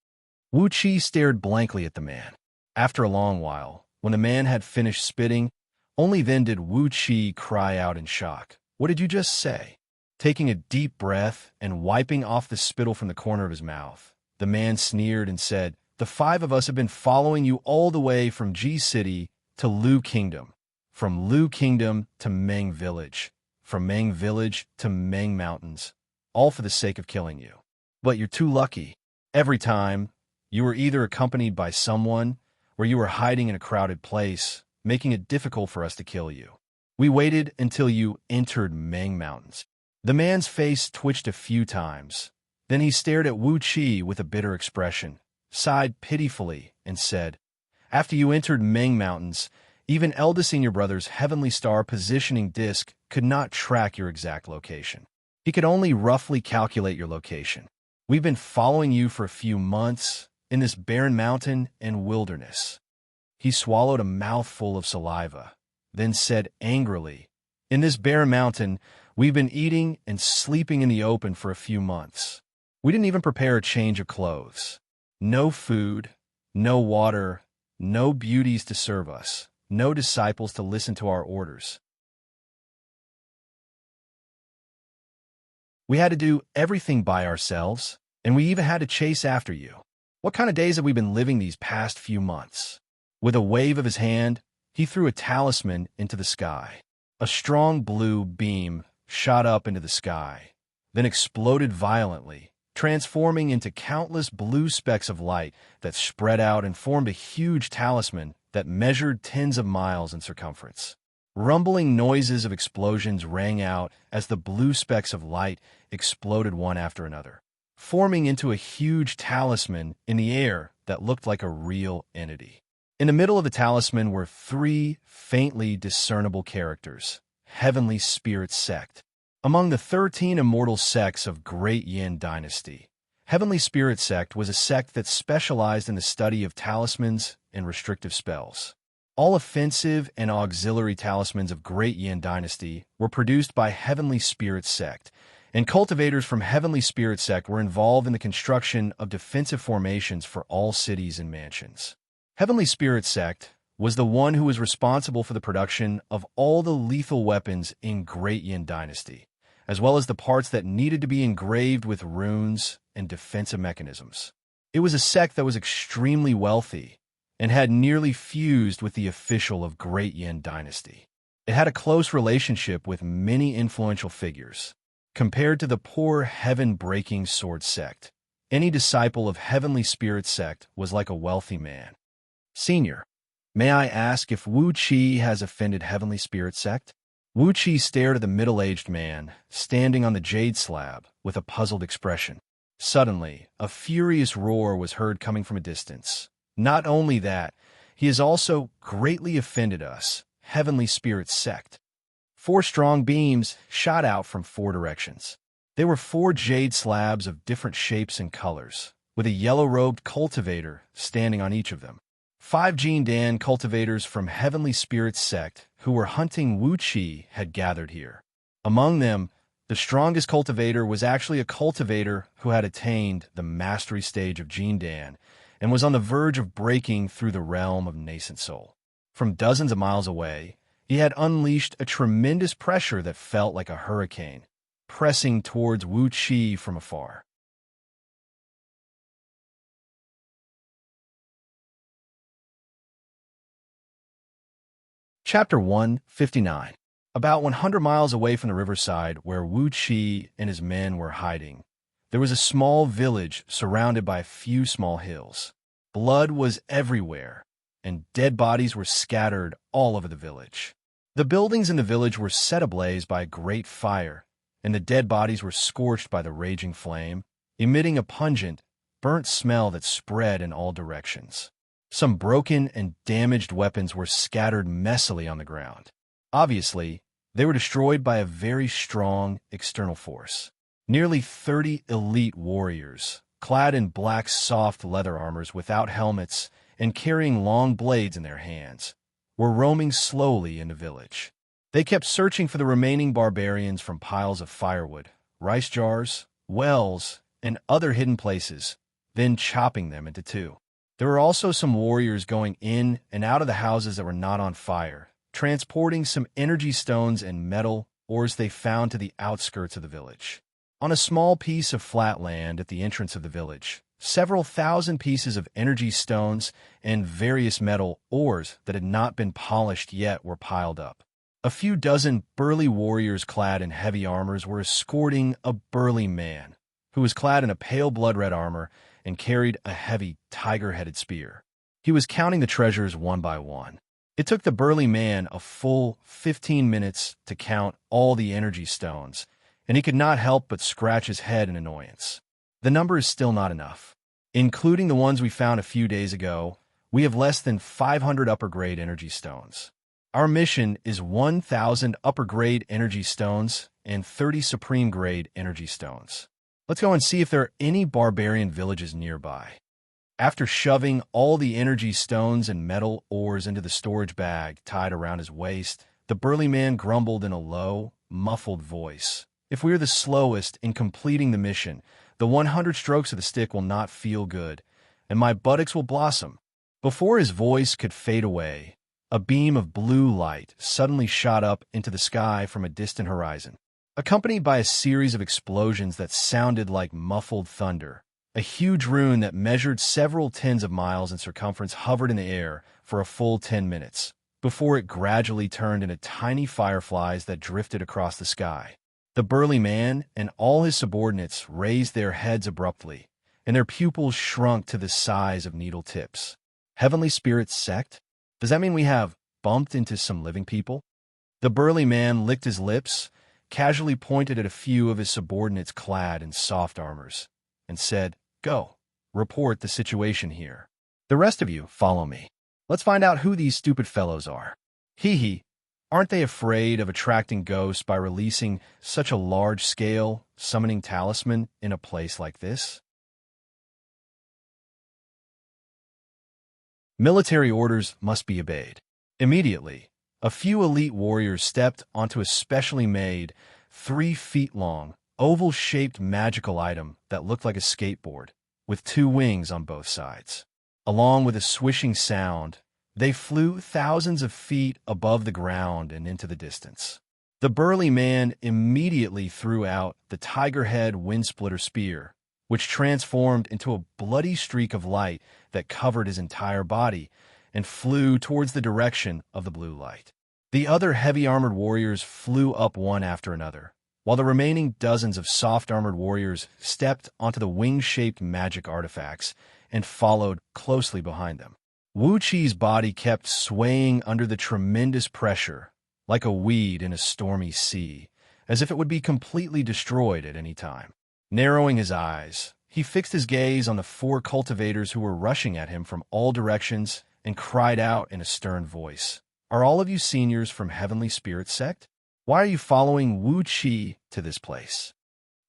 Wuqi stared blankly at the man. After a long while, when the man had finished spitting, only then did Wuqi cry out in shock. What did you just say? Taking a deep breath and wiping off the spittle from the corner of his mouth, the man sneered and said, The 5 of us have been following you all the way from Ji City to Lu Kingdom, from Lu Kingdom to Meng Village, from Meng Village to Meng Mountains, all for the sake of killing you. But you're too lucky. Every time, you were either accompanied by someone, or you were hiding in a crowded place, making it difficult for us to kill you. We waited until you entered Meng Mountains. The man's face twitched a few times. Then he stared at Wuxia with a bitter expression, sighed pitifully, and said, "After you entered Meng Mountains, even eldest in your brother's heavenly star positioning disk could not track your exact location. He could only roughly calculate your location. We've been following you for a few months in this barren mountain and wilderness." He swallowed a mouthful of saliva, then said angrily, "In this barren mountain, we've been eating and sleeping in the open for a few months. We didn't even prepare a change of clothes. No food, no water, no beauties to serve us, no disciples to listen to our orders. We had to do everything by ourselves, and we even had to chase after you. What kind of days have we been living these past few months?" With a wave of his hand, he threw a talisman into the sky. A strong blue beam shot up into the sky, then exploded violently, transforming into countless blue specks of light that spread out and formed a huge talisman that measured tens of miles in circumference. Rumbling noises of explosions rang out as the blue specks of light exploded one after another, forming into a huge talisman in the air that looked like a real entity. In the middle of the talisman were 3 faintly discernible characters: Heavenly Spirit Sect. Among the 13 immortal sects of Great Yin Dynasty, Heavenly Spirit Sect was a sect that specialized in the study of talismans and restrictive spells. All offensive and auxiliary talismans of Great Yin Dynasty were produced by Heavenly Spirit Sect, and cultivators from Heavenly Spirit Sect were involved in the construction of defensive formations for all cities and mansions. Heavenly Spirit Sect was the one who was responsible for the production of all the lethal weapons in Great Yin Dynasty, as well as the parts that needed to be engraved with runes and defensive mechanisms. It was a sect that was extremely wealthy and had nearly fused with the official of Great Yin Dynasty. It had a close relationship with many influential figures. Compared to the poor heaven-breaking sword sect, any disciple of Heavenly Spirit Sect was like a wealthy man. "Senior, may I ask if Wuxia has offended Heavenly Spirit Sect?" Wuxia stared at the middle-aged man, standing on the jade slab, with a puzzled expression. Suddenly, a furious roar was heard coming from a distance. "Not only that, he has also greatly offended us, Heavenly Spirit Sect." 4 strong beams shot out from 4 directions. They were 4 jade slabs of different shapes and colors, with a yellow-robed cultivator standing on each of them. 5 Jindan cultivators from Heavenly Spirit Sect who were hunting Wuxia had gathered here. Among them, the strongest cultivator was actually a cultivator who had attained the mastery stage of Jindan and was on the verge of breaking through the realm of nascent soul. From dozens of miles away, he had unleashed a tremendous pressure that felt like a hurricane, pressing towards Wuxia from afar. Chapter 159. About 100 miles away from the riverside where Wuxia and his men were hiding, there was a small village surrounded by a few small hills. Blood was everywhere, and dead bodies were scattered all over the village. The buildings in the village were set ablaze by a great fire, and the dead bodies were scorched by the raging flame, emitting a pungent, burnt smell that spread in all directions. Some broken and damaged weapons were scattered messily on the ground. Obviously, they were destroyed by a very strong external force. Nearly 30 elite warriors, clad in black soft leather armors without helmets and carrying long blades in their hands, were roaming slowly in the village. They kept searching for the remaining barbarians from piles of firewood, rice jars, wells, and other hidden places, then chopping them into 2. There were also some warriors going in and out of the houses that were not on fire, transporting some energy stones and metal ores they found to the outskirts of the village. On a small piece of flat land at the entrance of the village, several thousand pieces of energy stones and various metal ores that had not been polished yet were piled up. A few dozen burly warriors clad in heavy armors were escorting a burly man who was clad in a pale blood-red armor and carried a heavy tiger-headed spear. He was counting the treasures one by one. It took the burly man a full 15 minutes to count all the energy stones, and he could not help but scratch his head in annoyance. The number is still not enough. Including the ones we found a few days ago, we have less than 500 upper-grade energy stones. Our mission is 1,000 upper-grade energy stones and 30 supreme-grade energy stones. Let's go and see if there are any barbarian villages nearby. After shoving all the energy stones and metal ores into the storage bag tied around his waist, the burly man grumbled in a low, muffled voice. If we are the slowest in completing the mission, the 100 strokes of the stick will not feel good, and my buttocks will blossom. Before his voice could fade away, a beam of blue light suddenly shot up into the sky from a distant horizon, accompanied by a series of explosions that sounded like muffled thunder. A huge rune that measured several tens of miles in circumference hovered in the air for a full 10 minutes, before it gradually turned into tiny fireflies that drifted across the sky. The burly man and all his subordinates raised their heads abruptly, and their pupils shrunk to the size of needle tips. Heavenly Spirit sect? Does that mean we have bumped into some living people? The burly man licked his lips, casually pointed at a few of his subordinates clad in soft armors, and said, "Go, report the situation here. The rest of you, follow me. Let's find out who these stupid fellows are." Hee, aren't they afraid of attracting ghosts by releasing such a large-scale summoning talisman in a place like this? Military orders must be obeyed. Immediately, a few elite warriors stepped onto a specially made, 3 feet long, oval-shaped magical item that looked like a skateboard, with 2 wings on both sides. Along with a swishing sound, they flew thousands of feet above the ground and into the distance. The burly man immediately threw out the tiger-head windsplitter spear, which transformed into a bloody streak of light that covered his entire body and flew towards the direction of the blue light. The other heavy-armored warriors flew up one after another, while the remaining dozens of soft-armored warriors stepped onto the wing-shaped magic artifacts and followed closely behind them. Wuxi's body kept swaying under the tremendous pressure, like a weed in a stormy sea, as if it would be completely destroyed at any time. Narrowing his eyes, he fixed his gaze on the 4 cultivators who were rushing at him from all directions and cried out in a stern voice, "Are all of you seniors from Heavenly Spirit sect? Why are you following Wuxia to this place?"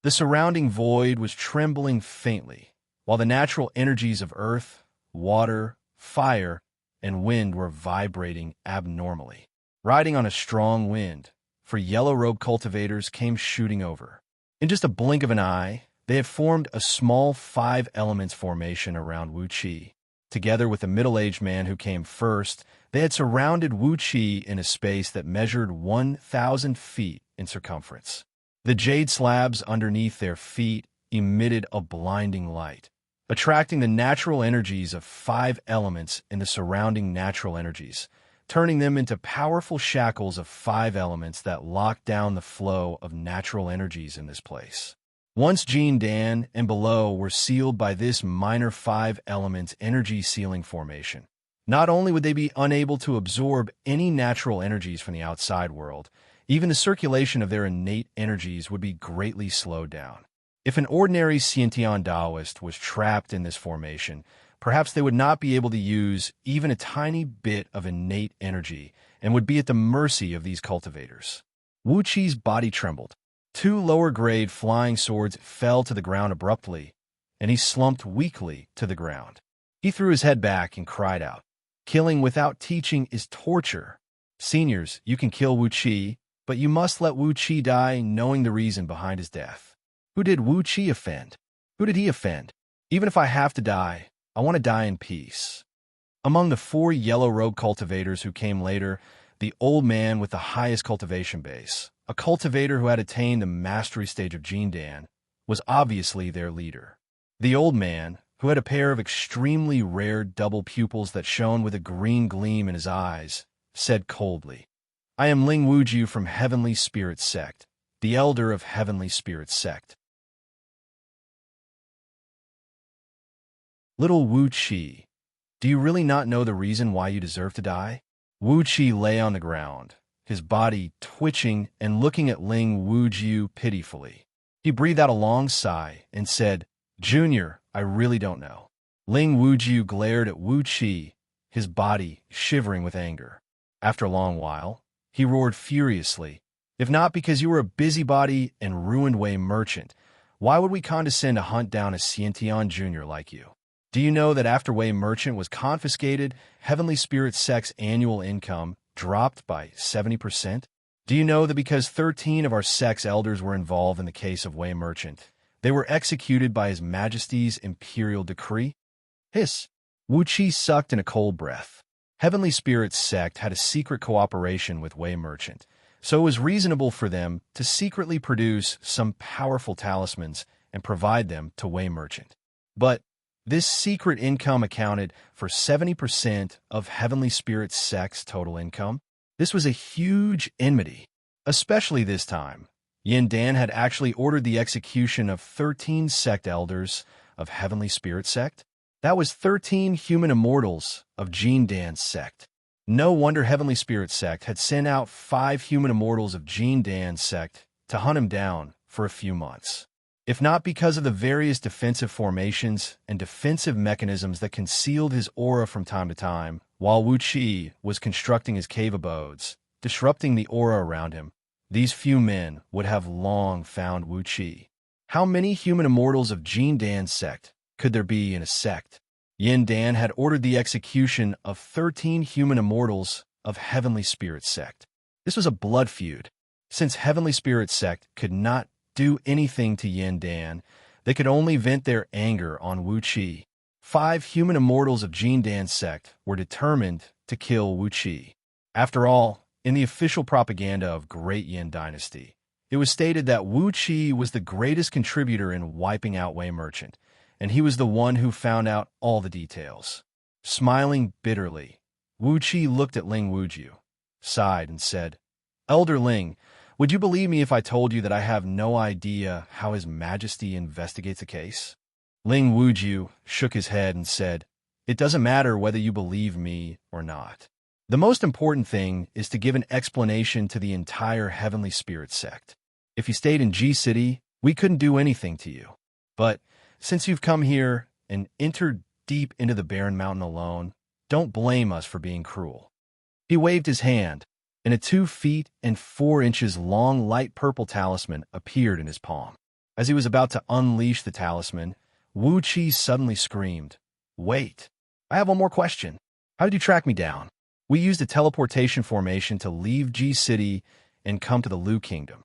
The surrounding void was trembling faintly, while the natural energies of earth, water, fire, and wind were vibrating abnormally. Riding on a strong wind, 4 yellow-robed cultivators came shooting over. In just a blink of an eye, they had formed a small 5 elements formation around Wuxia. Together with the middle-aged man who came first, they had surrounded Wuxia in a space that measured 1,000 feet in circumference. The jade slabs underneath their feet emitted a blinding light, attracting the natural energies of 5 elements in the surrounding natural energies, turning them into powerful shackles of 5 elements that locked down the flow of natural energies in this place. Once Jindan and below were sealed by this minor 5 elements energy sealing formation, not only would they be unable to absorb any natural energies from the outside world, even the circulation of their innate energies would be greatly slowed down. If an ordinary Xianxia Taoist was trapped in this formation, perhaps they would not be able to use even a tiny bit of innate energy and would be at the mercy of these cultivators. Wuxi's body trembled. 2 lower-grade flying swords fell to the ground abruptly, and he slumped weakly to the ground. He threw his head back and cried out, "Killing without teaching is torture. Seniors, you can kill Wuxia, but you must let Wuxia die knowing the reason behind his death." Who did Wuxia offend? Who did he offend? Even if I have to die, I want to die in peace. Among the 4 yellow-robed cultivators who came later, the old man with the highest cultivation base, a cultivator who had attained the mastery stage of Jindan, was obviously their leader. The old man, who had a pair of extremely rare double pupils that shone with a green gleam in his eyes, said coldly, I am Ling Wuju from Heavenly Spirit Sect, the Elder of Heavenly Spirit Sect. Little Wuxia, do you really not know the reason why you deserve to die? Wuxia lay on the ground, his body twitching and looking at Ling Wuju pitifully. He breathed out a long sigh and said, Junior, I really don't know. Ling Wuju glared at Wuxia, his body shivering with anger. After a long while, he roared furiously, If not because you were a busybody and ruined Wei merchant, why would we condescend to hunt down a Xianxia Junior like you? Do you know that after Wei merchant was confiscated, Heavenly Spirit Sect's annual income dropped by 70%? Do you know that because 13 of our sect's elders were involved in the case of Wei merchant, they were executed by His Majesty's imperial decree? Hiss. Wuxia sucked in a cold breath. Heavenly Spirit Sect had a secret cooperation with Wei merchant, so it was reasonable for them to secretly produce some powerful talismans and provide them to Wei merchant. But this secret income accounted for 70% of Heavenly Spirit Sect's total income. This was a huge enmity, especially this time. Yin Dan had actually ordered the execution of 13 sect elders of Heavenly Spirit Sect. That was 13 human immortals of Jin Dan's sect. No wonder Heavenly Spirit Sect had sent out 5 human immortals of Jin Dan's sect to hunt him down for a few months. If not because of the various defensive formations and defensive mechanisms that concealed his aura from time to time, while Wuxia was constructing his cave abodes, disrupting the aura around him, these few men would have long found Wuxia. How many human immortals of Jin Dan's sect could there be in a sect? Yin Dan had ordered the execution of 13 human immortals of Heavenly Spirit Sect. This was a blood feud. Since Heavenly Spirit Sect could not do anything to Yin Dan, they could only vent their anger on Wuxia. 5 human immortals of Jin Dan's sect were determined to kill Wuxia. After all, in the official propaganda of Great Yin Dynasty, it was stated that Wuxia was the greatest contributor in wiping out Wei merchant, and he was the one who found out all the details. Smiling bitterly, Wuxia looked at Ling Wuju, sighed, and said, Elder Ling, would you believe me if I told you that I have no idea how His Majesty investigates a case? Ling Wuju shook his head and said, It doesn't matter whether you believe me or not. The most important thing is to give an explanation to the entire Heavenly Spirit Sect. If you stayed in G City, we couldn't do anything to you. But since you've come here and entered deep into the barren mountain alone, don't blame us for being cruel. He waved his hand, and a 2 feet and 4 inches long light purple talisman appeared in his palm. As he was about to unleash the talisman, Wuxia suddenly screamed, Wait, I have one more question. How did you track me down? We used a teleportation formation to leave G City and come to the Lu Kingdom.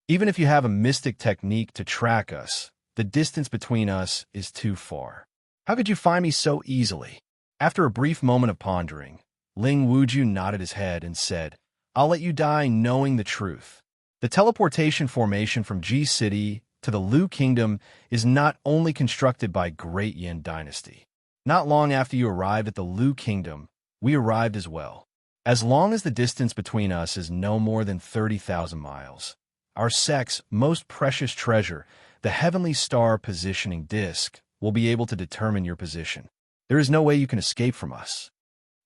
Even if you have a mystic technique to track us, the distance between us is too far. How could you find me so easily? After a brief moment of pondering, Ling Wuju nodded his head and said, I'll let you die knowing the truth. The teleportation formation from G City to the Lu Kingdom is not only constructed by Great Yin Dynasty. Not long after you arrived at the Lu Kingdom, we arrived as well. As long as the distance between us is no more than 30,000 miles, our sect's most precious treasure, the Heavenly Star Positioning Disc, will be able to determine your position. There is no way you can escape from us.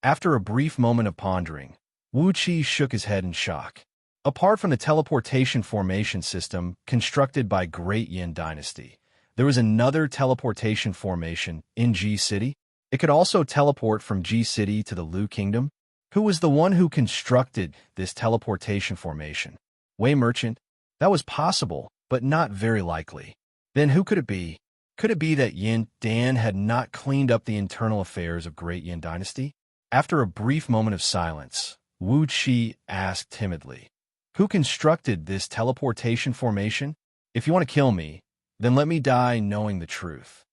After a brief moment of pondering, Wuxia shook his head in shock. Apart from the teleportation formation system constructed by Great Yin Dynasty, there was another teleportation formation in G City. It could also teleport from G City to the Lu Kingdom. Who was the one who constructed this teleportation formation? Wei merchant? That was possible, but not very likely. Then who could it be? Could it be that Yin Dan had not cleaned up the internal affairs of Great Yin Dynasty? After a brief moment of silence, Wuxia asked timidly, Who constructed this teleportation formation? If you want to kill me, then let me die knowing the truth.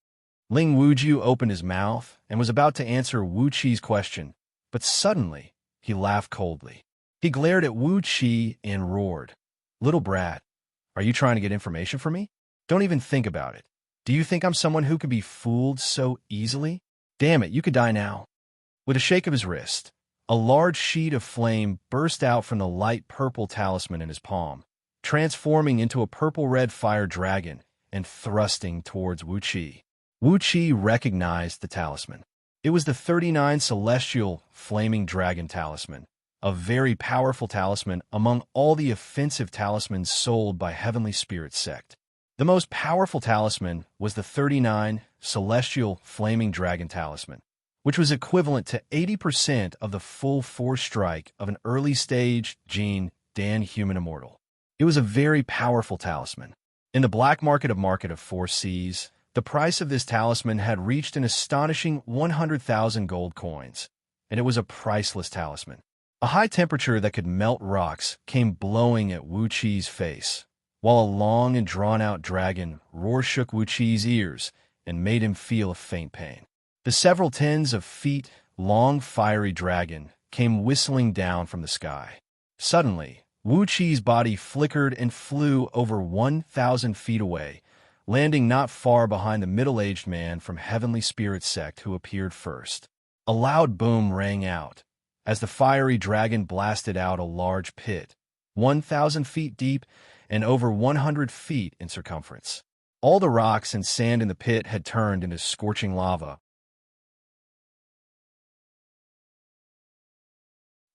Ling Wuju opened his mouth and was about to answer Wuxia's question, but suddenly he laughed coldly. He glared at Wuxia and roared, Little brat, are you trying to get information from me? Don't even think about it. Do you think I'm someone who could be fooled so easily? Damn it, you could die now. With a shake of his wrist, a large sheet of flame burst out from the light purple talisman in his palm, transforming into a purple-red fire dragon and thrusting towards Wuxia. Wuxia recognized the talisman. It was the 39 Celestial Flaming Dragon Talisman, a very powerful talisman among all the offensive talismans sold by Heavenly Spirit Sect. The most powerful talisman was the 39 Celestial Flaming Dragon Talisman, which was equivalent to 80% of the full force strike of an early-stage Jin Dan human immortal. It was a very powerful talisman. In the black market of 4 Cs, the price of this talisman had reached an astonishing 100,000 gold coins, and it was a priceless talisman. A high temperature that could melt rocks came blowing at Wuxia's face, while a long and drawn-out dragon roar shook Wuxia's ears and made him feel a faint pain. The several tens of feet long fiery dragon came whistling down from the sky. Suddenly, Wuxia's body flickered and flew over 1,000 feet away, landing not far behind the middle-aged man from Heavenly Spirit Sect who appeared first. A loud boom rang out as the fiery dragon blasted out a large pit, 1,000 feet deep and over 100 feet in circumference. All the rocks and sand in the pit had turned into scorching lava.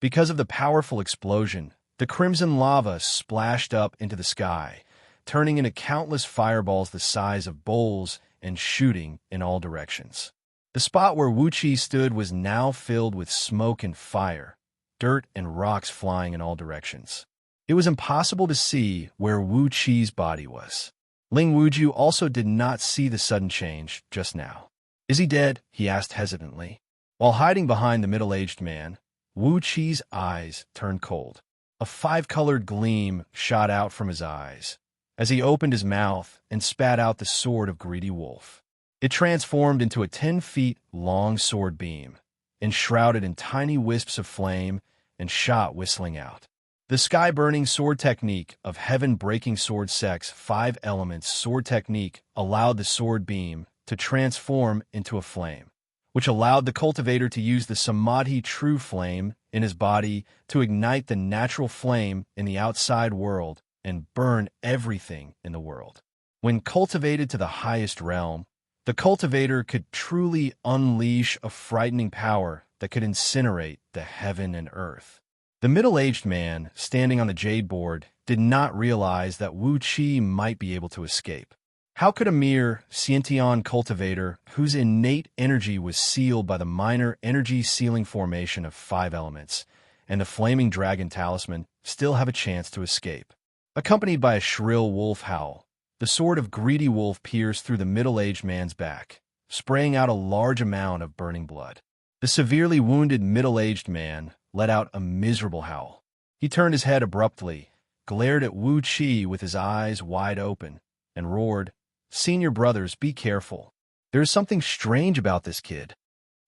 Because of the powerful explosion, the crimson lava splashed up into the sky, turning into countless fireballs the size of bowls and shooting in all directions. The spot where Wuxia stood was now filled with smoke and fire, dirt and rocks flying in all directions. It was impossible to see where Wuxia's body was. Ling Wuju also did not see the sudden change just now. "Is he dead?" he asked hesitantly. While hiding behind the middle-aged man, Wuxia's eyes turned cold. A 5-colored gleam shot out from his eyes as he opened his mouth and spat out the sword of Greedy Wolf. It transformed into a 10-feet-long sword beam, enshrouded in tiny wisps of flame and shot whistling out. The sky-burning sword technique of Heaven-Breaking Sword Sect's 5 elements sword technique allowed the sword beam to transform into a flame, which allowed the cultivator to use the Samadhi true flame in his body to ignite the natural flame in the outside world and burn everything in the world. When cultivated to the highest realm, the cultivator could truly unleash a frightening power that could incinerate the heaven and earth. The middle-aged man, standing on the jade board, did not realize that Wuxia might be able to escape. How could a mere Xianxia cultivator, whose innate energy was sealed by the minor energy-sealing formation of 5 elements, and the flaming dragon talisman, still have a chance to escape? Accompanied by a shrill wolf howl, the sword of Greedy Wolf pierced through the middle-aged man's back, spraying out a large amount of burning blood. The severely wounded middle-aged man let out a miserable howl. He turned his head abruptly, glared at Wuxia with his eyes wide open, and roared, "Senior brothers, be careful. There is something strange about this kid."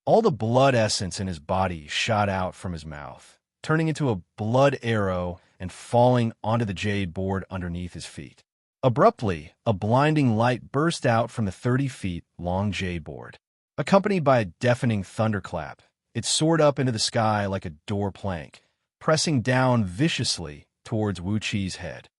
All the blood essence in his body shot out from his mouth, turning into a blood arrow and falling onto the jade board underneath his feet. Abruptly, a blinding light burst out from the 30-feet-long jade board. Accompanied by a deafening thunderclap, it soared up into the sky like a door plank, pressing down viciously towards Wuxia's head.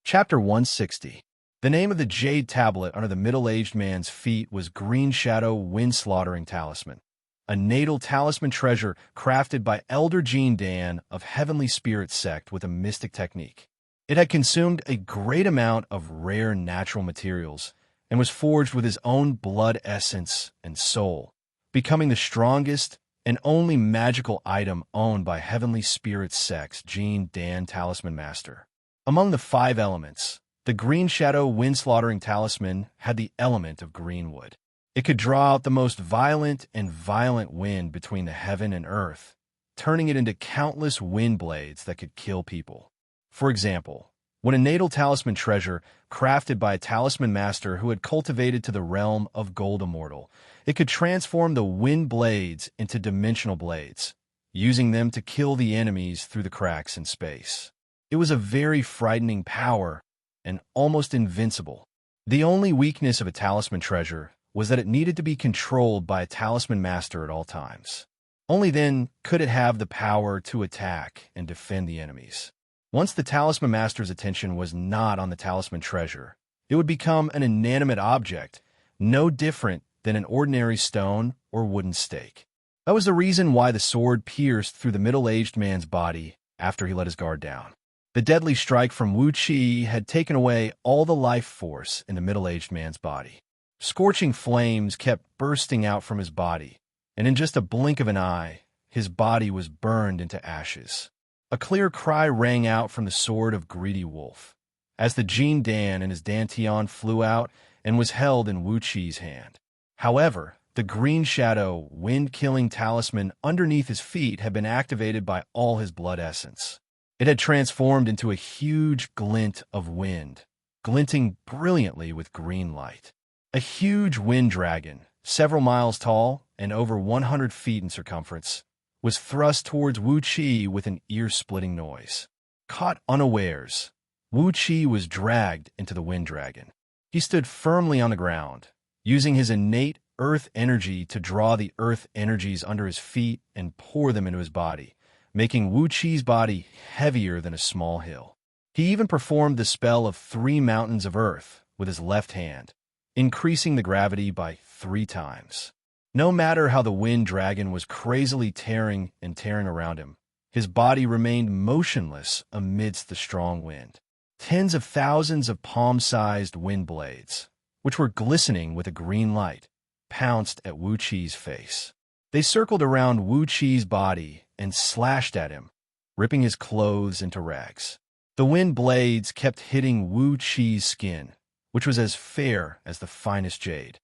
Chapter 160. The name of the jade tablet under the middle-aged man's feet was Green Shadow Wind-Slaughtering Talisman, a natal talisman treasure crafted by Elder Jin Dan of Heavenly Spirit Sect with a mystic technique. It had consumed a great amount of rare natural materials and was forged with his own blood essence and soul, becoming the strongest and only magical item owned by Heavenly Spirit Sect's Jin Dan Talisman Master. Among the 5 elements, the Green Shadow Wind-Slaughtering Talisman had the element of greenwood. It could draw out the most violent wind between the heaven and earth, turning it into countless wind blades that could kill people. For example, when a natal talisman treasure, crafted by a talisman master who had cultivated to the realm of Gold Immortal, it could transform the wind blades into dimensional blades, using them to kill the enemies through the cracks in space. It was a very frightening power, and almost invincible. The only weakness of a talisman treasure was that it needed to be controlled by a talisman master at all times. Only then could it have the power to attack and defend the enemies. Once the talisman master's attention was not on the talisman treasure, it would become an inanimate object, no different than an ordinary stone or wooden stake. That was the reason why the sword pierced through the middle-aged man's body after he let his guard down. The deadly strike from Wuxia had taken away all the life force in the middle-aged man's body. Scorching flames kept bursting out from his body, and in just a blink of an eye, his body was burned into ashes. A clear cry rang out from the sword of Greedy Wolf, as the Jin Dan and his dantian flew out and was held in Wuqi's hand. However, the green shadow, wind-killing talisman underneath his feet had been activated by all his blood essence. It had transformed into a huge glint of wind, glinting brilliantly with green light. A huge wind dragon, several miles tall and over 100 feet in circumference, was thrust towards Wuqi with an ear-splitting noise. Caught unawares, Wuqi was dragged into the wind dragon. He stood firmly on the ground, using his innate earth energy to draw the earth energies under his feet and pour them into his body, making Wuqi's body heavier than a small hill. He even performed the spell of 3 mountains of earth with his left hand, increasing the gravity by 3 times. No matter how the wind dragon was crazily tearing around him, his body remained motionless amidst the strong wind. Tens of thousands of palm-sized wind blades, which were glistening with a green light, pounced at Wuqi's face. They circled around Wuqi's body and slashed at him, ripping his clothes into rags. The wind blades kept hitting Wuqi's skin, which was as fair as the finest jade.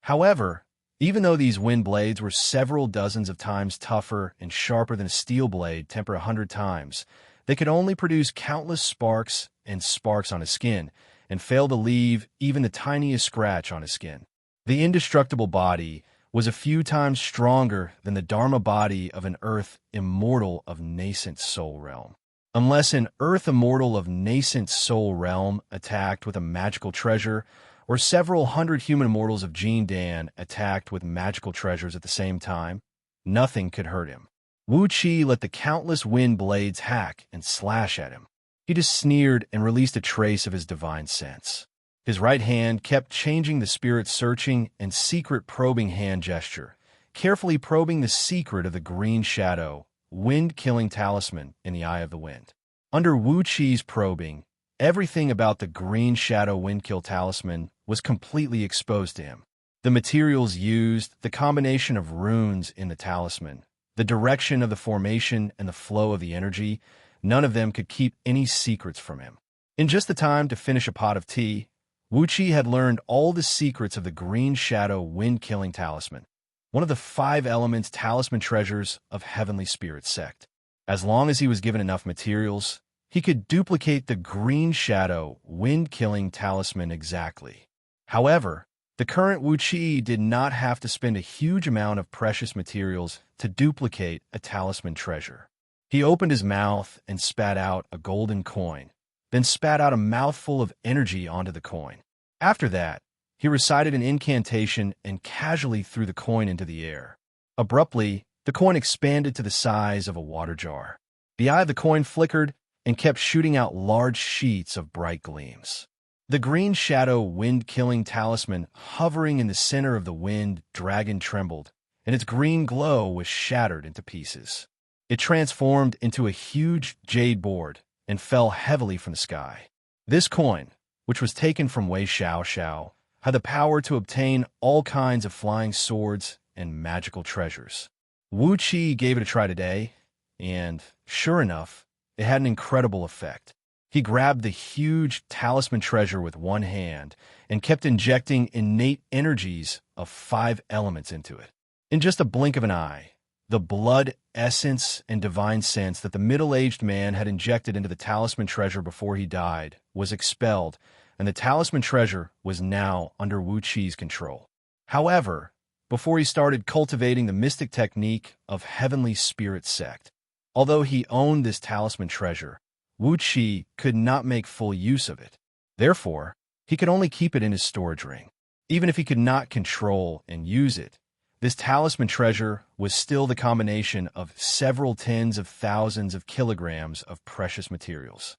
However, even though these wind blades were several dozens of times tougher and sharper than a steel blade tempered 100 times, they could only produce countless sparks and sparks on his skin, and fail to leave even the tiniest scratch on his skin. The indestructible body was a few times stronger than the Dharma body of an Earth immortal of nascent soul realm. Unless an Earth immortal of nascent soul realm attacked with a magical treasure, or several hundred human immortals of Jin Dan attacked with magical treasures at the same time, nothing could hurt him. Wuqi let the countless wind blades hack and slash at him. He just sneered and released a trace of his divine sense. His right hand kept changing the spirit's searching and secret probing hand gesture, carefully probing the secret of the green shadow, wind-killing talisman in the eye of the wind. Under Wuqi's probing, everything about the green shadow wind-kill talisman was completely exposed to him. The materials used, the combination of runes in the talisman, the direction of the formation and the flow of the energy, none of them could keep any secrets from him. In just the time to finish a pot of tea, Wuqi had learned all the secrets of the green shadow wind-killing talisman, one of the 5 elements talisman treasures of Heavenly Spirit sect. As long as he was given enough materials, he could duplicate the green shadow wind-killing talisman exactly. However, the current Wuqi did not have to spend a huge amount of precious materials to duplicate a talisman treasure. He opened his mouth and spat out a golden coin, then spat out a mouthful of energy onto the coin. After that, he recited an incantation and casually threw the coin into the air. Abruptly, the coin expanded to the size of a water jar. The eye of the coin flickered and kept shooting out large sheets of bright gleams. The green shadow wind-killing talisman hovering in the center of the wind dragon trembled, and its green glow was shattered into pieces. It transformed into a huge jade board and fell heavily from the sky. This coin, which was taken from Wei Xiaoxiao, had the power to obtain all kinds of flying swords and magical treasures. Wuqi gave it a try today, and, sure enough, it had an incredible effect. He grabbed the huge talisman treasure with one hand and kept injecting innate energies of 5 elements into it. In just a blink of an eye, the blood, essence, and divine sense that the middle-aged man had injected into the talisman treasure before he died was expelled, and the talisman treasure was now under Wuqi's control. However, before he started cultivating the mystic technique of Heavenly Spirit sect, Although he owned this talisman treasure, Wuxia could not make full use of it. Therefore, he could only keep it in his storage ring. Even if he could not control and use it, this talisman treasure was still the combination of several tens of thousands of kilograms of precious materials.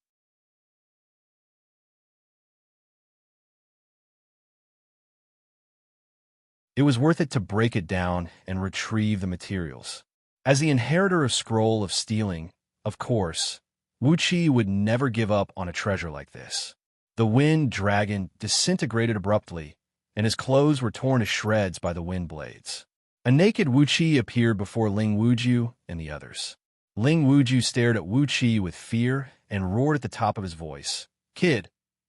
It was worth it to break it down and retrieve the materials. As the inheritor of Scroll of Stealing, of course, Wuxia would never give up on a treasure like this. The wind dragon disintegrated abruptly, and his clothes were torn to shreds by the wind blades. A naked Wuxia appeared before Ling Wujiu and the others. Ling Wujiu stared at Wuxia with fear and roared at the top of his voice. "Kid,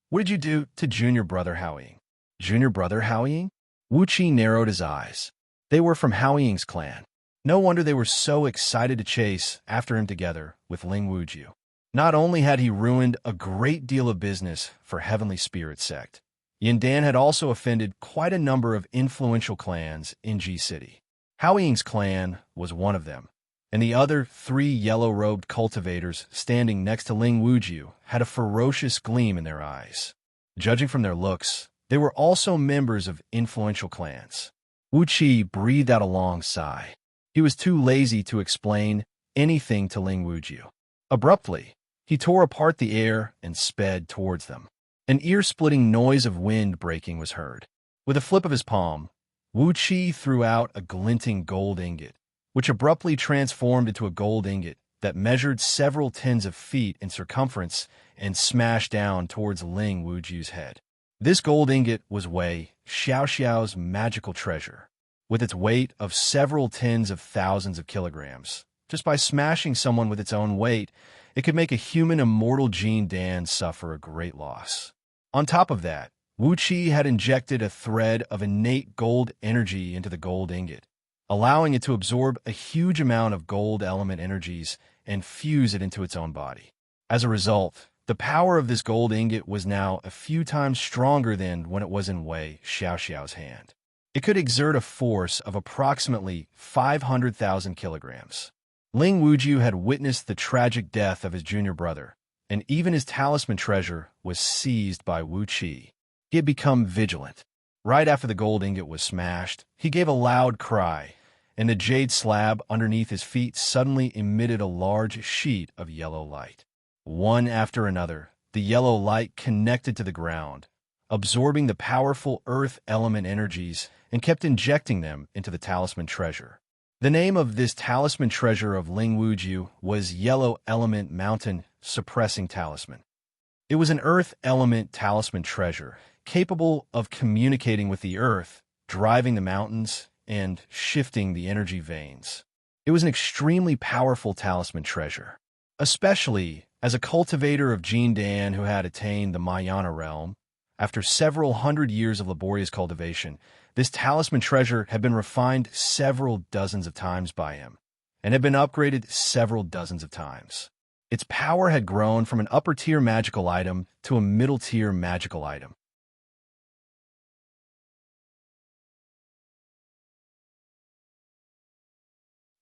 what did you do to junior brother Haoying?" "Junior brother Haoying?" Wuxia narrowed his eyes. They were from Haoying's clan. No wonder they were so excited to chase after him together with Ling Wujiu. Not only had he ruined a great deal of business for Heavenly Spirit Sect, Yindan had also offended quite a number of influential clans in G City. Haoying's clan was one of them, and the other 3 yellow-robed cultivators standing next to Ling Wujiu had a ferocious gleam in their eyes. Judging from their looks, they were also members of influential clans. Wuxia breathed out a long sigh. He was too lazy to explain anything to Ling Wujiu. Abruptly, he tore apart the air and sped towards them. An ear-splitting noise of wind breaking was heard. With a flip of his palm, Wuxia threw out a glinting gold ingot, which abruptly transformed into a gold ingot that measured several tens of feet in circumference and smashed down towards Ling Wujiu's head. This gold ingot was Wei Xiaoxiao's magical treasure, with its weight of several tens of thousands of kilograms. Just by smashing someone with its own weight, it could make a human immortal Xianxia suffer a great loss. On top of that, Wuxia had injected a thread of innate gold energy into the gold ingot, allowing it to absorb a huge amount of gold element energies and fuse it into its own body. As a result, the power of this gold ingot was now a few times stronger than when it was in Wei Xiaoxiao's hand. It could exert a force of approximately 500,000 kilograms. Ling Wujiu had witnessed the tragic death of his junior brother, and even his talisman treasure was seized by Wuxia. He had become vigilant. Right after the gold ingot was smashed, he gave a loud cry, and the jade slab underneath his feet suddenly emitted a large sheet of yellow light. One after another, the yellow light connected to the ground, absorbing the powerful earth element energies and kept injecting them into the talisman treasure. The name of this talisman treasure of Ling Wujiu was Yellow Element Mountain Suppressing Talisman. It was an earth element talisman treasure, capable of communicating with the earth, driving the mountains, and shifting the energy veins. It was an extremely powerful talisman treasure, especially as a cultivator of Xianxia who had attained the Mayana realm. After several hundred years of laborious cultivation, this talisman treasure had been refined several dozens of times by him, and had been upgraded several dozens of times. Its power had grown from an upper-tier magical item to a middle-tier magical item.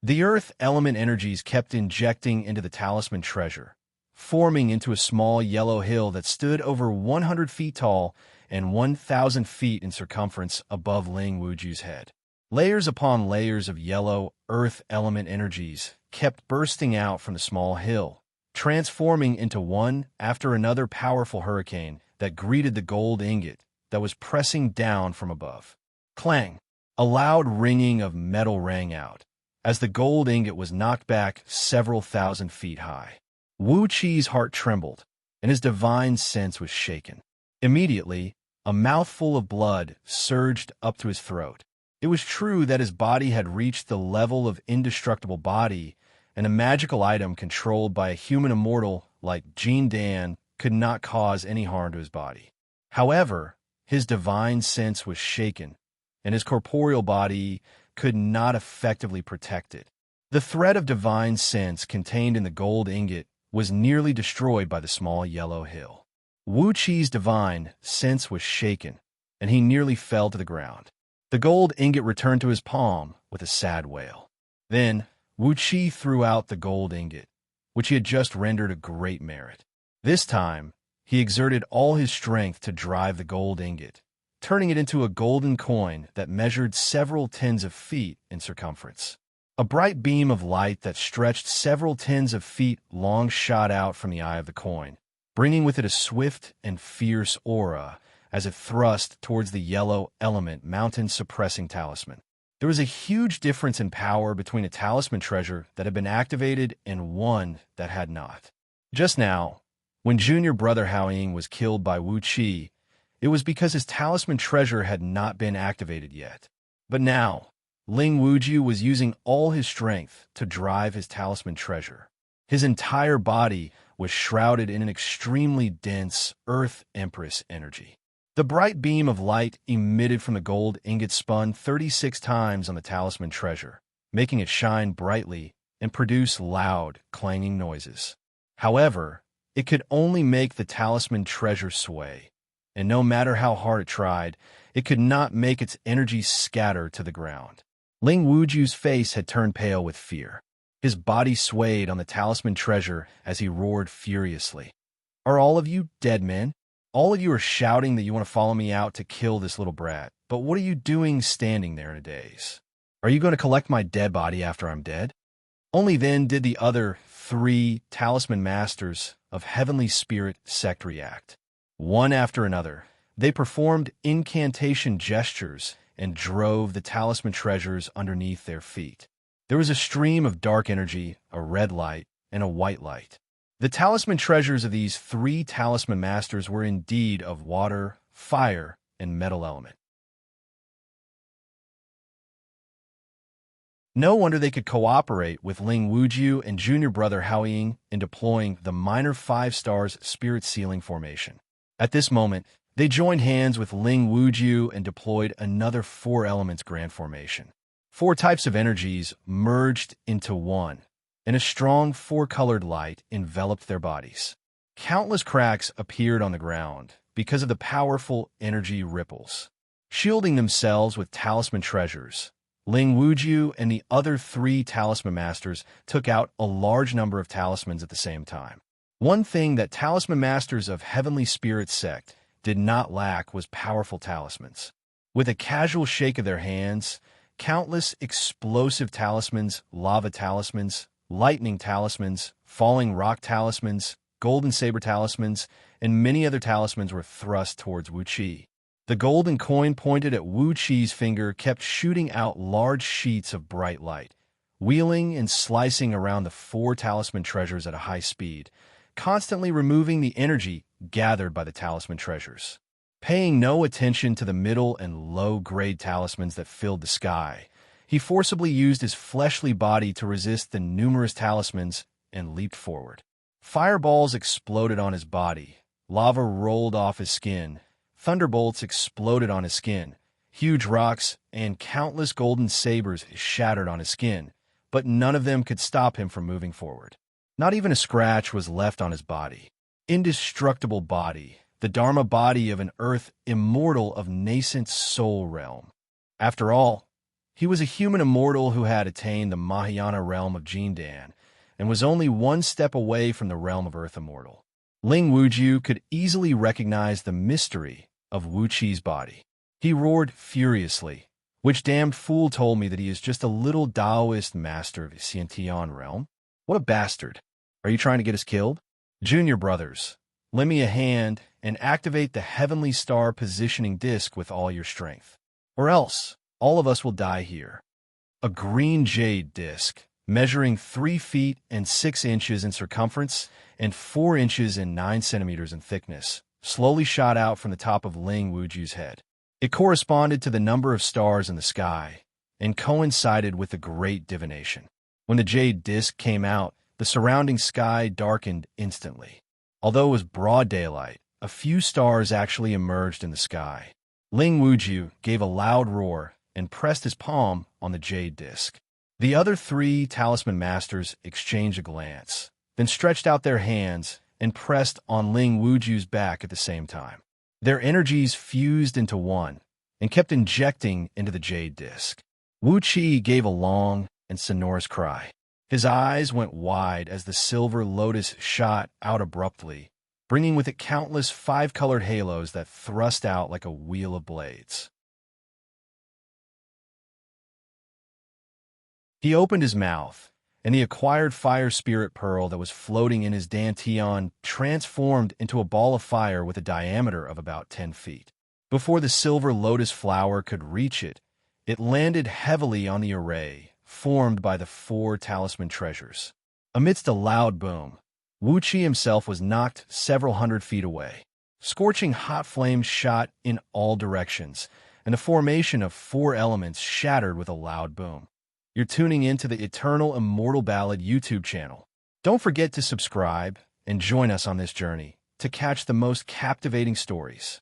The earth element energies kept injecting into the talisman treasure, forming into a small yellow hill that stood over 100 feet tall and 1,000 feet in circumference above Ling Wujiu's head. Layers upon layers of yellow earth element energies kept bursting out from the small hill, transforming into one after another powerful hurricane that greeted the gold ingot that was pressing down from above. Clang! A loud ringing of metal rang out as the gold ingot was knocked back several thousand feet high. Wuxia's heart trembled, and his divine sense was shaken. Immediately, a mouthful of blood surged up to his throat. It was true that his body had reached the level of indestructible body, and a magical item controlled by a human immortal like Xianxia could not cause any harm to his body. However, his divine sense was shaken, and his corporeal body could not effectively protect it. The thread of divine sense contained in the gold ingot was nearly destroyed by the small yellow hill. Wuxia's divine sense was shaken, and he nearly fell to the ground. The gold ingot returned to his palm with a sad wail. Then, Wuxia threw out the gold ingot, which he had just rendered a great merit. This time, he exerted all his strength to drive the gold ingot, turning it into a golden coin that measured several tens of feet in circumference. A bright beam of light that stretched several tens of feet long shot out from the eye of the coin, bringing with it a swift and fierce aura as it thrust towards the yellow element mountain-suppressing talisman. There was a huge difference in power between a talisman treasure that had been activated and one that had not. Just now, when junior brother Haoying was killed by Wuxia, it was because his talisman treasure had not been activated yet. But now, Ling Wuju was using all his strength to drive his talisman treasure. His entire body was shrouded in an extremely dense Earth Empress energy. The bright beam of light emitted from the gold ingot spun 36 times on the talisman treasure, making it shine brightly and produce loud, clanging noises. However, it could only make the talisman treasure sway, and no matter how hard it tried, it could not make its energy scatter to the ground. Ling Wuju's face had turned pale with fear. His body swayed on the talisman treasure as he roared furiously. "Are all of you dead men? All of you are shouting that you want to follow me out to kill this little brat, but what are you doing standing there in a daze? Are you going to collect my dead body after I'm dead?" Only then did the other 3 talisman masters of Heavenly Spirit sect react. One after another, they performed incantation gestures and drove the talisman treasures underneath their feet. There was a stream of dark energy, a red light, and a white light. The talisman treasures of these 3 talisman masters were indeed of water, fire, and metal element. No wonder they could cooperate with Ling Wuju and junior brother Haoying in deploying the minor 5 stars spirit sealing formation. At this moment, they joined hands with Ling Wuju and deployed another 4 elements grand formation. 4 types of energies merged into one, and a strong 4-colored light enveloped their bodies. Countless cracks appeared on the ground because of the powerful energy ripples. Shielding themselves with talisman treasures, Ling Wuju and the other 3 talisman masters took out a large number of talismans at the same time. One thing that talisman masters of Heavenly Spirit sect did not lack was powerful talismans. With a casual shake of their hands, countless explosive talismans, lava talismans, lightning talismans, falling rock talismans, golden saber talismans, and many other talismans were thrust towards Wuxia. The golden coin pointed at Wuxia's finger kept shooting out large sheets of bright light, wheeling and slicing around the 4 talisman treasures at a high speed, constantly removing the energy gathered by the talisman treasures. Paying no attention to the middle and low-grade talismans that filled the sky, he forcibly used his fleshly body to resist the numerous talismans and leaped forward. Fireballs exploded on his body, lava rolled off his skin, thunderbolts exploded on his skin, huge rocks and countless golden sabers shattered on his skin, but none of them could stop him from moving forward. Not even a scratch was left on his body. Indestructible body, the Dharma body of an earth immortal of nascent soul realm. After all, he was a human immortal who had attained the Mahayana realm of Jindan and was only 1 step away from the realm of earth immortal. Ling Wuju could easily recognize the mystery of Wuxia's body. He roared furiously, "Which damned fool told me that he is just a little Taoist master of Xianxia realm? What a bastard! Are you trying to get us killed? Junior brothers, lend me a hand and activate the Heavenly Star positioning disc with all your strength, or else all of us will die here." A green jade disc, measuring 3 feet and 6 inches in circumference and 4 inches and 9 centimeters in thickness, slowly shot out from the top of Ling Wuju's head. It corresponded to the number of stars in the sky and coincided with the great divination. When the jade disc came out, the surrounding sky darkened instantly. Although it was broad daylight, a few stars actually emerged in the sky. Ling Wuju gave a loud roar and pressed his palm on the jade disc. The other 3 talisman masters exchanged a glance, then stretched out their hands and pressed on Ling Wuju's back at the same time. Their energies fused into one and kept injecting into the jade disc. Wuxia gave a long and sonorous cry. His eyes went wide as the silver lotus shot out abruptly, bringing with it countless five-colored halos that thrust out like a wheel of blades. He opened his mouth, and the acquired fire spirit pearl that was floating in his dantian transformed into a ball of fire with a diameter of about 10 feet. Before the silver lotus flower could reach it, it landed heavily on the array formed by the 4 talisman treasures. Amidst a loud boom, Wuxia himself was knocked several hundred feet away. Scorching hot flames shot in all directions, and the formation of 4 elements shattered with a loud boom. You're tuning into the Eternal Immortal Ballad YouTube channel. Don't forget to subscribe and join us on this journey to catch the most captivating stories.